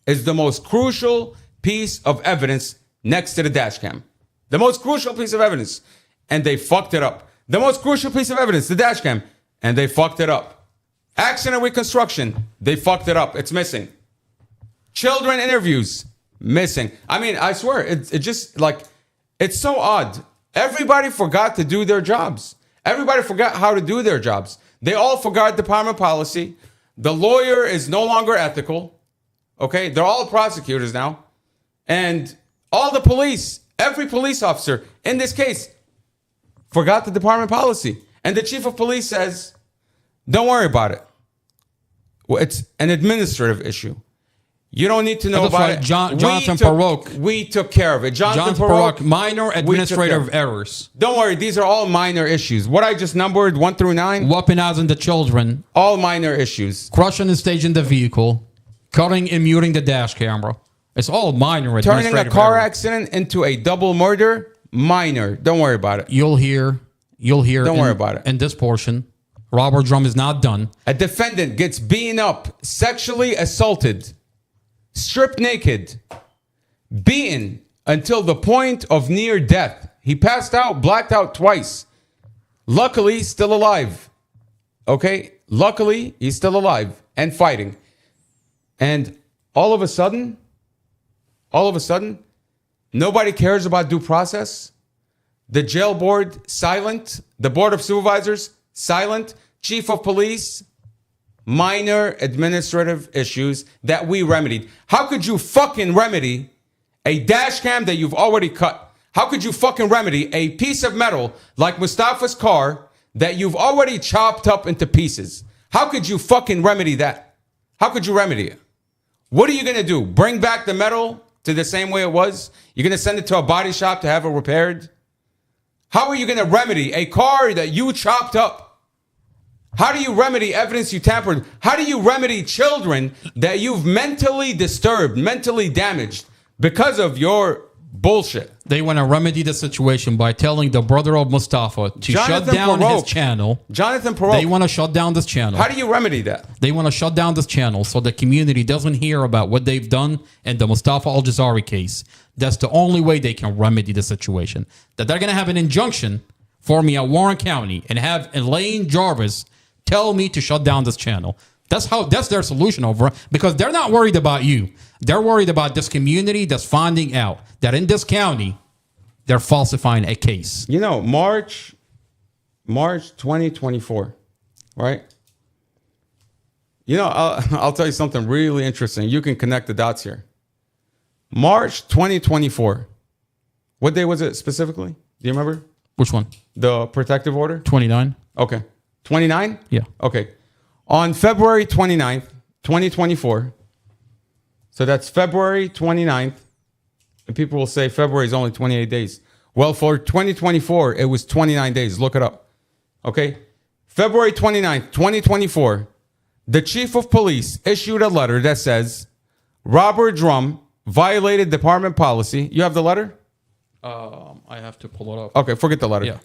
is the most crucial piece of evidence next to the dash cam. The most crucial piece of evidence, and they fucked it up. The most crucial piece of evidence, the dash cam, and they fucked it up. Accident reconstruction, they fucked it up. It's missing. Children interviews, missing. I mean, I swear, it just like, it's so odd. Everybody forgot to do their jobs. Everybody forgot how to do their jobs. They all forgot department policy. The lawyer is no longer ethical. Okay, they're all prosecutors now. And all the police, every police officer in this case, forgot the department policy. And the chief of police says, don't worry about it. Well, it's an administrative issue. You don't need to know about it. Jonathan Perot. We took care of it. Jonathan Perot, minor administrative errors. Don't worry, these are all minor issues. What I just numbered, 1 through 9. Weaponizing the children. All minor issues. Crushing and staging the vehicle. Cutting and muting the dash camera. It's all minor administrative Turning a car accident into a double murder, minor. Don't worry about it. You'll hear. Don't worry about it. In this portion, Robert Drum is not done. A defendant gets beaten up, sexually assaulted, stripped naked, beaten until the point of near death. He passed out, blacked out twice. Luckily, still alive. Okay? Luckily, he's still alive and fighting. And all of a sudden, all of a sudden, nobody cares about due process. The jail board, silent. The board of supervisors, silent. Chief of police, minor administrative issues that we remedied. How could you fucking remedy a dash cam that you've already cut? How could you fucking remedy a piece of metal like Mustafa's car that you've already chopped up into pieces? How could you fucking remedy that? How could you remedy it? What are you going to do? Bring back the metal to the same way it was? You're going to send it to a body shop to have it repaired? How are you going to remedy a car that you chopped up? How do you remedy evidence you tampered? How do you remedy children that you've mentally disturbed, mentally damaged because of your bullshit? They want to remedy the situation by telling the brother of Mustafa to shut down his channel. Jonathan Perot. They want to shut down this channel. How do you remedy that? They want to shut down this channel so the community doesn't hear about what they've done in the Mustafa Al-Jazari case. That's the only way they can remedy the situation. That they're going to have an injunction for me at Warren County and have Elaine Jarvis tell me to shut down this channel. That's their solution over it, because they're not worried about you. They're worried about this community that's finding out that in this county, they're falsifying a case. You know, March 2024, right? You know, I'll tell you something really interesting. You can connect the dots here. March 2024. What day was it specifically? Do you remember? Which one? The protective order? 29. Okay. 29? Yeah. Okay. On February 29th, 2024, so that's February 29th, and people will say February is only 28 days. Well, for 2024, it was 29 days. Look it up. Okay? February 29th, 2024, the chief of police issued a letter that says, Robert Drum violated department policy. You have the letter? I have to pull it up. Okay, forget the letter. Yeah.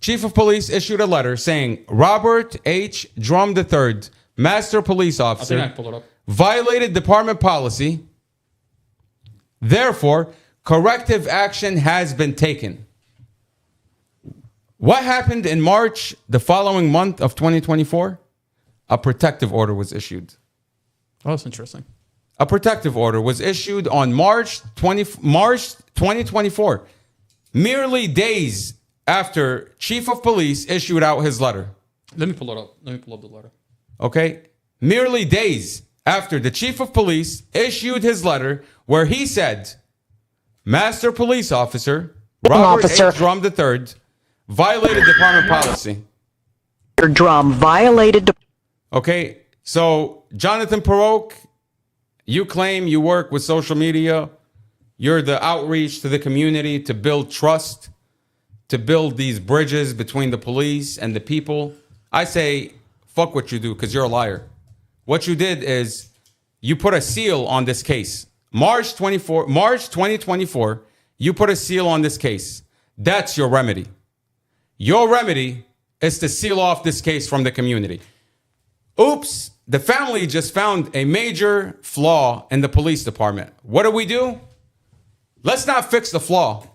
Chief of police issued a letter saying Robert H. Drum III, master police officer, I think I pulled it up. violated department policy. Therefore, corrective action has been taken. What happened in March, the following month of 2024? A protective order was issued. Oh, that's interesting. A protective order was issued on March 2024, merely days after Chief of Police issued out his letter. Let me pull it up. Let me pull up the letter. Okay? Merely days after the Chief of Police issued his letter where he said, Master Police Officer Robert H. Drum III violated department policy. Drum violated. Okay, so Jonathan Perot, you claim you work with social media. You're the outreach to the community to build trust, to build these bridges between the police and the people. I say, fuck what you do, because you're a liar. What you did is you put a seal on this case. March 2024, you put a seal on this case. That's your remedy. Your remedy is to seal off this case from the community. Oops, the family just found a major flaw in the police department. What do? Let's not fix the flaw.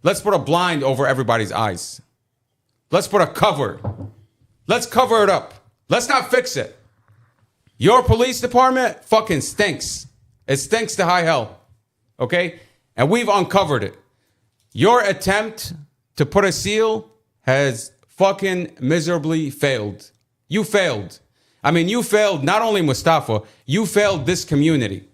Let's put a blind over everybody's eyes. Let's put a cover. Let's cover it up. Let's not fix it. Your police department fucking stinks. It stinks to high hell. Okay? And we've uncovered it. Your attempt to put a seal has fucking miserably failed. You failed. I mean, you failed not only Mustafa, you failed this community.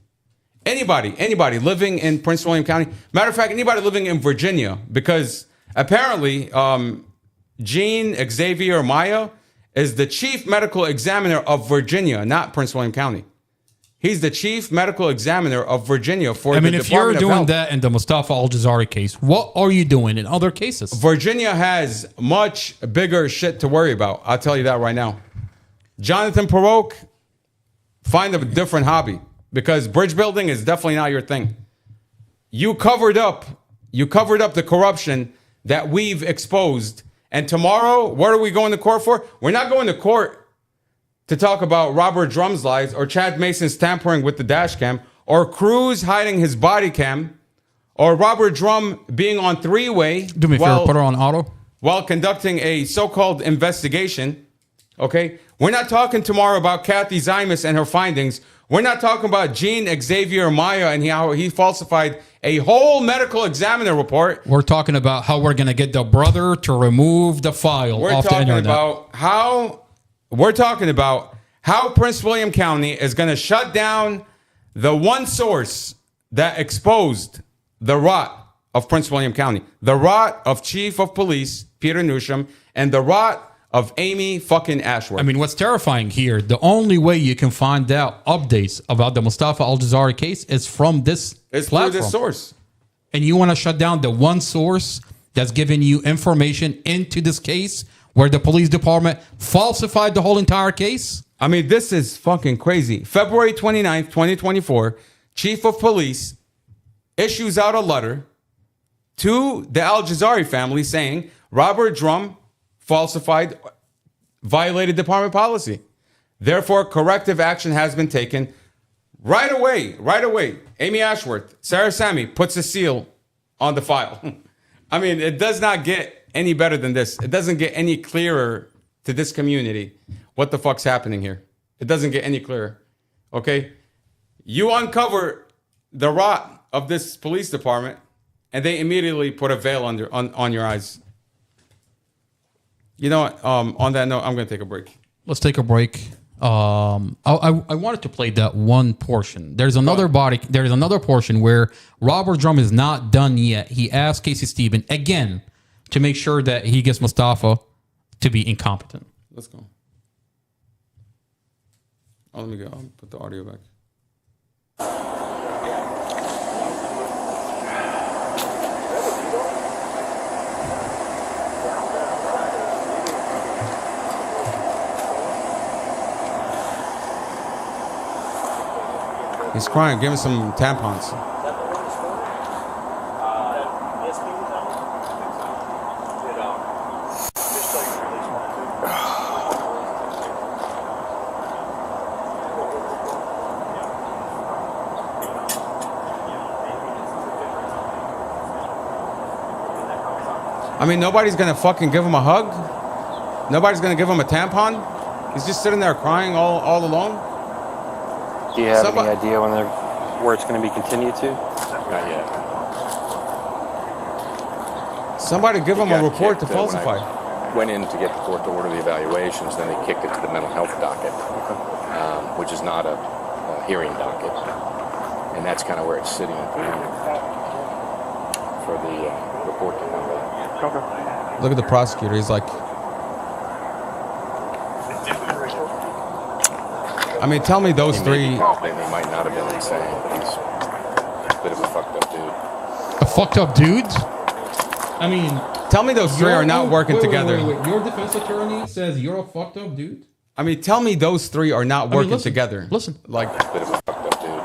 Anybody living in Prince William County. Matter of fact, anybody living in Virginia, because apparently Gene Xavier Maya is the chief medical examiner of Virginia, not Prince William County. He's the chief medical examiner of Virginia for the Department of Health. If you're doing that in the Mustafa Al-Jazari case, what are you doing in other cases? Virginia has much bigger shit to worry about. I'll tell you that right now. Jonathan Perot, find a different hobby, because bridge building is definitely not your thing. You covered up the corruption that we've exposed. And tomorrow, what are we going to court for? We're not going to court to talk about Robert Drum's lies or Chad Mason's tampering with the dash cam or Cruz hiding his body cam or Robert Drum being on three-way. Do me a favor, put her on auto. While conducting a so-called investigation. Okay? We're not talking tomorrow about Kathy Zymus and her findings We're not talking about Gene Xavier Maya and how he falsified a whole medical examiner report. We're talking about how we're going to get the brother to remove the file We're off the talking internet. about how Prince William County is going to shut down the one source that exposed the rot of Prince William County, the rot of Chief of Police Peter Newsham, and the rot of Amy fucking Ashworth. I mean, what's terrifying here, the only way you can find out updates about the Mustafa Al-Jazari case is from this platform. Through this source. And you want to shut down the one source that's giving you information into this case where the police department falsified the whole entire case? I mean, this is fucking crazy. February 29th, 2024, Chief of Police issues out a letter to the Al-Jazari family saying Robert Drum violated department policy. Therefore, corrective action has been taken right away. Amy Ashworth, Sarah Sammy puts a seal on the file. I mean, it does not get any better than this. It doesn't get any clearer to this community what the fuck's happening here. It doesn't get any clearer. Okay? You uncover the rot of this police department and they immediately put a veil on your eyes. You know what? On that note, I'm going to take a break. Let's take a break. I wanted to play that one portion. There's another portion where Robert Drum is not done yet. He asked Casey Stephen again to make sure that he gets Mustafa to be incompetent. Let's go. Oh, let me go. I'll put the audio back. He's crying. Give him some tampons. I mean, nobody's going to fucking give him a hug. Nobody's going to give him a tampon. He's just sitting there crying all alone. Do you have any idea where it's going to be continued to? Not yet. Somebody give him a report to falsify. Went in to get the court to order the evaluations, then they kicked it to the mental health docket, which is not a hearing docket. And that's kind of where it's sitting at the moment for the report to come back. Okay. Look at the prosecutor. He's like, I mean, tell me those three. He might not have been insane, but he's a bit of a fucked up dude. A fucked up dude? I mean, tell me those three are not working together. Wait. Your defense attorney says you're a fucked up dude? I mean, tell me those three are not working together. Listen. Like, A bit of a fucked up dude.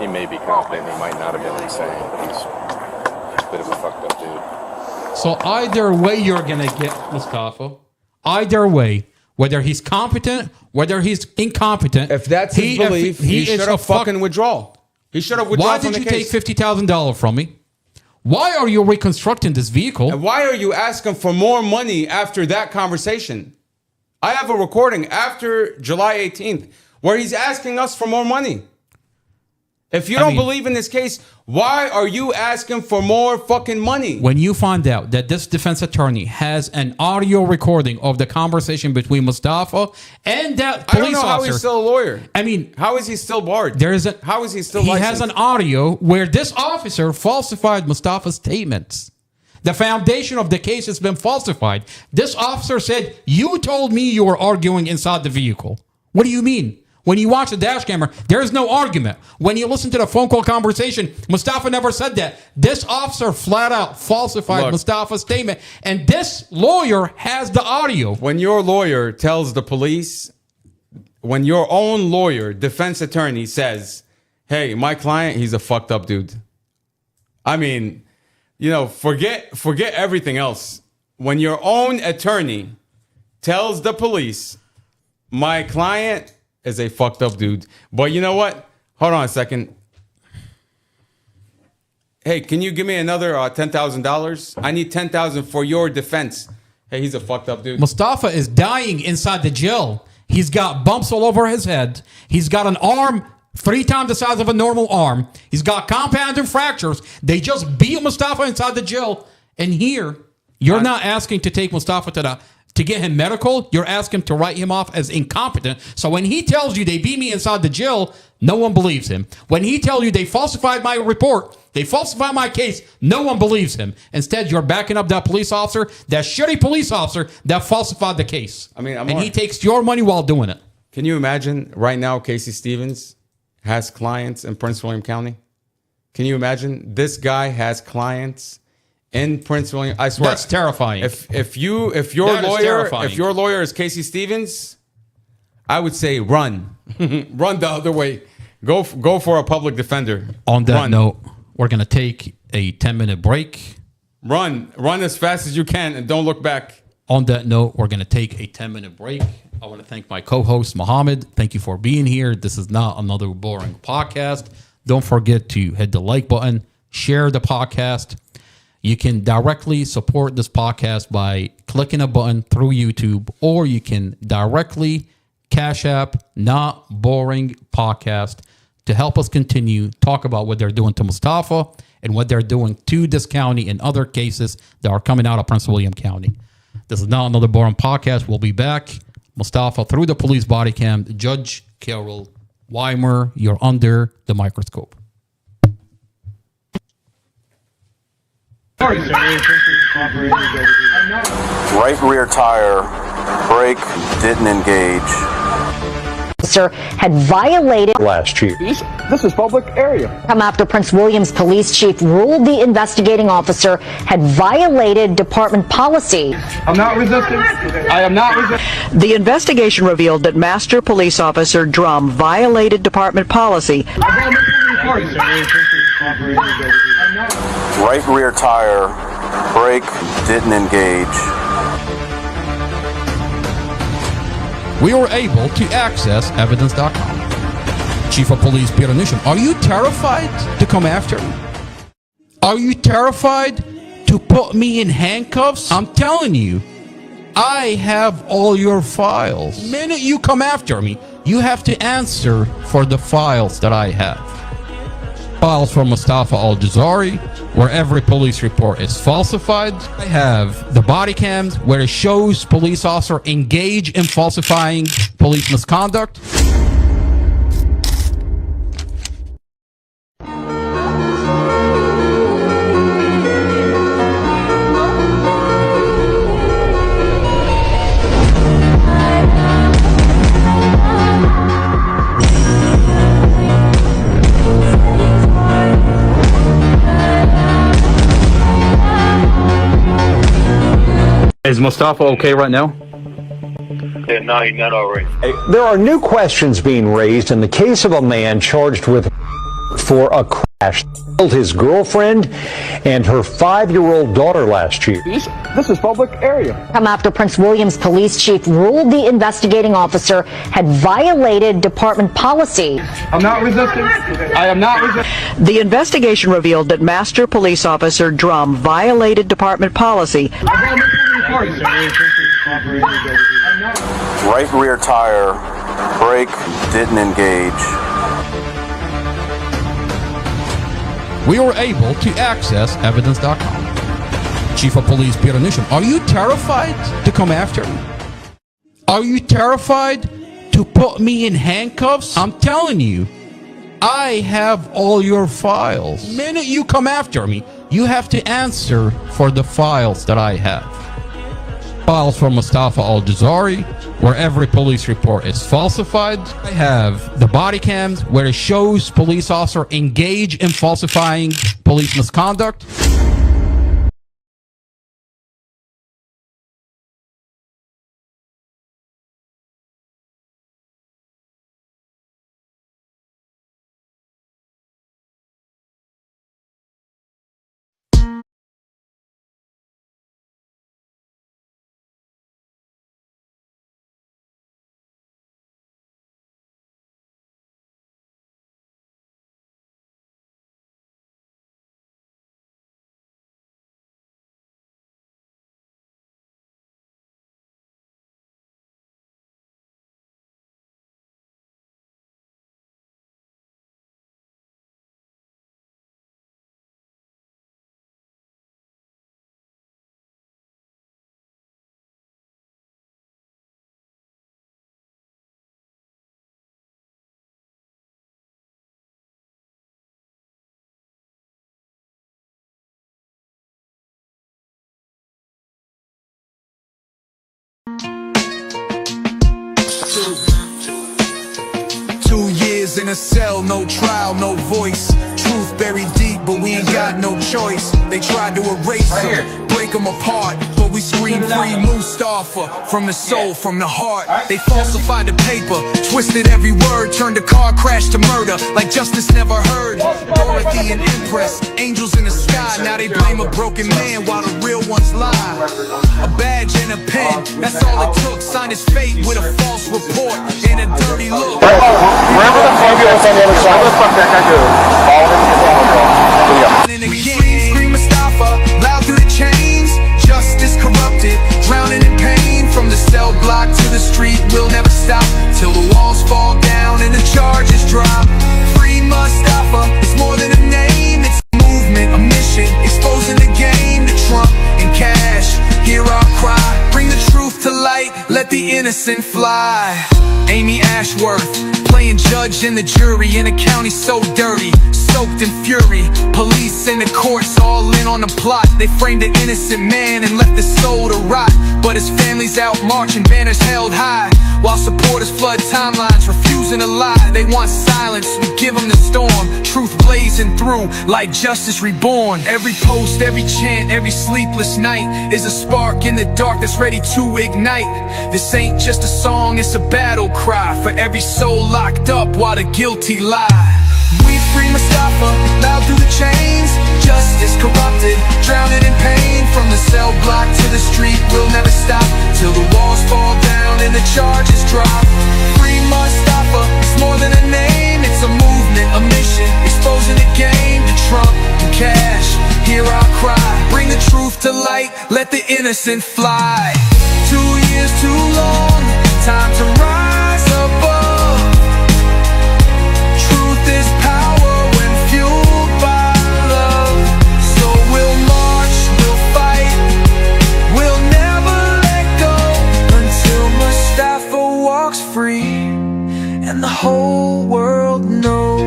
He may be competent, he might not have been insane, but he's a bit of a fucked up dude. So either way you're going to get Mustafa. Either way, whether he's competent, whether he's incompetent. If that's his belief, he should have fucking withdrawn. He should have withdrawn from the case. Why did you take $50,000 from me? Why are you reconstructing this vehicle? And why are you asking for more money after that conversation? I have a recording after July 18th where he's asking us for more money. If you don't believe in this case, why are you asking for more fucking money? When you find out that this defense attorney has an audio recording of the conversation between Mustafa and that police officer. I don't know how he's still a lawyer. I mean, how is he still barred? How is he still He licensed? has an audio where this officer falsified Mustafa's statements. The foundation of the case has been falsified. This officer said, "You told me you were arguing inside the vehicle." What do you mean? When you watch the dash camera, there is no argument. When you listen to the phone call conversation, Mustafa never said that. This officer flat out falsified Mustafa's statement, and this lawyer has the audio. When your lawyer tells the police, when your own lawyer, defense attorney says, "Hey, my client, he's a fucked up dude." I mean, you know, forget everything else. When your own attorney tells the police, "My client is a fucked up dude." But you know what? Hold on a second. Hey, can you give me another $10,000? I need $10,000 for your defense. Hey, he's a fucked up dude. Mustafa is dying inside the jail. He's got bumps all over his head. He's got an arm 3 times the size of a normal arm. He's got compounded fractures. They just beat Mustafa inside the jail. And here, you're not asking to take Mustafa to get him medical. You're asking to write him off as incompetent. So when he tells you they beat me inside the jail, no one believes him. When he tells you they falsified my report, they falsified my case, no one believes him. Instead, you're backing up that police officer, that shitty police officer that falsified the case. I mean, and he takes your money while doing it. Can you imagine right now Casey Stevens has clients in Prince William County? Can you imagine this guy has clients in Prince William? I swear, that's terrifying. If your lawyer is Casey Stevens, I would say run, run the other way. Go for a public defender. On that note, we're gonna take a 10-minute break. Run as fast as you can, and don't look back. On that note, we're gonna take a 10-minute break. I want to thank my co-host Mohammed. Thank you for being here. This is not another boring podcast. Don't forget to hit the like button, share the podcast. You can directly support this podcast by clicking a button through YouTube, or you can directly Cash App Not Boring Podcast to help us continue talk about what they're doing to Mustafa and what they're doing to this county and other cases that are coming out of Prince William County. This is not another boring podcast. We'll be back. Mustafa through the police body cam. Judge Carol Weimer, you're under the microscope. Right rear tire, brake didn't engage. Officer had violated last year. This is public area. Come after Prince William's police chief ruled the investigating officer had violated department policy. I'm not resisting. I am not resisting. The investigation revealed that Master Police Officer Drum violated department policy. Right rear tire, brake didn't engage. We were able to access evidence.com. Chief of Police Peter Nisham, are you terrified to come after me? Are you terrified to put me in handcuffs? I'm telling you, I have all your files. The minute you come after me, you have to answer for the files that I have. Files from Mustafa Al-Jazari, where every police report is falsified. I have the body cams where it shows police officer engage in falsifying police misconduct. Is Mustafa okay right now? Yeah, no, he's not all right. There are new questions being raised in the case of a man charged with for a crash that killed his girlfriend and her 5-year-old daughter last year. This is public area. Come after Prince William's police chief ruled the investigating officer had violated department policy. I'm not resisting. I am not resisting. The investigation revealed that Master Police Officer Drum violated department policy. Right rear tire, brake didn't engage. We were able to access evidence.com. Chief of Police Peter Nisham, are you terrified to come after me? Are you terrified to put me in handcuffs? I'm telling you, I have all your files. The minute you come after me, you have to answer for the files that I have. Files from Mustafa Al-Jazari, where every police report is falsified. I have the body cams where it shows police officer engage in falsifying police misconduct. 2 years in a cell, no trial, no voice. Truth buried deep, but we ain't got no choice. They tried to erase them, break them apart, but we scream free Mustafa. From the soul, from the heart. They falsified the paper, twisted every word, turned a car crash to murder, like justice never heard. Dorothy and Empress, angels in the sky. Now they blame a broken man while the real ones lie. A badge and a pen, that's all it took. Signed his fate with a false report and a dirty look. Wherever the ambulance on the other side. What the fuck that guy do? Follow him to the hotel. And again, scream Mustafa, loud through the chains. Justice corrupted, drowning in pain. From the cell block to the street, we'll never stop till the walls fall down and the charges drop. Free Mustafa, it's more than a name, it's a movement, a mission, exposing the game to Trump and Cash. Hear our cry, bring the truth to light, let the innocent fly. Amy Ashworth, playing judge and the jury in a county so dirty, soaked in fury. Police and the courts all in on the plot. They framed an innocent man and left his soul to rot, but his family's out marching, banners held high, while supporters flood timelines, refusing to lie. They want silence, we give them the storm. Truth blazing through like justice reborn. Every post, every chant, every sleepless night is a spark in the dark that's ready to ignite. This ain't just a song, it's a battle cry for every soul locked up while the guilty lie. We free Mustafa, loud through the chains. Justice corrupted, drowning in pain. From the cell block to the street, we'll never stop till the walls fall down and the charges drop. Free Mustafa, it's more than a name, it's a movement, a mission, exposing the game to Trump and Cash. Hear our cry, bring the truth to light, let the innocent fly. 2 years too long, time to rise above. Truth is power when fueled by love. So we'll march, we'll fight, we'll never let go until Mustafa walks free and the whole world knows.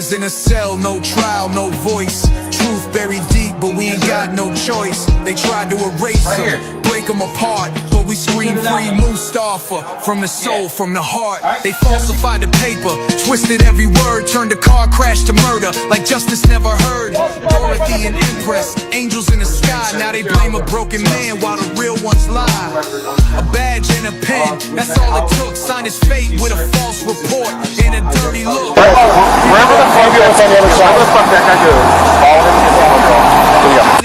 In a cell, no trial, no voice. Truth buried deep, but we ain't got no choice. They tried to erase them, break them apart, but we scream free Mustafa. From the soul, from the heart. They falsified the paper, twisted every word, turned a car crash to murder, like justice never heard. Dorothy and Empress, angels in the sky. Now they blame a broken man while the real ones lie. A badge and a pen, that's all it took. Signed his fate with a false report and a dirty look. Wherever the ambulance on the other side. What the fuck that guy do? Follow him to the hotel.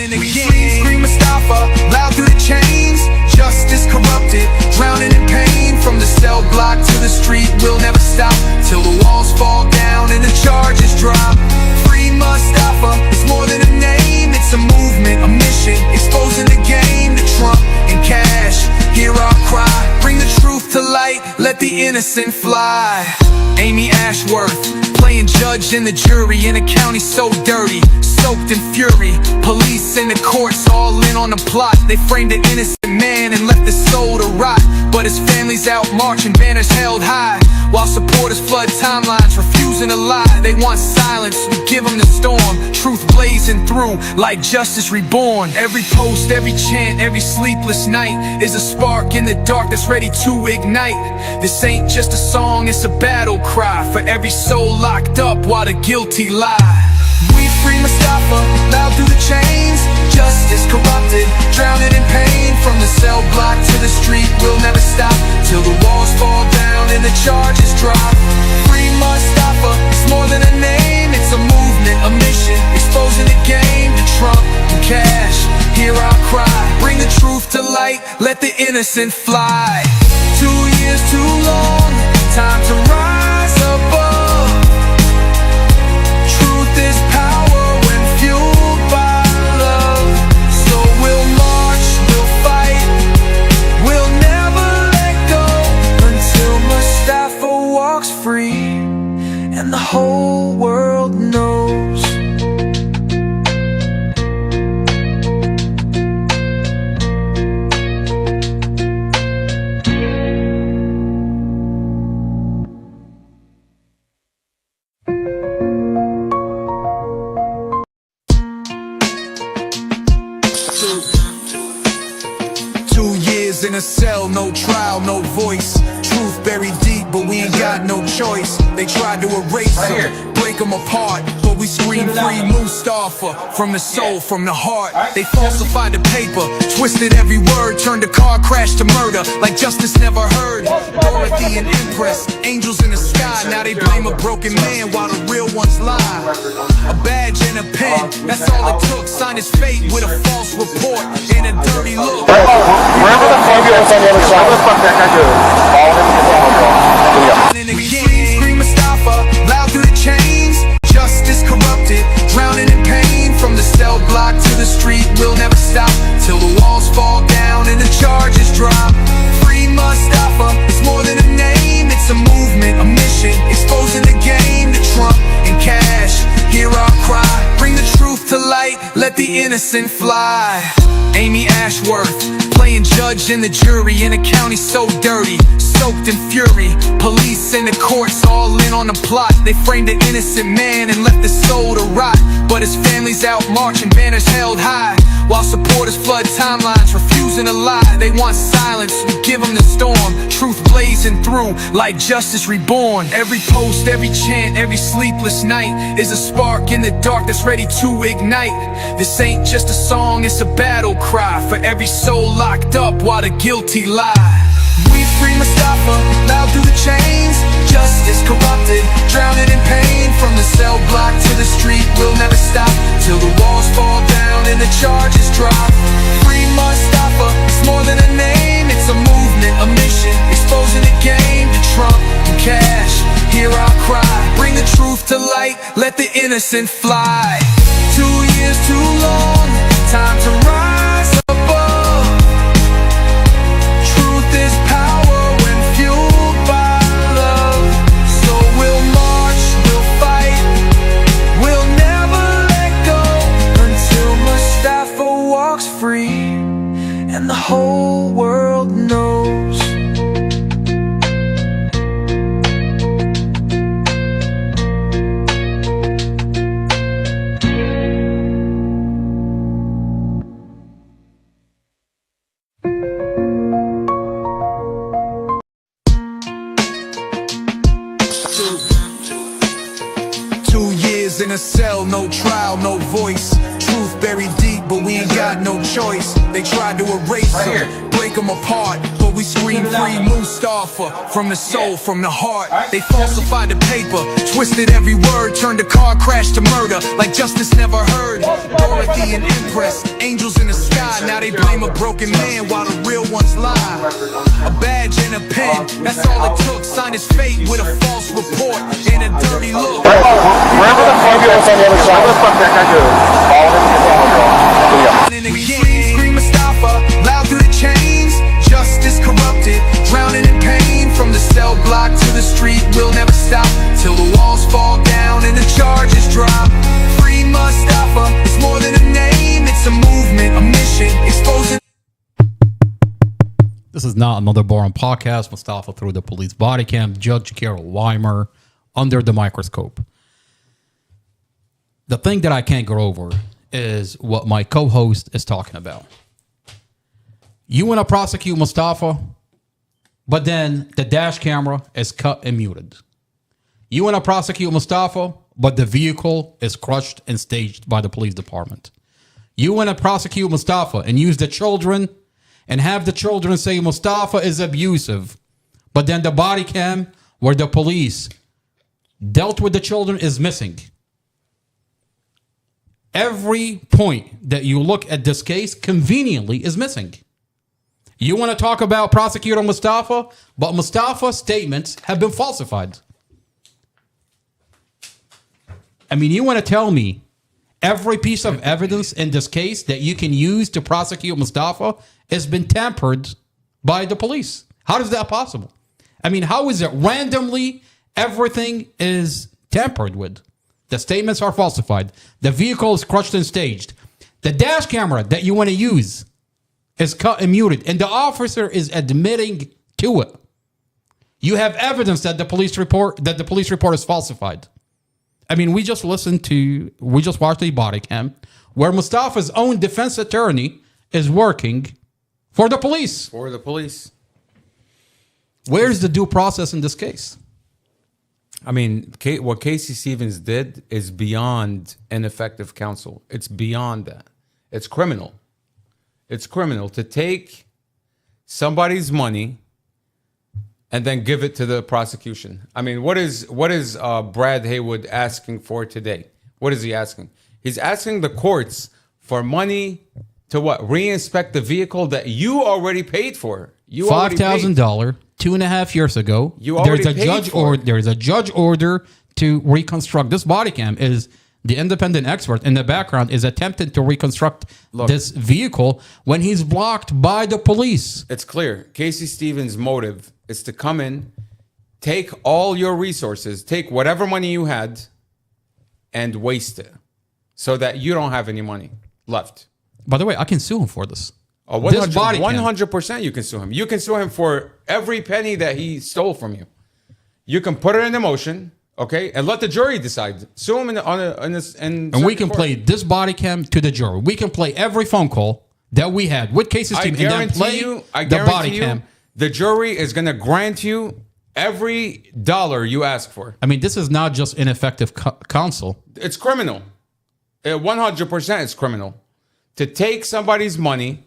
And again, scream Mustafa, loud through the chains. Justice corrupted, drowning in pain. From the cell block to the street, we'll never stop till the walls fall down and the charges drop. Free Mustafa, it's more than a name, it's a movement, a mission, exposing the game to Trump and Cash. Hear our cry, bring the truth to light, let the innocent fly. Amy Ashworth, playing judge and the jury in a county so dirty, soaked in fury. Police and the courts all in on the plot. They framed an innocent man and left his soul to rot, but his family's out marching, banners held high, while supporters flood timelines, refusing to lie. They want silence, we give them the storm. Truth blazing through like justice reborn. Every post, every chant, every sleepless night is a spark in the dark that's ready to ignite. This ain't just a song, it's a battle cry for every soul locked up while the guilty lie. We free Mustafa, loud through the chains. Justice corrupted, drowning in pain. From the cell block to the street, we'll never stop till the walls fall down and the charges drop. Free Mustafa, it's more than a name, it's a movement, a mission, exposing the game to Trump and Cash. Hear our cry, bring the truth to light, let the innocent fly. 2 years too long, time to rise above. Truth is power when fueled by love. So we'll march, we'll fight, we'll never let go until Mustafa walks free and the whole world knows. no trial, no voice. Truth buried deep, but we ain't got no choice. They tried to erase him, break him apart, but we scream free Mustafa. From the soul, from the heart. They falsified the paper, twisted every word, turned a car crash to murder, like justice never heard. Dorothy and Empress, angels in the sky. Now they blame a broken man while the real ones lie. A badge and a pen, that's all it took. Sign his fate with a false report and a dirty look. Wherever the ambulance on the other side. Where the fuck that guy goes? Follow him to the hospital. And again, scream Mustafa, loud through the chains. Justice corrupted, drowning in pain. From the cell block to the street, we'll never stop till the walls fall down and the charges drop. Free Mustafa, it's more than a name, it's a movement, a mission, exposing the game to Trump and Cash. Hear our cry, bring the truth to light, let the innocent fly. Amy Ashworth, playing judge and the jury in a county so dirty, soaked in fury. Police and the courts all in on the plot. They framed an innocent man and left his soul to rot, but his family's out marching, banners held high, while supporters flood timelines, refusing to lie. They want silence, we give them the storm. Truth blazing through like justice reborn. Every post, every chant, every sleepless night is a spark in the dark that's ready to ignite. This ain't just a song, it's a battle cry for every soul locked up while the guilty lie. We free Mustafa, loud through the chains. Justice corrupted, drowning in pain. From the cell block to the street, we'll never stop till the walls fall down and the charges drop. Free Mustafa, it's more than a name, it's a movement, a mission, exposing the game to Trump and Cash. Hear our cry, bring the truth to light, let the innocent fly. 2 years too long, time to rise above. Truth is power when fueled by love. So we'll march, we'll fight, we'll never let go until Mustafa walks free and the whole world knows. In a cell, no trial, no voice. Truth buried deep, but we ain't got no choice. They tried to erase him, break him apart, but we scream free Mustafa. From the soul, from the heart. They falsified the paper, twisted every word, turned a car crash to murder, like justice never heard. Dorothy and Empress, angels in the sky. Now they blame a broken man while the real ones lie. A badge and a pen, that's all it took. Sign his fate with a false report and a dirty look. Wherever the ambulance on the other side. Where the fuck that guy goes? Follow him to the hospital. And again, scream Mustafa, loud through the chains. Justice corrupted, drowning in pain. From the cell block to the street, we'll never stop till the walls fall down and the charges drop. Free Mustafa, it's more than a name, it's a movement, a mission, exposing. This is not another boring podcast. Mustafa through the police body cam. Judge Carol Weimer under the microscope. The thing that I can't get over is what my co-host is talking about. You want to prosecute Mustafa, but then the dash camera is cut and muted. You want to prosecute Mustafa, but the vehicle is crushed and staged by the police department. You want to prosecute Mustafa and use the children and have the children say Mustafa is abusive, but then the body cam where the police dealt with the children is missing. Every point that you look at this case conveniently is missing. You want to talk about prosecutor Mustafa, but Mustafa's statements have been falsified. I mean, you want to tell me every piece of evidence in this case that you can use to prosecute Mustafa has been tampered by the police? How is that possible? I mean, how is it randomly everything is tampered with? The statements are falsified. The vehicle is crushed and staged. The dash camera that you want to use is cut and muted, and the officer is admitting to it. You have evidence that the police report is falsified. I mean, we just watched the body cam where Mustafa's own defense attorney is working for the police. For the police. Where's the due process in this case? I mean, what Casey Stevens did is beyond ineffective counsel. It's beyond that. It's criminal. It's criminal to take somebody's money and then give it to the prosecution. I mean, what is Brad Haywood asking for today? What is he asking? He's asking the courts for money to what? Reinspect the vehicle that you already paid for. You $5,000 2.5 years ago. There's a judge order to reconstruct this body cam. Is the independent expert in the background is attempting to reconstruct this vehicle when he's blocked by the police. It's clear. Casey Stevens' motive is to come in, take all your resources, take whatever money you had, and waste it so that you don't have any money left. By the way, I can sue him for this. 100% you can sue him. You can sue him for every penny that he stole from you. You can put it in a motion, okay, and let the jury decide. Sue him and we can play this body cam to the jury. We can play every phone call that we had with Casey Stevens and then play the body cam. The jury is going to grant you every dollar you ask for. I mean, this is not just ineffective counsel. It's criminal. 100% it's criminal. To take somebody's money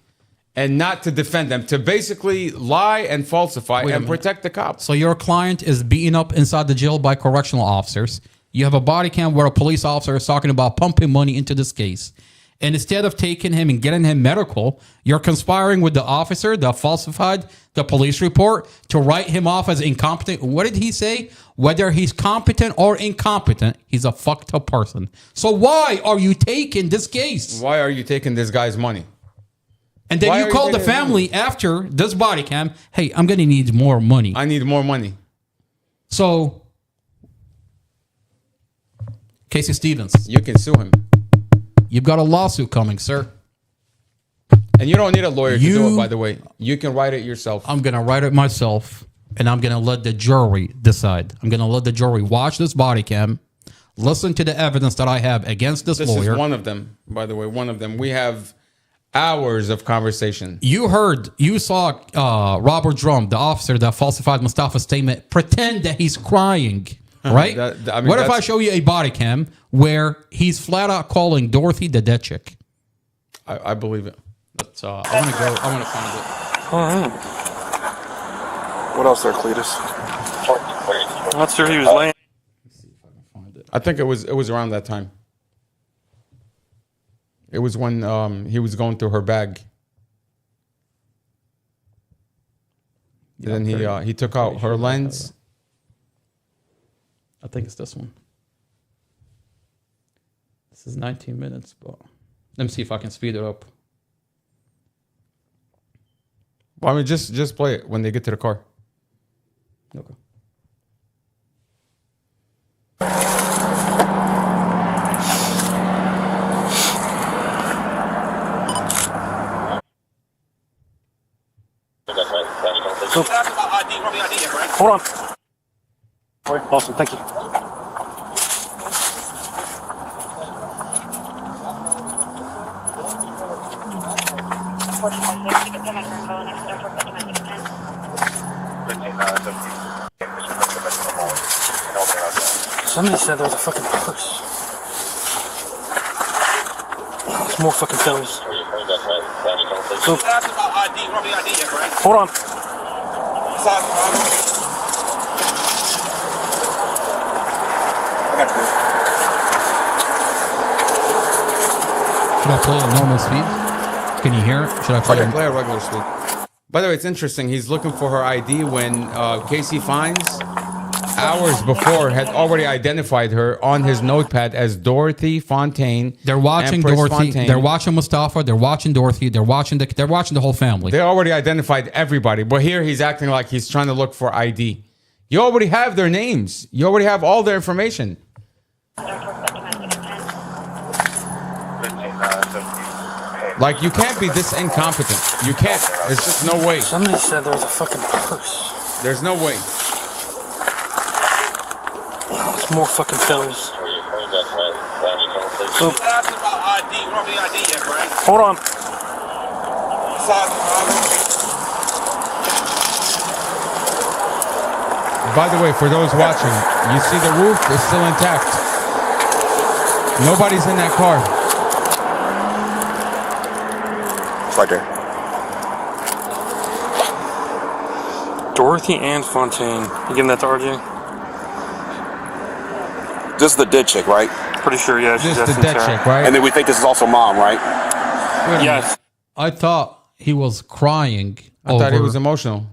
and not to defend them, to basically lie and falsify and protect the cops. So your client is beaten up inside the jail by correctional officers. You have a body cam where a police officer is talking about pumping money into this case. And instead of taking him and getting him medical, you're conspiring with the officer that falsified the police report to write him off as incompetent. What did he say? Whether he's competent or incompetent, he's a fucked up person. So why are you taking this case? Why are you taking this guy's money? And then you call the family after this body cam, hey, I'm going to need more money. I need more money. So, Casey Stevens. You can sue him. You've got a lawsuit coming, sir. And you don't need a lawyer to do it, by the way. You can write it yourself. I'm going to write it myself, and I'm going to let the jury decide. I'm going to let the jury watch this body cam, listen to the evidence that I have against this lawyer. This is one of them, by the way, one of them. We have hours of conversation. You saw Robert Drum, the officer that falsified Mustafa's statement, pretend that he's crying. Right? What if I show you a body cam where he's flat out calling Dorothy the dead chick? I believe it. But I want to go. I want to find it. All right. What else there, Cletus? I'm not sure he was laying. Let's see if I can find it. I think it was around that time. It was when he was going through her bag. Yeah, and then he took out her lens. I think it's this one. This is 19 minutes, but let me see if I can speed it up. Well, I mean, just play it when they get to the car. Okay. Hold on. All right, awesome, thank you. Somebody said there was a fucking purse. There's more fucking pills. So, hold on. Should I play at normal speed? Can you hear it? Should I play at regular speed? By the way, it's interesting. He's looking for her ID when Casey finds hours before had already identified her on his notepad as Dorothy Fontaine. They're watching Empress Dorothy. Fontaine. They're watching Mustafa. They're watching Dorothy. They're watching the whole family. They already identified everybody, but here he's acting like he's trying to look for ID. You already have their names. You already have all their information. Like, you can't be this incompetent. You can't. There's just no way. Somebody said there was a fucking purse. There's no way. There's more fucking pills. So, hold on. By the way, for those watching, you see the roof is still intact. Nobody's in that car. It's right there. Dorothy Ann Fontaine. You giving that to RJ? This is the dead chick, right? Pretty sure, yeah. This is the dead chick, right? And then we think this is also mom, right? Yes. I thought he was crying. I thought he was emotional.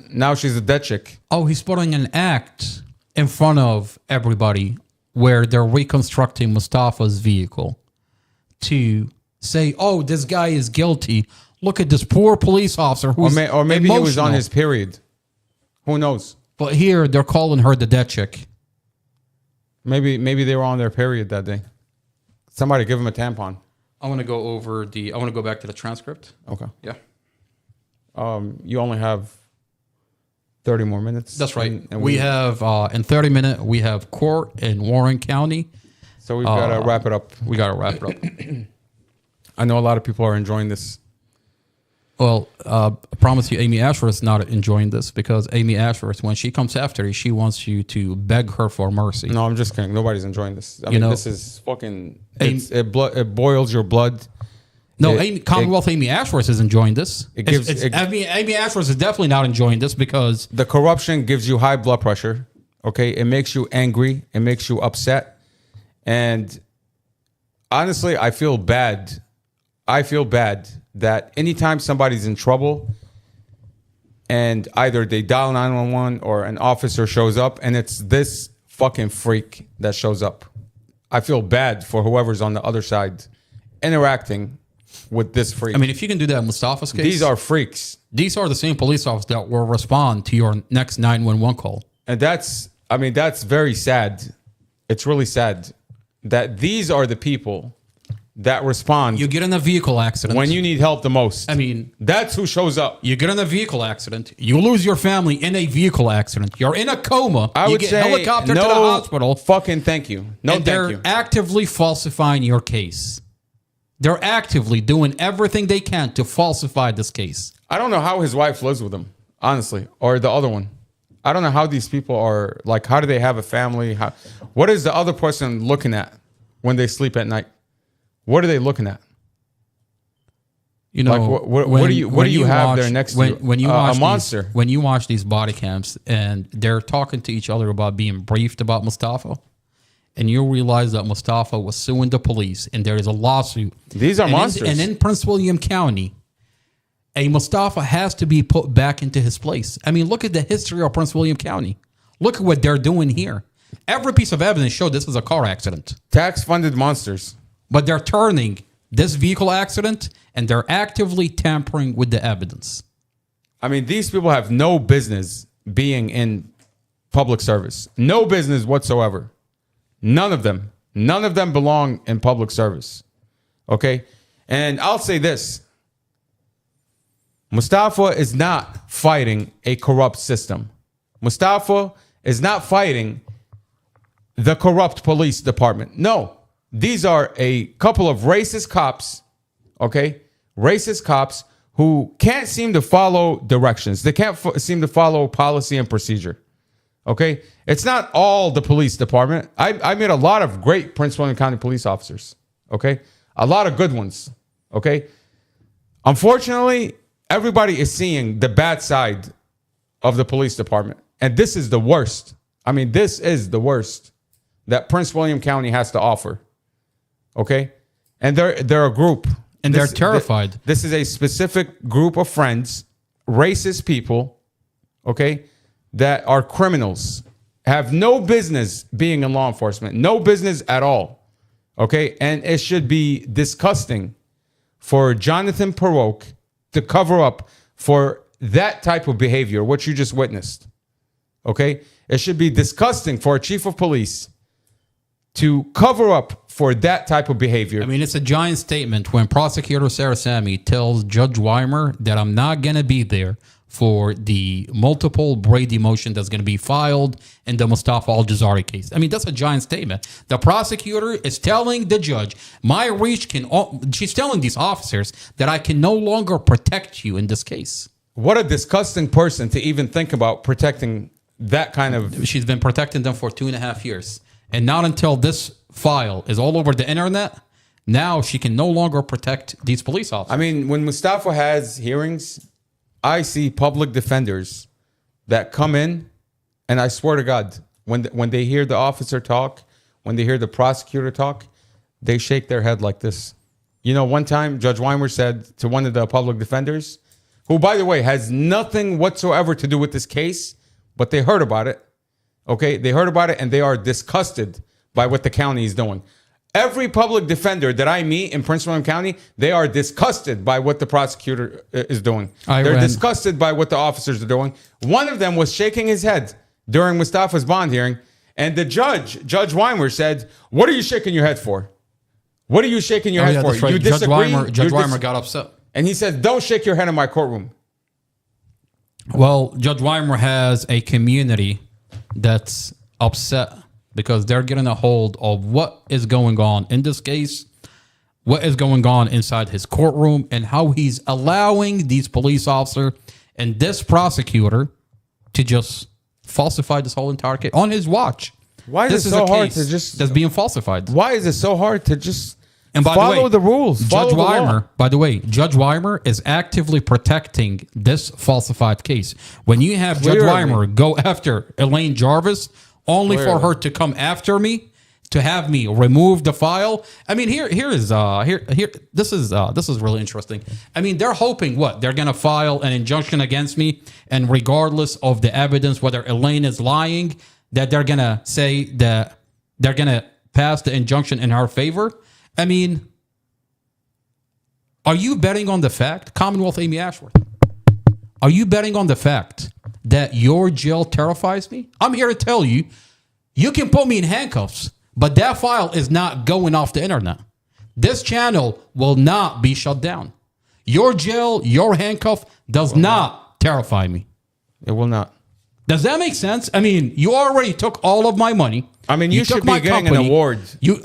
Now she's a dead chick. Oh, he's putting an act in front of everybody where they're reconstructing Mustafa's vehicle to say, oh, this guy is guilty. Look at this poor police officer who's or maybe emotional. he was on his period. Who knows? But here they're calling her the dead chick. Maybe they were on their period that day. Somebody give him a tampon. I want to go back to the transcript. Okay. Yeah. You only have 30 more minutes. That's right. And we have in 30 minutes we have court in Warren County. So we've got to wrap it up. We got to wrap it up. I know a lot of people are enjoying this. Well, I promise you, Amy Ashworth is not enjoying this because Amy Ashworth, when she comes after you, she wants you to beg her for mercy. No, I'm just kidding. Nobody's enjoying this. I mean, this is fucking. It boils your blood. No, Commonwealth Amy Ashworth is enjoying this. Amy Ashworth is definitely not enjoying this because the corruption gives you high blood pressure. Okay, it makes you angry. It makes you upset, and honestly, I feel bad. That anytime somebody's in trouble and either they dial 911 or an officer shows up and it's this fucking freak that shows up. I feel bad for whoever's on the other side interacting with this freak. I mean, if you can do that in Mustafa's case. These are freaks. These are the same police officers that will respond to your next 911 call. And that's very sad. It's really sad that these are the people that respond. You get in a vehicle accident when you need help the most. I mean, that's who shows up. You get in a vehicle accident. You lose your family in a vehicle accident. You're in a coma. You get helicoptered to the hospital. Fucking thank you. No, and they're actively falsifying your case. They're actively doing everything they can to falsify this case. I don't know how his wife lives with him, honestly, or the other one. I don't know how these people are, like, how do they have a family? What is the other person looking at when they sleep at night? What are they looking at? You know, like, what do you have there next to you? When you watch a monster. When you watch these body cams and they're talking to each other about being briefed about Mustafa, and you realize that Mustafa was suing the police and there is a lawsuit. These are monsters. And in Prince William County, a Mustafa has to be put back into his place. I mean, look at the history of Prince William County. Look at what they're doing here. Every piece of evidence showed this was a car accident. Tax-funded monsters. But they're turning this vehicle accident and they're actively tampering with the evidence. I mean, these people have no business being in public service. No business whatsoever. None of them. None of them belong in public service. Okay? And I'll say this. Mustafa is not fighting a corrupt system. Mustafa is not fighting the corrupt police department. No. These are a couple of racist cops, okay? Racist cops who can't seem to follow directions. They can't seem to follow policy and procedure, okay? It's not all the police department. I met a lot of great Prince William County police officers, okay? A lot of good ones, okay? Unfortunately, everybody is seeing the bad side of the police department. And this is the worst. I mean, this is the worst that Prince William County has to offer. Okay, and they're a group, and they're terrified. This is a specific group of friends, racist people, okay, that are criminals, have no business being in law enforcement, no business at all. Okay, and it should be disgusting for Jonathan Perot to cover up for that type of behavior, what you just witnessed. Okay, it should be disgusting for a chief of police to cover up for that type of behavior. I mean, it's a giant statement when Prosecutor Sarah Sammy tells Judge Weimer that I'm not going to be there for the multiple Brady motion that's going to be filed in the Mustafa Al-Jazari case. I mean, that's a giant statement. The prosecutor is telling the judge, she's telling these officers that I can no longer protect you in this case. What a disgusting person to even think about protecting that kind of... She's been protecting them for 2.5 years. And not until this file is all over the internet, now she can no longer protect these police officers. I mean, when Mustafa has hearings, I see public defenders that come in, and I swear to God, when they hear the officer talk, when they hear the prosecutor talk, they shake their head like this. You know, one time, Judge Weimer said to one of the public defenders, who, by the way, has nothing whatsoever to do with this case, but they heard about it. Okay, they heard about it, and they are disgusted by what the county is doing. Every public defender that I meet in Prince William County, they are disgusted by what the prosecutor is doing. They're disgusted by what the officers are doing. One of them was shaking his head during Mustafa's bond hearing, and the Judge Weimer, said, "What are you shaking your head for? What are you shaking your head for? Right. You disagree?" Judge Weimer got upset. And he said, "Don't shake your head in my courtroom." Well, Judge Weimer has a community that's upset because they're getting a hold of what is going on in this case, what is going on inside his courtroom, and how he's allowing these police officers and this prosecutor to just falsify this whole entire case on his watch. Why is it so hard to just... That's being falsified. Why is it so hard to just... And by follow the rules. Judge Weimer, by the way, Judge Weimer is actively protecting this falsified case. When you have Judge Weimer go after Elaine Jarvis, only for her to come after me, to have me remove the file. I mean, this is really interesting. I mean, they're hoping what? They're gonna file an injunction against me, and regardless of the evidence, whether Elaine is lying, that they're gonna say that they're gonna pass the injunction in her favor. I mean, are you betting on the fact, Commonwealth Amy Ashworth, are you betting on the fact that your jail terrifies me? I'm here to tell you, you can put me in handcuffs, but that file is not going off the internet. This channel will not be shut down. Your jail, your handcuff does not terrify me. It will not. Does that make sense? I mean, you already took all of my money. I mean, you should be getting an award. You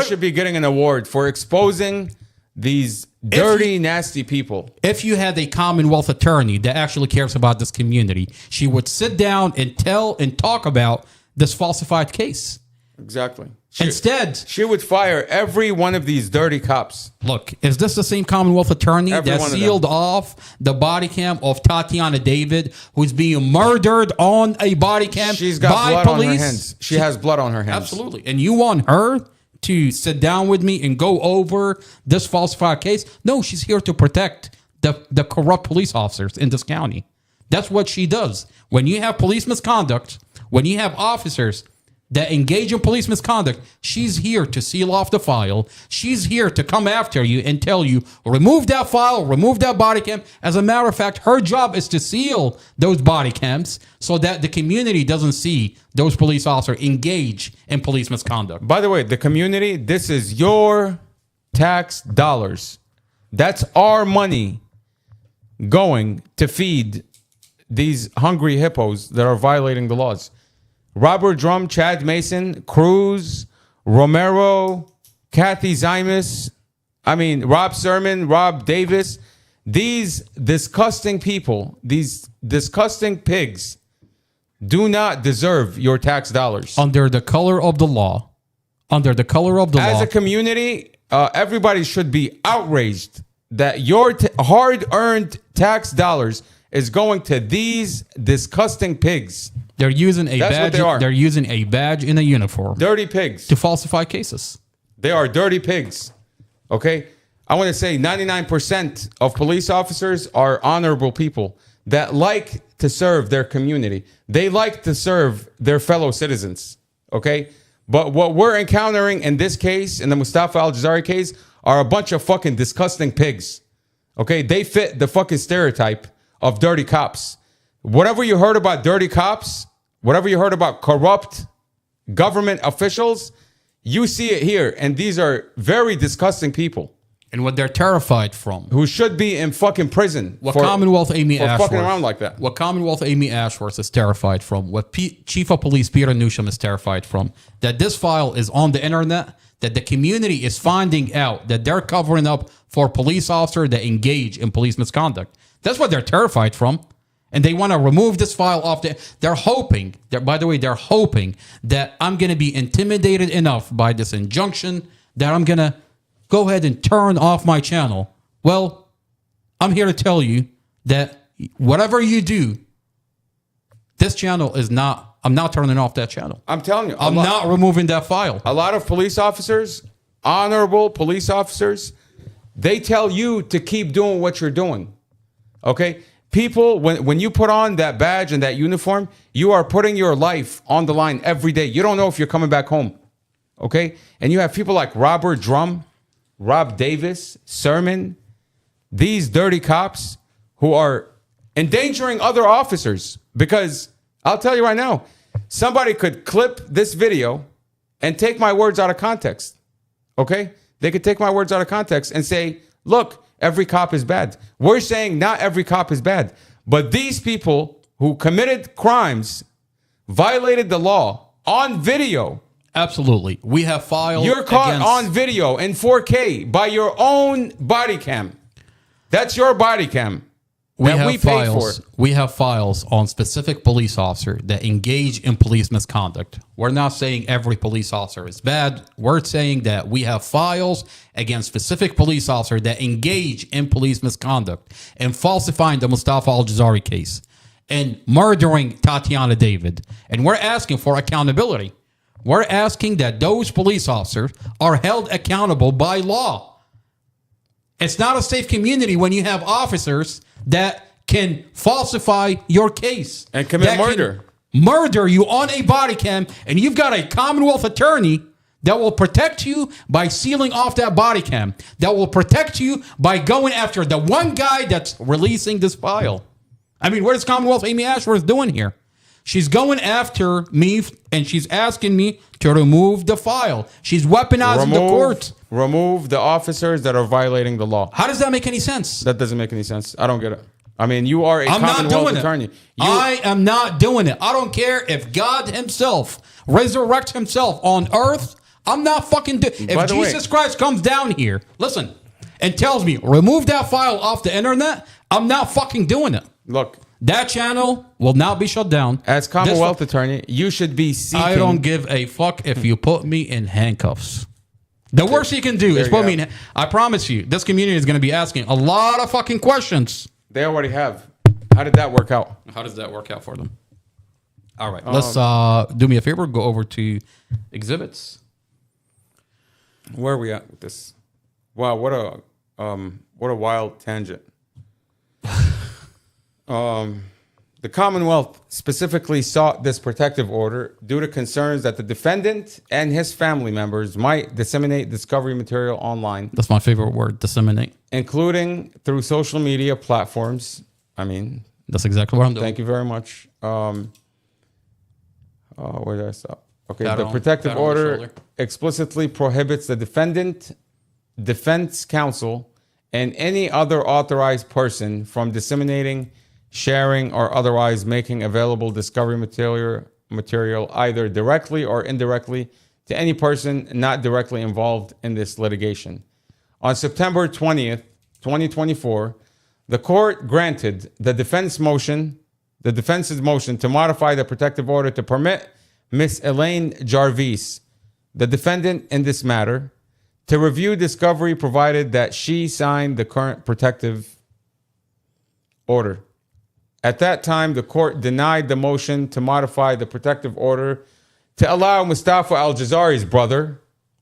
should be getting an award for exposing these dirty, nasty people. If you had a Commonwealth attorney that actually cares about this community, she would sit down and tell and talk about this falsified case. Exactly. Instead, she would fire every one of these dirty cops. Look, is this the same Commonwealth attorney that sealed off the body cam of Tatiana David, who's being murdered on a body cam? She's got by blood police? on her hands. She has blood on her hands. Absolutely. And you want her to sit down with me and go over this falsified case? No, she's here to protect the corrupt police officers in this county. That's what she does. When you have police misconduct, when you have officers that engage in police misconduct, she's here to seal off the file. She's here to come after you and tell you, remove that file, remove that body cam. As a matter of fact, her job is to seal those body cams so that the community doesn't see those police officers engage in police misconduct. By the way, the community, this is your tax dollars. That's our money going to feed these hungry hippos that are violating the laws. Robert Drum, Chad Mason, Cruz, Romero, Kathy Zymus, Rob Sermon, Rob Davis, these disgusting people, these disgusting pigs do not deserve your tax dollars. Under the color of the law, as a community, everybody should be outraged that your hard-earned tax dollars is going to these disgusting pigs. They're using a badge. They're using a badge in a uniform. Dirty pigs. To falsify cases. They are dirty pigs. Okay? I want to say 99% of police officers are honorable people that like to serve their community. They like to serve their fellow citizens. Okay? But what we're encountering in this case, in the Mustafa Al-Jazari case, are a bunch of fucking disgusting pigs. Okay? They fit the fucking stereotype of dirty cops. Whatever you heard about dirty cops, whatever you heard about corrupt government officials, you see it here. And these are very disgusting people. And what they're terrified from. Who should be in fucking prison. What Commonwealth Amy Ashworth. fucking around like that. What Commonwealth Amy Ashworth is terrified from. What Chief of Police Peter Newsham is terrified from. That this file is on the internet. That the community is finding out that they're covering up for police officers that engage in police misconduct. That's what they're terrified from. And they want to remove this file off they're hoping, by the way, they're hoping that I'm going to be intimidated enough by this injunction that I'm going to go ahead and turn off my channel. Well, I'm here to tell you that whatever you do, this channel is not, I'm not turning off that channel. I'm telling you. I'm not removing that file. A lot of police officers, honorable police officers, they tell you to keep doing what you're doing. Okay? People, when you put on that badge and that uniform, you are putting your life on the line every day. You don't know if you're coming back home. Okay? And you have people like Robert Drum, Rob Davis, Sermon, these dirty cops who are endangering other officers. Because I'll tell you right now, somebody could clip this video and take my words out of context. Okay? They could take my words out of context and say, look, every cop is bad. We're saying not every cop is bad. But these people who committed crimes, violated the law on video. Absolutely. We have files. You're caught on video in 4K by your own body cam. That's your body cam. We have files on specific police officers that engage in police misconduct. We're not saying every police officer is bad. We're saying that we have files against specific police officers that engage in police misconduct and falsifying the Mustafa Al-Jazari case and murdering Tatiana David. And we're asking for accountability. We're asking that those police officers are held accountable by law. It's not a safe community when you have officers that can falsify your case and commit murder. Murder you on a body cam, and you've got a Commonwealth attorney that will protect you by sealing off that body cam, that will protect you by going after the one guy that's releasing this file. I mean, what is Commonwealth Amy Ashworth doing here? She's going after me, and she's asking me to remove the file. She's weaponizing the court. Remove the officers that are violating the law. How does that make any sense? That doesn't make any sense. I don't get it. I mean, you are a Commonwealth attorney. I am not doing it. I don't care if God himself resurrects himself on earth. I'm not fucking doing it. If Jesus Christ comes down here, listen, and tells me, remove that file off the internet, I'm not fucking doing it. Look. That channel will not be shut down. As Commonwealth attorney, you should be seeking... I don't give a fuck if you put me in handcuffs. The worst you can do is put me in... I promise you, this community is going to be asking a lot of fucking questions. They already have. How did that work out? How does that work out for them? All right, let's do me a favor. Go over to exhibits. Where are we at with this? Wow, what a wild tangent. The Commonwealth specifically sought this protective order due to concerns that the defendant and his family members might disseminate discovery material online. That's my favorite word, disseminate. Including through social media platforms. I mean... That's exactly what I'm doing. Thank you very much. Where did I stop? Okay, the protective order explicitly prohibits the defendant, defense counsel, and any other authorized person from disseminating, sharing, or otherwise making available discovery material either directly or indirectly to any person not directly involved in this litigation. On September 20th, 2024, the court granted the defense's motion to modify the protective order to permit Miss Elaine Jarvis, the defendant in this matter, to review discovery provided that she signed the current protective order. At that time, the court denied the motion to modify the protective order to allow Mustafa Al-Jazari's brother,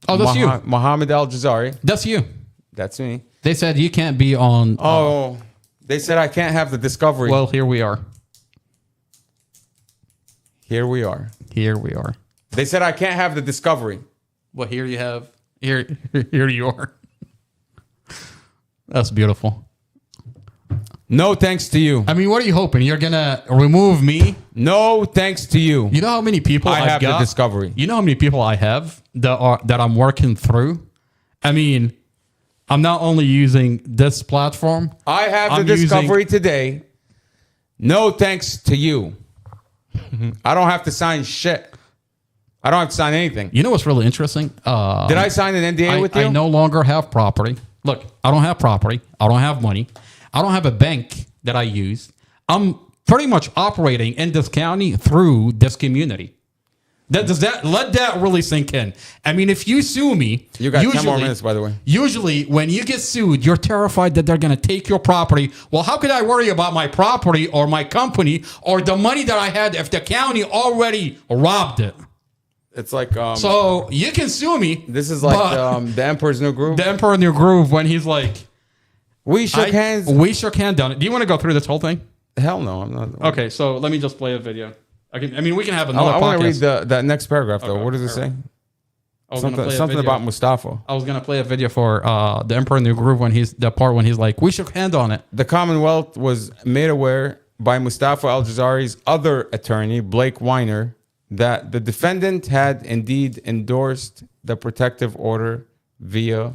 Mohammed Al-Jazari. That's you. That's me. They said you can't be on... They said I can't have the discovery. Well, here we are. Here we are. Here we are. They said I can't have the discovery. Well, here you have... Here you are. That's beautiful. No thanks to you. I mean, what are you hoping? You're going to remove me? No thanks to you. You know how many people I have the discovery. You know how many people I have that I'm working through? I mean, I'm not only using this platform. I have the discovery today. No thanks to you. I don't have to sign shit. I don't have to sign anything. You know what's really interesting? Did I sign an NDA with you? I no longer have property. Look, I don't have property. I don't have money. I don't have a bank that I use. I'm pretty much operating in this county through this community. Let that really sink in. I mean, if you sue me, you got 10 more minutes, by the way. Usually, when you get sued, you're terrified that they're going to take your property. Well, how could I worry about my property or my company or the money that I had if the county already robbed it? It's like so you can sue me. This is like the Emperor's New Groove. The Emperor's New Groove when he's like, we shook hands. We shook hands on it. Do you want to go through this whole thing? Hell no, I'm not. Okay, so let me just play a video. I mean, we can have another. I want to read that next paragraph though. Okay, what does it say? Something about Mustafa. I was gonna play a video for the Emperor New Groove when he's like, we shook hands on it. The Commonwealth was made aware by Mustafa Al-Jazari's other attorney, Blake Weiner, that the defendant had indeed endorsed the protective order via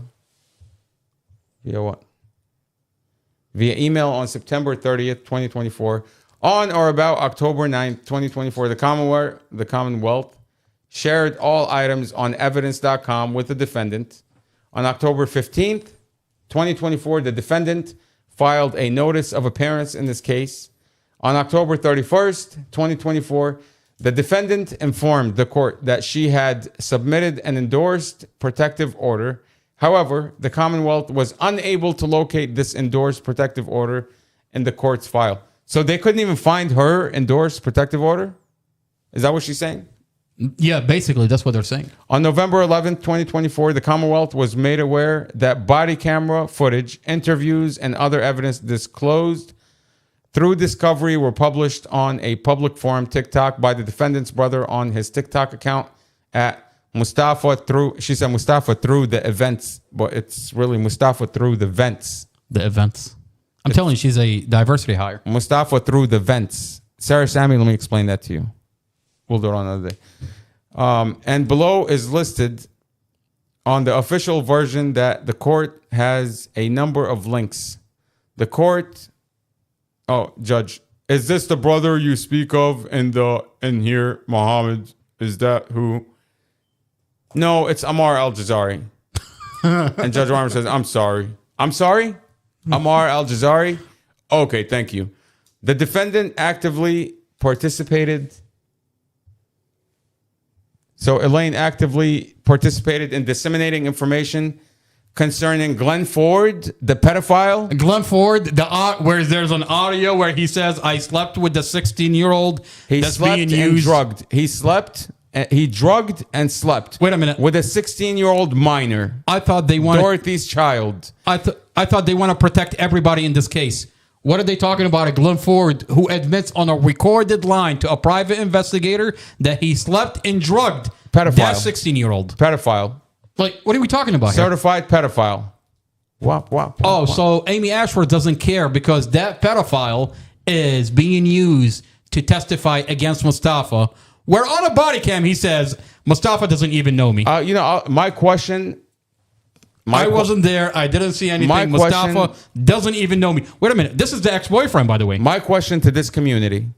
what? Via email on September 30th, 2024. On or about October 9th, 2024, the Commonwealth shared all items on evidence.com with the defendant. On October 15th, 2024, the defendant filed a notice of appearance in this case. On October 31st, 2024, the defendant informed the court that she had submitted an endorsed protective order. However, the Commonwealth was unable to locate this endorsed protective order in the court's file. So they couldn't even find her endorsed protective order? Is that what she's saying? Yeah, basically, that's what they're saying. On November 11th, 2024, the Commonwealth was made aware that body camera footage, interviews, and other evidence disclosed through discovery were published on a public forum TikTok by the defendant's brother on his TikTok account at Mustafa through, she said Mustafa through the events, but it's really Mustafa through the vents. The events. I'm telling you, she's a diversity hire. Mustafa through the vents. Sarah Sammy, let me explain that to you. We'll do it on another day. And below is listed on the official version that the court has a number of links. The court, Judge, is this the brother you speak of in here, Muhammad? Is that who? No, it's Ammar Al-Jazari. And Judge Reimer says, I'm sorry. I'm sorry? Ammar Al-Jazari? Okay, thank you. The defendant actively participated. So Elaine actively participated in disseminating information concerning Glenn Ford, the pedophile. Glenn Ford, where there's an audio where he says, I slept with the 16-year-old that's being used. Drugged. He drugged and slept. Wait a minute. With a 16-year-old minor. I thought they wanted Dorothy's child. I thought they want to protect everybody in this case. What are they talking about? A Glenn Ford who admits on a recorded line to a private investigator that he slept and drugged pedophile. That 16-year-old. Pedophile. Like, what are we talking about Certified here? Pedophile. Wop. So Amy Ashworth doesn't care because that pedophile is being used to testify against Mustafa, where on a body cam he says, Mustafa doesn't even know me. My question... I wasn't there. I didn't see anything. Mustafa doesn't even know me. Wait a minute. This is the ex-boyfriend, by the way. My question to this community: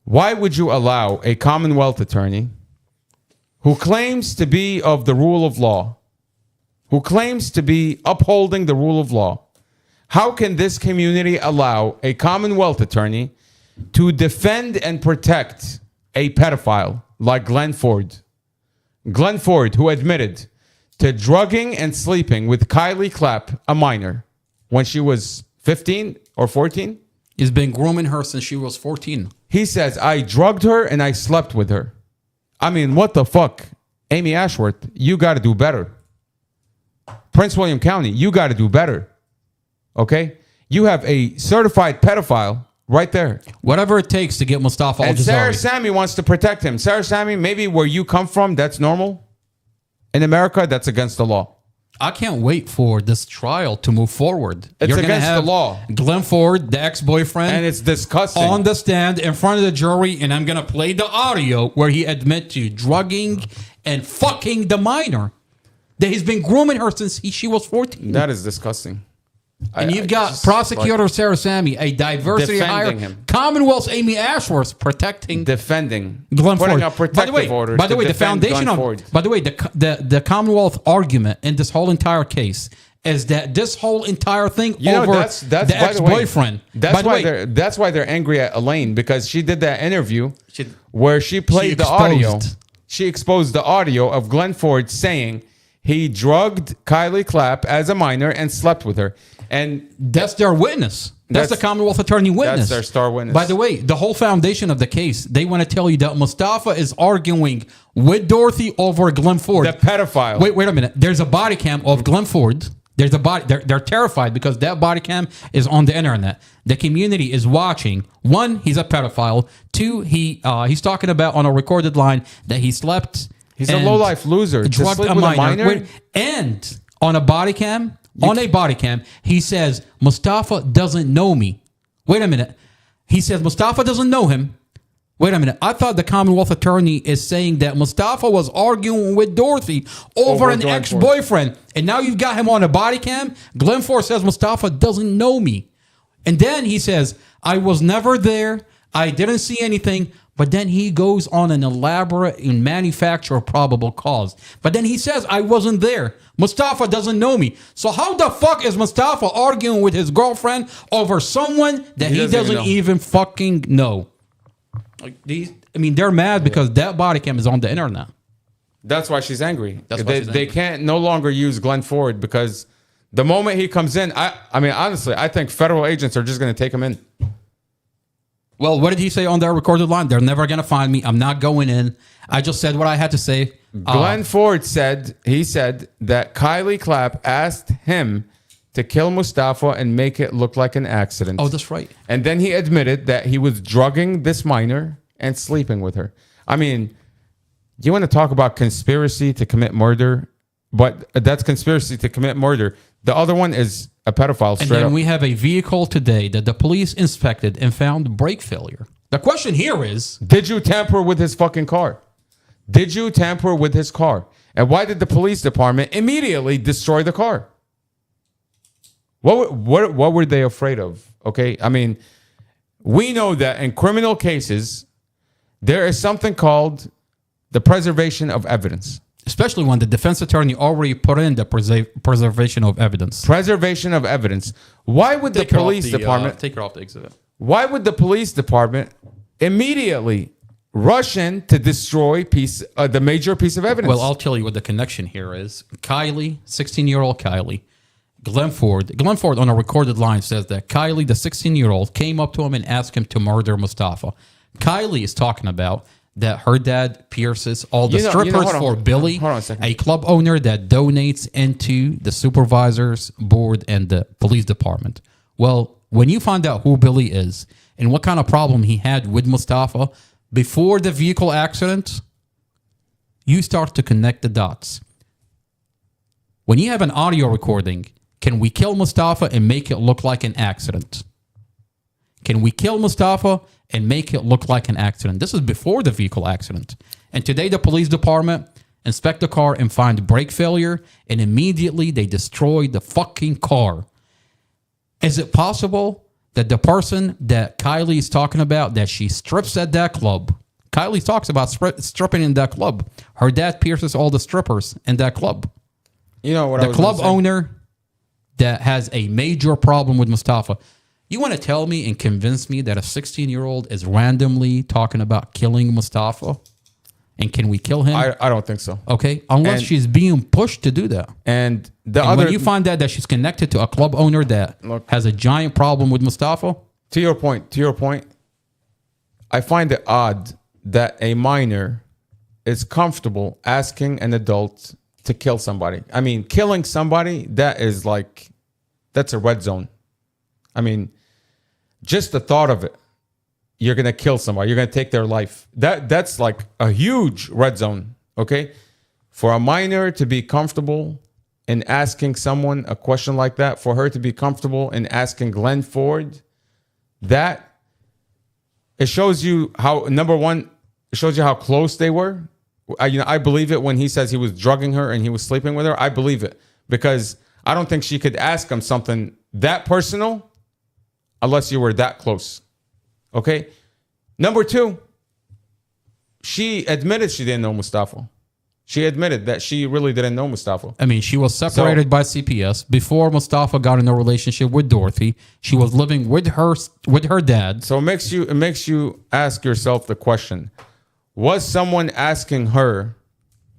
why would you allow a Commonwealth attorney who claims to be of the rule of law, who claims to be upholding the rule of law, how can this community allow a Commonwealth attorney to defend and protect a pedophile like Glenn Ford? Glenn Ford, who admitted to drugging and sleeping with Kylie Clapp, a minor, when she was 15 or 14. He's been grooming her since she was 14. He says, I drugged her and I slept with her. I mean, what the fuck? Amy Ashworth, you got to do better. Prince William County, you got to do better. Okay? You have a certified pedophile right there. Whatever it takes to get Mustafa Al-Jazari. And Sarah Sammy wants to protect him. Sarah Sammy, maybe where you come from, that's normal. In America, that's against the law. I can't wait for this trial to move forward. It's against the law. Glenn Ford, the ex-boyfriend, and it's disgusting, on the stand in front of the jury, and I'm going to play the audio where he admits to drugging and fucking the minor. That he's been grooming her since she was 14. That is disgusting. And you've got prosecutor Sarah Sammy, a diversity hire, Commonwealth's Amy Ashworth protecting, defending Glenn Ford. A protective order. By the way, the foundation of, by the way, the Commonwealth argument in this whole entire case is that this whole entire thing You know, over that's the by the way, ex-boyfriend. That's why they're angry at Elaine, because she did that interview where she played the audio. She exposed the audio of Glenn Ford saying he drugged Kylie Clapp as a minor and slept with her. And that's their witness. That's the Commonwealth Attorney witness. That's their star witness. By the way, the whole foundation of the case, they want to tell you that Mustafa is arguing with Dorothy over Glenn Ford. The pedophile. Wait a minute. There's a body cam of Glenn Ford. There's a body. They're terrified because that body cam is on the internet. The community is watching. One, he's a pedophile. Two, he's talking about on a recorded line that he slept. He's a low-life loser. Drugged a minor. And on a body cam, he says, Mustafa doesn't know me. Wait a minute. He says Mustafa doesn't know him. Wait a minute. I thought the Commonwealth Attorney is saying that Mustafa was arguing with Dorothy over an ex-boyfriend. And now you've got him on a body cam. Glenn Ford says Mustafa doesn't know me. And then he says, I was never there. I didn't see anything. But then he goes on an elaborate and manufacture probable cause. But then he says, I wasn't there. Mustafa doesn't know me. So how the fuck is Mustafa arguing with his girlfriend over someone that he doesn't even fucking know? Like they're mad because that body cam is on the internet. That's why she's angry. They can't no longer use Glenn Ford because the moment he comes in, I mean, honestly, I think federal agents are just going to take him in. Well, what did he say on that recorded line? They're never going to find me. I'm not going in. I just said what I had to say. Glenn Ford said that Kylie Clapp asked him to kill Mustafa and make it look like an accident. Oh, that's right. And then he admitted that he was drugging this minor and sleeping with her. I mean, you want to talk about conspiracy to commit murder, but that's conspiracy to commit murder. The other one is a pedophile. And then we have a vehicle today that the police inspected and found brake failure. The question here is, did you tamper with his fucking car? Did you tamper with his car? And why did the police department immediately destroy the car? What were they afraid of? Okay, I mean, we know that in criminal cases, there is something called the preservation of evidence. Especially when the defense attorney already put in the preservation of evidence. Preservation of evidence. Why would the police department take her off the exhibit? Why would the police department immediately rush in to destroy the major piece of evidence? Well, I'll tell you what the connection here is. Kylie, 16-year-old Kylie, Glenn Ford on a recorded line says that Kylie, the 16-year-old, came up to him and asked him to murder Mustafa. Kylie is talking about that her dad pierces all the strippers for Billy, a club owner that donates into the supervisor's board and the police department. Well, when you find out who Billy is and what kind of problem he had with Mustafa before the vehicle accident, you start to connect the dots. When you have an audio recording, can we kill Mustafa and make it look like an accident? Can we kill Mustafa and make it look like an accident? This is before the vehicle accident. And today the police department inspect the car and find brake failure, and immediately they destroy the fucking car. Is it possible that the person that Kylie is talking about, that she strips at that club, Kylie talks about stripping in that club. Her dad pierces all the strippers in that club. You know what? The club owner that has a major problem with Mustafa. You want to tell me and convince me that a 16-year-old is randomly talking about killing Mustafa? And can we kill him? I don't think so. Okay, unless she's being pushed to do that. And when you find out that she's connected to a club owner that has a giant problem with Mustafa. To your point, I find it odd that a minor is comfortable asking an adult to kill somebody. I mean, killing somebody, that's a red zone. I mean, just the thought of it, you're going to kill somebody, you're going to take their life. That's like a huge red zone, okay? For a minor to be comfortable in asking someone a question like that, for her to be comfortable in asking Glenn Ford, it shows you how, number one, it shows you how close they were. I believe it when he says he was drugging her and he was sleeping with her. I believe it because I don't think she could ask him something that personal unless you were that close. Okay? Number two, she admitted she didn't know Mustafa. She admitted that she really didn't know Mustafa. I mean, she was separated by CPS before Mustafa got in a relationship with Dorothy. She was living with her dad. So it makes you ask yourself the question: was someone asking her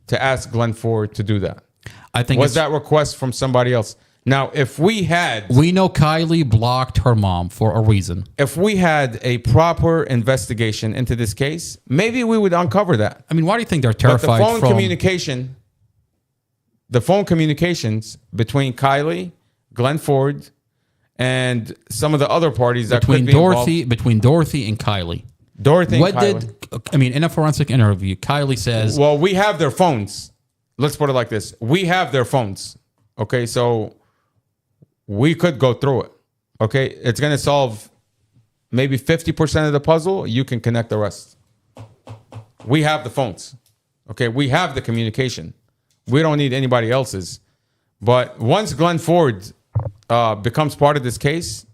to ask Glenn Ford to do that? I think was that request from somebody else? Now, if we know Kylie blocked her mom for a reason. If we had a proper investigation into this case, maybe we would uncover that. I mean, why do you think they're terrified? But the phone communications between Kylie, Glenn Ford, and some of the other parties that could be involved. Between Dorothy and Kylie. In a forensic interview, Kylie says, well, we have their phones. Let's put it like this. We have their phones. Okay, so we could go through it. Okay, it's going to solve maybe 50% of the puzzle. You can connect the rest. We have the phones. Okay, we have the communication. We don't need anybody else's. But once Glenn Ford becomes part of this case,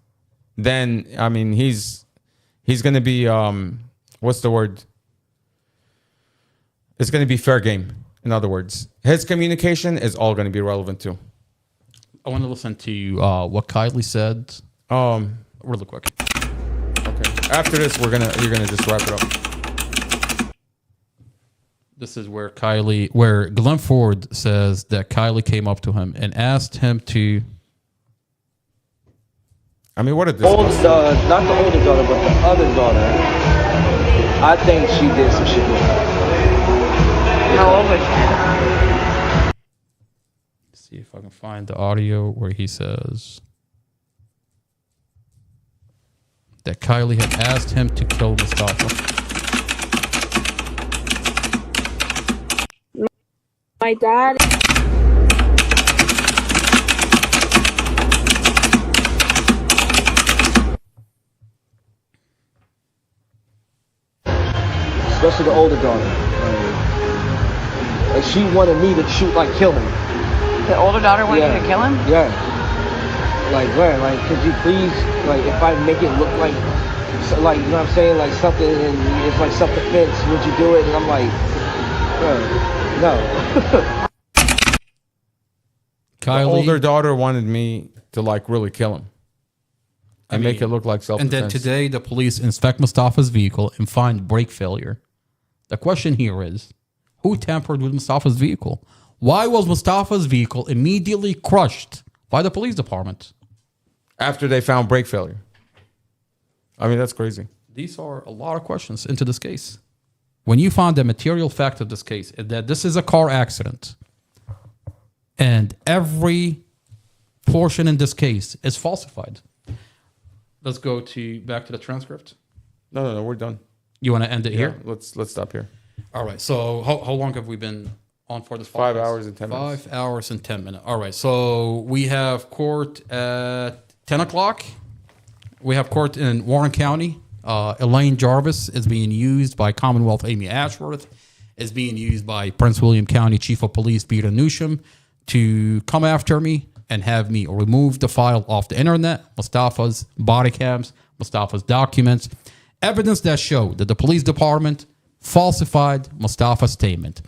then, I mean, he's going to be, what's the word? It's going to be fair game. In other words, his communication is all going to be relevant too. I want to listen to what Kylie said. Really quick. Okay. After this, you're gonna just wrap it up. This is where Glenn Ford says that Kylie came up to him and asked him to. I mean, what did this? Not the older daughter, but the other daughter. I think she did some shit with her. How old was she? See if I can find the audio where he says that Kylie had asked him to kill Mustafa. My dad. Especially the older daughter. Like she wanted me to shoot, like kill him. The older daughter wanted you to kill him? Yeah. Like, where? Like, could you please, like, if I make it look like, so, like, you know what I'm saying? Like, something, and it's like self-defense, would you do it? And I'm like, no. Kylie, the older daughter wanted me to, like, really kill him. And make it look like self-defense. And then today, the police inspect Mustafa's vehicle and find brake failure. The question here is, who tampered with Mustafa's vehicle? Why was Mustafa's vehicle immediately crushed by the police department? After they found brake failure. I mean, that's crazy. These are a lot of questions into this case. When you find the material fact of this case, that this is a car accident, and every portion in this case is falsified. Let's go back to the transcript. No, we're done. You want to end it here? Let's stop here. All right. So how long have we been on for this? 5 hours and 10 minutes. 5 hours and 10 minutes. All right. So we have court at 10 o'clock. We have court in Warren County. Elaine Jarvis is being used by Commonwealth Amy Ashworth. Is being used by Prince William County Chief of Police Peter Newsham to come after me and have me remove the file off the internet, Mustafa's body cams, Mustafa's documents, evidence that showed that the police department falsified Mustafa's statement,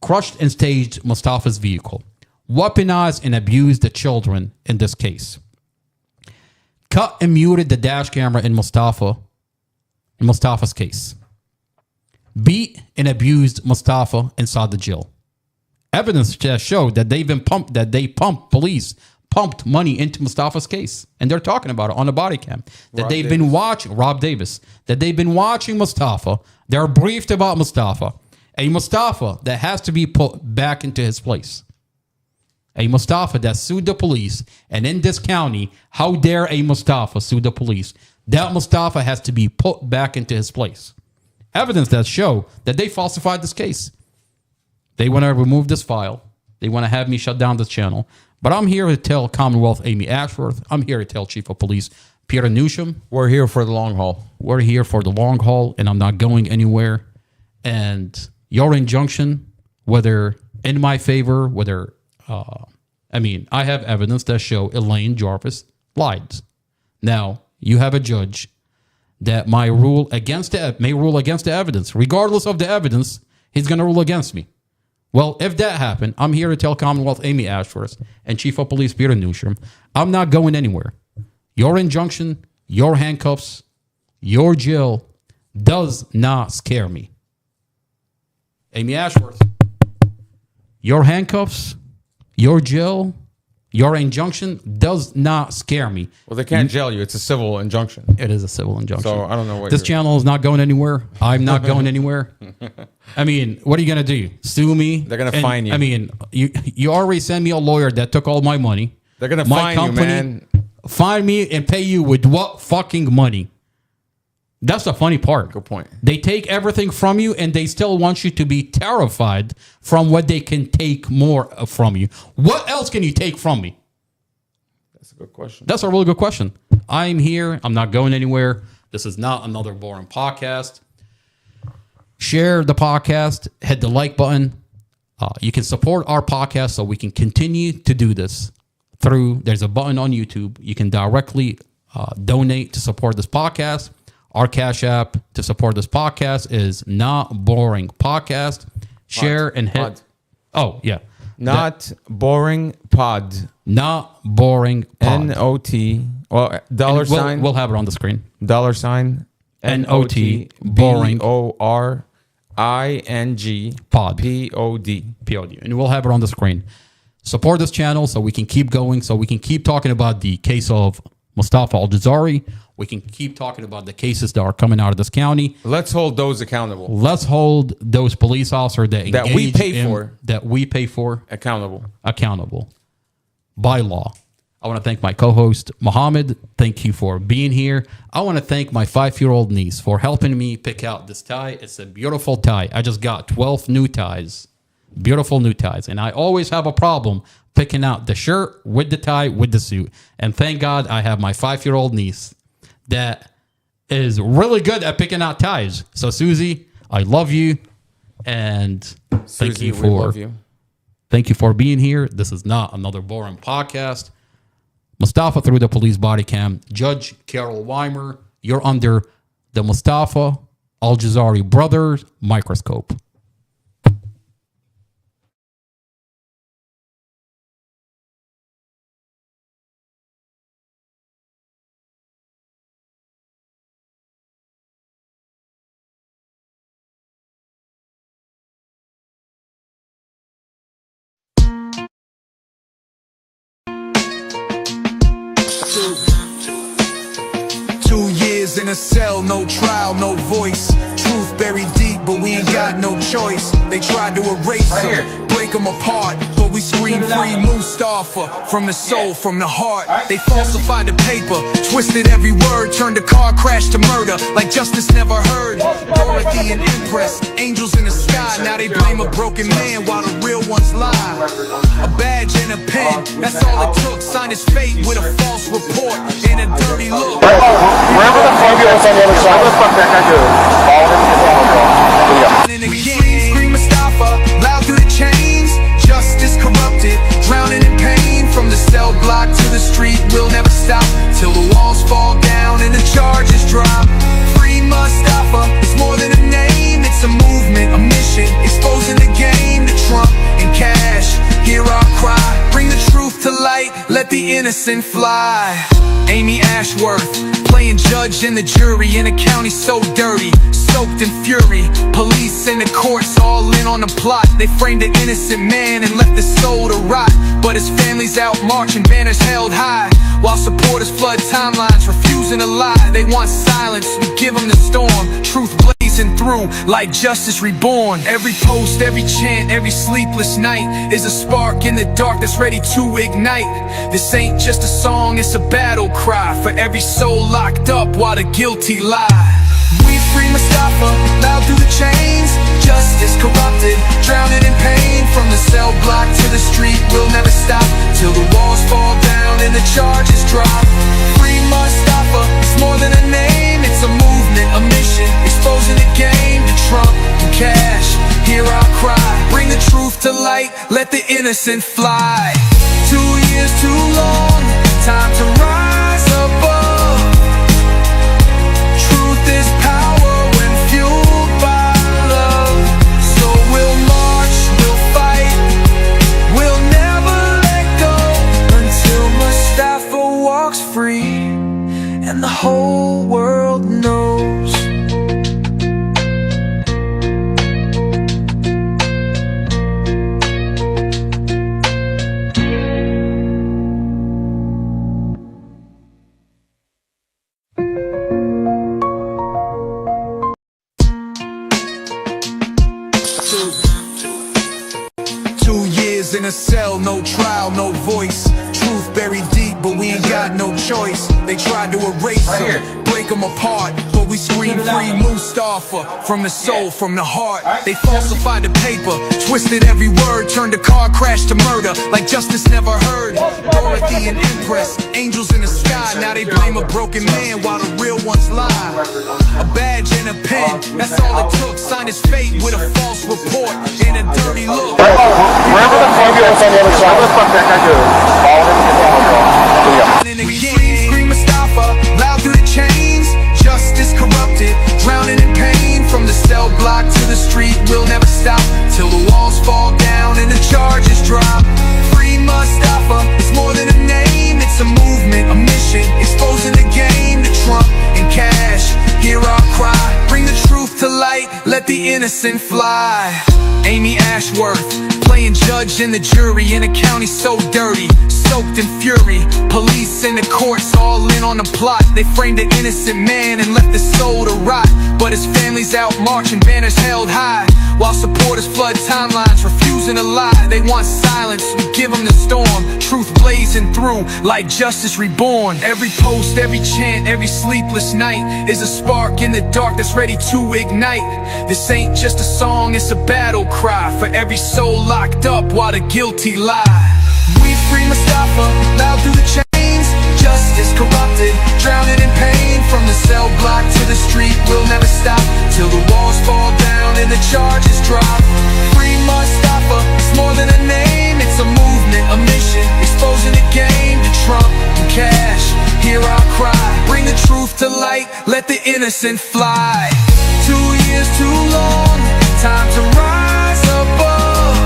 crushed and staged Mustafa's vehicle, weaponized and abused the children in this case, cut and muted the dash camera in Mustafa's case, beat and abused Mustafa inside the jail. Evidence that showed that police pumped money into Mustafa's case. And they're talking about it on the body cam. That they've been watching, Rob Davis, that they've been watching Mustafa. They're briefed about Mustafa. A Mustafa that has to be put back into his place. A Mustafa that sued the police. And in this county, how dare a Mustafa sue the police? That Mustafa has to be put back into his place. Evidence that show that they falsified this case. They want to remove this file. They want to have me shut down this channel. But I'm here to tell Commonwealth Amy Ashworth. I'm here to tell Chief of Police Peter Newsham. We're here for the long haul. We're here for the long haul, and I'm not going anywhere. And your injunction, whether in my favor, whether... I have evidence that show Elaine Jarvis lied. Now, you have a judge that may rule against the evidence. Regardless of the evidence, he's going to rule against me. Well, if that happened, I'm here to tell Commonwealth Amy Ashworth and Chief of Police Peter Newsham, I'm not going anywhere. Your injunction, your handcuffs, your jail does not scare me. Amy Ashworth, your handcuffs, your jail, your injunction does not scare me. Well, they can't jail you. It's a civil injunction. It is a civil injunction. So I don't know what this channel is not going anywhere. I'm not going anywhere. I mean, what are you going to do? Sue me? They're going to fine you. I mean, you already sent me a lawyer that took all my money. They're going to fine you, man. Fine me and pay you with what fucking money? That's the funny part. Good point. They take everything from you and they still want you to be terrified from what they can take more from you. What else can you take from me? That's a good question. That's a really good question. I'm here. I'm not going anywhere. This is not another boring podcast. Share the podcast. Hit the like button. You can support our podcast so we can continue to do this there's a button on YouTube. You can directly donate to support this podcast. Our Cash App to support this podcast is Not Boring Podcast. Share and hit. Pod. Oh, yeah. Not Boring Pod. Not Boring Pod. N-O-T. Well, dollar sign. We'll have it on the screen. Dollar sign. N-O-T. Boring. B-O-R-I-N-G. Pod. P-O-D. P-O-D. And we'll have it on the screen. Support this channel so we can keep going, so we can keep talking about the case of Mustafa Al-Jazari. We can keep talking about the cases that are coming out of this county. Let's hold those accountable. Let's hold those police officers that we pay for accountable by law. I want to thank my co-host Mohammed. Thank you for being here. I want to thank my 5-year-old niece for helping me pick out this tie. It's a beautiful tie. I just got 12 new ties. Beautiful new ties. And I always have a problem picking out the shirt with the tie with the suit. And thank God I have my 5-year-old niece that is really good at picking out ties. So Susie, I love you. And thank you for being here. This is not another boring podcast. Mustafa through the police body cam. Judge Carol Weimer, you're under the Mustafa Al-Jazari brothers microscope. 2 years in a cell, no trial, no voice. Truth buried deep, but we ain't got no choice. They tried to erase them, break them apart, but we scream free Mustafa. From the soul, from the heart. They falsified the paper, twisted every word, turned a car crash to murder, like justice never heard. Dorothy and Empress, angels in the sky. Now they blame a broken man while the real ones lie. A badge and a pen, that's all it took. Signed his fate with a false report and a dirty look. Wherever the fuck you on the other side, what the fuck that guy doing? Follow him to the We scream Mustafa, loud through the chains. Justice corrupted, drowning in pain. From the cell block to the street, we'll never stop till the walls fall down and the charges drop. Free Mustafa, it's more than a name. It's a movement, a mission, exposing the game to Trump and Cash. Hear our cry, bring the truth to light, let the innocent fly. Amy Ashworth, playing judge and the jury in a county so dirty, soaked in fury. Police and the courts all in on the plot. They framed an innocent man and left his soul to rot. But his family's out marching, banners held high, while supporters flood timelines, refusing to lie. They want silence, we give them the storm. Truth blazing through like justice reborn. Every post, every chant, every sleepless night is a spark in the dark that's ready to ignite. This ain't just a song, it's a battle cry for every soul locked up while the guilty lie. We free Mustafa, loud through the chains. Justice corrupted, drowning in pain. From the cell block to the street, we'll never stop till the walls fall down and the charges drop. Free Mustafa, it's more than a name. It's a movement, a mission, exposing the game to Trump and Cash. Hear our cry, bring the truth to light, let the innocent fly. 2 years too long, time to rise above. Truth is power when fueled by love. So we'll march, we'll fight. years in a cell, no trial, no voice. Truth buried deep, but we ain't got no choice. They tried to erase him, break him apart, but we scream free Mustafa. From the soul, from the heart. They falsified the paper, twisted every word, turned a car crash to murder, like justice never heard. Dorothy and Empress, angels in the sky. Now they blame a broken man while the real ones lie. A badge and a pen, that's all it took. Signed his fate with a false report and a dirty look. Wherever the ambulance on the other side. Where the fuck that guy goes? Follow him to the hospital. And again, scream Mustafa, loud through the chains. Justice corrupted, drowning in pain. From the cell block to the street, we'll never stop till the walls fall down and the charges drop. Free Mustafa, it's more than a name, it's a movement, a mission, exposing the game to Trump and Cash. Hear our cry, bring the truth to light, let the innocent fly. Amy Ashworth, playing judge and the jury in a county so dirty, soaked in fury. Police and the courts all in on the plot. They framed an innocent man and left his soul to rot, but his family's out marching, banners held high, while supporters flood timelines, refusing to lie. They want silence, we give them the storm. Truth blazing through like justice reborn. Every post, every chant, every sleepless night is a spark in the dark that's ready to ignite. This ain't just a song, it's a battle cry for every soul locked up while the guilty lie. We free Mustafa, loud through the chains. Justice corrupted, drowning in pain. From the cell block to the street, we'll never stop till the walls fall down and the charges drop. Free Mustafa, it's more than a name, it's a movement, a mission, exposing the game to Trump and Cash. Hear our cry, bring the truth to light, let the innocent fly. 2 years too long, time to rise above.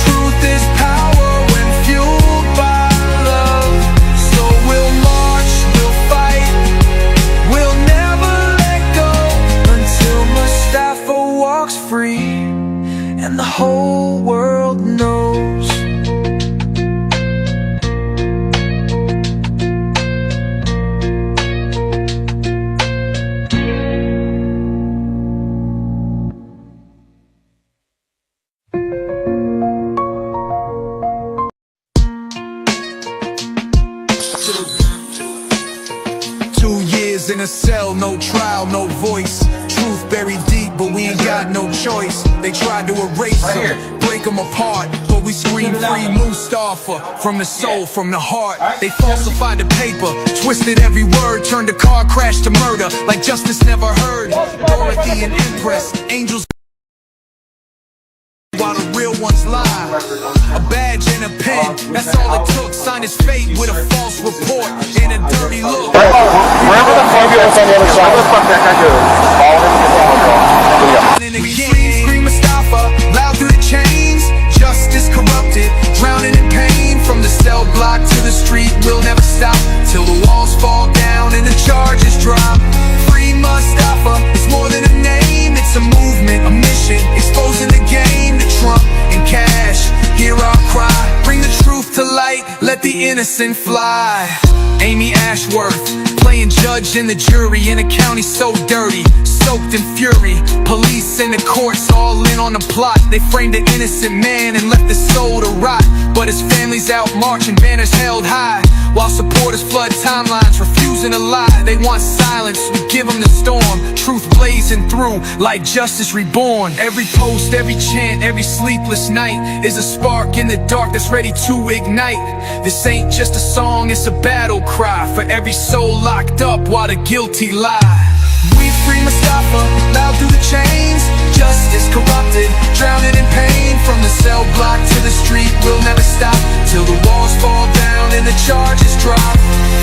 Truth is power when fueled by love. So we'll march, we'll fight, we'll never let go until Mustafa walks free and the whole world knows. In a cell, no trial, no voice. Truth buried deep, but we ain't got no choice. They tried to erase him, break him apart, but we scream free Mustafa. From the soul, from the heart. They falsified the paper, twisted every word, turned a car crash to murder, like justice never heard. Dorothy and Empress, angels while the real ones lie. A badge and a pen, that's all it took. Signed his fate with a false report and a dirty look. Wherever the ambulance on the other side. Where the fuck that guy goes? Follow him to the hospital. And again, scream Mustafa, loud through the chains. Justice corrupted, drowning in pain. From the cell block to the street, we'll never stop till the walls fall down and the charges drop. Free Mustafa, it's more than a name, it's a movement, a mission, exposing the game to Trump and Cash. Hear our cry, bring the truth to light, let the innocent fly. Amy Ashworth, playing judge and the jury in a county so dirty, soaked in fury. Police and the courts all in on the plot. They framed an innocent man and left his soul to rot, but his family's out marching, banners held high, while supporters flood timelines, refusing to lie. They want silence, we give them the storm. Truth blazing through like justice reborn. Every post, every chant, every sleepless night is a spark in the dark that's ready to ignite. This ain't just a song, it's a battle cry for every soul locked up while the guilty lie. We free Mustafa, loud through the chains. Justice corrupted, drowning in pain. From the cell block to the street, we'll never stop till the walls fall down and the charges drop.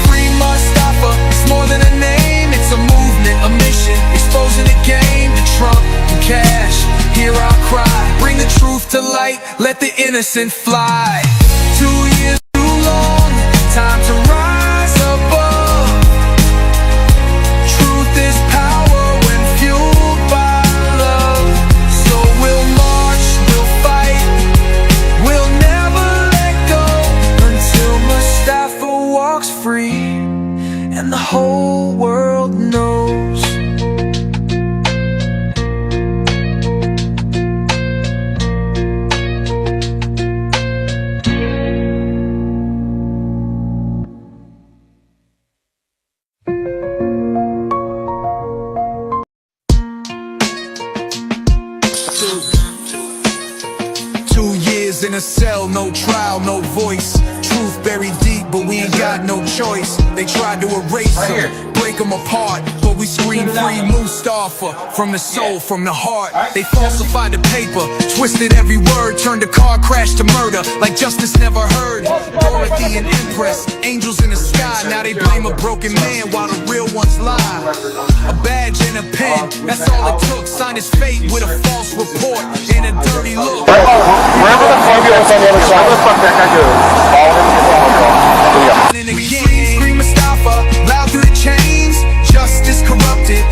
Free Mustafa, it's more than a name, it's a movement, a mission, exposing the game to Trump and Cash. Hear our cry, bring the truth to light, let the innocent fly. 2 years too long, time to rise above. Truth is power when fueled by love. So we'll march, we'll fight, we'll never let go until Mustafa walks free and the whole world knows. Murderers in a cell, no trial, no voice. Truth buried deep, but we ain't got no choice. They tried to erase them, break them apart, but we scream free Mustafa. From the soul, from the heart. They falsified the paper, twisted every word, turned a car crash to murder, like justice never heard. Dorothy and Empress, angels in the sky. Now they blame a broken man while the real ones lie. A badge and a pen, that's all it took. Signed his fate with a false report and a dirty look. Wherever the ambulance on the other side. Where the fuck that guy goes? Follow him to the ambulance. And again, scream Mustafa, loud through the chains. Justice corrupted,